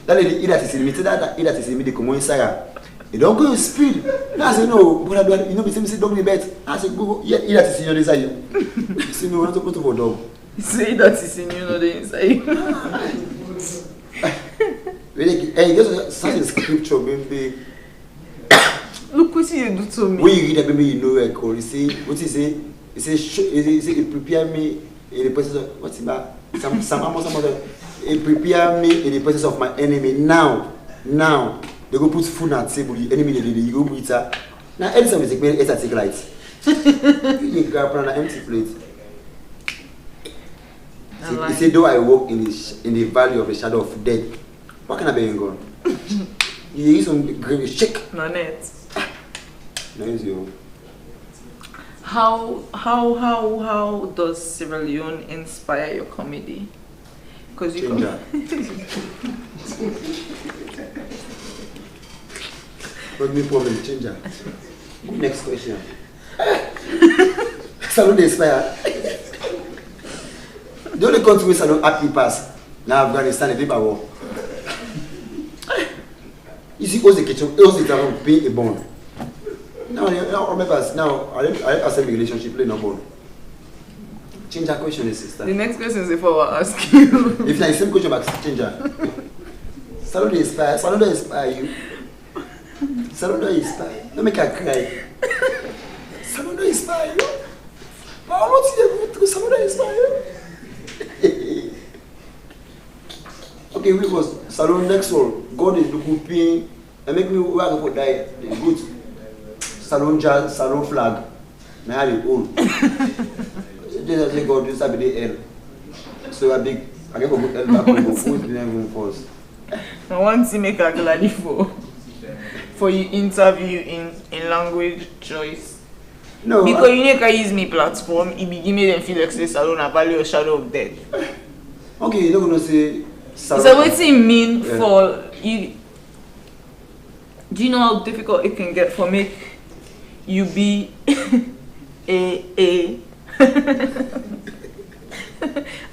that lady that is in me that he that is in me the common saga. You don't go speed. I say no, but you know, say don't be bet. I say go, yeah, that is in your desire. You see me, want to put for dog. Say that is in you, not the inside. Hey, just such a scripture, baby. Look what you do to me. When you read that, baby, you know where call. You say, what you say? You say, it prepare me in the presence of what's it about? Some other. It prepare me in the presence of my enemy. Now. They go put food on the table, the enemy you go put it. Now Edison will take a take light. You grab an empty plate. He said, though I walk in the valley of the shadow of death, what can I be in God? You use some grave shake. No net. Nice you. How does Sierra Leone inspire your comedy? Because you What me problem changer? Next question. Salon inspire. The only country with salon happy pass now Afghanistan is paper war. You see, all the kitchen, all the time pay a bond. Now remember now I accept the relationship play no bond. Change that question, sister. The next question is if I will ask you. If it's the same question about changer. Salon inspire you. Salon inspire. Don't make her cry. Salon inspire you. But I'm not here to Salon inspire you. Okay, we was Salon next one. God is looking pain and make me work for die. Good. Salon jazz, Salon flag. Now I have old. Just say God, just have the L. So I big. I get for good L back on food. Then first. I want to make a gladdy for you interview in language choice. No. Because you can use me platform, it be give me them feel like say Salon a valley or shadow of death. Okay, you're not gonna say Salon. So what does it mean for you? Do you know how difficult it can get for me? You be a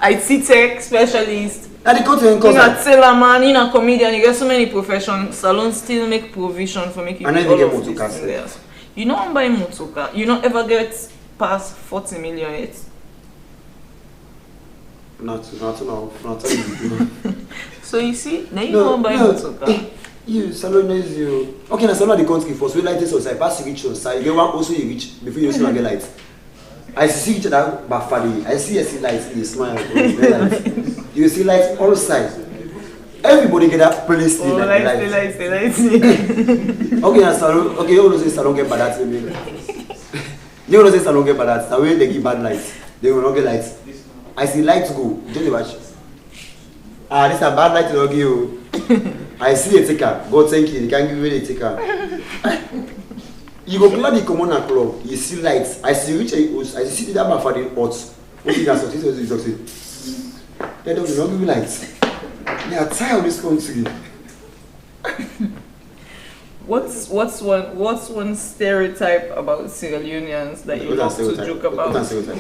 IT tech specialist. And the content You are tailor man, you are comedian, you get so many professions. Salon still make provision for making all of these things. You know I'm buying motorcar. You don't ever get past 40 million yet. Not. So you see, now you don't buy motorcar. You Salon is you. Okay, now Salon the country first. We like this outside. Pass you reach outside. You get one also you reach before you also get light. I see each other baffling. I see lights. You smile. You see lights all sides. Everybody get that place. Oh, lights. Okay, now Salon. Okay, you don't say Salon get bad at. You don't say Salon get bad at. Now when they give bad lights, they will not get lights. I see lights go. Just watch. Ah, this is a bad light to log you. I see a ticker. God thank you. They can't give me a ticker. You go club the common club. You see lights. I see which I see that man for the odds. What is that? They don't give me lights. They are tired of this country. What's one stereotype about Sierra Leoneans that you love to joke about? What's stereotype?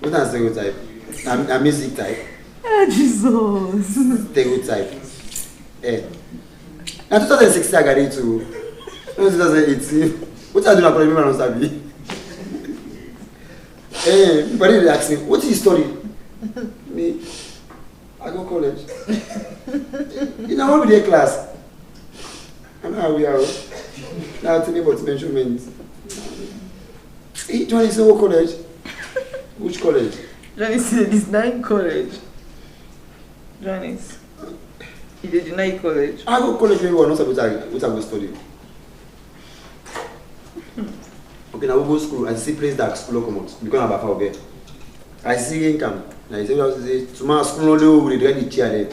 What's stereotype? A music type. Jesus. Stereotype. Now 2016 I got into 2018. What are you doing? I don't know. But they ask me, what is your story? Me, I go college. You know what we did class? And how we are. Now tell me about measurements. Hey, Johnny said what college? Which college? Johnny said it's 9 college. Johnny, he did deny college. I go college when we were not supposed to go study. Okay, now we go to school and see place that school come out. Because I'm about to I see income. Now you say, tomorrow school no we read the chair there.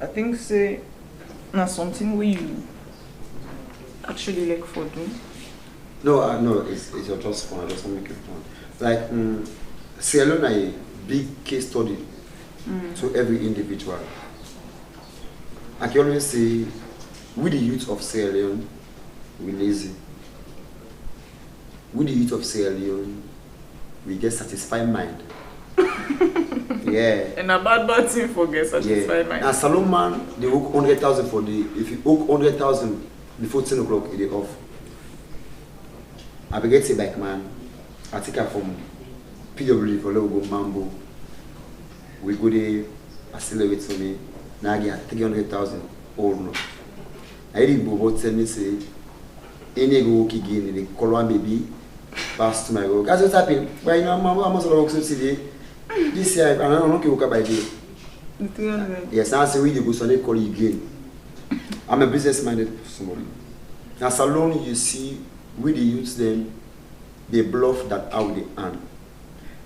I think say that's something where you actually like for doing. No, no, it's just fun. I just want to make it fun. Like, Sierra Leone is a big case study to every individual. I can always say, we the youth of Sierra Leone, we lazy. We the youth of Sierra Leone, we get satisfied mind. Yeah. And a bad thing for get satisfied mind. Now, Salon man, they work 100,000 for the. If you work 100,000 before 10 o'clock, it is off. I be get a bike man. I take her from PW for go Mambo. We go there, accelerate for me. Now I get 300,000. Oh no. I did Bobo tell me say, any go work again, they call one baby, pass to my work. That's what's happening. But you know, I must work so today. This year, I don't know work by day. Yes, I say we go so they call you again. I'm a business-minded somebody. Now, salon you see, we the youths then, they bluff that how they earn.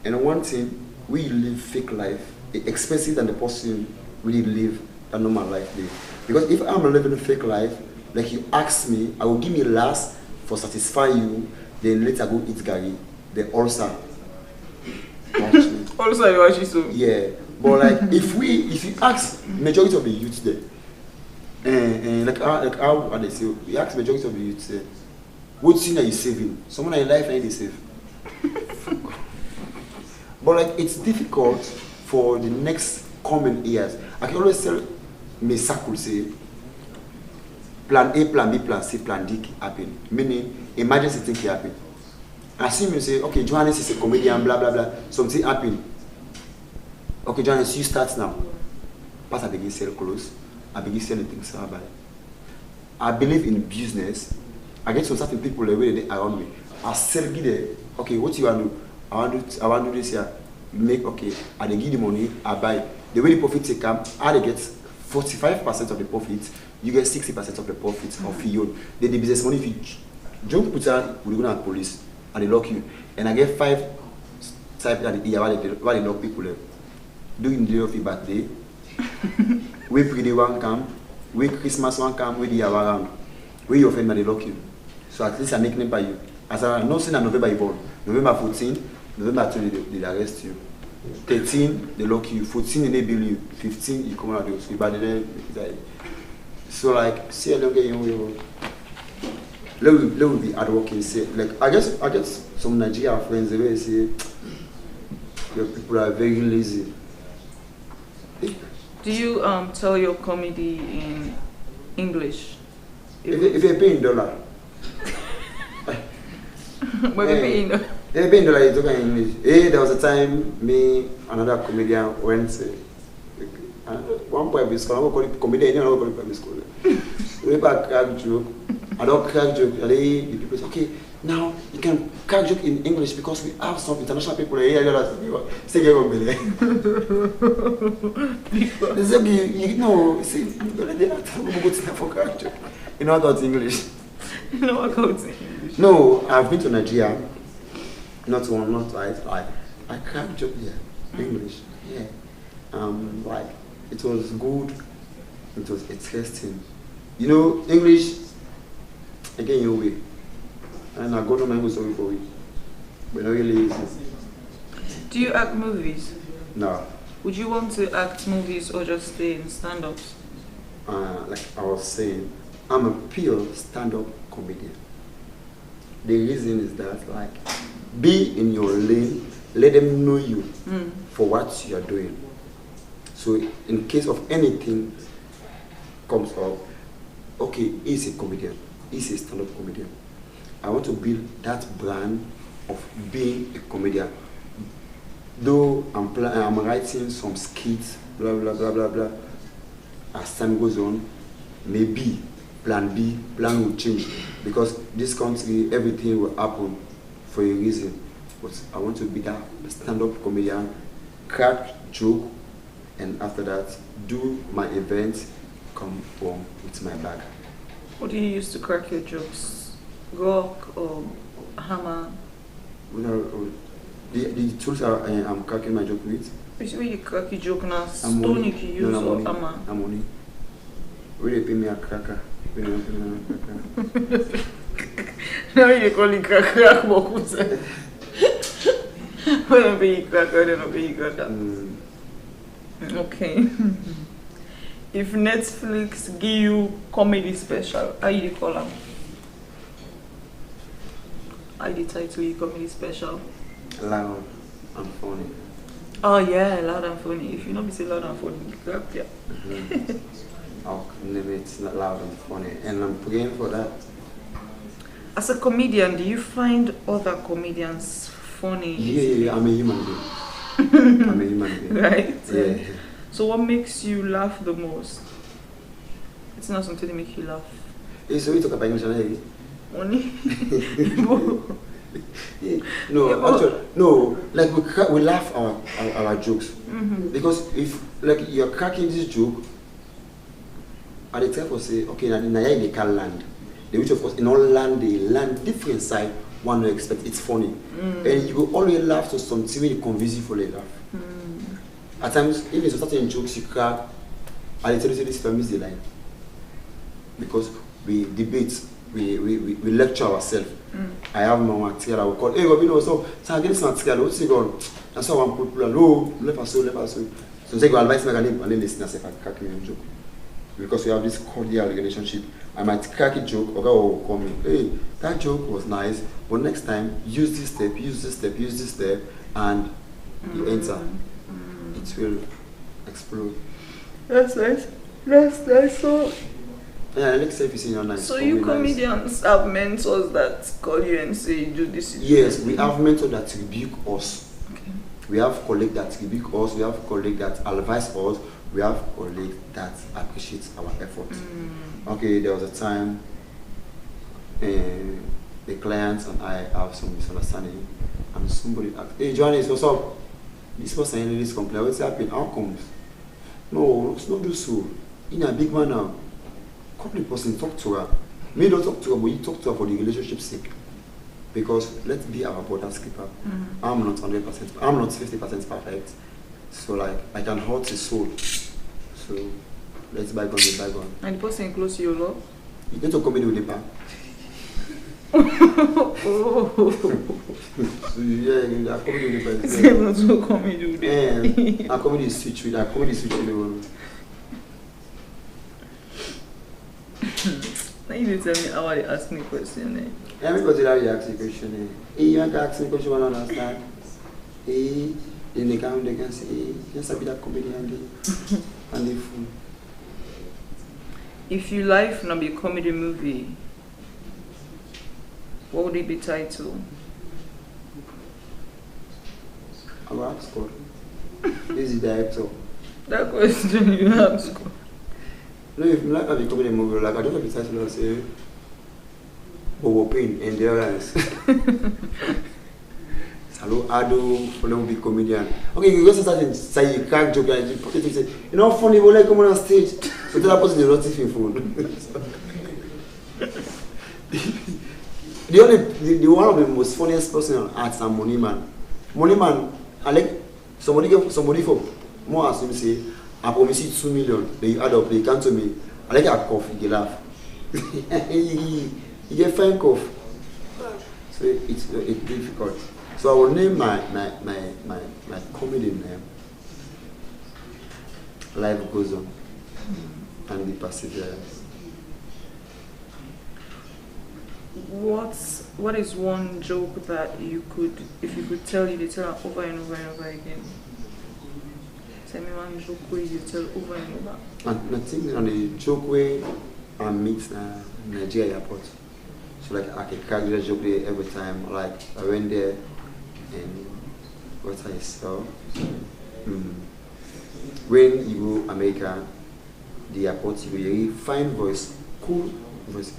And one thing, we live fake life, it's expensive than the person really live a normal life day. Because if I'm living a fake life, like you ask me, I will give me last for satisfy you, then later go eat gari, then also watch me. Also you watch it so. Yeah. But like if you ask majority of the youths there, like how they say, we ask majority of the youths there, what thing are you saving? Someone in life and they save. But like it's difficult for the next coming years. I can always tell me circle say plan A, plan B, plan C, plan D happen. Meaning emergency thing can happen. Assume you say, okay, Johannes is a comedian, blah blah blah, something happen. Okay, Johannes, you start now. Pass I begin sell clothes, I begin selling things I buy. I believe in business. I get some certain people the way they around me. I sell give them, okay, what you want to do? I want to do this here. Make okay, I they give the money, I buy. The way the profit take come, I they get 45% of the profit, you get 60% of the profit of your own. Then the business money if you don't put out, we go to police and they lock you. And I get 5 type that the year why they lock people there. During the day of your birthday, we pre the one come, we Christmas one come, we the year around. We your friend they lock you. So at least I make name by you. As I know saying November you born. November 14, November 20 they arrest you. 13 they lock you, 14 they bill you, 15 you come out of the hospital. So like see I don't get you. Let me be hard working. Say like I guess some Nigerian friends they will say your people are very lazy. Do you tell your comedy in English? If they pay in dollar. But we pay in dollar. They pay in dollar, you talk in English. Hey, there was a time me another comedian went one private school, I don't call it comedian, I don't call it private school. We back crack joke. I don't crack joke. The people say, okay, now you can crack joke in English because we have some international people here. Say get one They say you know, see, they go to for crack joke. You know how to English. No workouts in English. No, I've been to Nigeria. Not one, not twice. Like I cracked joke here. English. Yeah. Like it was good. It was interesting. You know, English again your way. And I got on my own sorry for it. But not really easy. Do you act movies? No. Would you want to act movies or just stay in stand-ups? Like I was saying, I'm a pure stand-up comedian. The reason is that, like, be in your lane, let them know you for what you are doing. So, in case of anything comes up, okay, he's a comedian, he's a stand-up comedian. I want to build that brand of being a comedian. Though I'm writing some skits, blah blah blah blah blah. As time goes on, maybe plan B, plan will change because this country, everything will happen for a reason. But I want to be that stand-up comedian, crack joke, and after that, do my events, come home with my bag. What do you use to crack your jokes? Rock or hammer? The tools I'm cracking my joke with. Which way you crack your joke now? Stone you can use or hammer? I'm only. Really pay me a cracker. Now you call it crack bokusa. When I be cracker, then I be cracker. Okay. If Netflix give you comedy special, how you call them? How you title you comedy special? Loud and funny. Oh yeah, loud and funny. If you not be say loud and funny, you crap, yeah. I'll name it loud and funny, and I'm praying for that. As a comedian, do you find other comedians funny? Yeah, I'm a human being. I'm a human being. Right? Yeah. So what makes you laugh the most? It's not something to make you laugh. Hey, so we talk about English, right? Only? No, actually, no. Like we laugh our jokes because if like you're cracking this joke, at the time for say, okay, now they can land. The which of course in all land they land different side. One no expect it's funny, and you will always laugh to something when it convince you for a laugh. At times, even if certain jokes you crack, I tell you this for miss the line because we debate, we lecture ourselves. I have my material. I will call. Hey, Robin, so I get this material. What's it going? And so one people, no, left us so. So they go advise me and then listen and say if I crack me a joke because we have this cordial relationship. I might crack a joke, or will call me. Hey, that joke was nice, but next time use this step, and you enter. It will explode. That's nice. That's nice. So, yeah, let's say if you see your nice. So you comedians have mentors that call you and say do this. Yes, we have mentors that rebuke us. Okay. We have colleagues that rebuke us. We have colleagues that advise us. We have colleagues that appreciate our effort. Okay, there was a time the clients and I have some misunderstanding, and somebody asked, "Hey, Johnny, what's up? This person in this complaint. What's happening? How comes?" No, let's not do so. In a big man now. Call the person, talk to her. Me don't talk to her, but you talk to her for the relationship's sake. Because let's be our brother's keeper. I'm not 100%. I'm not 50% perfect. So like I can hurt his soul. So let's bygone with bygone. And the person close to your love? You need to comedy with the pan. So yeah, I comedy with the pan. It's not so comedy with the pan. I comedy switch with the one. Now you tell me how they ask me a question. Yeah, because you ask the question. Hey, you want to ask me a question, you want to understand? Hey, then they can say, hey, just a bit of comedy and the food. If your life not be a comedy movie, what would it be titled? I will ask God. This is the director. That question you ask God. No, if you like a comedy movie, like I don't have the title and say, Bobo Pain, Endurance. Hello, Ado, follow big comedian. Okay, you go start and say you can't joke and you say, you know, funny, but like come on stage. So tell that person the rotting phone. the one of the most funniest person on earth is Money Man. Money Man, I like somebody for more as him say, I promise you 2 million. Then you add up, they come to me. I like a cough, he laugh. he get fine cough. So it's difficult. So I will name my comedy name. Life goes on, and the perseverance. What is one joke that you could, if you could tell, you tell over and over and over again? Tell me one joke where you tell over and over. And I think on the joke way I meet Nigeria airport. So like I can crack the joke there every time. Like I went there and what I saw. When you go America, the airport, you hear fine voice, cool voice.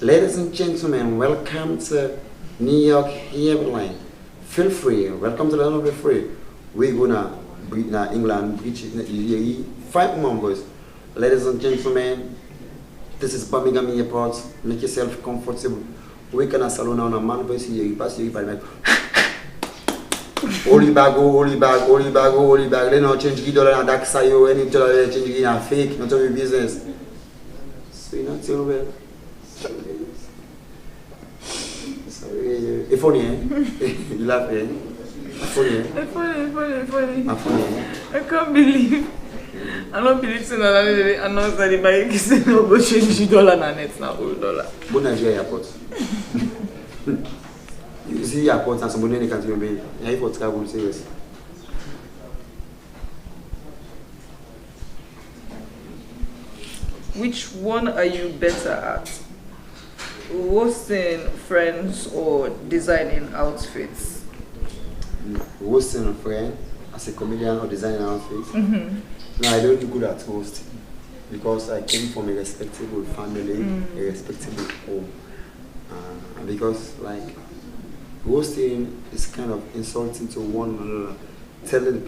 Ladies and gentlemen, welcome to New York Airline. Feel free, welcome to the land of the free. We're gonna breathe now England, British, you hear fine woman voice. Ladies and gentlemen, this is Birmingham Airport. Make yourself comfortable. We can salon on a man voice here. You pass you by like. Holy bag, holy bag, holy bag, holy bag. They not change $1 and that's you. Any dollar change it in fake, not only business. So you not tell well. Sorry, it's funny, eh? You laugh, eh? Funny, eh? Funny. I can't believe. I don't believe in that. I know that the bank is not going to change $1 and it's now $1. But Nigeria airport. You see airports and somebody in the country will be airport travel serious. Which one are you better at? Hosting friends or designing outfits? Hosting a friend as a comedian or designing outfits? No, I don't do good at hosting because I came from a respectable family, a respectable home. And because like hosting is kind of insulting to one another, telling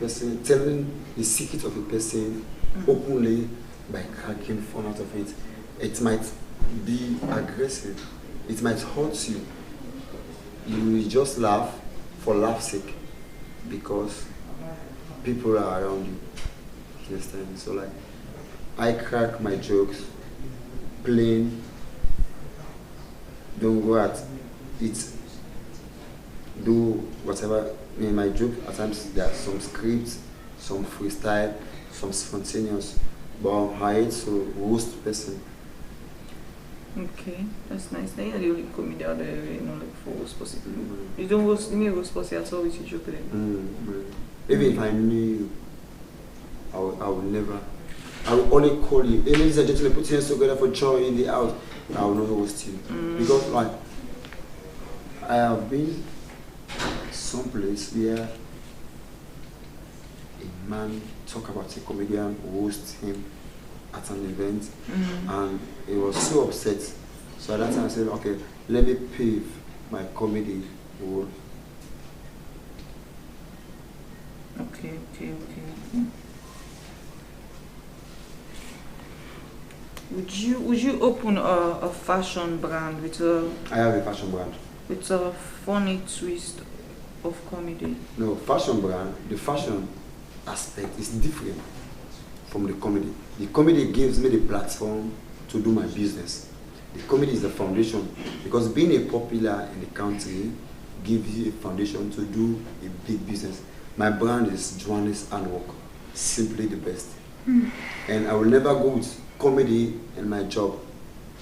the secret of a person openly by cracking fun out of it. It might be aggressive. It might hurt you. You will just laugh for laugh's sake because people are around you. You understand? So like, I crack my jokes plain. Don't go at it. Do whatever. In my joke, at times there are some scripts, some freestyle, some spontaneous. But I'm hired to host person. Okay, that's nice. Now you're the only comedian out there, you know, like for host possible. You don't host, you mean host possible, I saw with you joke then. Even if I knew you, I would never. I will only call you. Hey, ladies and gentlemen, put your hands together for Joy in the house. I will not host you. Because like, I have been someplace where a man talk about a comedian, host him at an event, and he was so upset. So at that time I said, okay, let me pave my comedy wall. Okay. Would you open a fashion brand with a? I have a fashion brand. With a funny twist of comedy. No, fashion brand. The fashion aspect is different from the comedy. The comedy gives me the platform to do my business. The comedy is the foundation because being a popular in the country gives you a foundation to do a big business. My brand is Joanne's Handwork, simply the best. And I will never go with comedy in my job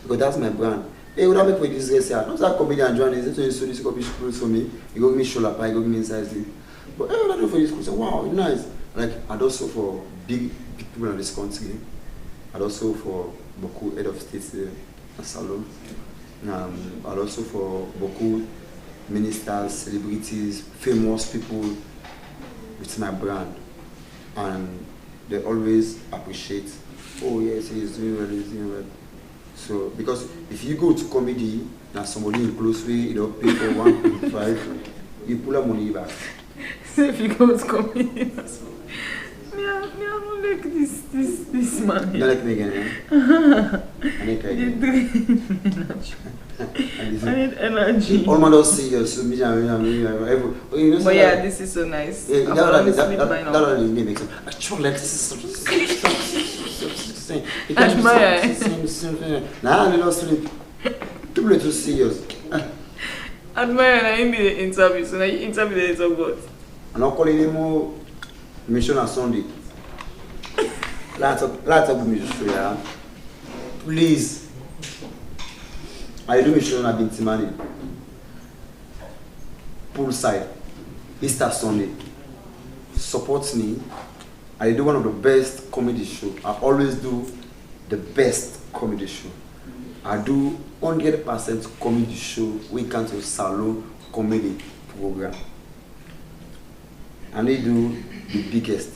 because that's my brand. Hey, what I make for this race here? Not that comedy and Joanne is going to this copy clothes for me. You go give me shoulder pie, you go give me inside sleeve. But hey, what I do for this clothes? Wow, nice. Like I'd also for big people in this country. I'd also for Boku head of state salon. I'd also for Boku ministers, celebrities, famous people with my brand, and they always appreciate. Oh yes, he's doing well. So because if you go to comedy and somebody in close way, you don't pay for 1.5, you pull up money back. So if you go to comedy, me I don't like this man You here. don't like me again, eh? I need You again. drink. I need energy. All man don't see you, so me, But yeah, this is so nice. yeah, I'll probably sleep by that now. really makes sense. Actually, like this is Admire. Nah, I don't sleep. Too little serious. Admire, I need the interview, so now you interview the little God. I'm not calling him more mission on Sunday. Lots of mission, yeah. Please. I do mission on Bintimani. Poolside. Easter Sunday. Support me. I do one of the best comedy show. I always do the best comedy show. I do 100% comedy show. We can do salon comedy program. And they do the biggest.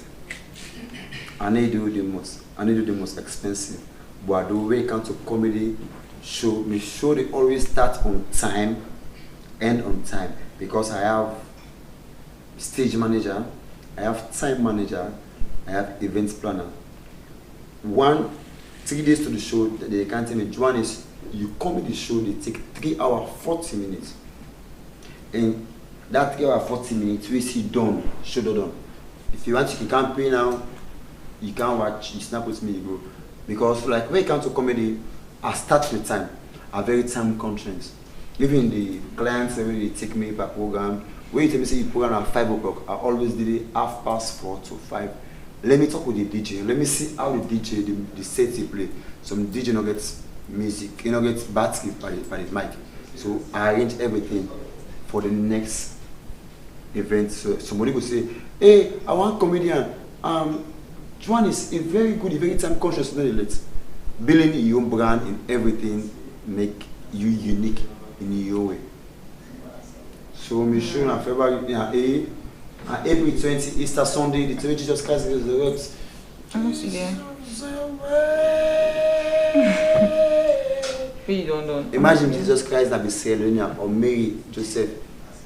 And they do the most expensive. But I do we can to comedy show. Me sure they always start on time, end on time. Because I have stage manager, I have time manager, I have events planner. 3 days to the show, they can't tell me, one is you come to the show, they take 3 hours, 40 minutes. And that 3 hours, 40 minutes, we see done, show done. If you want, you can't pay now, you can't watch, you snap with me, you go. Because like when it comes to comedy, I start with time, a very time constraints. Even the clients, when they take me per program, when you tell me say you program at 5 o'clock, I always did it 4:30 to 5. Let me talk with the DJ. Let me see how the DJ, the set he play. Some DJ no gets music, you know, gets battery by the mic. So I arrange everything for the next event. So somebody will say, hey, I want comedian. Juan is a very good, a very time conscious, not late. Building your own brand in everything make you unique in your way. So I'm sure in February, April 20, Easter Sunday, the 20 Jesus Christ is the works. I don't see there. We don't. Imagine Jesus Christ that be selling or Mary, Joseph.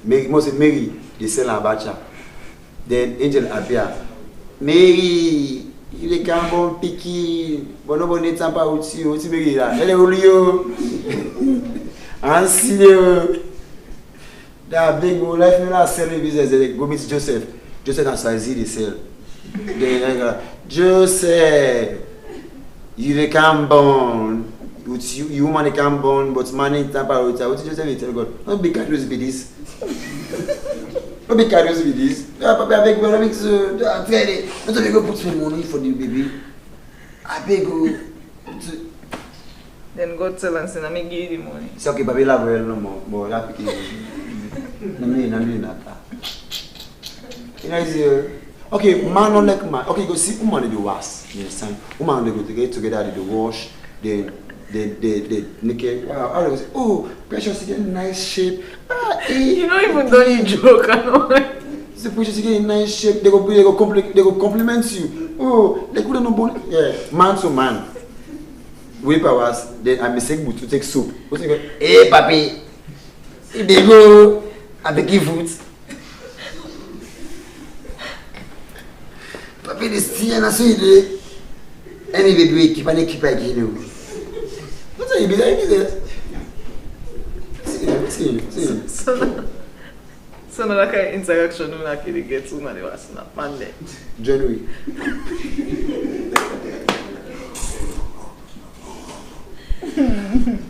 Mary, most of Mary, they sell abacha. Then angel appear. Mary, you can't go picky, but nobody needs tamper with you. What's Mary? Hello, you. And see you. That big life not selling business. They go meet Joseph. Joseph and Sazi they sell. They like Joseph, you can't born. You man can't born, but money tamper with you. What Joseph tell God? Don't be careless with this. Don't be careless with this. Papa, I beg you, I beg you. Don't you go put some money for the baby. I beg you. Then God tell and say, I may give you the money. It's okay, baby, love well no more. But that okay, man don't like man. Okay, go see woman they wash. Yes, woman they go together, they wash, they naked. Wow, I say, oh, precious you get in nice shape. You don't even know you joke, I know. Say precious you get in nice shape. They go compliment you. Oh, they couldn't know bone. Yeah, man to man. We powers. Then I mistake to take soup. What you go? Hey, papi. If they go, I beg you food. Papi, this tea and I say it. Any baby we keep and keep again. What are you doing? See. So now that kind of interaction we actually get to when they was snap man there. January.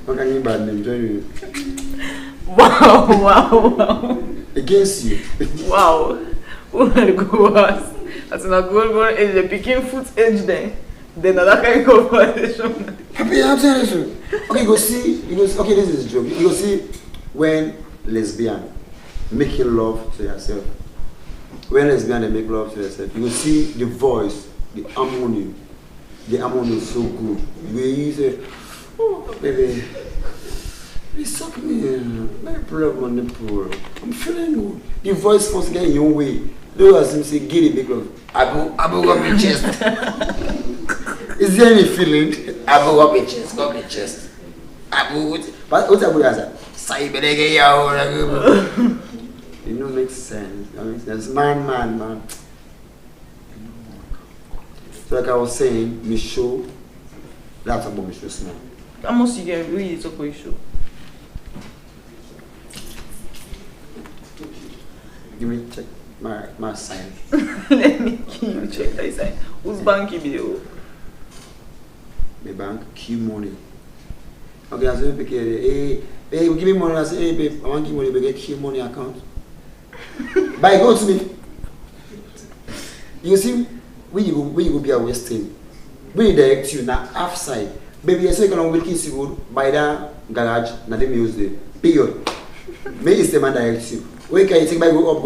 What can you bad name? January. Wow. Against you. Wow. Who had to go ask? As in a gold age, the picking foot age there. Then that kind of conversation. Happy, I'm telling you. Okay, go see. Okay, this is a joke. You go see when lesbian making love to yourself. When lesbian they make love to yourself, you go see the voice, the harmony. The harmony is so good. You say, oh baby, you suck me in. Let me pull up my nipple. I'm feeling good. The voice first get in your way. Look at him say, get it, big love. Abu rub your chest. Is there any feeling? Abu rub your chest, rub your chest. Abu, what's Abu answer? Say better get out. It don't make sense. Man. So like I was saying, me show, that's about me show small. How much you get really talk about show? Give me check my sign. Let me give you check that sign. Whose bank you be? My bank, Q money. Okay, I say, hey, give me money. I say, hey, babe, I want to give money, but get Q money account. But go to me. You see, when you go be a wasting, when you direct you now half side, baby, I say, can I will kiss you by the garage, not the music. Period. May is the man direct you. When can you take by go up,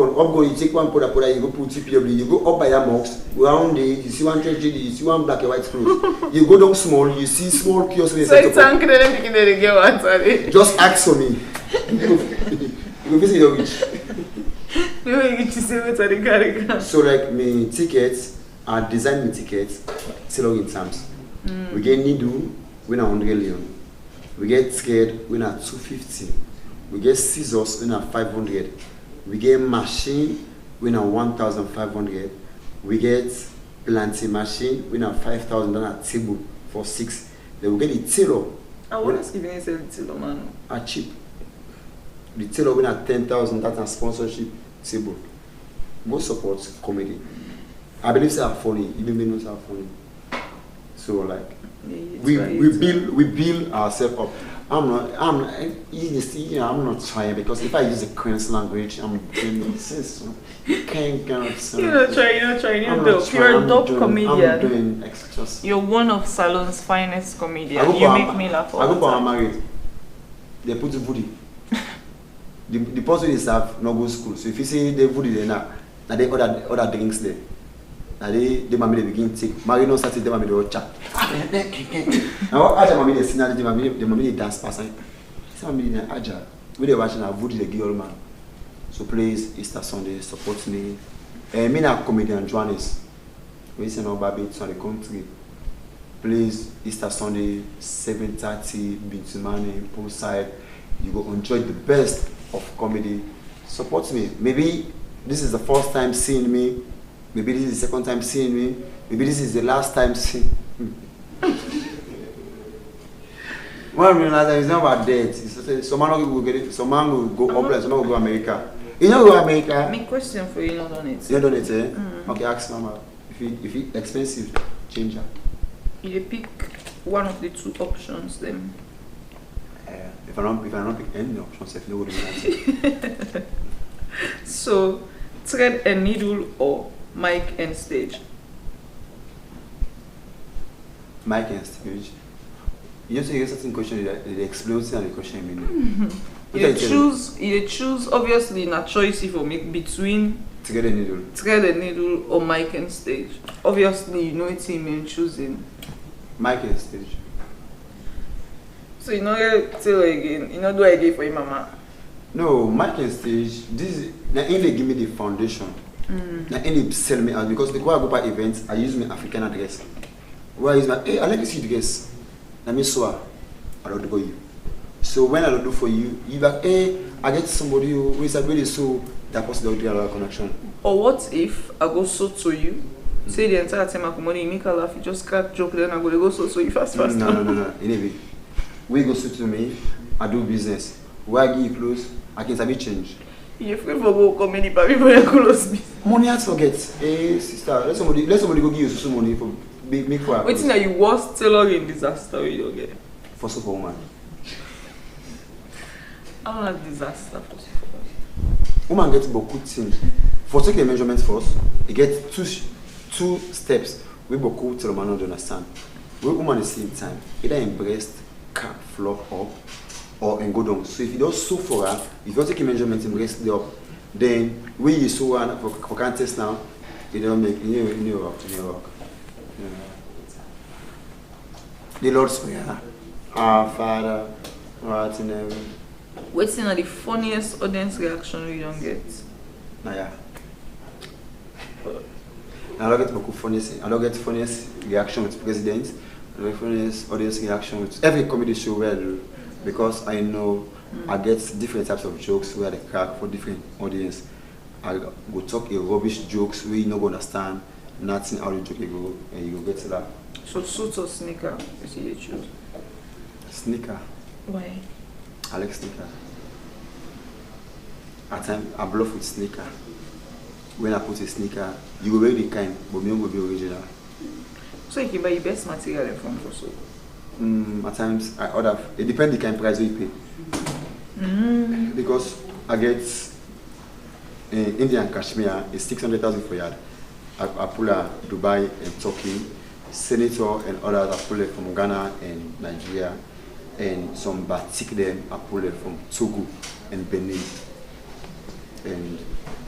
you take one powder, you go put TPW, you go up by that box, round it, you see one trench, you see one black and white clothes. You go down small, you see small kiosk. So it's just ask for me. You visit your witch. So like me tickets, I design me tickets, sell in terms. We get needle, we na 100 million. We get thread, we na 250. We get scissors, we na 500. We get machine, we na 1,500. We get planting machine, we na 5,000 on a table for 6. Then we get the tailor. I want to give you the tailor, man. A cheap. The tailor we na 10,000, that's a sponsorship table. Go support comedy. I believe they are funny, even me knows are funny. So like we build ourselves up. I'm not trying because if I use the Queen's language, I'm doing nonsense. You can't You're not trying. You're a dope comedian. I'm doing extras. You're one of Salon's finest comedians. You make me laugh all I the go for time. married. They put the booty. The person is have no go school. So if you see the booty there now they other drinks there. Now they mommy they begin take. Marry no started the mommy they all chat. Now aja mommy they sing the mommy they dance pass. Some mommy they aja. We they watching a booty the girl man. So please Easter Sunday support me. Me na comedian Johannes. We say no baby to the country. Please Easter Sunday 7:30 Bintumani poolside. You go enjoy the best of comedy. Support me. Maybe this is the first time seeing me. Maybe this is the second time seeing me. Maybe this is the last time seeing me. One last time is not about death. Some man will get it. Some man will go up. Some man will go America. You know go America. My question for you, not on it. You don't it, eh? Okay, ask Mama. If it expensive, change her. You pick one of the two options, then. If I don't pick any options, if no would answer. So, thread and needle or mic and stage? Mic and stage. You just say a certain question that it explodes and the question meaning. You choose obviously not choice if you make between thread and needle or mic and stage. Obviously you know it's him choosing. Mic and stage. So you know tell again, you know do again for your mama. No, mic and stage, this now in they give me the foundation. Now in they sell me out because the go I go by events, I use my African address. Where I use my I like to see the dress. Let me sew I don't do for you. So when I don't do for you, you like, I get somebody who is really so that person don't do a lot of connection. Or what if I go so to you? Say the entire time I come money, you make a laugh, you just crack joke, then I go so you fast. No. Anyway, we go so to me, I do business. Where I give you clothes, I can have change. You're free for go comedy, but people are close me. Money I forget. Hey sister, let somebody go give you some money for make for. Waiting that you was tailoring disaster you don't get. For super woman. I'm not disaster for woman gets beaucoup things. For taking a measurement first, you get two steps. We beaucoup tell man not understand. We woman the same time, either in breast, can flop up or in go down. So if you don't sew for her, if you take a measurement in breast up, then when you sew her for contest now, you don't make any work. The Lord's Prayer. Our Father, who art in heaven. What's the funniest audience reaction you don't get? Yeah. I don't get beaucoup funniest. I don't get funniest reaction with president. I don't get funniest audience reaction with every comedy show where I do, because I know I get different types of jokes where they crack for different audience. I go talk a rubbish jokes where you not understand. nothing out of the joke you go and you go get to that. So suit or sneaker, you see you choose. Sneaker. Why? I like sneaker. At times I bluff with sneaker. When I put a sneaker, you go wear the kind, but me will be original. So you can buy your best material in front for so. At times I order. It depends the kind of price you pay. Because I get in India and Kashmir is 600,000 for yard. I pull a Dubai and Turkey, Senator and others I pull it from Ghana and Nigeria, and some batik them I pull it from Togo and Benin. And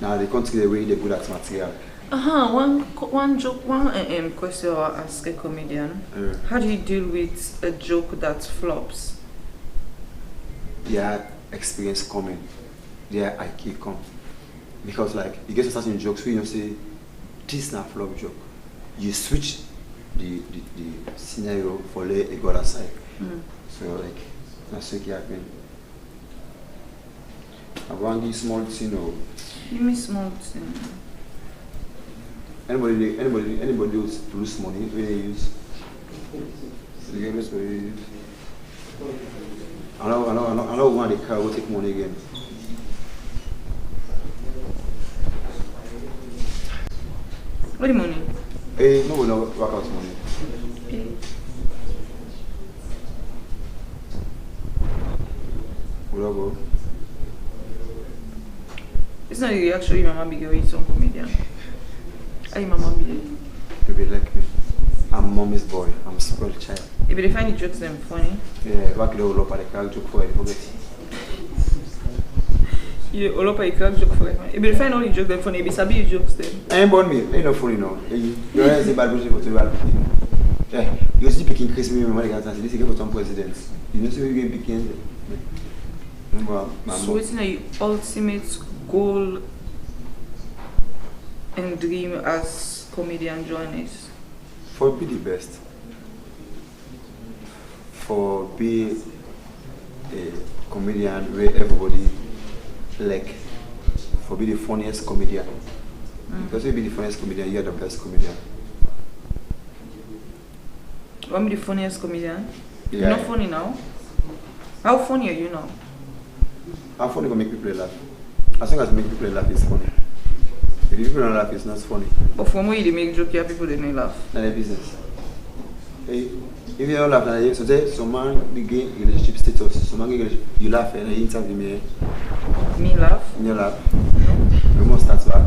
now they country the way they're good at material. One question I'll ask a comedian. How do you deal with a joke that flops? Yeah, experience coming. Yeah, I keep come. Because like you get to start in jokes where you say this is not flop joke. You switch the scenario for let it go aside. So like that's what happen. I want this small thing or Give me small thing. anybody else lose money when they use the game is where you use. I know one the car will take money again. What the money? Hey, no, we don't work out money. We don't go. It's not you actually mama big with some comedian. Are you mama big? You be like me. I'm mommy's boy. I'm spoiled child. If they find the jokes them funny. Yeah, back there all up at the car joke for it, forget it. You all up a crack joke for it. If they find all the jokes them funny, if they sabi your jokes them. I ain't born me. Ain't no funny now. You realize the bad bullshit for two bad people. Yeah, you see picking Chris me when I got this is for some presidents. You know, so you get picking. So what's your ultimate goal and dream as comedian journalist? For be the best. For be a comedian where everybody like. For be the funniest comedian. Because you be the funniest comedian, you're the best comedian. You want me the funniest comedian? Yeah. You're not funny now? How funny are you now? How funny can make people laugh? As long as make people laugh, it's funny. If people don't laugh, it's not funny. But from where you make joke, people they don't laugh. Not their business. Hey, if you don't laugh, so say some man they gain relationship status, some man you laugh and you interview me. Me laugh? You laugh. No. We must start back.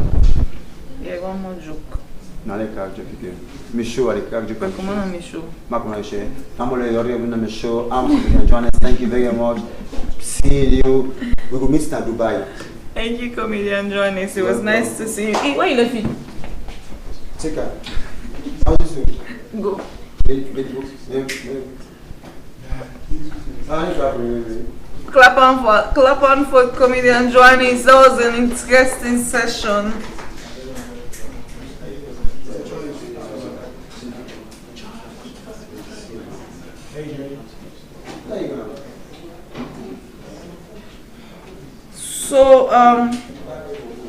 Yeah, one more joke. Now they crack joke again. Me show I crack joke. But come on me show. Mark my share. I'm going to me show. I'm Johannes. Thank you very much. See you. We will meet in Dubai. Thank you, comedian journalist. It was nice to see you. Hey, why you laughing? Take care. How do you do? Go. Clap on for comedian journalist. That was an interesting session. So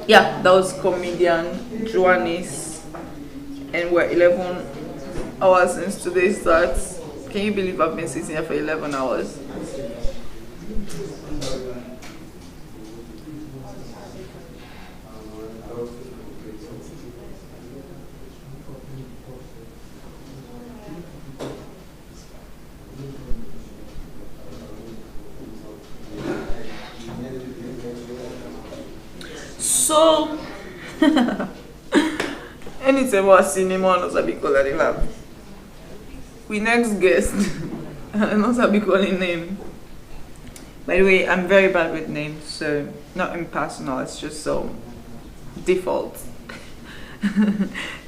yeah, that was comedian Joannis, and we're 11 hours since today starts. Can you believe I've been sitting here for 11 hours? So, anytime about cinema, no sabi call her lab. We next guest, no sabi calling name. By the way, I'm very bad with names, so not impersonal. It's just so default.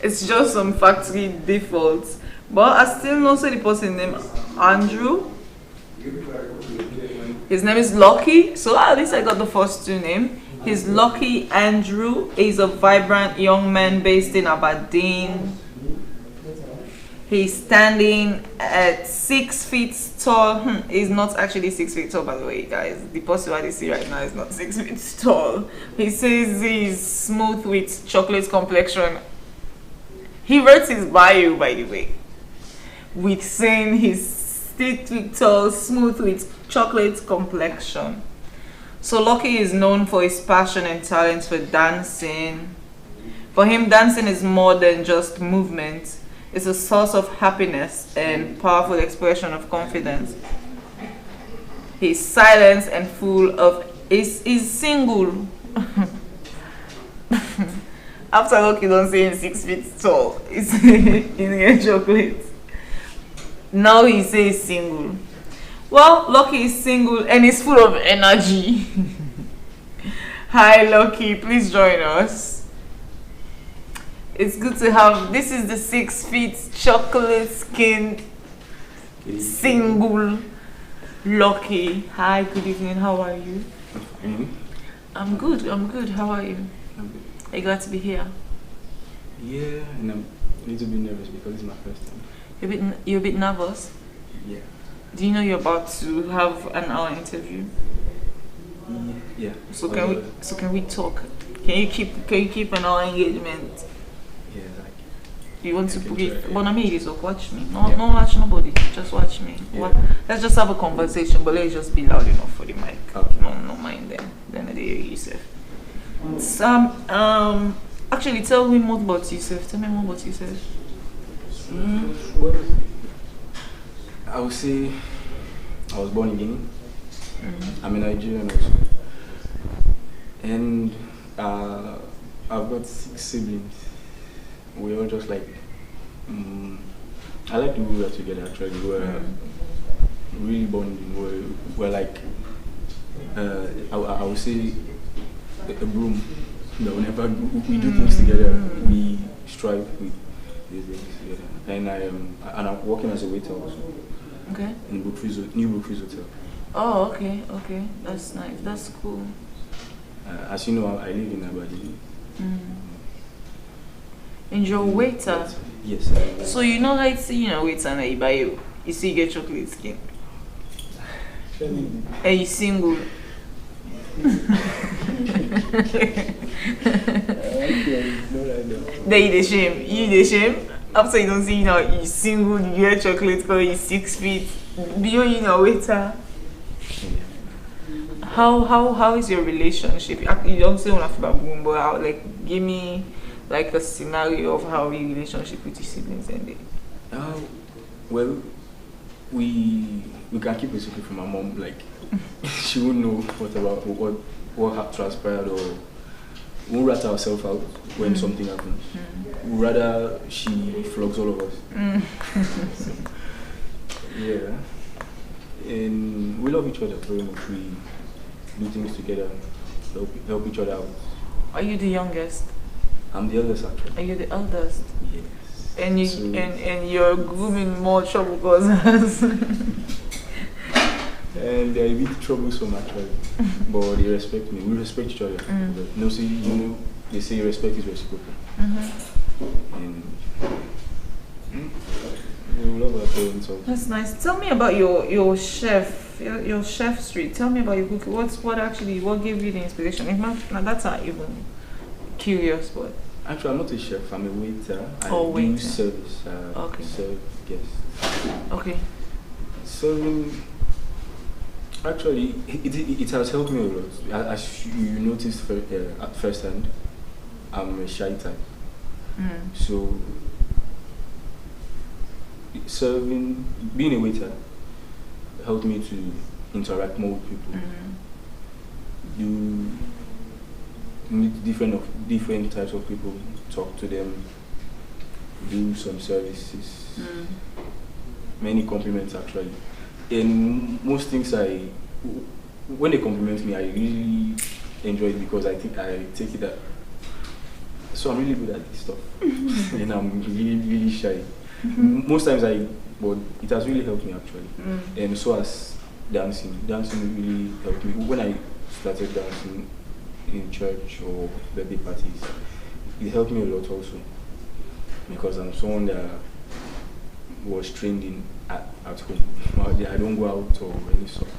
It's just some factory defaults. But I still know the person named Andrew. His name is Lucky, so at least I got the first two names. He's Lucky Andrew. He's a vibrant young man based in Aberdeen. He's standing at 6 feet tall. He's not actually 6 feet tall, by the way, guys. The person what you see right now is not 6 feet tall. He says he's smooth with chocolate complexion. He wrote his bio, by the way, with saying he's 6 feet tall, smooth with chocolate complexion. So Lucky is known for his passion and talent for dancing. For him, dancing is more than just movement. It's a source of happiness and powerful expression of confidence. He's silent and full of... He's single. After Lucky don't say he's 6 feet tall, he's in chocolate. Now he says single. Well, Lucky is single and he's full of energy. Hi Lucky, please join us. It's good to have, this is the 6 feet chocolate skinned single Lucky. Hi, good evening, how are you? I'm good, how are you? I'm good. Are you glad to be here? Yeah, and I'm a little bit nervous because it's my first time. You're a bit nervous? Yeah. Do you know you're about to have an hour interview? Yeah. So can we talk? Can you keep an hour engagement? Yeah, like. You want to I can put it? try, But yeah. I mean, it is watch me. No, Yeah. no, watch nobody. Just watch me. Yeah. Let's just have a conversation, but let's just be loud enough for the mic. Okay. No mind them. Then they hear yourself. Actually, tell me more about yourself. Tell me more about yourself. Well, I would say I was born in Guinea. I'm a Nigerian also. And I've got 6 siblings. We're all just like, I like the way we are together actually. We're really bonding. We're like, I would say a broom. Whenever we do things together, we strive with these things together. And I'm working as a waiter also. Okay. In New Brookfields Hotel. Oh, okay. That's nice. That's cool. As you know, I live in Abadi. And you're a waiter. Yes. So you know, like, see, waiter and you buy you see you get chocolate skin. And you single. Then you the shame. After you don't see you single, you get chocolate because you 6 feet. Beyond waiter. How is your relationship? You don't say one boom, but give me like a scenario of how your relationship with your siblings ended. Well, we can keep a secret from my mom. Like she won't know what had transpired, or we won't rat ourselves out when something happens. We'd rather she flogs all of us. Yeah. And we love each other very much. We do things together, help each other out. Are you the youngest? I'm the eldest actually. Are you the eldest? Yes. And and you're grooming more troublemakers. And they're a bit troublesome actually, but they respect me. We respect each other. No, see, they say respect is reciprocal. And we love our parents also. That's nice. Tell me about your chef, your chef street. Tell me about your cooking. What gave you the inspiration? That's not even curious, but actually, I'm not a chef. I'm a waiter. I waiter. do service. Okay. Serve guests. Okay. Serving. Actually, it has helped me a lot. As you noticed at first hand, I'm a shy type. So, being a waiter helped me to interact more with people. Do meet different types of people, talk to them, do some services. Many compliments actually. And most things when they compliment me, I really enjoy it because I think I take it that. So I'm really good at this stuff, and I'm really shy. Most times but it has really helped me actually. And so as dancing really helped me. When I started dancing in church or birthday parties, it helped me a lot also because I'm someone that was trained at home. I don't go out or any sort.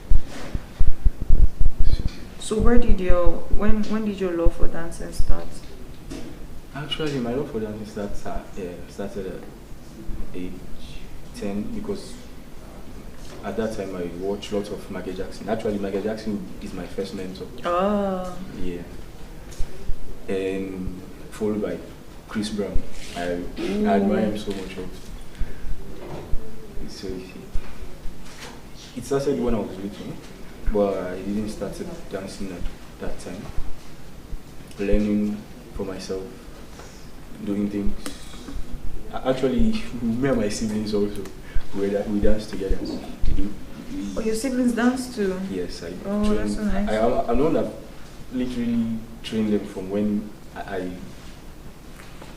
So when did your love for dancing start? Actually, my love for dancing started at age 10 because at that time I watched lots of Michael Jackson. Actually, Michael Jackson is my first mentor. Oh. Yeah. And followed by Chris Brown. I admire him so much. So it started when I was little, but I didn't start dancing at that time. Learning for myself, doing things. Actually, me and my siblings also, we dance together. Oh, your siblings dance too? Yes, I Oh, train. that's so nice. I know that literally trained them from when I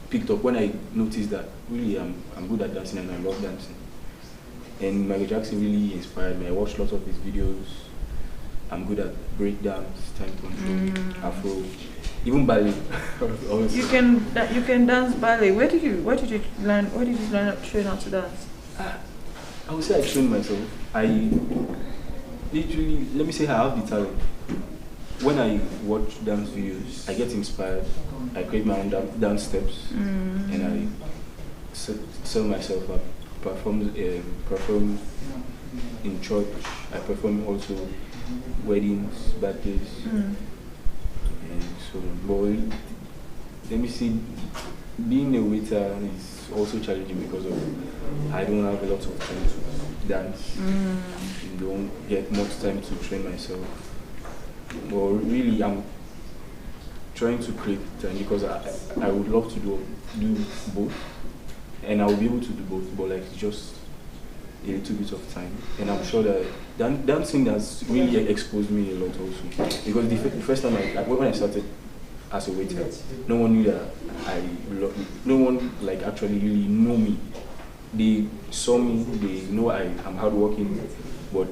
picked up, when I noticed that really I'm good at dancing and I love dancing. And Michael Jackson really inspired me. I watched lots of his videos. I'm good at break dance, time control, Afro, even ballet. Also. You can dance ballet. Where did you learn? Where did you train how to dance? I would say I trained myself. I literally, let me say I have the talent. When I watch dance videos, I get inspired. I create my own dance steps, and I sell myself up. Perform in church. I perform also weddings, birthdays, and so on. But let me see, being a waiter is also challenging because of I don't have a lot of time to dance. Don't get much time to train myself. But really, I'm trying to create time because I would love to do both, and I will be able to do both. But like just a little bit of time, and I'm sure that dancing has really exposed me a lot also. Because the first time when I started as a waiter, no one knew that no one like actually really know me. They saw me, they know I'm hardworking, but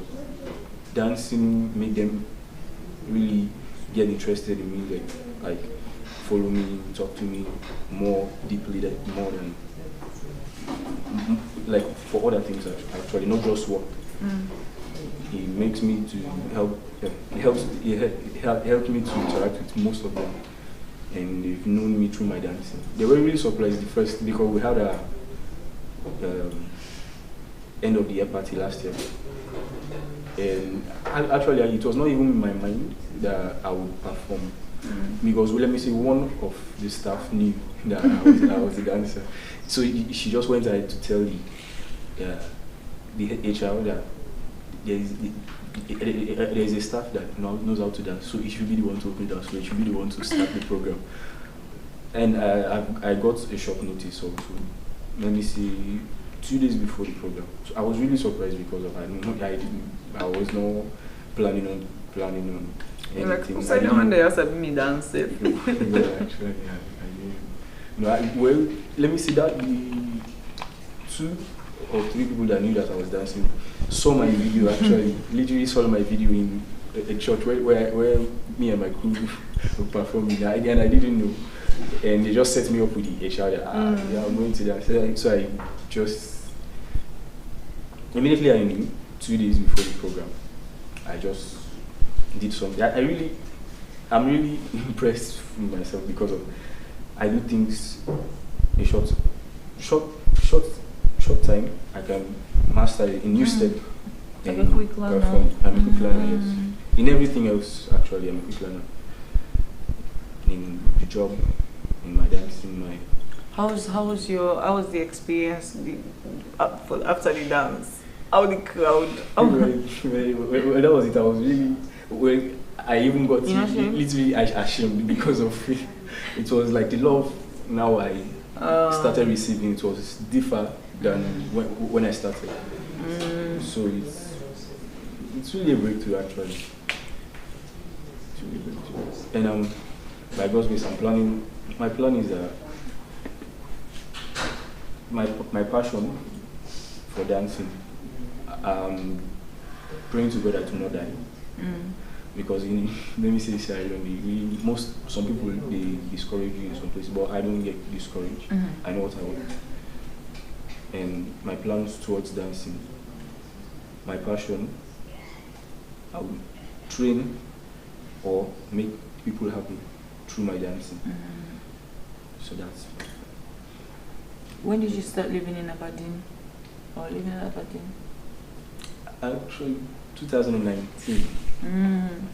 dancing made them really get interested in me, like follow me, talk to me more deeply, more than like for other things actually, not just work. It makes me to helped me to interact with most of them, and they've known me through my dancing. They were really surprised because we had a end of the year party last year, and actually it was not even in my mind that I would perform, because let me say one of the staff knew that I was a dancer, so she just went ahead to tell the HR that there is a staff that knows how to dance, so it should be the one to open the dance, so it should be the one to start the program. And I got a short notice also. Let me see, 2 days before the program. So I was really surprised because of I was not planning on anything. Like, who's I don't there has me dance it. Yeah, actually, I did. Well, let me see that the 2 or 3 people that knew that I was dancing saw my video actually, literally saw my video in a church where me and my crew were performing, and I didn't know. And they just set me up with the HR that yeah, I'm going to dance. So I just immediately I knew 2 days before the program. I just did something. I'm really impressed with myself because of I do things in short time. I can master a new step. Like a quick learner. I'm a quick learner, yes. In everything else, actually, I'm a quick learner. In the job, in my dancing, my. How was the experience after the dance? How the crowd? Well, that was it. I was really I even got literally ashamed because of it. It was like the love now I started receiving. It was different than when I started. So it's really a breakthrough actually. It's really a breakthrough. And by God's grace, my plan is my passion for dancing. Praying to God that to not die. Because let me say this, some people they discourage you in some places, but I don't get discouraged. I know what I want. And my plans towards dancing, my passion, I will train or make people happy through my dancing. So that's. When did you start living in Aberdeen? Or living in Aberdeen? Actually, 2019.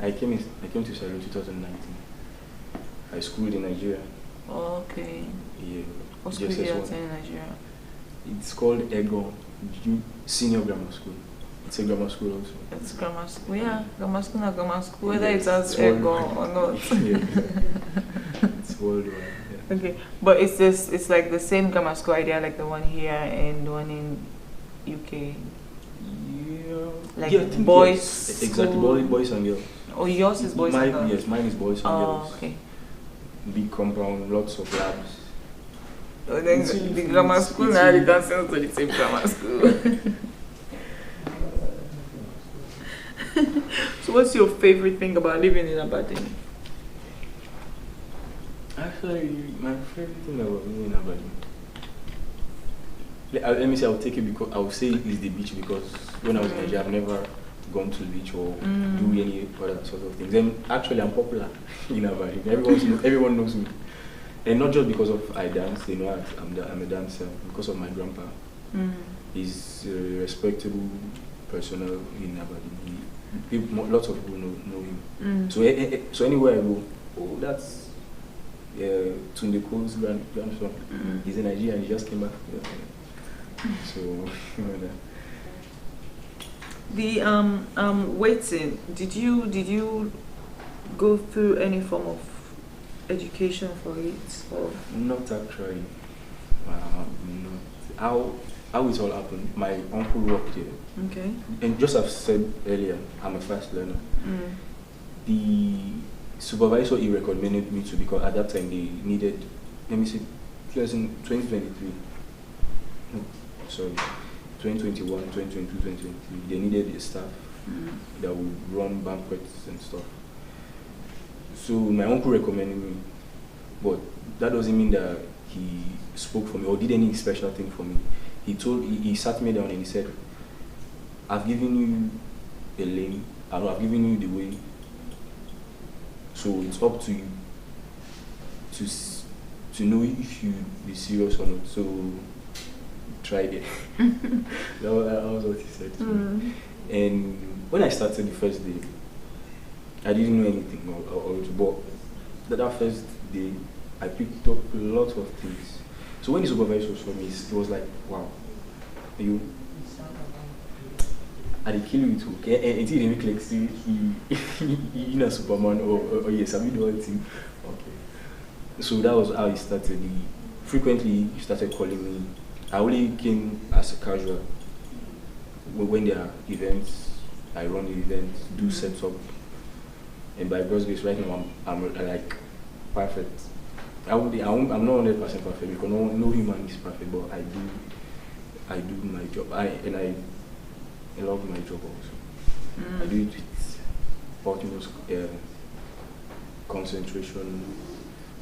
I came to Sierra 2019. I schooled in Nigeria. Okay. Yeah. What school did you attend in Nigeria? It's called Egon Senior Grammar School. It's a grammar school also. It's grammar school, yeah. Grammar school, not grammar school, whether Yeah, it's as Egon or not. Yeah. It's worldwide. Yeah. Okay, but it's like the same grammar school idea, like the one here and the one in UK. Yeah. Like yeah, I think boys. yes. Exactly, boys and girls. Oh, yours is boys and girls. Yes, mine is boys and girls. Oh, okay. Big compound, lots of labs. Oh, then the grammar school now you can send to the same grammar school. So what's your favorite thing about living in Aberdeen? Actually, my favorite thing about living in Aberdeen. Let me say I'll take it because I'll say it's the beach, because when I was in Nigeria I've never gone to the beach or do any other sort of things. And actually I'm popular in Aberdeen. Everyone knows me. And not just because of I dance, they know I'm a dancer, because of my grandpa. He's a respectable person in Aberdeen. Lots of people know him. So anywhere I go, oh, that's Tunde Cole's grandson. He's in Nigeria and he just came back. So the waiting, did you go through any form of education for it, or not actually? Not. How it all happened, my uncle worked here. Okay. And just as said earlier, I'm a fast learner. The supervisor he recommended me to, because at that time they needed, let me see, 2023. No, sorry, 2021, 2022, 2023. They needed a staff that would run banquets and stuff. So my uncle recommended me, but that doesn't mean that he spoke for me or did any special thing for me. He sat me down and he said, I've given you a lane, I've given you the way, so it's up to you to know if you be serious or not. So try it. that was what he said to me. And when I started the first day, I didn't know anything, but that first day I picked up a lot of things. So when the supervisor saw me, it was like, wow, you I kill you too. And it didn't make like, see, you know, Superman or yes, I mean, the whole thing. Okay. So that was how he started. Frequently, he started calling me. I only came as a casual. When there are events, I run the events, do setup. And by God's grace, right now, I'm like perfect. I'm not 100% perfect, because no human is perfect, but I do my job. I love my job also. I do it with utmost concentration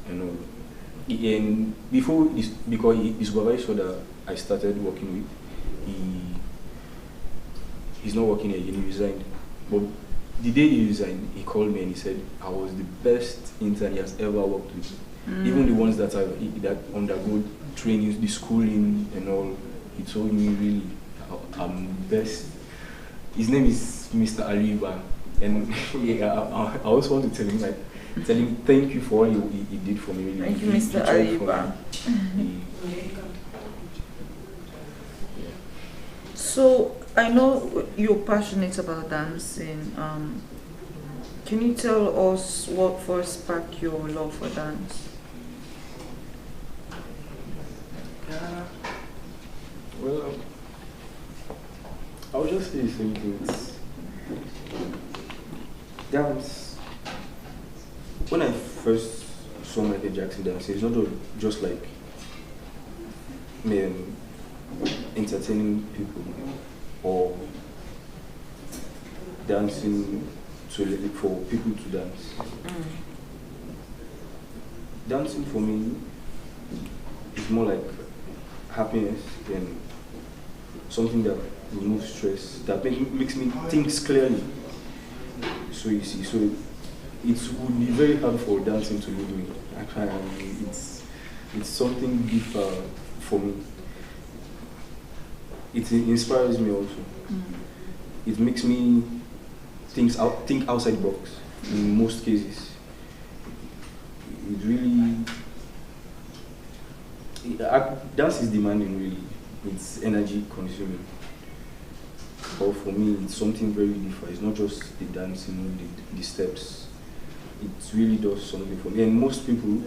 and all. And before this, because the supervisor that I started working with, he's not working here, he resigned. But the day he resigned, he called me and he said I was the best intern he has ever worked with. Even the ones that undergo training, the schooling and all, he told me really I'm best. His name is Mr. Aliba, and I also want to tell him thank you for all he did for me. Really. Thank you, Mr. Aliba. So I know you're passionate about dancing. Can you tell us what first sparked your love for dance? Well, I'll just say the same thing. Dance. When I first saw Michael Jackson dance, it's not just like entertaining people or dancing for people to dance. Dancing for me is more like happiness and something that removes stress, that makes me think clearly. So you see, so it would be very hard for dancing to leave me. Actually, It's something different for me. It inspires me also. It makes me think outside the box in most cases. It really, dance is demanding really. It's energy consuming. But for me, it's something very different. It's not just the dancing, the steps. It really does something for me. And most people,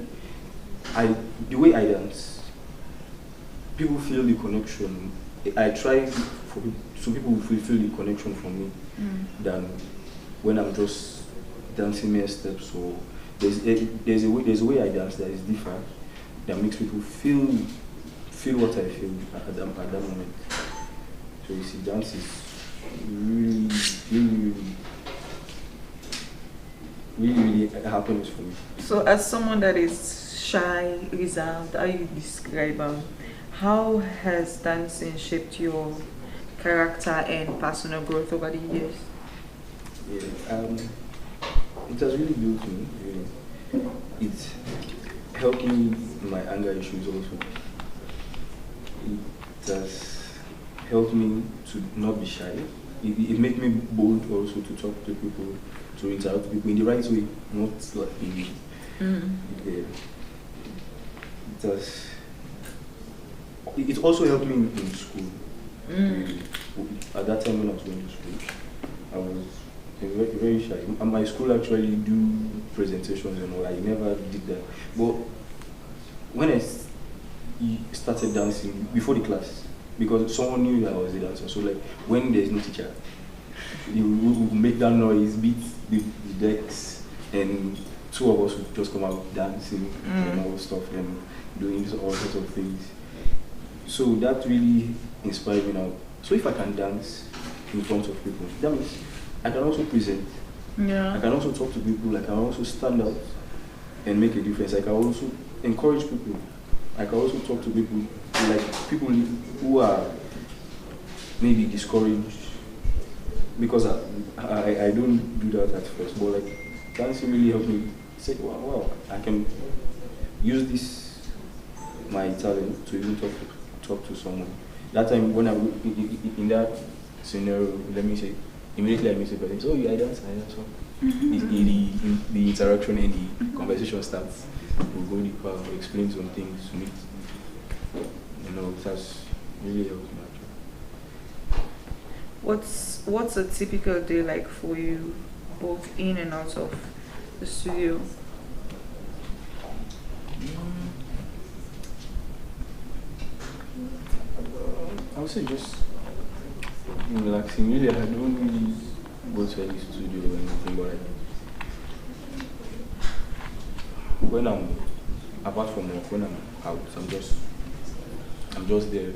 the way I dance, people feel the connection. I try for so people will feel the connection from me than when I'm just dancing mere steps. So there's a way I dance that is different, that makes people feel what I feel at that moment. So you see, dance is really happiness for me. So as someone that is shy, reserved, how you describe how has dancing shaped your character and personal growth over the years? Yeah, it has really built me, really. It helped me in my anger issues also. It has helped me to not be shy. It made me bold also to talk to people, to interact with people in the right way, not like it also helped me in school. At that time when I was going to school, I was very, very shy. And my school actually do presentations and all. I never did that. But when I started dancing before the class, because someone knew that I was a dancer, so like when there's no teacher, you would make that noise, beat the decks, and two of us would just come out dancing and all stuff and doing all sorts of things. So that really inspired me now. So if I can dance in front of people, that means I can also present. Yeah. I can also talk to people. I can also stand out and make a difference. I can also encourage people. I can also talk to people, like people who are maybe discouraged, because I don't do that at first, but like dancing really helped me say, wow, I can use this, my talent, to even talk to someone. That time when I in that scenario, let me say, immediately I miss a person. So I dance. So the interaction and the conversation starts. We'll go deeper, we'll explain some things, meet. It has really helped me actually. What's a typical day like for you, both in and out of the studio? I would say just relaxing. Really, I don't really go to any studio or anything, but when I'm apart from work, when I'm out, I'm just there.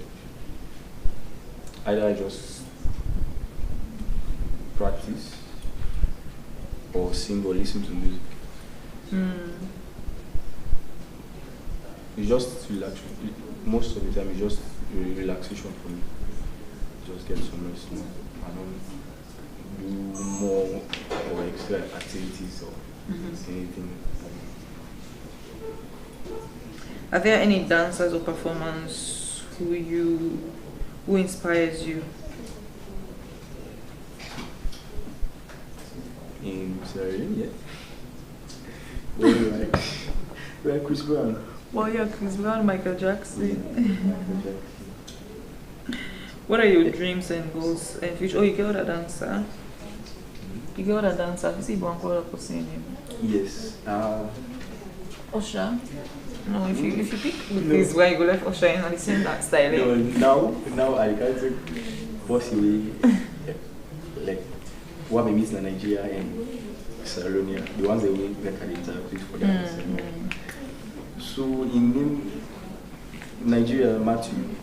Either I just practice or sing or listen to music. It's just relaxation. Most of the time, it's just relaxation for me. Just get some rest. I don't do more or extra activities or anything. Are there any dancers or performers who inspires you? In Sierra Leone, yeah. Like Chris Brown. Well, yeah, Chris Brown, Michael Jackson. Michael Jackson. What are your dreams and goals and future? Oh, you get a dancer. You get a dancer. You see, Blanco singing him. Yes. Usher. No, if you pick this way, you go left Usher and listen that style. No, now I can't possibly like what we meet in Nigeria and Sierra Leone, the ones that we make an interpret for that. So in Nigeria, Matthew,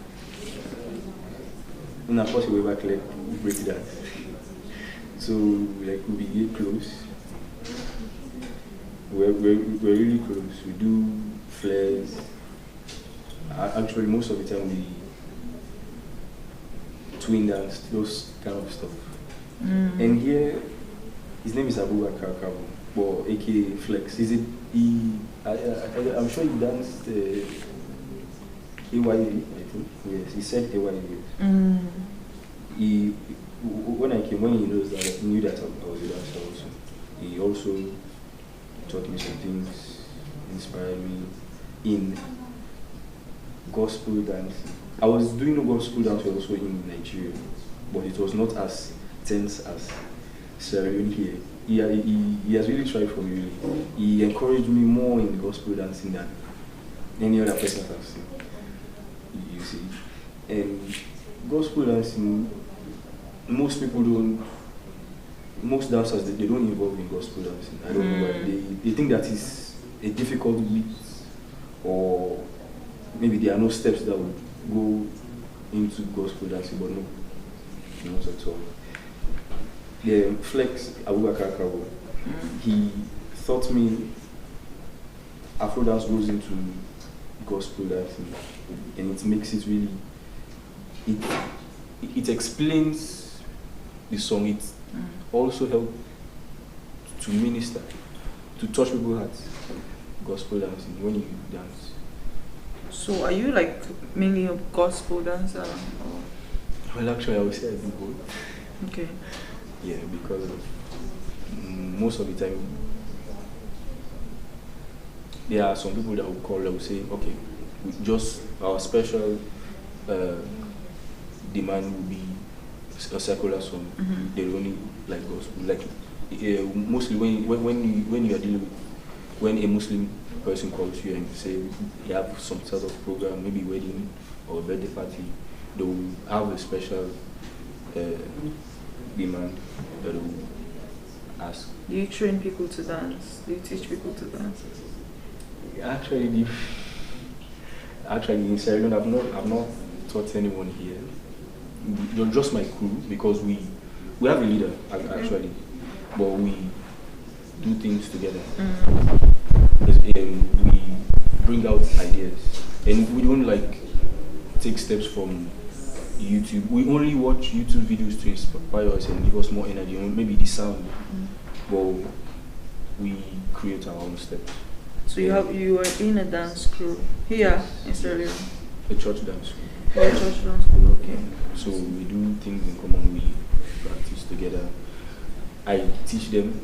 in a possible way back like break dance. So like we get close. We're really close. We do flares. Actually, most of the time we twin dance, those kind of stuff. And here, his name is Abubakar Kabo, or aka Flex. I'm sure he danced AYU, I think. Yes, he said AYU. He, when he knows that, he knew that I was a dancer also. He also taught me some things, inspired me in gospel dancing. I was doing a gospel dance also in Nigeria, but it was not as tense as Sierra Leone here. He has really tried for me. He encouraged me more in gospel dancing than any other person I've seen. You see, and gospel dancing, most dancers they don't involve in gospel dancing. I don't know why. They think that is a difficult beat, or maybe there are no steps that would go into gospel dancing, but no, not at all. The Flex Abubakar Kabo, he taught me Afro dance goes into gospel dancing, and it makes it really, it explains the song. It also helps to minister, to touch people's hearts. Gospel dancing, when you dance. So are you like mainly a gospel dancer? Or? Well, actually, I would say I do both. Okay. Yeah, because most of the time, there are some people that will call, that will say, okay, just our special demand will be a secular song. They only like gospel. Like mostly when you are dealing with, when a Muslim person calls you and say you have some sort of program, maybe wedding or birthday party, they will have a special demand that they will ask. Do you train people to dance? Do you teach people to dance? Actually, in Sierra Leone, I've not taught anyone here. You're just my crew, because we have a leader actually, but we do things together. We bring out ideas, and we don't like take steps from YouTube. We only watch YouTube videos to inspire us and give us more energy, or maybe the sound. But we create our own steps. So you are in a dance crew here in Sierra Leone? A church dance school. A church dance crew, okay. So we do things in common. We practice together. I teach them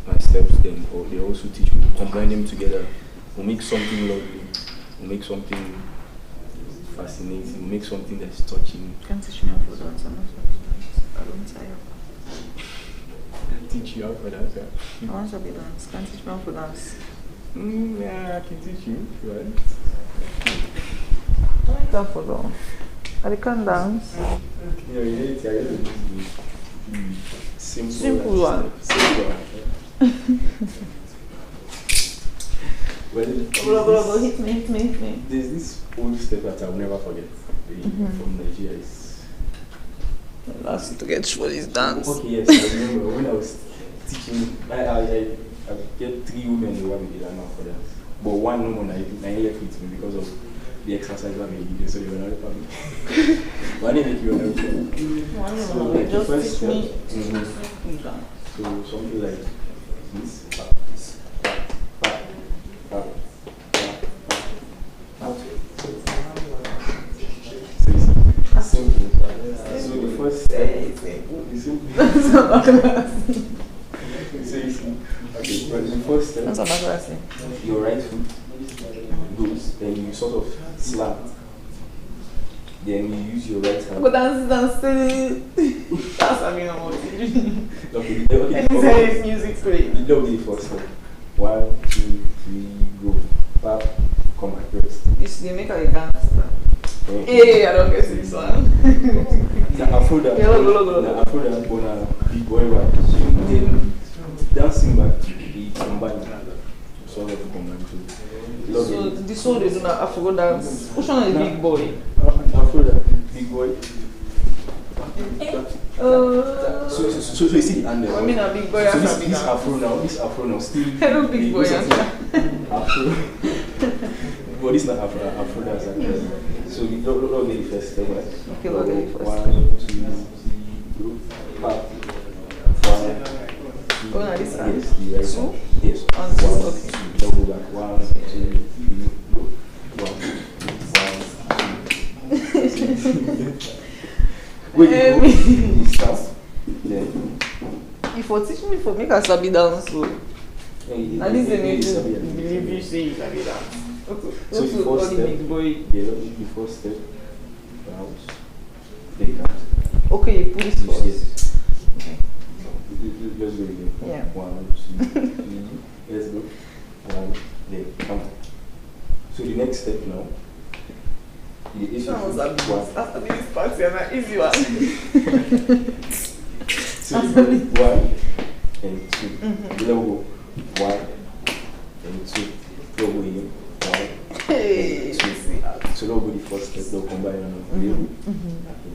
my steps, then or they also teach me. Combine them together. We'll make something lovely. We'll make something fascinating. We'll make something that's touching. You can teach me how to dance. I'm not I don't tire. Teach you how to dance. I want to be dance. Can teach me how to dance. Yeah, I can teach you. Right? I like that for them. I can dance. Yeah, you need to Simple one. Simple one. Well, hit me. There's this old step that I'll never forget from Nigeria. Last to get through this dance. Okay, yes, I remember when I was teaching. I get 3 women who want me to learn for that, but one woman I left with me because of the exercise that we did, so they were not for me. But I didn't make you One so woman like just the first teach me. So something like this. So the first step is okay, but the first step, your right foot goes, then you sort of slant, then you use your right hand. But dance, that's I mean, I'm Okay, music playing. you don't need first step. 1, 2, 3, go. Pap, come across. They make a dance. Hey, I don't guess this one. The Afro dance, the Afro dance, but big boy one. Then dancing back, he combined, sort of combined too. So this one is not Afro dance. Which one is big boy? Afro dance, big boy. So you see, and I mean a big boy. so this Afro now, still. Hello, big boy. Afro. But this is not Afro dance actually. So we don't get the first step, right? Okay, we'll get the first 1, 2, 3, go. Pap. 1, 2. Oh, no, this one. Yes, the right one. Yes. 1, 2, okay. Double back. 1, 2, 3, go. 1, 2, 1, 2, Wait, you start. Then. If you teach me for make a sabi dance, so Hey, at least they hey, need to Sabi, believe you say you sabi dance. So the Also, first only step, big boy. the first step, bounce, take that. Okay, you put it Yes. first. Okay. Let's go again. Yeah. 1, 2, 3. Let's go. 1, there, come on. So the next step now. The issue That was a is 1. after this party, an easy one. So you go 1 and 2. Then we'll go 1 and 2. Then we'll go 1 Hey. and 2. So they'll go the first step, they'll combine on the table.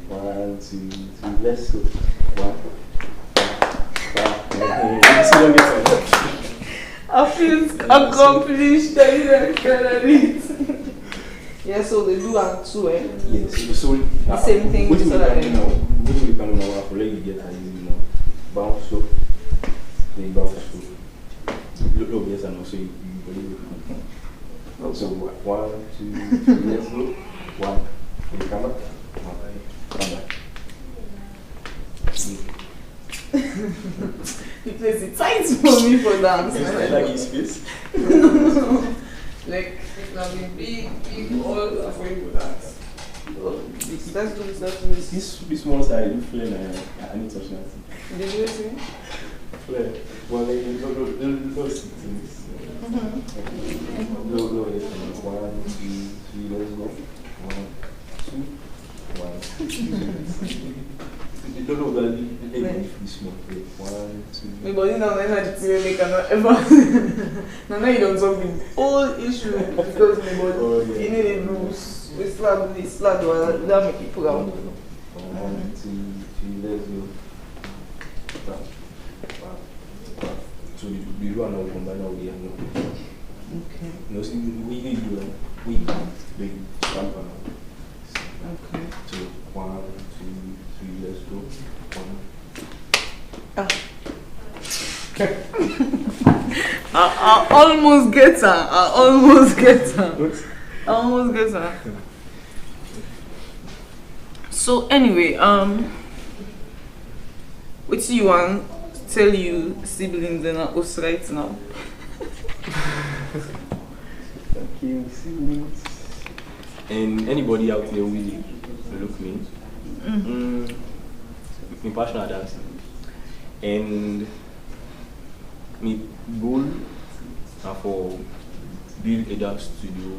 1, 2, 3, let's go. 1, 5. I feel accomplished. I didn't get it. Yeah, so they do and two, eh? Yes, so The same thing. What do we So that can do now? What do we can do now? I'll let you get easy now. Bounce up. They bounce up. Look, yes, and also you believe it. So 1, 2, 3, let's go. 1. You come back. 1. Come back. He plays it tight for me for dance. I like his face. Like, it's not a big all for you for dance. Let's do this. This small side, I do flare now. I need to touch that. Did you see? Flare. Well, no, stick to this. No, yes. 1, 2, 3, let's go. 1, 2, 1. No, this small. 1, 2. My body now I cannot ever. Now you don't solve the whole issue because my body you need a loose. We slap that make it proud. 1, 2, 3, let's go. So the do now combine now we are Okay. no see we do we stamp now. Okay. So 1, 2, 3, let's go. 1. I almost get her. I almost get her. So anyway, what you want to tell you siblings and us right now? Thank you, siblings. And anybody out there really look me. I'm passionate at dancing. And my goal for build a dance studio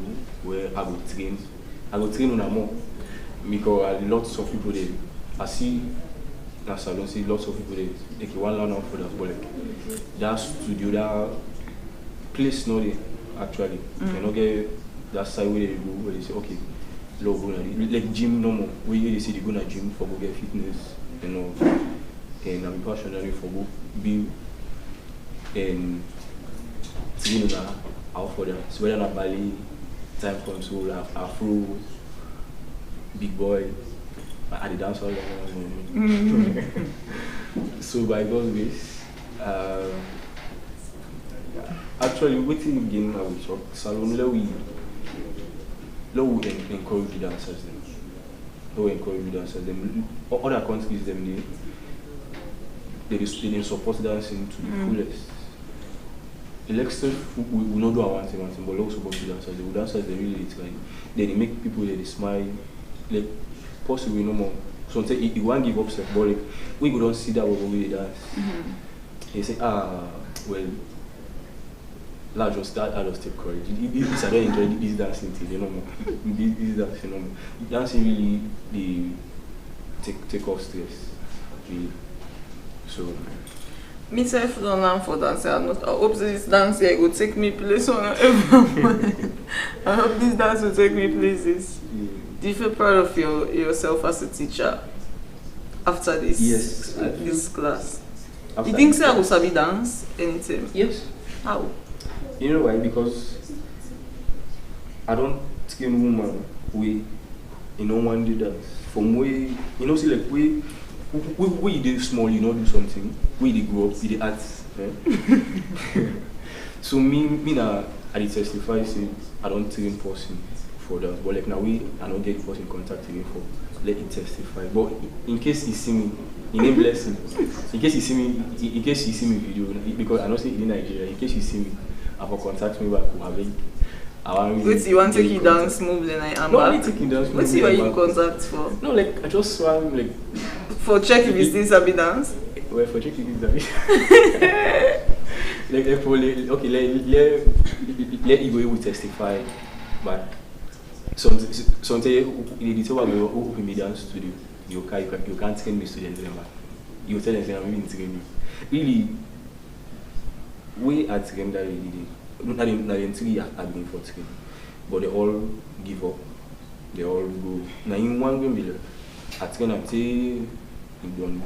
where I go train on more because lots of people there. I see na salon see lots of people there. Like one learn out for that, but like that studio, that place no there actually. You know get that side where they go where they say okay, love go like gym no more. Where they say they go na gym for go get fitness, you know. And I'm passionate for go build and train on out for that. So whether na Bali, time control, Afro, big boy, I did dance all that. So by God's grace, actually waiting again I will talk. Salon we encourage the dancers them. We encourage the dancers them. Other countries them they support dancing to the fullest. Elections we not do one thing, but also support the dancers. The dancers they really like they make people they smile, like possibly no more. Sometimes you won't give up, but like, we don't see that we dance. They say well, I just take courage. If I don't enjoy this dancing thing, you know, this dancing, you know, dancing really they take off stress, really. So. Myself don't learn for dance. I hope this dance here will take me places on everyone. I hope this dance will take me places. Do you feel proud of yourself as a teacher after this? Yes. This class. After You think I will sabi dance anytime? Yes. How? You know why? Because I don't train woman we one do dance. From way see like we did small, do something. We did grow up, we did arts. So me now I did testify say I don't train person for that. But like now I don't get person contact again for let it testify. But in case you see me, in a blessing. In case you see me, video, because I know say in Nigeria, in case you see me, I will contact me back. Wait, you want to take it down smoothly and I am no, back? I need to take it down smoothly. What's your you contact for? No, like I just swam like for check if it's this Sabi dance. Well, for check if it's Sabi. Like okay, let Igwe will testify, but sometimes the tell me open me dance studio. You can't train me students anymore. You tell them I'm even training. Really, we are trained that really. Not in 3 years I've been for training, but they all give up. They all go. Now in one game, I train until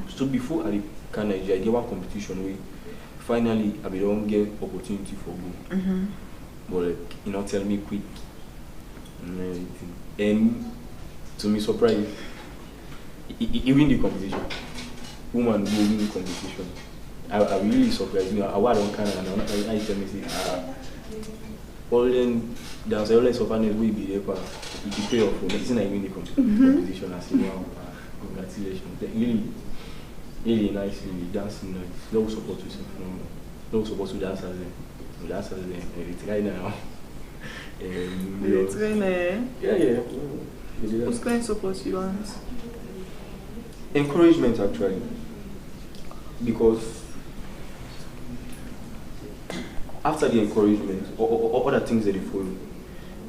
so before I can Nigeria, I get one competition where finally I don't get opportunity for go. But like, tell me quick and everything. And to me surprise, he win the competition. Woman go win the competition. I really surprised me. I don't kind and I tell me say all then there's always of an will be there for it pay off for medicine I win the competition. I say wow, congratulations. Really nice, really dancing nice. No support to some no support to dance as them. Dance as them. It's right now. It's going yeah. What's kind of support you want? Encouragement actually. Because after the encouragement, or other things that they follow,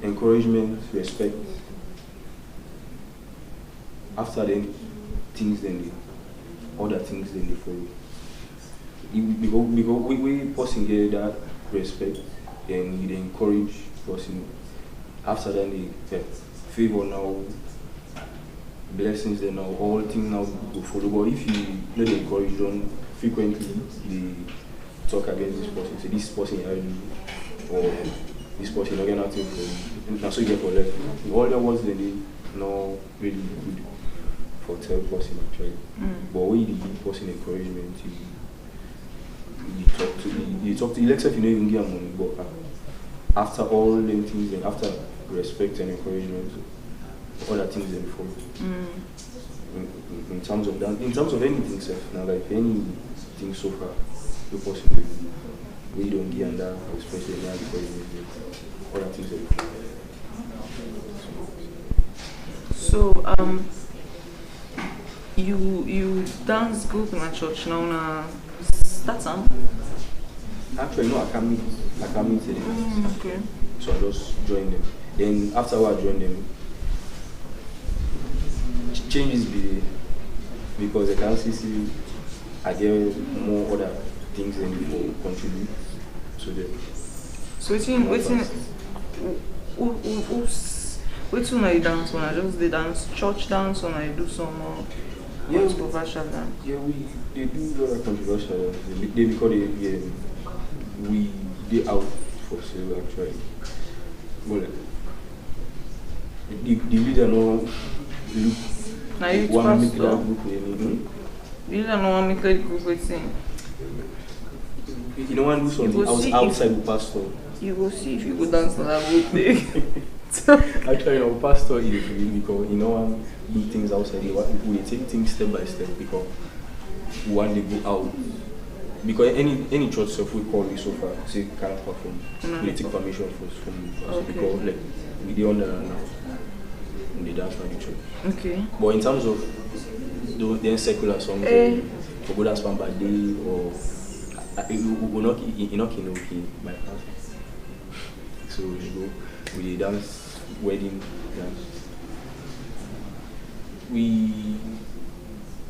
encouragement, respect. After then, other things then they follow. Because we person get that respect, and we encourage person. After that, they favor now, blessings then now, all things now go follow. But if you not encourage them frequently, they talk against this person, say this person is or this person not get nothing from you. Now so you get for left. All the words they not really good for tell person actually. But when you give person encouragement, you talk to you except you know even get money, but after all them things and after respect and encouragement, other things then follow. In terms of that, in terms of anything, sir, now like anything so far, the possible we don't get under, especially now because other things then follow. So you dance group in a church now na that's actually no, I can't meet them. Okay. So I just joined them. Then after I joined them, changes because the council I get more other things than before contribute to them. So which one I dance when I just dance church dance when I do some more controversial dance? Yeah, they do a lot of controversial dance. They because they out for sale actually. But the leader no look. Now you want to make that group you don't know what make that group with sing. You don't want to do something outside the pastor. You will see if you go dance on that group thing. Actually, our pastor is really because you know want do things outside. We take things step by step because we want to go out. Because any church stuff we call this so far say can't perform. We take permission from pastor because like we dey on the dance for the church. Okay. But in terms of the secular songs, for good dance one by day or we're not my house. So we go we dance wedding dance. We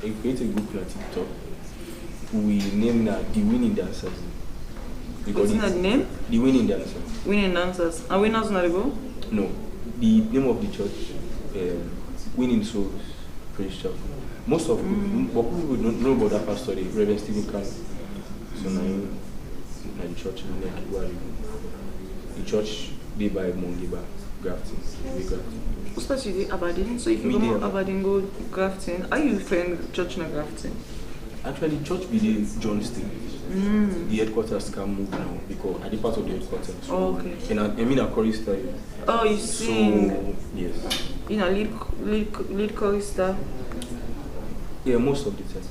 create a group on TikTok. We name that the winning dancers. What's that name? The winning dancers. Winning dancers. Are winners not go? No. The name of the church, Winning Souls Praise Chapel. Most of people don't know about that pastor, the Reverend Stephen Khan. So now the church the church they buy Mongiba grafting. What's that you do Aberdeen? So if you go Aberdeen go grafting, are you friend church na grafting? Actually, church be the John Street. The headquarters can move now because at the part of the headquarters. Oh, okay. And I mean a chorus style. Oh, you sing. So yes. lead chorister. Yeah, most of the time.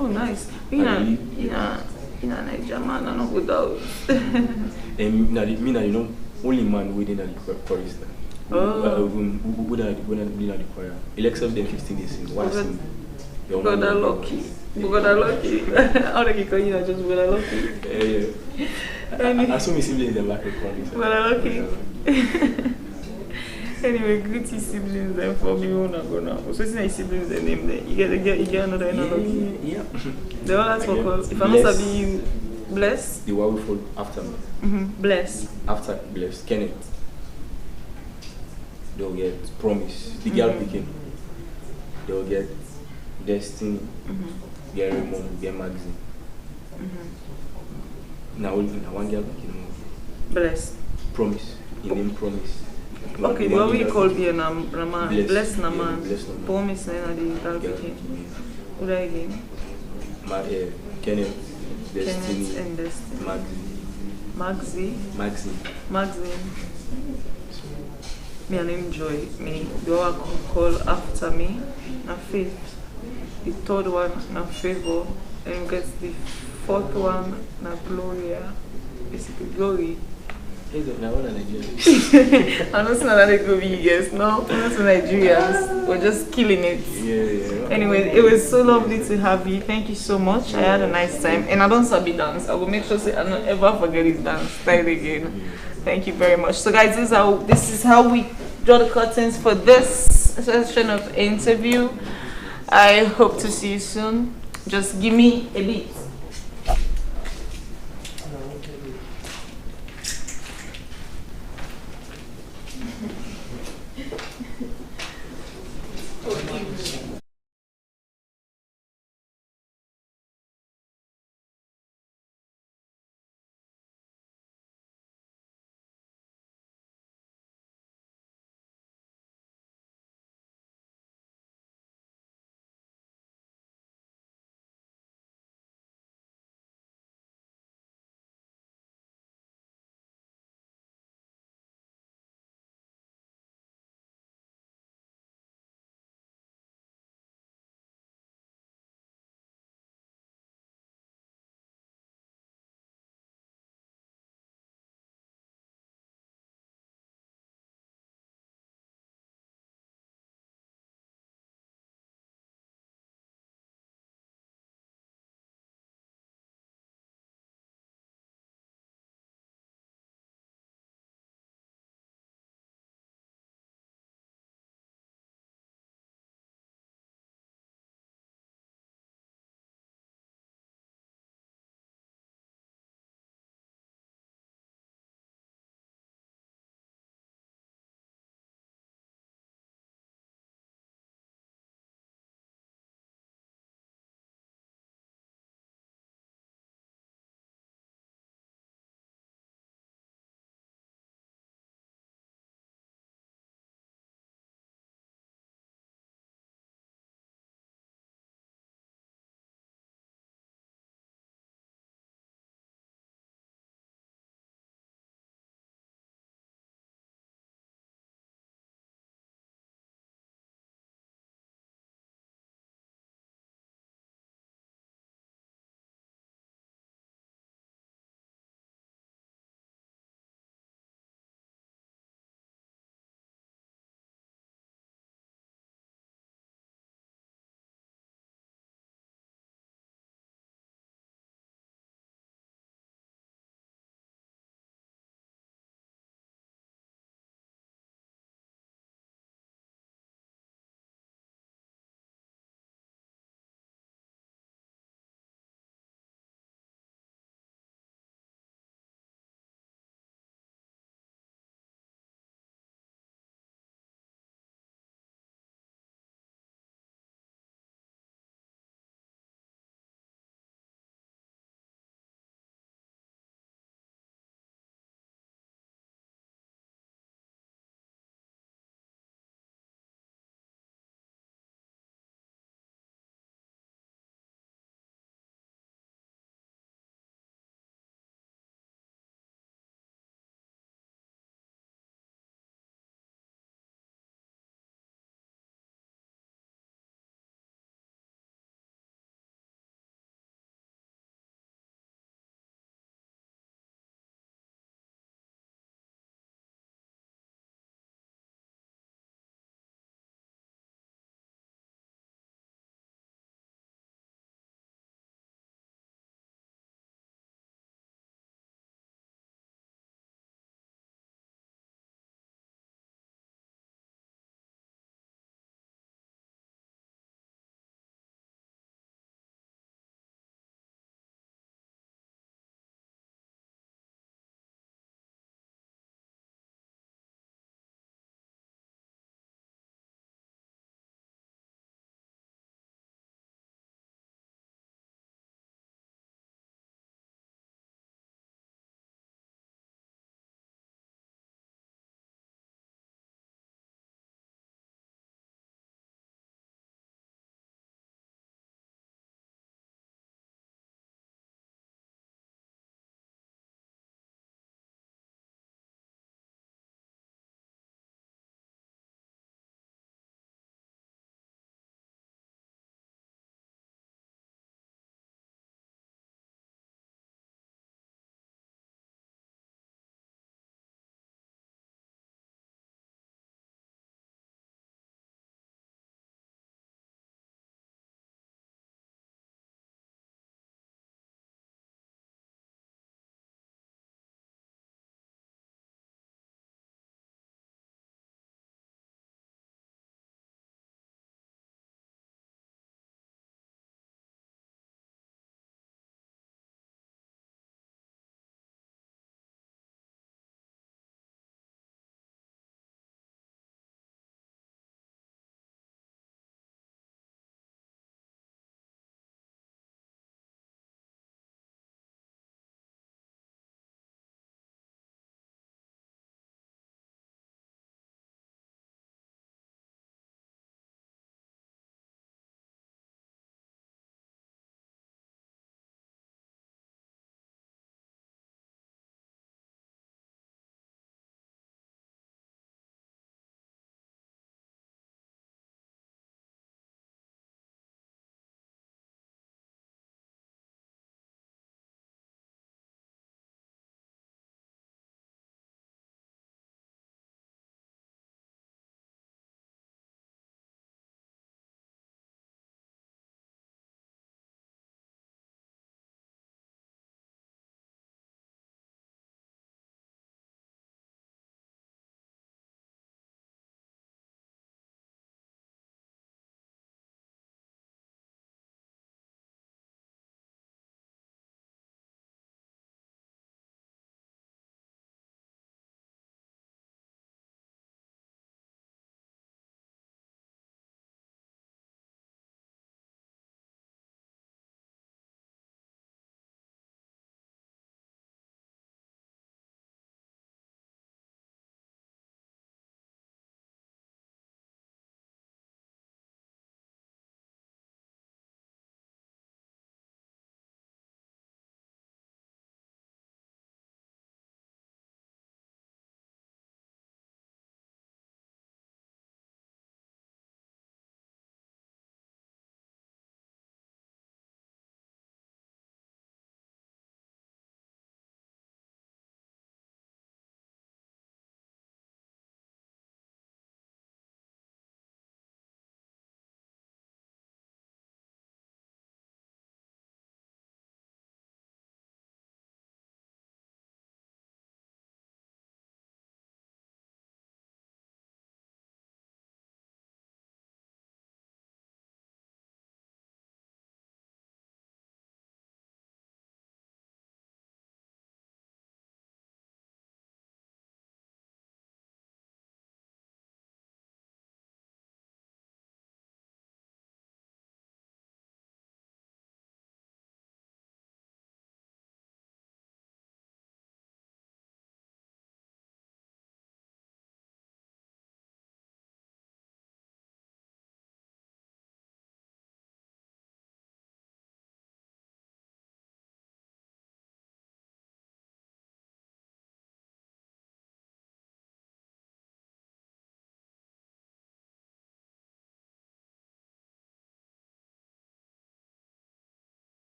Oh, nice. In a Niger man, I don't go down. And me na you know only man within the chorus. Oh. We the choir. It accepts them 15 days in one sing. God are lucky. God are lucky. How do you call you just God are lucky? Yeah. I saw my siblings in like a chorus. God are lucky. Anyway, greet your siblings then for me when I go now. So it's not siblings the name there. You get another lucky. Yeah. The one that's for call. If I'm not sabi you, bless. The one we fall after me. Bless. After bless Kenneth. They'll get promise. The girl picking. They'll get destiny. Get Raymond. Get magazine. Now one girl picking. Bless. Promise. Your name promise. Okay, what we call be a Naman. Bless Naman. Bless Naman. Promise na the girl picking. What again? Kenneth. Destiny. Kenneth and Destiny. Maxine. Maxine. Me and him Joy. Me. The one call after me. Na Faith. The third one na Favor. And we get the fourth one na Gloria. Basically Glory. Hey, now what are Nigerians? I'm not saying that they go vegan, no. I'm not saying Nigerians. We're just killing it. Yeah. Anyway, it was so lovely to have you. Thank you so much. I had a nice time. And I don't sabi dance. I will make sure I don't ever forget this dance style again. Thank you very much. So guys, this is how we draw the curtains for this session of interview. I hope to see you soon. Just give me a beat.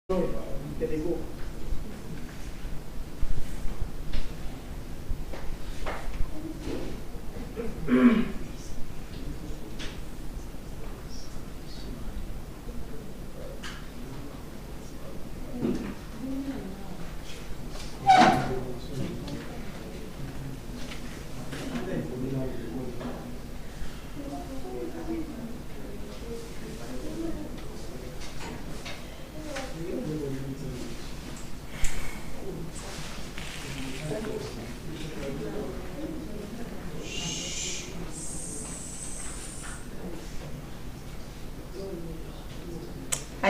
Hi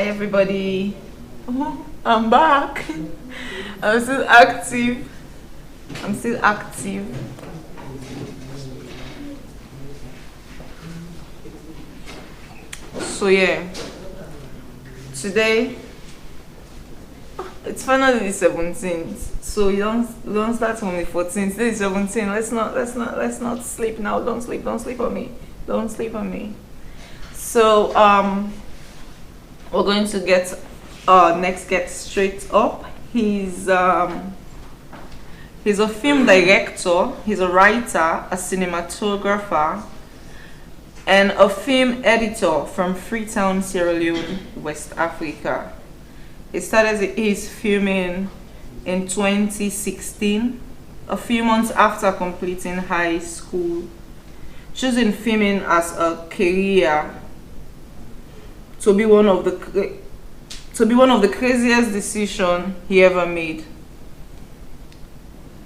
everybody. I'm back. I'm still active. So yeah, today it's finally the 17th. So you don't start from the 14th. Today is 17th. Let's not sleep now. Don't sleep on me. Don't sleep on me. So we're going to get next guest straight up. He's a film director, he's a writer, a cinematographer, and a film editor from Freetown, Sierra Leone, West Africa. He started his filming in 2016, a few months after completing high school, choosing filming as a career to be one of the craziest decisions he ever made.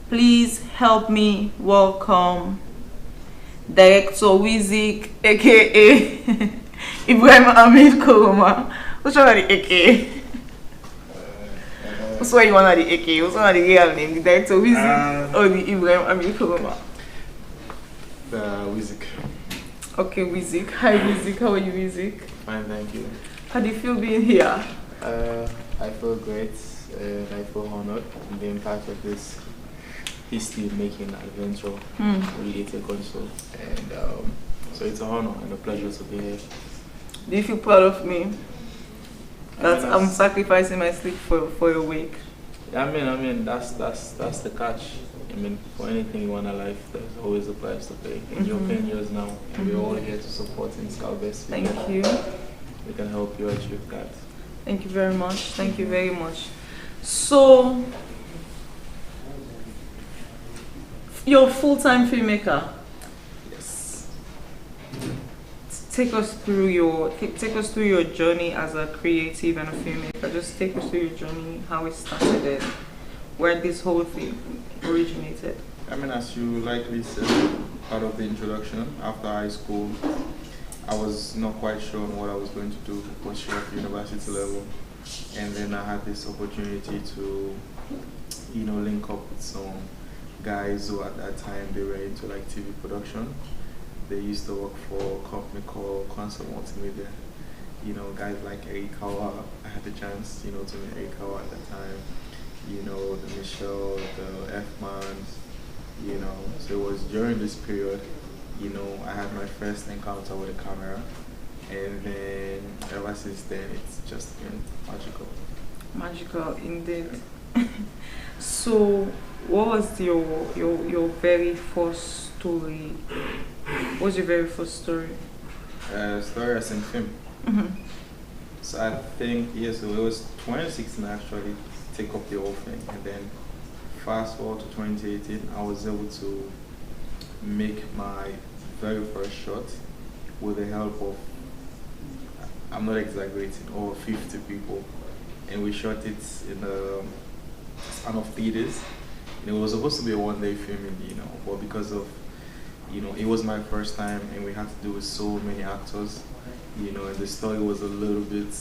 Please help me welcome Director Wizik, aka Ibrahim Amid Koroma. Which one are the aka? Which one you want the aka? Which one are the real name? The Director Wizik or the Ibrahim Amid Koroma? Wizik. Okay, Wizik. Hi Wizik, how are you, Wizik? Fine, thank you. How do you feel being here? I feel great and I feel honored in being part of this history-making adventure related console. And so it's an honor and a pleasure to be here. Do you feel proud of me? That I'm sacrificing my sleep for your wake? I mean that's the catch. I mean, for anything you want in life, there's always a price to pay. And you're paying yours now. And we're all here to support and scout best. Thank you. We can help you achieve that. Thank you very much. Thank you very much. So, you're a full-time filmmaker. Yes. Take us through your journey as a creative and a filmmaker. Just take us through your journey, how it started, and where this whole thing originated. I mean, as you likely said, part of the introduction, after high school, I was not quite sure on what I was going to do for sure at university level. And then I had this opportunity to, link up with some guys who at that time they were into like TV production. They used to work for a company called Concert Multimedia. Guys like Eric Kawa, I had the chance, to meet Eric Kawa at that time. The Michelle, the F-Mans, So it was during this period, I had my first encounter with a camera. And then ever since then, it's just been magical. Magical, indeed. So, what was your very first story? What was your very first story? Story as in film. So I think, so it was 2016 actually, take up the whole thing. And then fast forward to 2018, I was able to make my very first shot with the help of, I'm not exaggerating, over 50 people. And we shot it in a span of 3 days. And it was supposed to be a one-day filming, but because of, it was my first time and we had to do with so many actors, and the story was a little bit,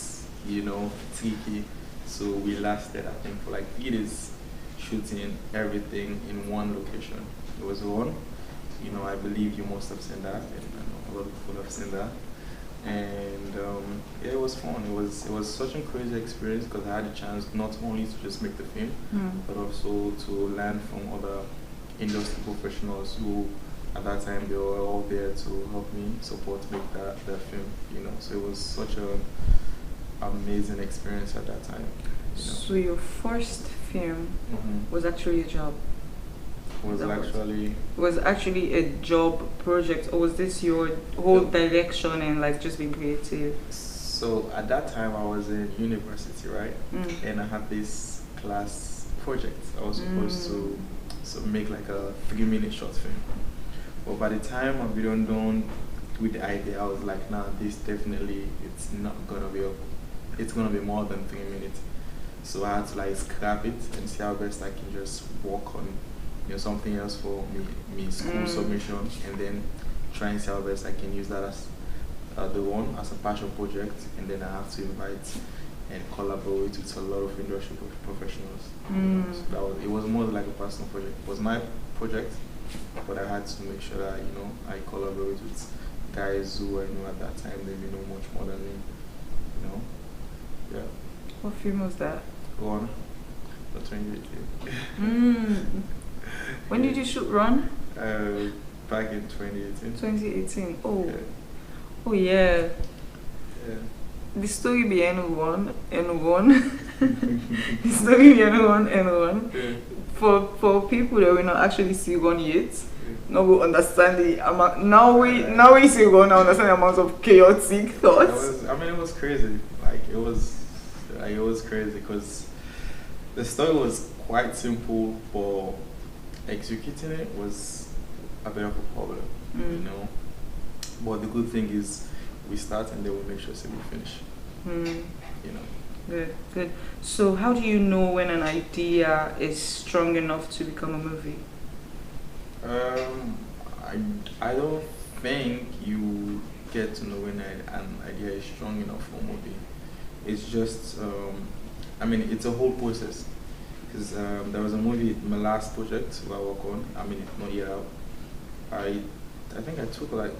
tricky. So we lasted, I think, for like 3 days shooting everything in one location. It was one, I believe you must have seen that, and I know a lot of people have seen that. And yeah, it was fun. It was such a crazy experience because I had a chance not only to just make the film, but also to learn from other industry professionals who, at that time, they were all there to help me support make that film. So it was such an amazing experience at that time. So your first film was actually a job? Was actually a job project, or was this your whole direction and like just being creative? So at that time I was in university, right? And I had this class project. I was supposed to make like a 3-minute short film. But by the time I've been done with the idea, I was like, nah, this definitely, it's not gonna be it's gonna be more than 3 minutes. So I had to like scrap it and see how best I can just work on something else for me school submission, and then try and see how best I can use that as the one as a passion project, and then I have to invite and collaborate with a lot of industry professionals. So it was more like a personal project. It was my project, but I had to make sure that I collaborate with guys who I knew at that time. They know much more than me. Yeah. What film was that? Run. For 2018. When did you shoot Run? Back in 2018. 2018. Oh. Yeah. Oh yeah. Yeah. The story behind One and One. The story behind One and One. Yeah. For people that will not actually see One yet, now we understand the amount. Now we see One, I understand the amount of chaotic thoughts. It was crazy. It was crazy because the story was quite simple, but executing it was a bit of a problem, But the good thing is, we start and then we make sure we finish. Good. So how do you know when an idea is strong enough to become a movie? I don't think you get to know when an idea is strong enough for a movie. It's just, it's a whole process. Because there was a movie, my last project I work on, it's not yet out. I think I took like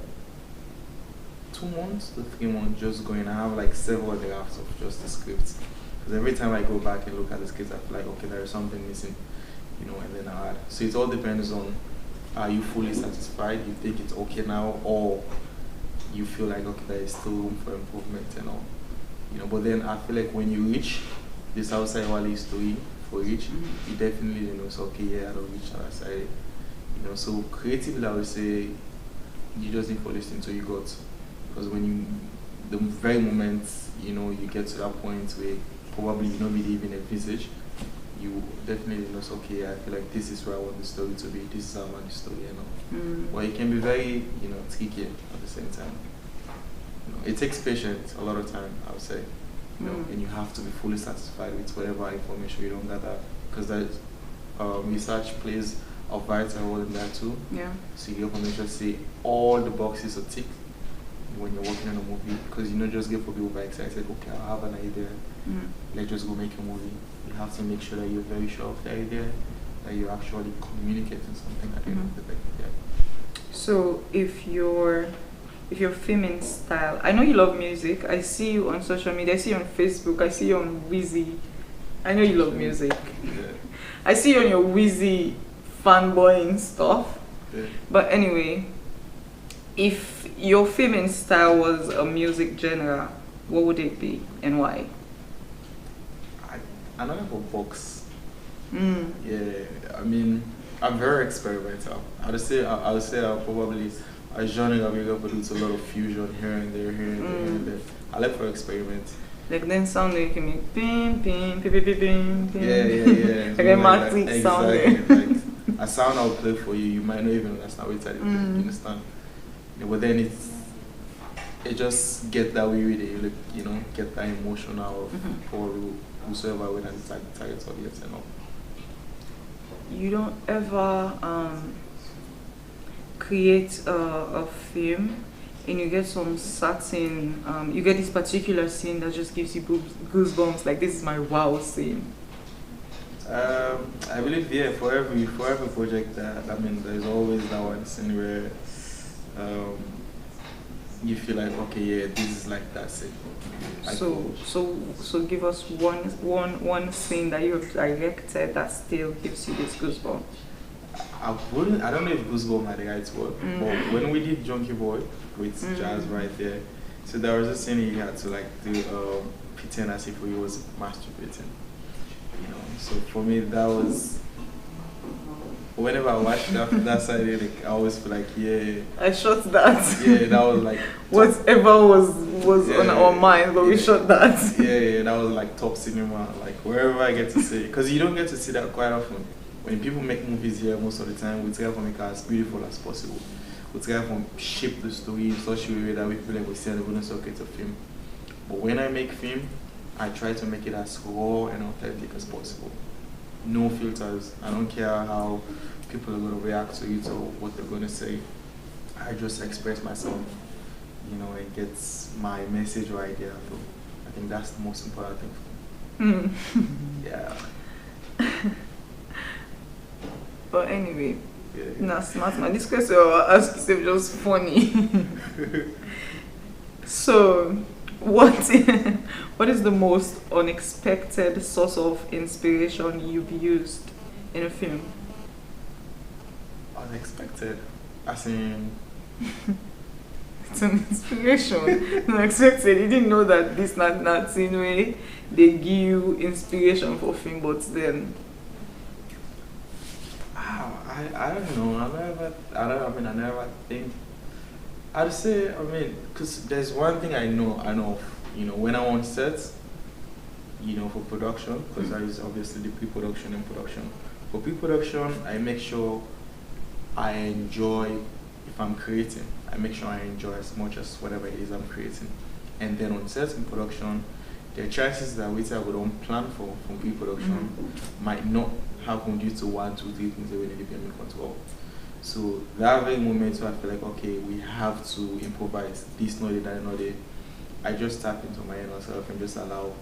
2 months to 3 months just going. I have like several drafts of just the script. Because every time I go back and look at the script, I feel like, okay, there is something missing, and then I add. So it all depends on, are you fully satisfied? You think it's okay now, or you feel like, okay, there is still room for improvement and all. But then I feel like when you reach this outside Wally story for each, you definitely know it's okay, yeah, I don't reach that side. So creatively I would say you just need to listen to your gut. Because the very moment you get to that point where probably you don't really even envisage, you definitely know it's okay, I feel like this is where I want the story to be, this is how I want the story, But it can be very, tricky at the same time. It takes patience a lot of time, I would say. And you have to be fully satisfied with whatever information you don't gather, because research plays a vital role in that too. Yeah. So you have to make sure all the boxes are ticked when you're working on a movie, because just get for people who are excited. Okay, I have an idea. Let's just go make a movie. You have to make sure that you're very sure of the idea, that you're actually communicating something at the end of the day. Yeah. So if your filming style, I know you love music. I see you on social media. I see you on Facebook. I see you on Wheezy. I know you love music. Yeah. I see you on your Wheezy fanboying stuff. Yeah. But anyway, if your filming style was a music genre, what would it be and why? I don't have a box. Yeah, I'm very experimental. I would say I'll probably a genre I'll be able to do a lot of fusion here and there. I like to experiment. Like then sound you can make ping ping ping ping ping ping. Yeah. Like a matic sound. Like a sound I'll play for you, you might not even understand what it's you understand. But then it just get that way with it, get that emotion out for whosoever when I decide the target audience and all. You don't ever create a film and you get some certain you get this particular scene that just gives you goosebumps, like this is my wow scene? I believe for every project there's always that one scene where you feel like, okay, yeah, this is like that scene. So give us one scene that you have directed that still gives you this goosebump. I don't know if goosebump are the right word, but when we did Joy Gborie with Jazz right there, so there was a scene he had to do pretend as if he was masturbating. you know. So for me, that was, whenever I watched that side, like, I always feel like, yeah, I shot that. yeah, that was like whatever was on our mind, but we shot that. Yeah, that was like top cinema, like wherever I get to see, because you don't get to see that quite often. When people make movies here, most of the time, we try to make it as beautiful as possible. We try to shape the story in such a way that we feel like we see and we don't create a film. But when I make film, I try to make it as raw and authentic as possible. No filters. I don't care how people are going to react to it or what they're going to say. I just express myself, you know, and gets my message or idea through. I think that's the most important thing for me. Yeah. But anyway, Yeah. nah, smart man. This question I asked is just funny. So, what is the most unexpected source of inspiration you've used in a film? Unexpected. As in, It's an inspiration. Unexpected. You didn't know that this not in way they give you inspiration for film, but then I don't know. I never think. I'd say, because there's one thing I know of, you know, when I'm on set, you know, for production, because there is obviously the pre-production and production. For pre-production, I make sure I enjoy, if I'm creating, I make sure I enjoy as much as whatever it is I'm creating. And then on set in production, there are chances that which I would don't plan for from pre-production might not happen due to 1, 2, 3 things that we need to be in control. So there are very moments where I feel like, okay, we have to improvise this, not that, not that. I just tap into my inner self and just allow,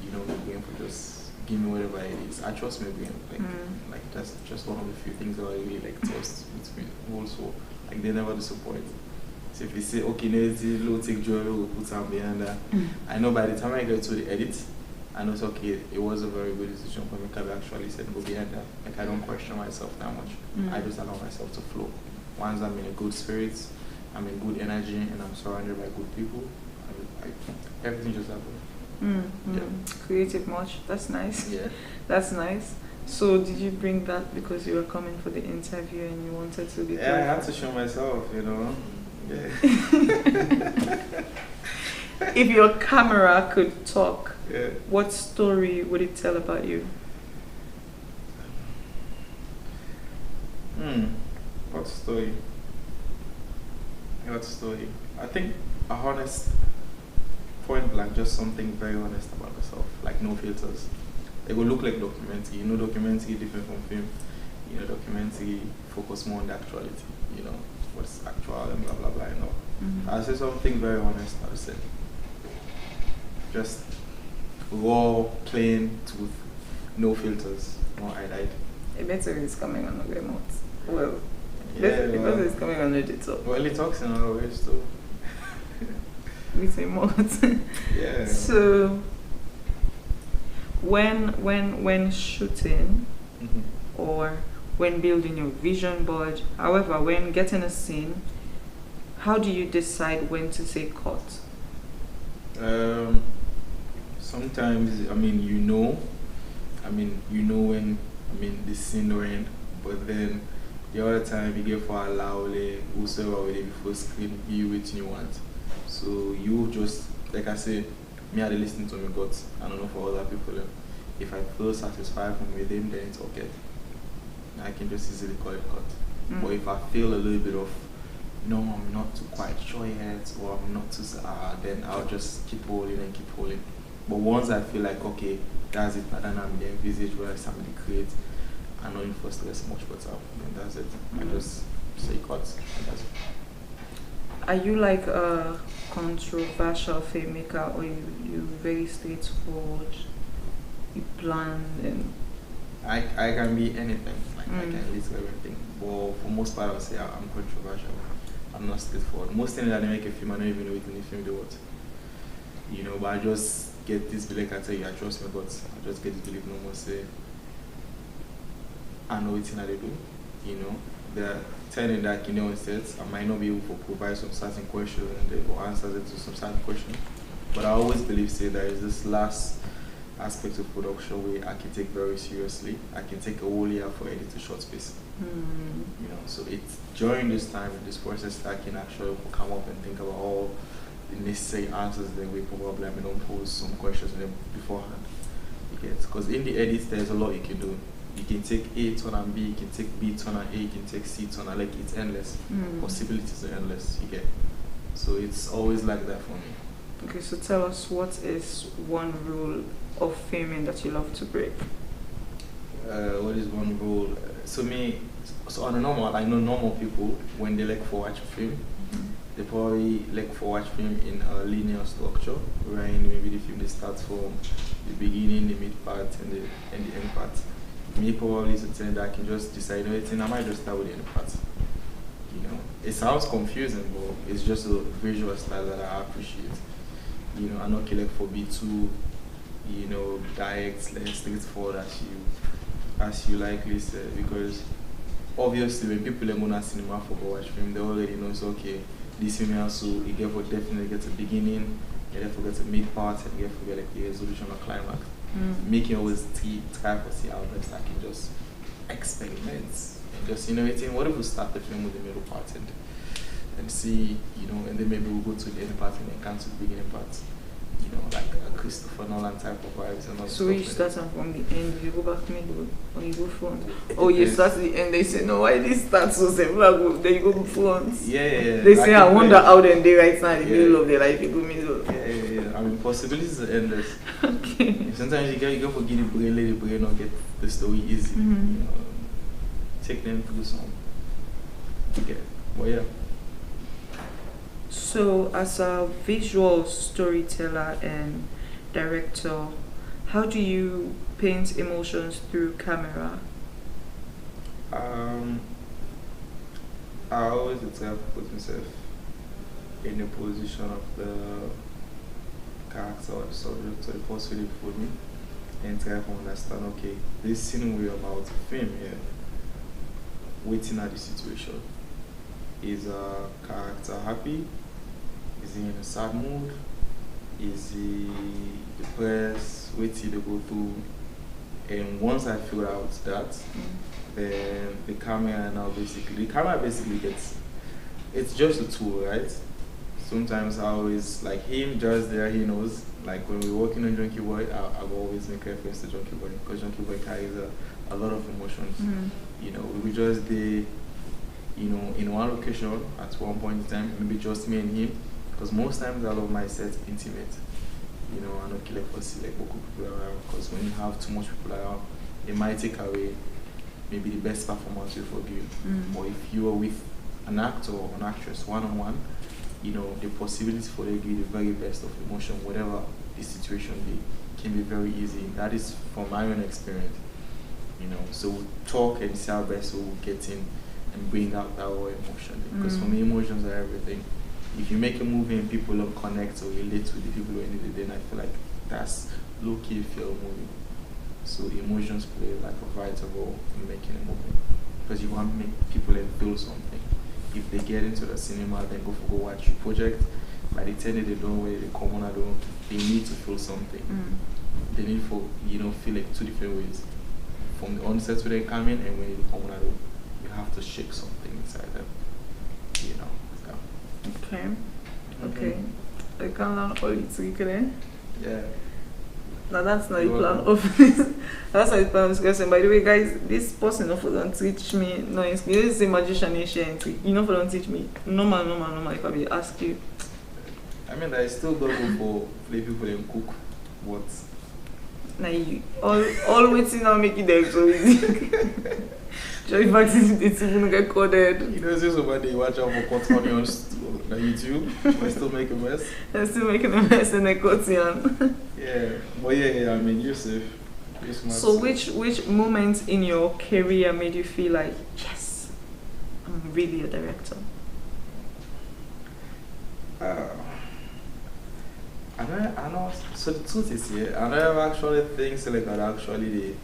you know, my brain to just give me whatever it is. I trust my brain. Like that's just one of the few things that I really like trust with me also. Like they never disappoint. So if you say, okay, there's a low take Joy, we'll put some behind that. I know by the time I get to the edit, I know it's okay, it was a very good decision for me because I actually said go behind that. Like I don't question myself that much. I just allow myself to flow. Once I'm in a good spirit, I'm in good energy, and I'm surrounded by good people, everything just happens. Yeah. Creative much. That's nice. Yeah. That's nice. So did you bring that because you were coming for the interview and you wanted to be? Yeah, I had to show myself, you know. Yeah. If your camera could talk, Yeah. what story would it tell about you? What story? What story? I think a honest, point blank, just something very honest about myself, like no filters. It will look like documentary. You know, documentary different from film. You know, documentary focus more on the actuality. You know, what's actual and blah blah blah. You know, I'll say something very honest. I'll say just raw, plain truth, no filters, no hide. A better is coming on the remote. Well, Yeah, because it's coming on the digital. well, it talks in other ways too. With remote. Yeah. So when shooting or when building your vision board, however, when getting a scene, how do you decide when to say cut? Sometimes, you know when, the scene will end, but then the other time you get for allow whosoever will before screen you what you want. So you just, like I say, me I dey listen to my gut. I don't know for other people. If I feel satisfied from within, then it's okay. I can just easily call it cut. But if I feel a little bit of, no, I'm not too quite sure yet, or I'm not too, then I'll just keep holding and keep holding. But once I feel like, okay, that's it, and then I'm in the envisage where somebody creates, I'm not in for stress much, but then that's it. I just say cut, and that's it. Are you like a controversial filmmaker, or you very straightforward? You plan and I can be anything. Like I can list everything. But for most part, I would say I'm controversial. I'm not straightforward. Most things that they make a film, I don't even know it in the film they what. You know, but I just get this belief. I tell you, I trust my gut. I just get this belief. No more say. I know it's that they do. You know, they're telling that instead I might not be able to provide some certain questions and or answers to some certain questions. But I always believe say there is this last aspects of production where I can take very seriously. I can take a whole year for edit a short space. You know, so it's during this time, in this process, that I can actually come up and think about all the necessary answers that we probably don't pose some questions to them beforehand. You get, because in the edit there's a lot you can do. You can take A turn and B, you can take B turn and A, you can take C turn and, like, it's endless. Possibilities are endless. You get, so it's always like that for me. Okay, so tell us, what is one rule of filming that you love to break? What is one rule? So on a normal, I know normal people, when they like for watch film, they probably like for watch film in a linear structure, wherein maybe the film they start from the beginning, the mid part, and the end part. Me probably is a thing that I can just decide, I might just start with the end part. You know, it sounds confusing, but it's just a visual style that I appreciate. You know, I'm not like for B2, you know, direct, straightforward as you likely said, because obviously when people are going to cinema for watch film, they already know, so okay, this film also, you get for definitely get a beginning, you get for get a mid part, and you get for get like the resolution or climax. Making always try to see how best I can just experiment and just, what if we start the film with the middle part and see, and then maybe we'll go to the end part and then cancel the beginning part, like a Christopher Nolan type of vibes and all. So you start from the end, you go back middle, or you go front? Or you start at the end, they say, no, why this start so simple? Then you go front. Yeah. They say, I wonder how then they right now in the middle of their life, you go middle. Yeah. I mean, possibilities are endless. Okay. Sometimes you go forget the brain, let the brain not get the story easy. Take them through some. Okay. Well, yeah. So, as a visual storyteller and director, how do you paint emotions through camera? I always try to put myself in the position of the character or the subject or the person they put me, and try to understand, okay, this scene we're about to film here, waiting at the situation. Is a character happy? Is he in a sad mood? Is he depressed? Waiting to go through. And once I figure out that, then the camera basically gets, it's just a tool, right? Sometimes I always, like him just there, he knows. Like when we're working on Joy Gborie, I will always make reference to Joy Gborie, because Joy Gborie carries a lot of emotions. We just there, in one location at one point in time, maybe just me and him. Because most times I love my sets intimate. I don't care for see like beaucoup people around, because when you have too much people around, it might take away maybe the best performance you forgive. Or if you are with an actor or an actress one-on-one, the possibility for them to give the very best of emotion, whatever the situation be, can be very easy. That is from my own experience. So we talk and see how best we'll get in and bring out that whole emotion. Because for me, emotions are everything. If you make a movie and people don't connect or relate with the people who ended it, then I feel like that's low-key film movie. So emotions play like a vital role in making a movie, because you want to make people feel something. If they get into the cinema, then go watch your project. By the time they don't where they come on, they need to feel something. They need for feel like two different ways. From the onset when they come in and when they come on, you have to shake something inside them. Okay. I can learn all it's clear. Yeah. Now that's not the plan of this. That's not the plan of this question. By the way, guys, this person don't teach me. No, this is a magician and don't teach me. Normal. If I will ask you. I mean, I still don't go for play people and cook. What? Now you all waiting now make it there so easy. Joy vaccine, it's even get coded. See somebody watch out for cut onions on YouTube. I still make a mess. I'm still making a mess in a cotton. Yeah, but yeah. I mean, you're safe. You're smart. So, which moments in your career made you feel like, yes, I'm really a director? I know. So the truth is, I never actually think like that. Actually,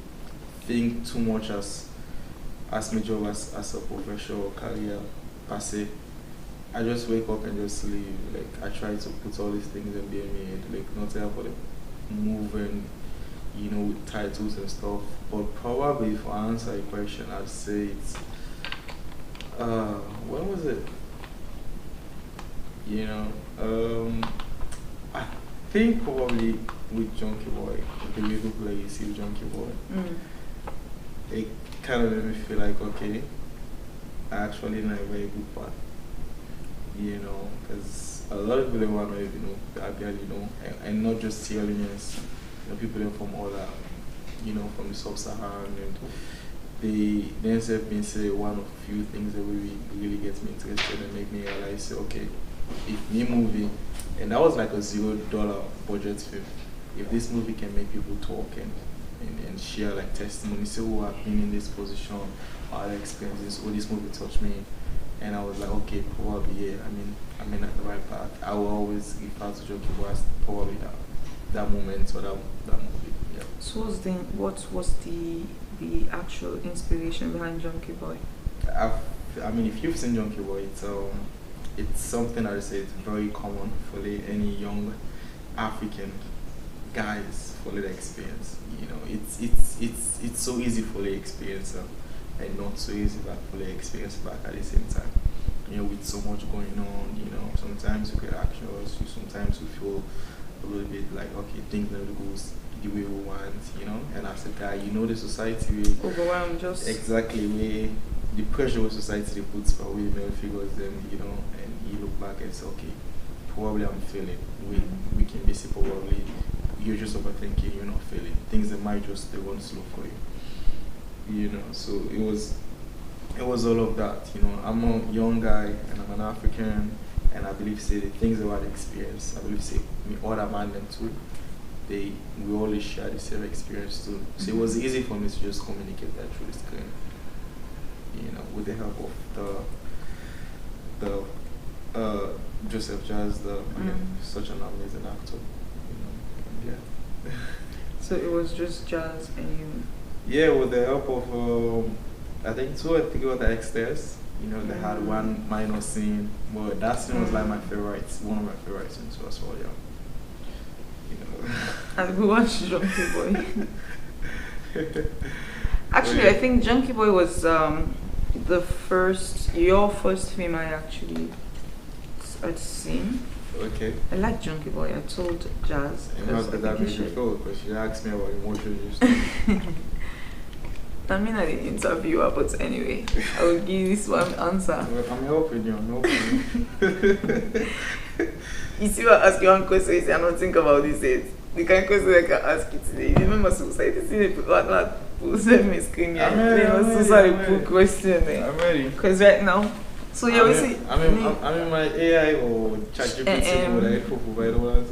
think too much as my job as a professional career per se. I just wake up and just leave. Like I try to put all these things in my head, like not help like move and you know, with titles and stuff. But probably if I answer your question, I'd say it's when was it? You know, I think probably with Junkie Boy, the way people like you see Junkie Boy, it kind of made me feel like, okay, I actually in a very good path. You know, because a lot of people don't want to even know, I barely know, and not just Sierra Leoneans, you know, people from all that, you know, from the sub-Saharan, and they themselves been say one of the few things that really gets me interested and make me realize, say, okay, if me movie, and that was like a $0 budget film, if this movie can make people talk and share like testimony, say, oh, I've been in this position, other experiences, oh, this movie touched me. And I was like, okay, probably, yeah, I'm in at the right path. I will always refer to Junkie Boy as probably that moment or that movie. Yeah. So what was the actual inspiration behind Junkie Boy? If you've seen Junkie Boy, it's something I would say it's very common for any young African guys for the experience. You know, it's so easy for the experience. And not so easy back for the experience back at the same time. You know, with so much going on, you know, sometimes you get anxious, sometimes you feel a little bit like, okay, things never go the way we want, you know, and as a guy, you know the society way overwhelmed, just exactly way the pressure of society they puts for women figures them, you know, and you look back and say, okay, probably I'm feeling. We can be probably you're just overthinking, you're not feeling. Things that might just they won't slow for you. You know, so it was all of that. You know, I'm a young guy and I'm an African, and I believe say the things about the experience. I believe say me other man them too. We all share the same experience too. So it was easy for me to just communicate that through the screen. You know, with the help of the Joseph Jazz, such an amazing actor. You know, yeah. So it was just Jazz and you. Yeah, with the help of, I think it was the X-Stairs. You know, they had one minor scene, but that scene was like my favorite, one of my favorite scenes as well, yeah. You know. And we watched Junkie Boy. Actually, I think Junkie Boy was your first film I actually had seen. Okay. I like Junkie Boy. I told Jazz. And how did that make you feel? Because she asked me about emotions and stuff. I mean, I didn't interview her, but anyway, I will give this one answer. I'm helping you. You see, I ask you one question, you say, I don't think about this yet. The kind of question I can ask you today. You remember suicide? You see, what send me screen here. I'm suicide question. I'm ready. Because right now, so yeah, we see. I'm in my AI or ChatGPT mode.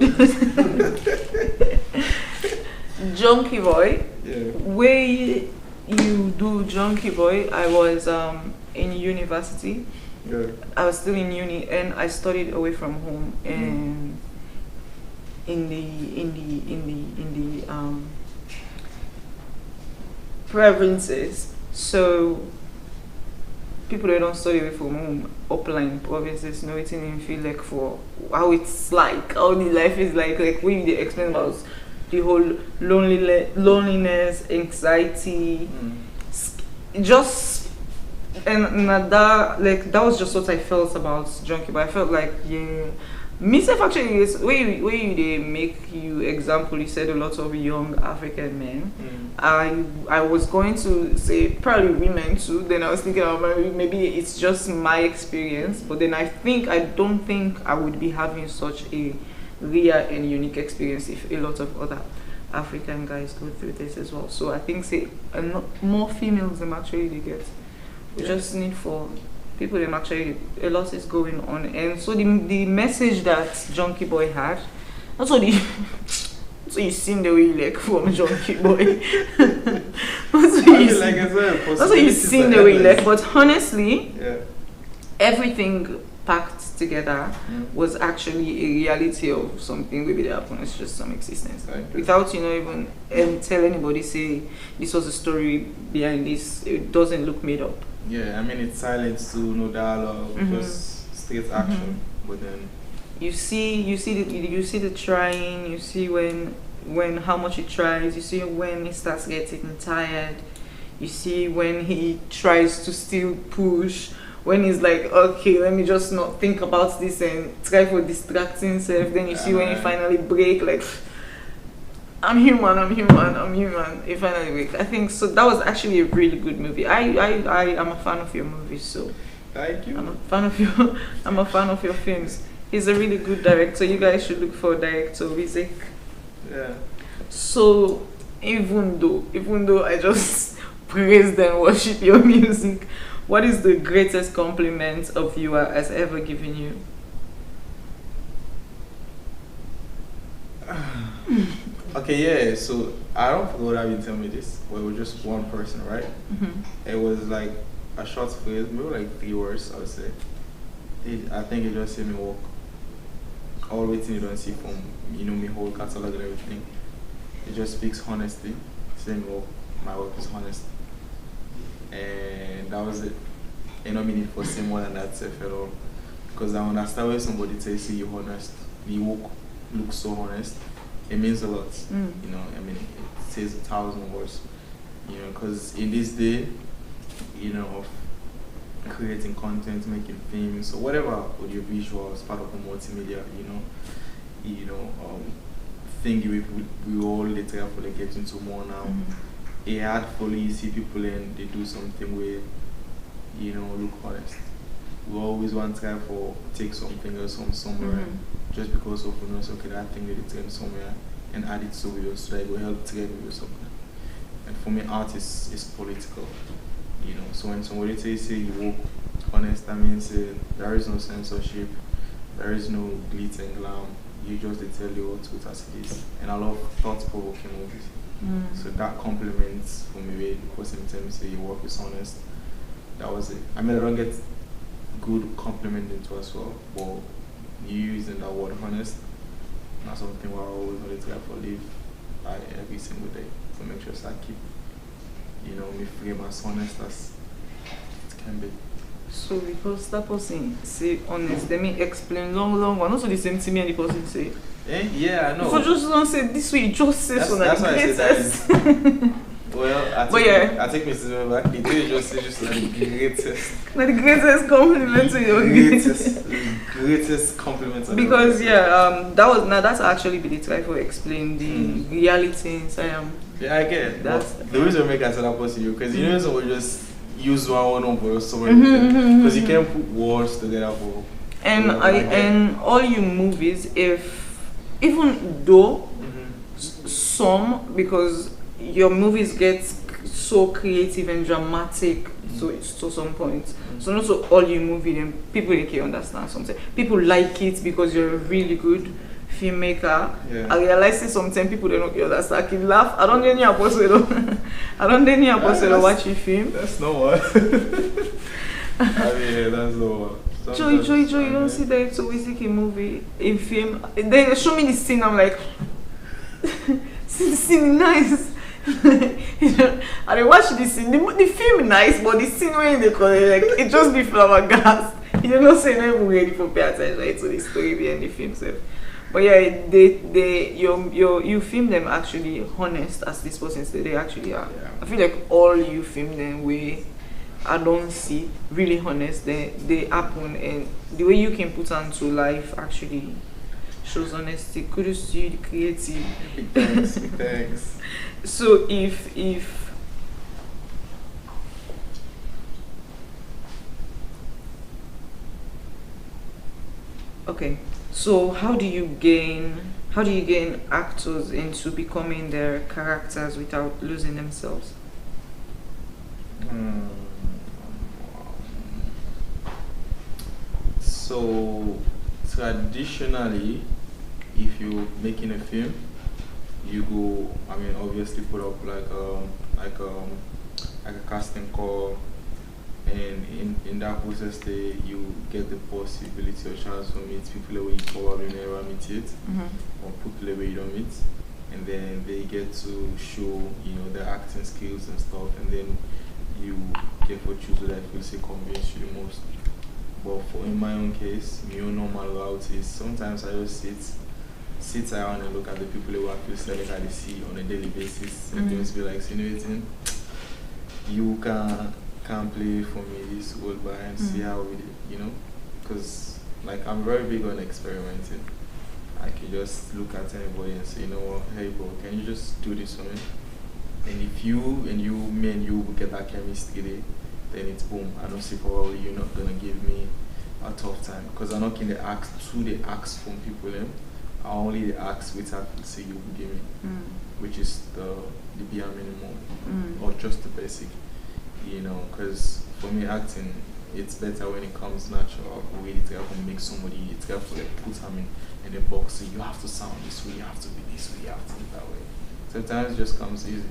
Junkie Boy. Yeah. Where you do Junkie Boy, I was in university. Yeah. I was still in uni and I studied away from home and in the provinces. So people that don't study away from home, upline provinces, know it in feel like for how it's like, how the life is like when they explain about the whole loneliness, anxiety, just and that was just what I felt about Junkie. But I felt like myself actually is where they make you example. You said a lot of young African men. I was going to say probably women too. Then I was thinking maybe it's just my experience. But then I don't think I would be having such a rare and unique experience if a lot of other African guys go through this as well. So I think more females than actually they get. We just need for people them actually a lot is going on, and so the message that Junkie Boy had, that's what so you seen the way you like from Junkie Boy. That's what you seen the way you like, but honestly, everything packed together was actually a reality of something maybe that happened. It's just some existence without even tell anybody say this was a story behind this. It doesn't look made up. Yeah, I mean it's silence too, no dialogue, just straight action. But then you see the trying. You see when when how much he tries. You see when he starts getting tired. You see when he tries to still push. When he's like, okay, let me just not think about this and try for distracting himself. Then you see when he finally break, like, I'm human. He finally break. I think so. That was actually a really good movie. I am a fan of your movies, so Thank you. I'm a fan of your I'm a fan of your films. He's a really good director. You guys should look for director Isaac. Yeah. So even though I just praise and worship your music, what is the greatest compliment a viewer has ever given you? Okay, yeah. So I don't forget how you tell me this. Well, it was just one person, right? It was like a short phrase, maybe like 3 words, I would say. I think it just said me walk. All waiting you don't see from me whole catalog and everything. It just speaks honesty. Saying walk, my work is honest. And that was it. I don't mean it for say more than that self at all. Because I understand when somebody tells you you're honest, you look so honest. It means a lot. You know, I mean, it says 1,000 words. You know, because in this day, you know, of creating content, making films, or whatever audio visuals, part of the multimedia, thing we all literally get into more now. It hardly you see people and they do something where, look honest. We always want to try for take something else from somewhere just because of okay, that thing they turn somewhere and add it to video so that it will help trade with something. And for me, art is political. So when somebody say you walk honest, that means there is no censorship, there is no glitz and glam. You just they tell you what it as it is. And I love thought-provoking movies. So that compliments for me way because sometimes say your work is honest. That was it. I mean, I don't get good compliment into as well, but you using that word honest, that's something where I always want to try for live by every single day to make sure I keep, me frame as honest as it can be. So because that person say honest, let me explain long one. Also the same to me and the person say. Yeah, I know. If you just don't say this way, you just say so that's like why I say that is. Well, I take me to back. The day you just say just like the greatest. Like the greatest compliment to your greatest compliment. Because that's actually been the try for explain the reality inside. Yeah, I get it. That's the reason I make answer that possible because someone just use one for something because you can't put words together for. And all your movies, even though some because your movies get so creative and dramatic to some point. So not so all your movie then people can understand something. People like it because you're a really good filmmaker. I realize sometimes people don't understand. I can laugh. I don't any apostle. I don't any apostle watch your film. That's no one. I mean that's no one. Joy, you don't see that it's always like a movie, a film. They show me the scene, I'm like, the scene nice. I watch the scene, the film nice, but the scene when they call it, like, it just be flower gas. You don't know, say no even ready for pay attention to the story behind the film self. But yeah, you film them actually honest as this person said they actually are. Yeah. I feel like all you film them way I don't see really honest they happen and the way you can put on to life actually shows honesty. Kudos to you, the creative. Thanks. So if okay, so how do you gain actors into becoming their characters without losing themselves? So traditionally, if you're making a film, you go. I mean, obviously put up like a casting call, and in that process, you get the possibility or chance to meet people where you probably never meet it, or people where you don't meet, and then they get to show their acting skills and stuff, and then you get for choose that will say convince you the most. But in my own case, my own normal route is sometimes I just sit sit around and look at the people who actually selling at the sea on a daily basis and just be like, you can play for me this whole bar and see how we did, because like I'm very big on experimenting. I can just look at anybody and say, hey bro, can you just do this for me? And if me and you will get that chemistry today, then it's boom. I don't see probably you're not gonna give me a tough time, because I'm not in the ask to the ask from people them. I only the ask which I can say you will give me, which is the bare minimum or just the basic, because for me acting, it's better when it comes natural. Way it can make somebody, it's got to like put them in a box. So you have to sound this way, you have to be this way, you have to be that way. Sometimes it just comes easy.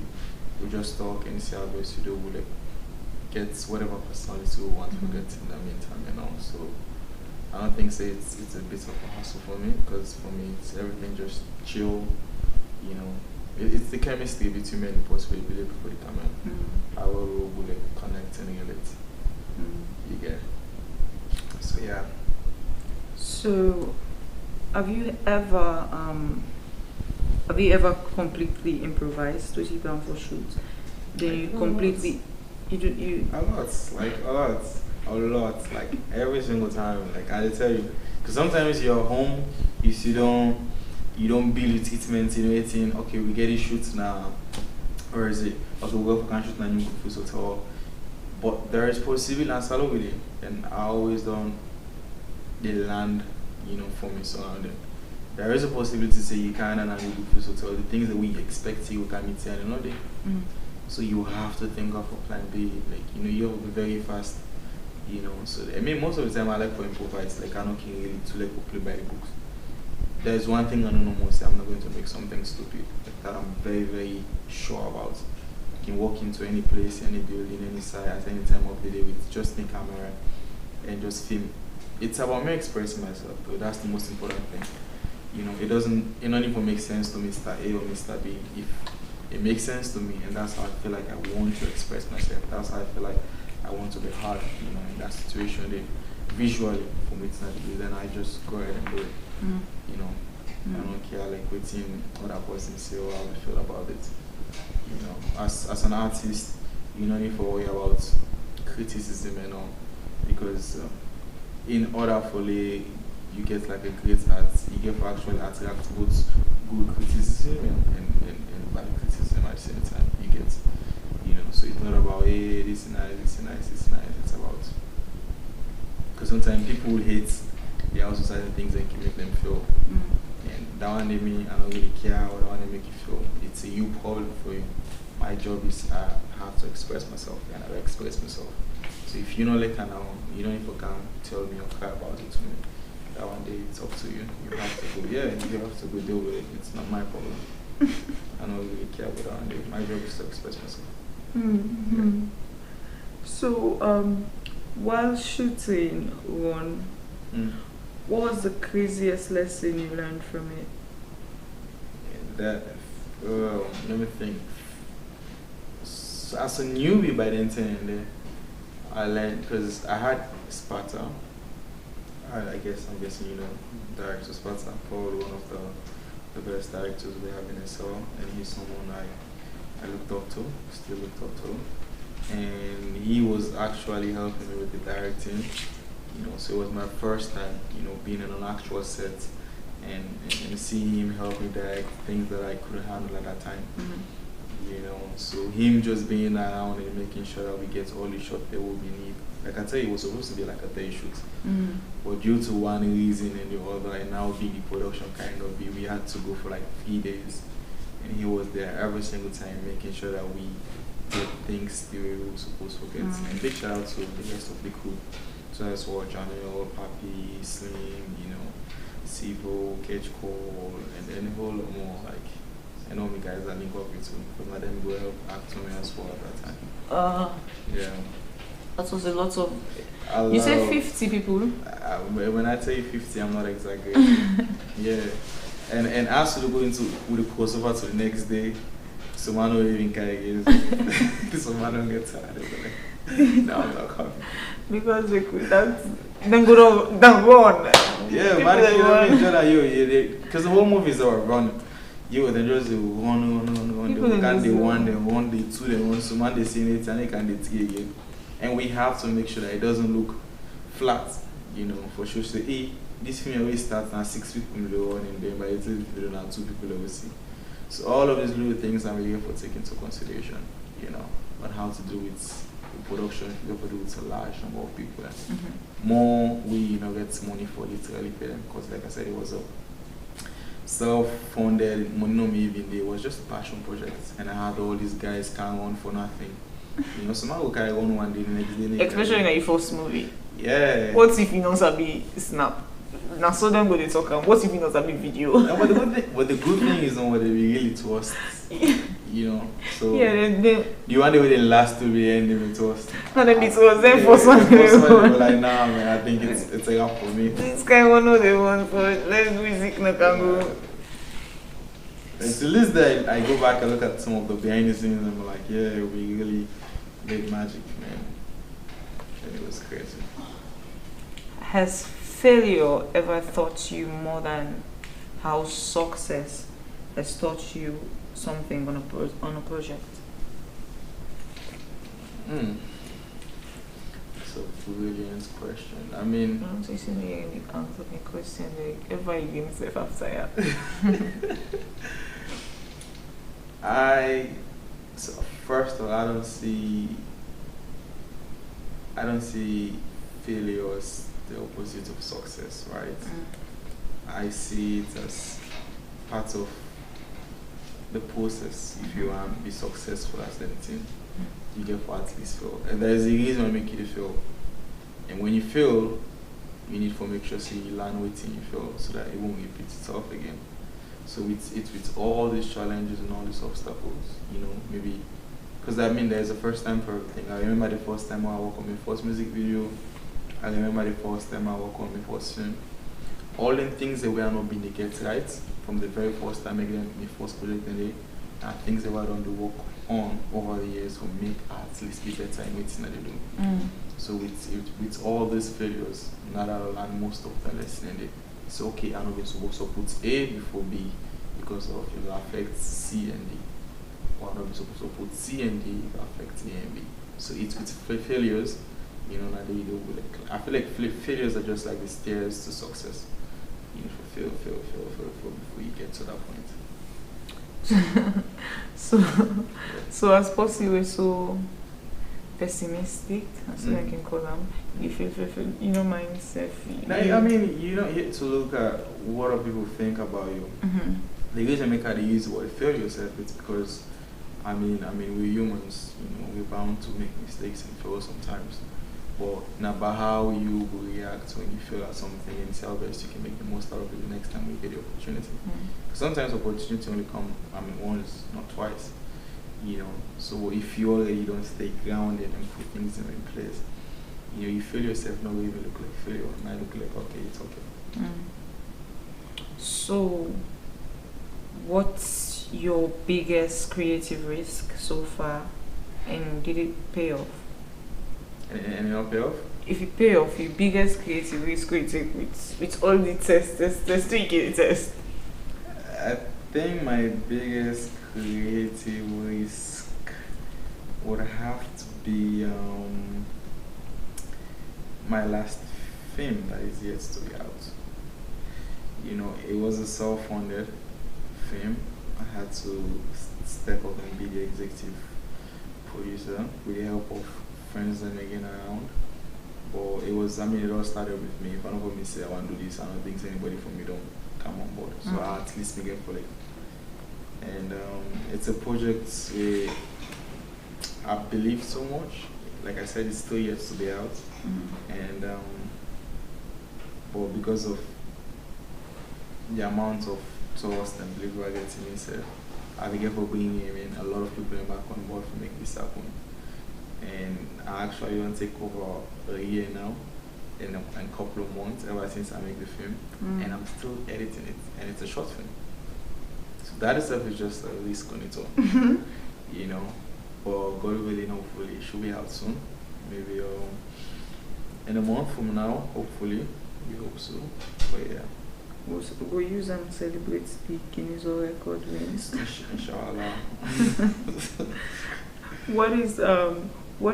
We just talk and see how best you do. We like get whatever personality we want to get in the meantime, So I don't think it's a bit of a hassle for me, because for me it's everything just chill, It's the chemistry between me and the possible believe before the camera. I will like connect and relate. You get it? So yeah. So have you ever completely improvised to sit down for shoots? Then you completely a lot, like every single time. Like I tell you, because sometimes you're home, you don't build your treatment, waiting. Okay, we get it shoots now, or is it? Okay, we go for shoot now. You Brookfields Hotel, but there is possible and solo with it, and I always don't. They land, for me surrounding. There is a possibility to say you can't and you Brookfields Hotel. The things that we expect you can meet here another day. So you have to think of a plan B. Like you'll be very fast. So I mean, most of the time I like to improvise. Like I don't care really to like play by the books. There's one thing I don't know most. I'm not going to make something stupid like that. I'm very very sure about. I can walk into any place, any building, any site at any time of the day with just a camera and just film. It's about me expressing myself. So that's the most important thing. It don't even make sense to Mr. A or Mr. B. If it makes sense to me, and that's how I feel like I want to express myself. That's how I feel like I want to be hard, in that situation. Visually, for me it's not good, then I just go ahead and do it. I don't care like waiting other person say how I feel about it. As an artist, you don't need to worry about criticism and all, because in order for you get like a great art, you get to actually attract both good criticism and bad criticism at the same time. You get, so it's not about, hey, this is nice, this is nice, this is nice. It's about, because sometimes people will hate, they also say things that can make them feel, and that one they mean, I don't really care, or that one they make you feel, it's a you problem for you. My job is I have to express myself, and I express myself. So if you don't like an album, you don't even come tell me or cry about it to me. That one day it's up to you. You have to go, you have to go deal with it. It's not my problem. I don't really care about that one day. My job is to express myself. Yeah. So, while shooting one, what was the craziest lesson you learned from it? Let me think. So as a newbie by then, I learned, because I had Sparta. I'm guessing director Sparta, probably one of the best directors we have in SL, and he's someone I looked up to, still looked up to, and he was actually helping me with the directing, so it was my first time, being in an actual set, and seeing him help me direct things that I couldn't handle at that time. So him just being around and making sure that we get all the shots that we need. Like I tell you, it was supposed to be like a day shoot, but due to one reason and the other, and now being the production we had to go for like 3 days, and he was there every single time making sure that we get things the way we were supposed to get. And big shout out to the rest of the crew. So that's what Janelle, Papi, Slim, Sivo, Catch Cole, and a whole lot more. Like, I know me guys that link up with too, but my them go help act on me as well at that time. Yeah. That was a lot of. You said 50 people? When I tell you 50, I'm not exaggerating. Yeah. And as to go into with the crossover to the next day, so man don't even care again. So man don't get tired. No, I'm not coming. Because they could then go on. Yeah, People man, that you know run. because the whole movies are run. You they just run. People They in can this day room. one, then one day two, then one. So man, they see it and they can day three again. And we have to make sure that it doesn't look flat. You know, for sure. So hey, this film always starts now 6 people in the one, and then by the time video now 2 people obviously. So all of these little things I'm really for taking into consideration. You know, on how to do it. Production, you have to do with a large number of people. More we get money for literally pay them because, like I said, it was a self-funded money. No, me even there. It was just a passion project, and I had all these guys carrying on for nothing. You know, some will carry on one day, the next day. Especially in your first movie. Yeah. What if you know Sabi snap? Now so them go they talk and what if you know Sabi video? No, but the good thing is on what they really trust. You know, so Yeah, they you want the way they last to be ending with us. and then it was them for The first one, they were something. like, nah, man, I think it's a wrap for me. This guy won't know they want for let's do music no can go. And to this day, I go back and look at some of the behind the scenes and I'm like, yeah, we really made magic, man. And it was crazy. Has failure ever taught you more than how success has taught you something on a project? It's a brilliant question. I mean, I'm just saying answer my question like ever you himself after that. So first of all, I don't see failure as the opposite of success, right? I see it as part of the process. If you want to be successful at anything, you get to at least fail. And there's a reason why make you fail. And when you fail, you need to make sure so you learn what you fail so that it won't repeat itself again. So it's with all these challenges and all these obstacles, you know, maybe because I mean there's a first time for everything. I remember the first time I worked on my first music video. I remember the first time I worked on my first film. All the things that were not being get right from the very first time I got my first project in there, and things that were done to work on over the years to make at least be better in anything that they do. So with all these failures, now that I learned most of the lesson in it, it's okay, I'm not supposed to put A before B because of it will affect C and D. Or I'm not supposed to put C and D, it will affect A and B. So it's with failures, you know, that they do like, I feel like failures are just like the stairs to success. You need to fail before you get to that point. So as possible, so pessimistic, as I can call them. You feel, you know, mindset. I mean, you don't get to look at what other people think about you. The reason make the use the word fail yourself it's because, I mean, we're humans. You know, we're bound to make mistakes and fail sometimes. But now, about how you will react when you fail at something and see how best you can make the most out of it the next time you get the opportunity. Sometimes opportunity only come, once, not twice. You know, so if you already don't stay grounded and put things in place, you know, you feel yourself not even look like failure. It might look like okay, it's okay. So, what's your biggest creative risk so far, and did it pay off? And it not pay off? If it pay off, your biggest creative risk you take with all the tests, you get the test. I think my biggest creative risk would have to be my last film that is yet to be out. You know, it was a self-funded film. I had to step up and be the executive producer with the help of friends and again around. But it was, it all started with me. If I don't go me say I want to do this, I don't think anybody from me don't come on board. So I at least make it for it. And it's a project where I believe so much. Like I said, it's still yet to be out. And but because of the amount of trust and belief I get in myself, I began for bringing in a lot of people back on board to make this happen. And I actually want to take over a year now, in a couple of months ever since I make the film, and I'm still editing it, and it's a short film. So that itself is just a risk on its own, you know. But God willing, hopefully, it should be out soon. Maybe in a month from now, hopefully. We hope so. But yeah. We'll use and celebrate the Guinness World Record wins. Inshallah. What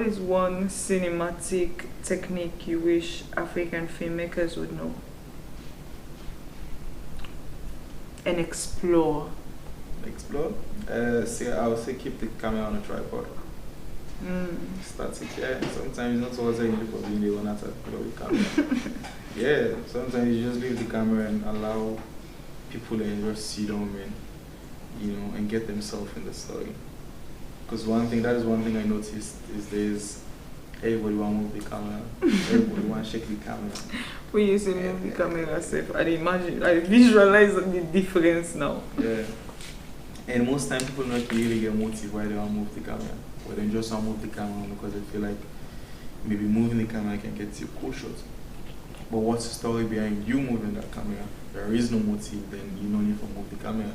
is one cinematic technique you wish African filmmakers would know and explore? Explore? I would say keep the camera on a tripod. Static, yeah. Sometimes not always you look for video on the camera. Yeah, sometimes you just leave the camera and allow people to just see them and get themselves in the story. Because that is one thing I noticed is everybody want to move the camera, everybody want to shake the camera. When you say move the camera, I visualize the difference now. Yeah. And most time people not really get motivated why they want to move the camera. Or they just want to move the camera because they feel like maybe moving the camera can get you cool shots. But what's the story behind you moving that camera? There is no motive, then you don't need to move the camera.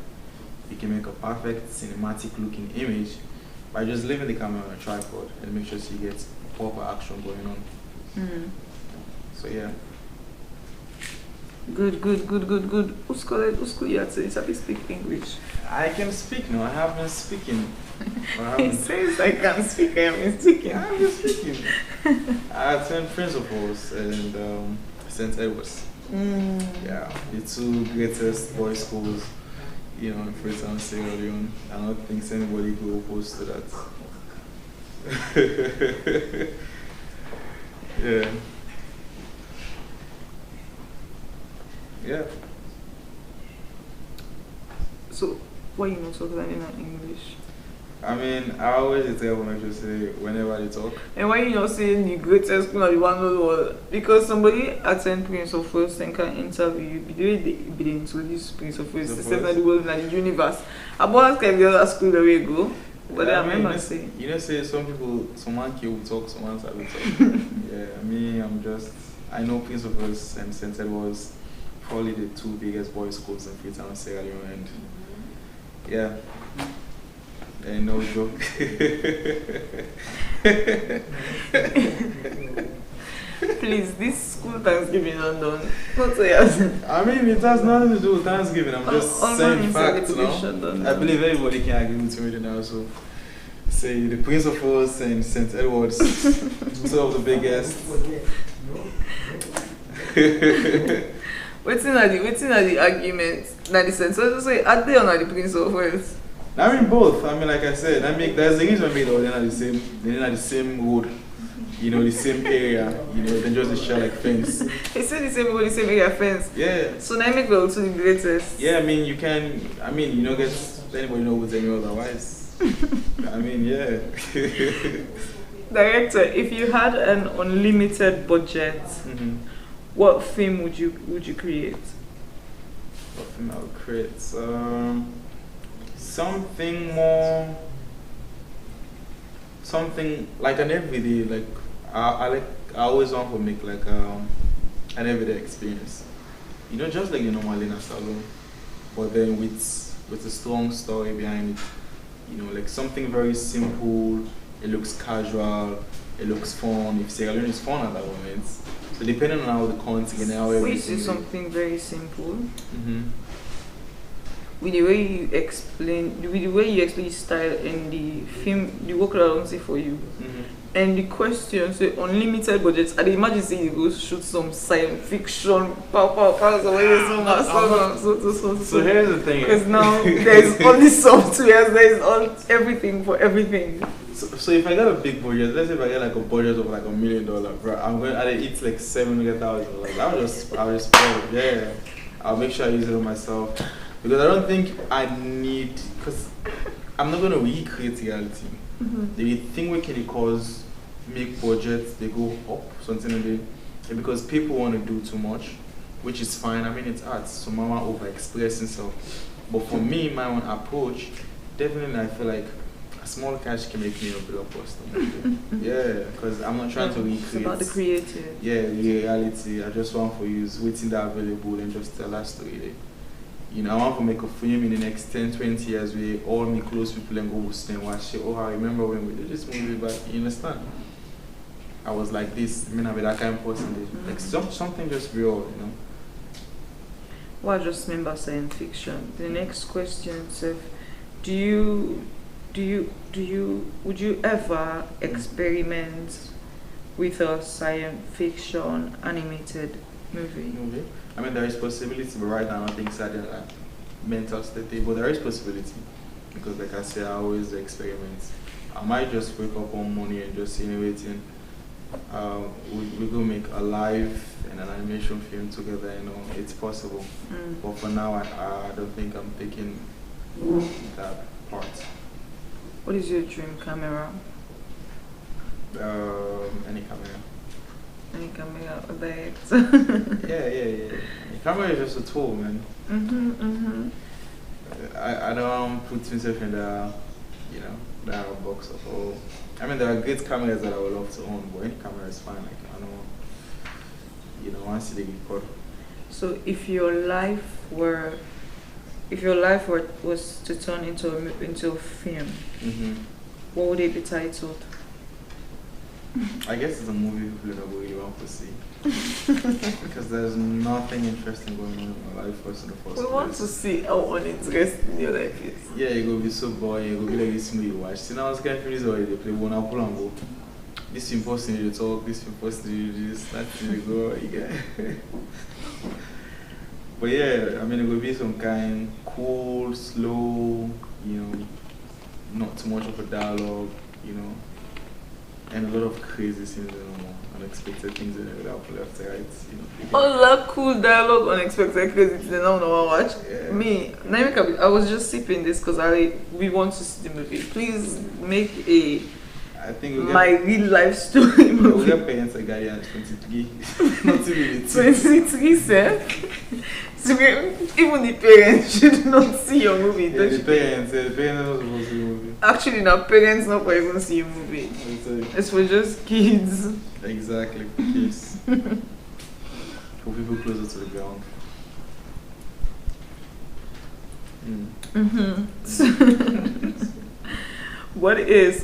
You can make a perfect cinematic looking image by just leaving the camera on a tripod and make sure she gets proper action going on. So yeah. Good. Who's school you at? Is that speak English? I can speak now. I have been speaking. He says I can speak. I have been speaking. I have been speaking. I attend principals and St. Edwards. Yeah, the two greatest boys' schools, in Freetown, Sierra Leone. I don't think anybody will oppose to that. Yeah. Yeah. So, why you not talking in English? I mean, I always tell when I just say whenever they talk. And why you not saying the greatest school of the one world? Because somebody attend Prince of Wales and can interview you, the way they be introduce Prince of Wales, the same the world and the universe. About can be other school the way you go. But I remember saying. Say someone will talk, someone will talk. Yeah, I know Prince of Wales and St. Edwards probably the two biggest boys' schools in Freetown, Sierra Leone, and yeah. And no joke. Please, this school Thanksgiving not done. Not so yes. I mean, it has nothing to do with Thanksgiving. I'm just saying facts now. I believe everybody can agree with me now. So, say the Prince of Wales and St. Edwards, two of the biggest. Waiting at the arguments. Now the sense. So say, are they on the Prince of Wales? I mean both. I mean, like I said, there's the reason why they're not the same road, the same area, then just share like fence. He said the same road, the same area fence. Yeah. So now make also the greatest. Yeah, I mean get anybody know who's any otherwise. I mean, yeah. Director, if you had an unlimited budget, what film would you create? What film I would create? Something like an everyday, like I always want to make like an everyday experience. Just like the normal Lena Salon, but then with a strong story behind it. Like something very simple. It looks casual. It looks fun. If Sierra Leone is fun at that moment, so depending on how the content and how everything. We see something very simple. With the way you explain style and the film, the work around say for you, and the questions, the unlimited budgets. I imagine say you go shoot some science fiction, so here's the thing. Because now there's only software, there's everything for everything. So if I got a big budget, let's say if I get like a budget of like $1 million, bro, I'll eat like $700,000. I'll just spend it. Yeah, I'll make sure I use it on myself. Because I don't think I need, because I'm not going to recreate reality. The thing we can cause make budgets, they go up, something like that. And because people want to do too much, which is fine. I mean, it's art, so mama over-express himself. But for me, my own approach, definitely I feel like a small cash can make me a blockbuster. Yeah, because I'm not trying to recreate. It's about the creative. Yeah, the reality. I just want for you waiting that available and just tell that story. I want to make a film in the next 10, 20 years where all my close people and go and watch it. Oh, I remember when we did this movie, but you understand? I was like this. I mean, I be that kind of person. Like something just real, you know. Well, I just remember science fiction. The next question is, would you ever experiment with a science fiction animated movie? I mean, there is possibility, but right now I think it's at the mental state, but there is possibility. Because like I said, I always experiment. I might just wake up one morning and just waiting. We go make a live and an animation film together, you know, it's possible. But for now, I don't think I'm taking that part. What is your dream camera? Any camera. Any camera, that. Yeah. The camera is just a tool, man. I don't put myself in the, you know, that box of all. I mean, there are great cameras that I would love to own, but any camera is fine. Like, I don't, you know, once they get caught. So, if your life was to turn into a film, what would it be titled? I guess it's a movie people you want to see. Because there's nothing interesting going on in my life first and foremost. We want to see how uninteresting your life is. Yeah, it will be so boring, it will be like this movie you watch. See, now I was kind of finished already, they play one apple and go. This film person you talk, this film person you do this, that thing you go, you get. But yeah, I mean, it will be some kind cool, slow, you know, not too much of a dialogue, you know. And a lot of crazy scenes, you know, unexpected things in it without left to right, you know. All that cool dialogue, unexpected crazy things, I don't know what watch. Yeah. Me, I was just sipping this because we want to see the movie. Please make I think my real life story movie. We get parents a guy at 23. Not really. 23, sir. So even the parents should not see your movie. Yeah, the parents are not supposed to see the movie. Actually, now parents not for even see a movie. It's for just kids. Exactly, kids. For people closer to the ground. What is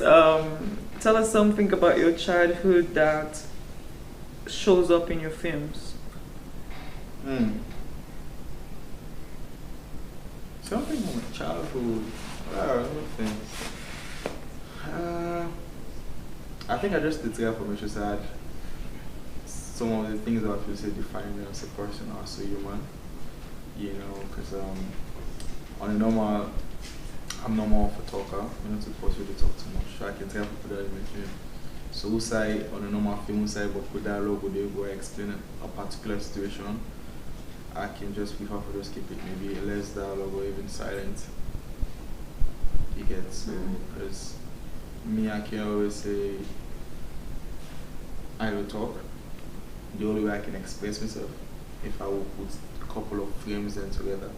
tell us something about your childhood that shows up in your films. Something from my childhood. I think I just did that for me to say some of the things that I feel say define me as a person or as a human. You know, because on a normal, I'm not more of a talker. I'm not supposed to talk too much. So I can tell people that in my film. So we say on a normal film, we say but with dialogue, they go explain a particular situation. I can just prefer to just keep it maybe less dialogue or even silent. You get so because me, I can always say I will talk. The only way I can express myself if I will put a couple of frames then together,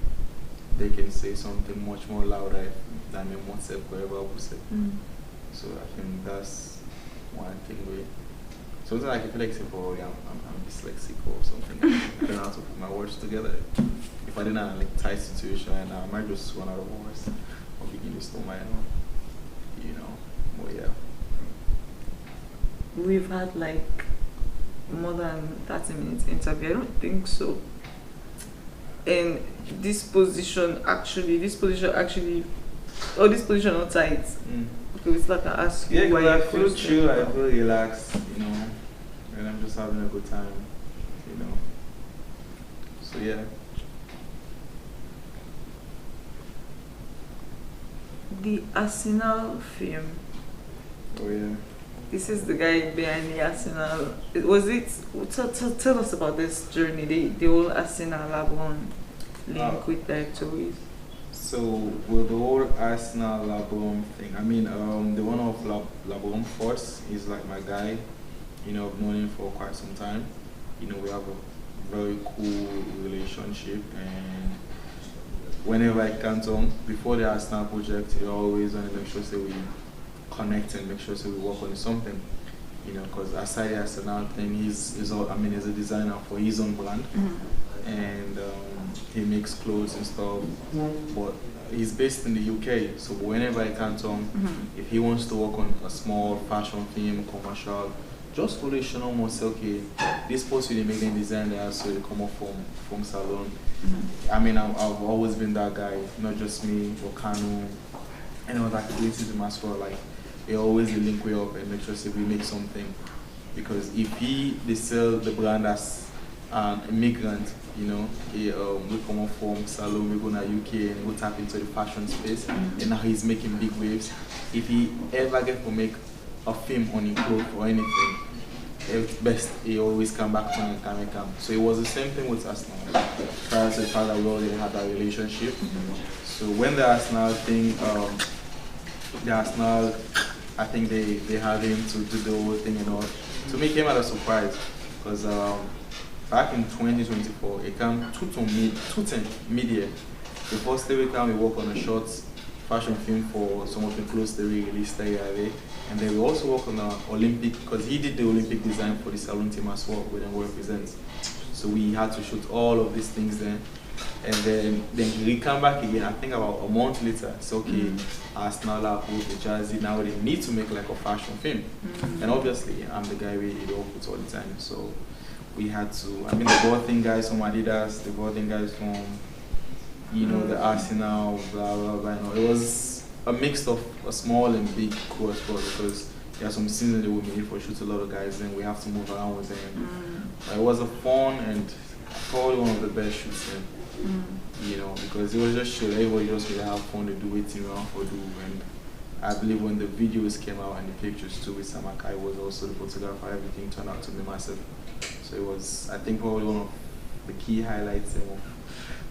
they can say something much more louder than me myself whatever I would say. So I think that's one thing where sometimes I can feel like simple, I'm dyslexic or something. I don't know how to put my words together. If I didn't have like tight situation and I might just run out of words or begin to slow my own, you know. But yeah. We've had like more than 30 minutes interview. I don't think so. And this position actually oh, this position not tight. Okay, it's like I ask you. Yeah, because I feel first chill, I feel relaxed, you know, and I'm just having a good time, you know. So yeah. The Arsenal film. Oh yeah. This is the guy behind the Arsenal. Tell us about this journey, the whole Arsenal Labron link with directories. So with the whole Arsenal Labron thing, I mean, the one of Labron Force is like my guy. You know, I've known him for quite some time. You know, we have a very cool relationship, and whenever I can talk, before the Arsenal project, I always want to make sure that we connect and make sure that we work on something. You know, because aside the Arsenal thing, he's a designer for his own brand, and he makes clothes and stuff. But he's based in the UK, so whenever I can talk, if he wants to work on a small fashion film, commercial, just follow Sean almost say, okay, this post really make them design there, so they come up from salon. I mean, I've always been that guy, not just me, Okano, anyone that could listen to my score, like, they always link way up and make sure say we make something. Because if they sell the brand as an immigrant, you know, we come up from salon, we go to UK and go tap into the fashion space, and now he's making big waves. If he ever get to make a film on his clothes or anything, it's best he always come back to and come. So it was the same thing with Arsenal. Prior to the fact that we already had that relationship. So when the Arsenal thing, I think they had him to do the whole thing and all. To me, it came out a surprise because back in 2024, it came to media. The first day we work on a short fashion film for some of the clothes that we released there. And then we also work on the Olympic, because he did the Olympic design for the salon team as well, with we represent. So we had to shoot all of these things then. And then we come back again, I think about a month later, it's okay, Arsenal are with the jersey, now they need to make like a fashion film. And obviously, I'm the guy we work with all the time, so we had to, I mean, the boarding guys from Adidas, the boarding guys from, you know, the Arsenal, blah, blah, blah, you know. It was a mix of a small and big crew as well, because there are some scenes that we made for shoot a lot of guys and we have to move around with them. But it was a fun and probably one of the best shoots then. You know, because it was just show everybody just really have fun to do it, you know, for do. And I believe when the videos came out and the pictures too with Samaka, was also the photographer, everything turned out to be massive. So it was, I think, probably one of the key highlights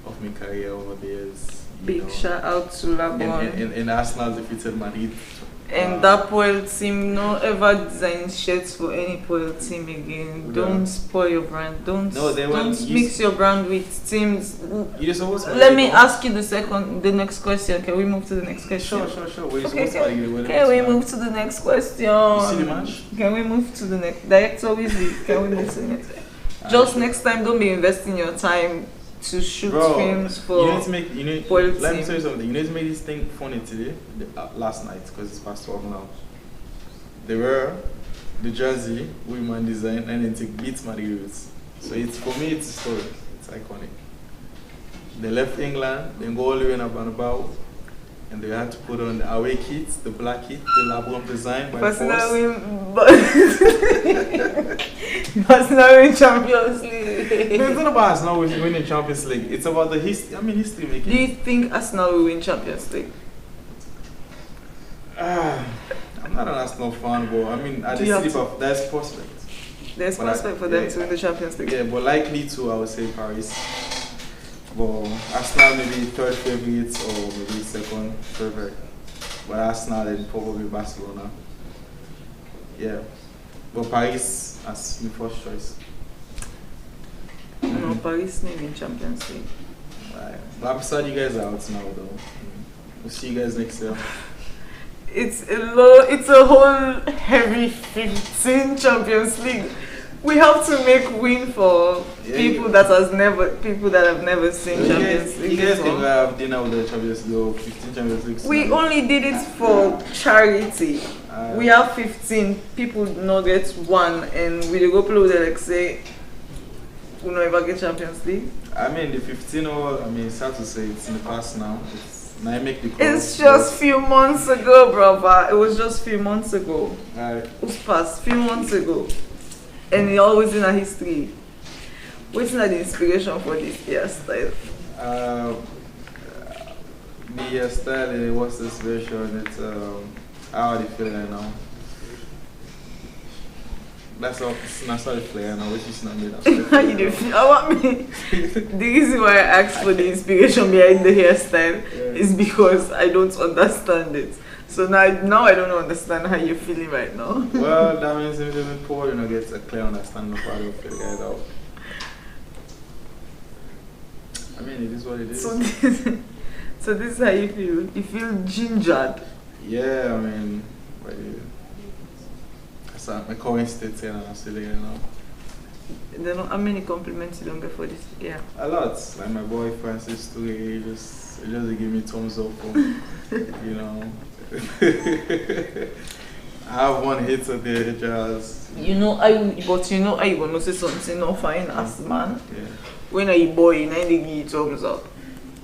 of my career over the years. Big shout out to Labon. And Arsenal defeated Madrid. And that Poel team, no ever design shirts for any Poel team again. Don't spoil your brand. Don't mix your brand with teams. Let me ask you the next question. Can we move to the next question? Sure. Can we move to the next question? You see the match? Can we move to the next? Director Weasley, can we move to the next? Just next time, don't be investing your time to shoot films for let me tell you something. You need to make this thing funny today, last night, because it's past 12 now. They were the jersey, women design, and then take beats materials. So it's, for me, it's a story. It's iconic. They left England, then go all the way in about, and they had to put on the away kit, the black kit, the Labron design by force. Arsenal win Champions League. No, it's not about Arsenal winning Champions League. It's about the history. I mean, history making. Do you think Arsenal will win Champions League? I'm not an Arsenal fan, but I mean, at the sleep of there's prospect. There's prospect for them to win the Champions League. Yeah, but likely to, I would say Paris. But Arsenal maybe third favourites or maybe second favourite. But Arsenal then probably Barcelona. Yeah. But Paris as my first choice. No, Paris may win Champions League. Right. But I'm sad you guys are out now though. We'll see you guys next year. It's a whole heavy 15 Champions League. We have to make win for people that have never seen Champions League. You guys can go have dinner with the Champions League or 15 Champions League. We only did it for charity. We have 15 people not get one, and we go play with like say we not ever get Champions League. I mean the 15 or it's hard to say, it's in the past now. It's just few months ago, brother. It was just few months ago. It's past few months ago. And it's always in a history. What's not the inspiration for this hairstyle? The hairstyle, what's the inspiration? It's how I feel right now. That's how I feel right now, which is not me. How you do feel? I want me. The reason why I asked for the inspiration behind the hairstyle is because I don't understand it. So now I don't understand how you're feeling right now. Well, that means if you're poor, you get a clear understanding of how you feel guys out. I mean, it is what it is. So this is how you feel? You feel gingered? Yeah, I mean, my current state here and I'm still here now. How many compliments you don't get for this? Yeah. A lot. Like my boy Francis today, he just give me thumbs up, you know. I have one hit today, just. But you know how you gonna say something not fine as man. Yeah. When are you boy, and then they give you thumbs up.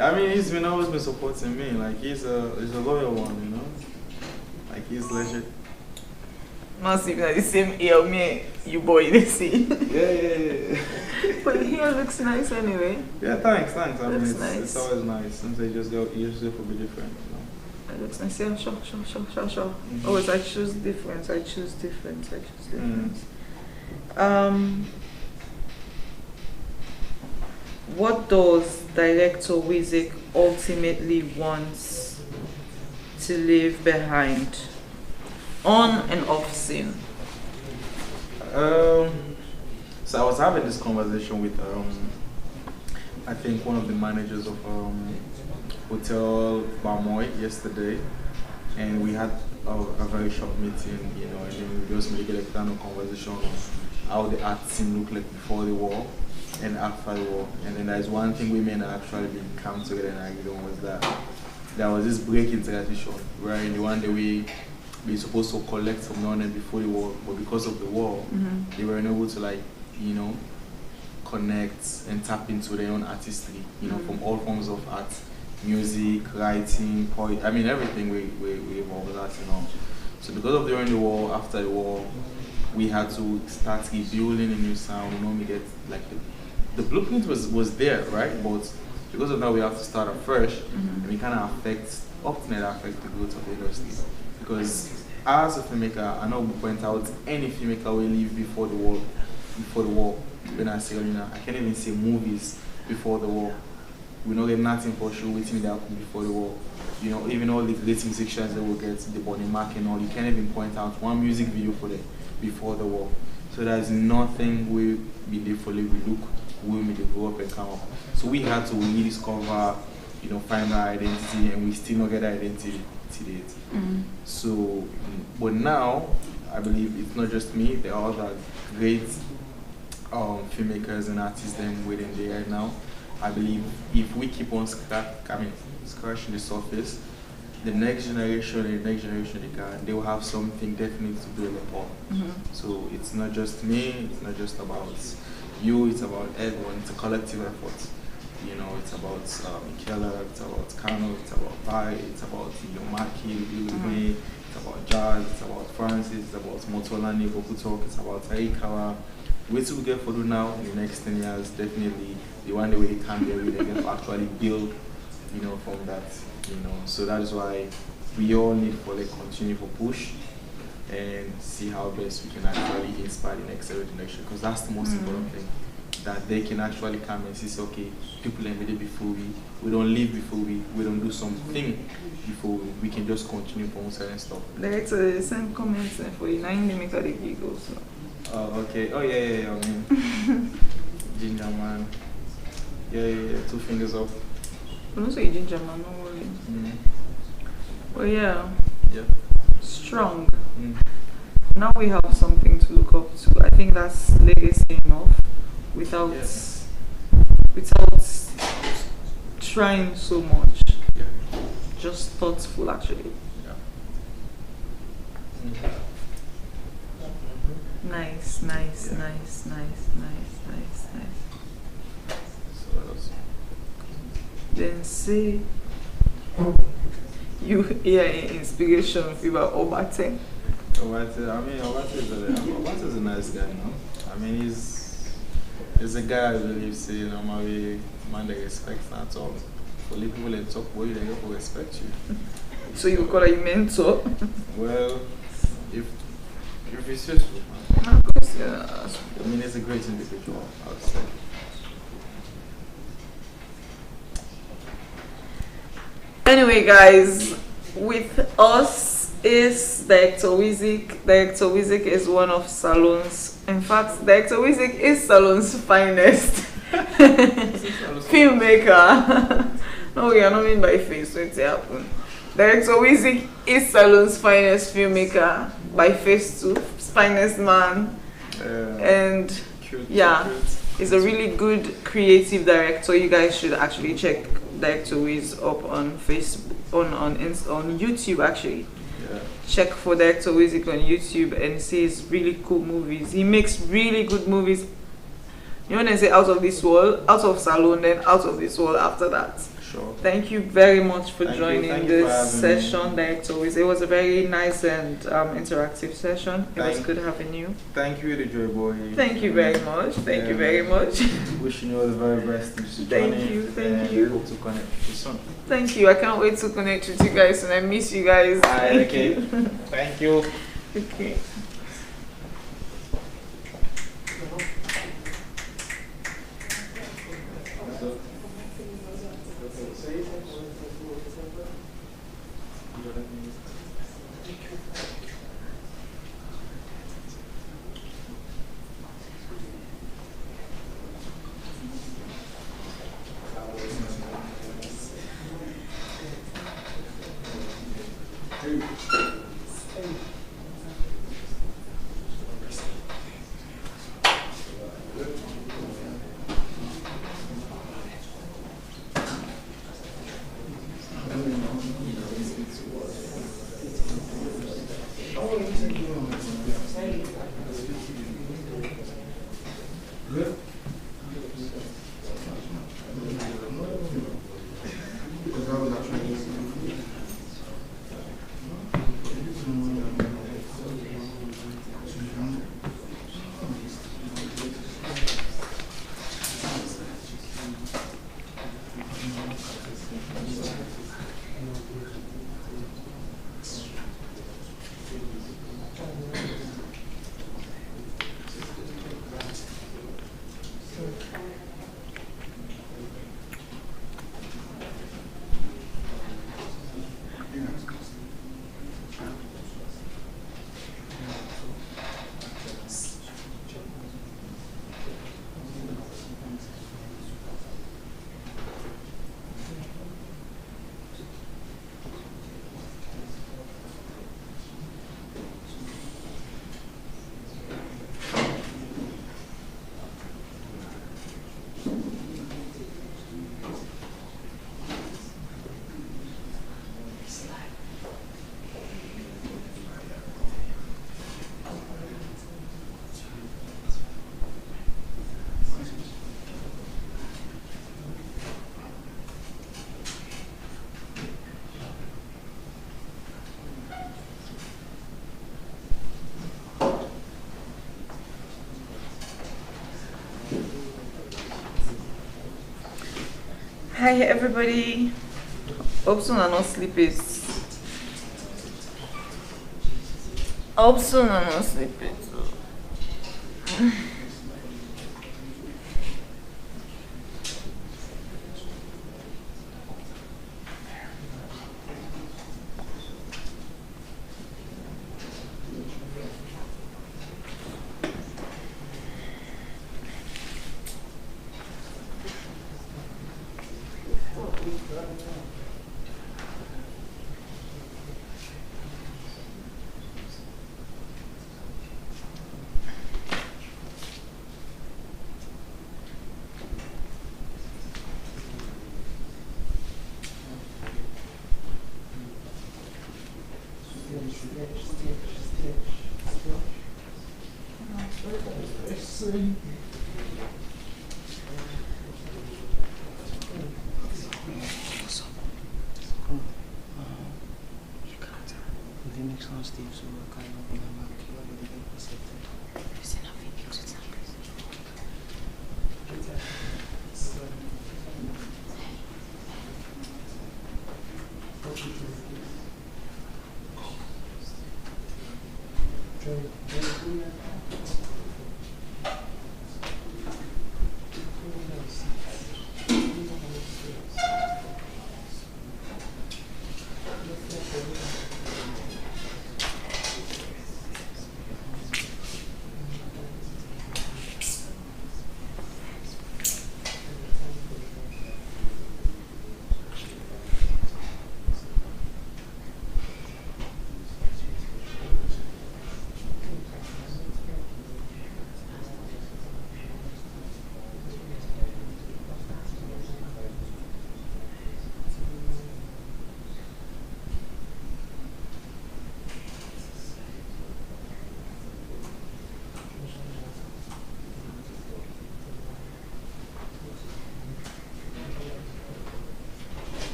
I mean, he's been always been supporting me. Like he's a loyal one, you know. Like he's legit. Massive, like the same ear me, you boy, they see. Yeah. But your hair looks nice anyway. Yeah, thanks. I mean, Looks it's nice. always nice. Sometimes you just go for be different, you know. It looks nice. Yeah, sure. Always, I choose different. What does Director Wizik ultimately wants to leave behind on and off scene? So I was having this conversation with I think one of the managers of Hotel K3 yesterday, and we had a very short meeting, you know, and then we just made a kind of conversation on how the art scene looked like before the war and after the war. And then there's one thing women actually been come together and agreed on was that there was this break in tradition where in the one day we supposed to collect from London before the war, but because of the war, they were unable to, like, you know, connect and tap into their own artistry, you know, from all forms of art, music, writing, poetry, I mean everything we involve with that, you know. So because of during the war, after the war, we had to start rebuilding a new sound, you know, we get like the blueprint was there, right? But because of that we have to start afresh, and we kind of ultimately affect the growth of the industry. Because as a filmmaker, I know we point out any filmmaker will leave before the war. When I say, you know, I can't even say movies before the war. We know there's nothing for sure waiting that happened before the war. You know, even all the great musicians that will get the body mark and all, you can't even point out one music video for them before the war. So there's nothing we did for we look when we grow up and come up. So we had to rediscover, you know, find our identity, and we still not get our identity to date. So, but now I believe it's not just me. There are other great filmmakers and artists then within there now. I believe if we keep on scratching the surface, the next generation they will have something definitely to build upon. So it's not just me, it's not just about you, it's about everyone, it's a collective effort. You know, it's about Michaela, it's about Kano, it's about Bai, it's about Maki, it's about Jazz, it's about Francis, it's about Motolani, Bokutok, it's about Aikawa. Wait till we get for now in the next 10 years, definitely the one way they can be able to actually build, you know, from that, you know. So that is why we all need for continue for push and see how best we can actually inspire the next generation, because that's the most important thing. That they can actually come and see, okay, people are made it before we don't live before we don't do something before we can just continue from certain stuff. Let's send comments for you. Now you make a giggle. So. Oh, okay. Oh, yeah. I mean, Ginger man. Yeah. 2 fingers up. I don't say ginger man, no worry. Well, yeah. Strong. Now we have something to look up to. I think that's legacy enough. Without trying so much. Just thoughtful, actually. Nice. Then say you hear inspiration about Obate. Obate is a nice guy, no? I mean, he's a guy I believe, say, you know, man they respect that talk. For people that talk boy, they will respect you. So you call him mentor? Well, if it's useful, man. Of course, yeah. I mean, he's a great individual, I would say. Anyway, guys, with us is Director Wizik. Director Wizik is one of Salon's, in fact, Director Wizik is Salon's finest filmmaker. No, we are not mean by face, so it's happen. Director Wizik is Salon's finest filmmaker by face to finest man. And Cute, he's a really good creative director. You guys should actually check Director Wiz up on Facebook, on YouTube actually. Yeah. check for Director Wizik on YouTube and see his really cool movies. He makes really good movies. You want to say out of this world, out of Salon, then out of this world after that. Sure. Thank you very much for Thank you. joining Thank you for this having me. session, Director Wizik. It was a very nice and interactive session. It was Thank- good having you. Thank you, the Joy Gborie. Thank you very much. Thank you very much. Wishing you all the very best in this Thank journey. you, thank and you. Hope to connect with you soon. Thank you. I can't wait to connect with you guys and I miss you guys. Thank Okay. you. Thank you. Okay. Hi everybody. Hope soon are not sleepers. Hope soon are not sleepers.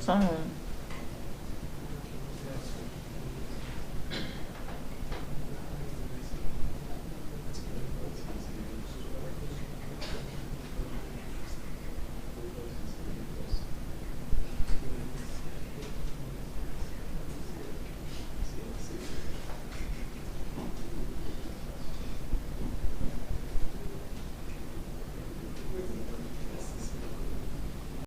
someone.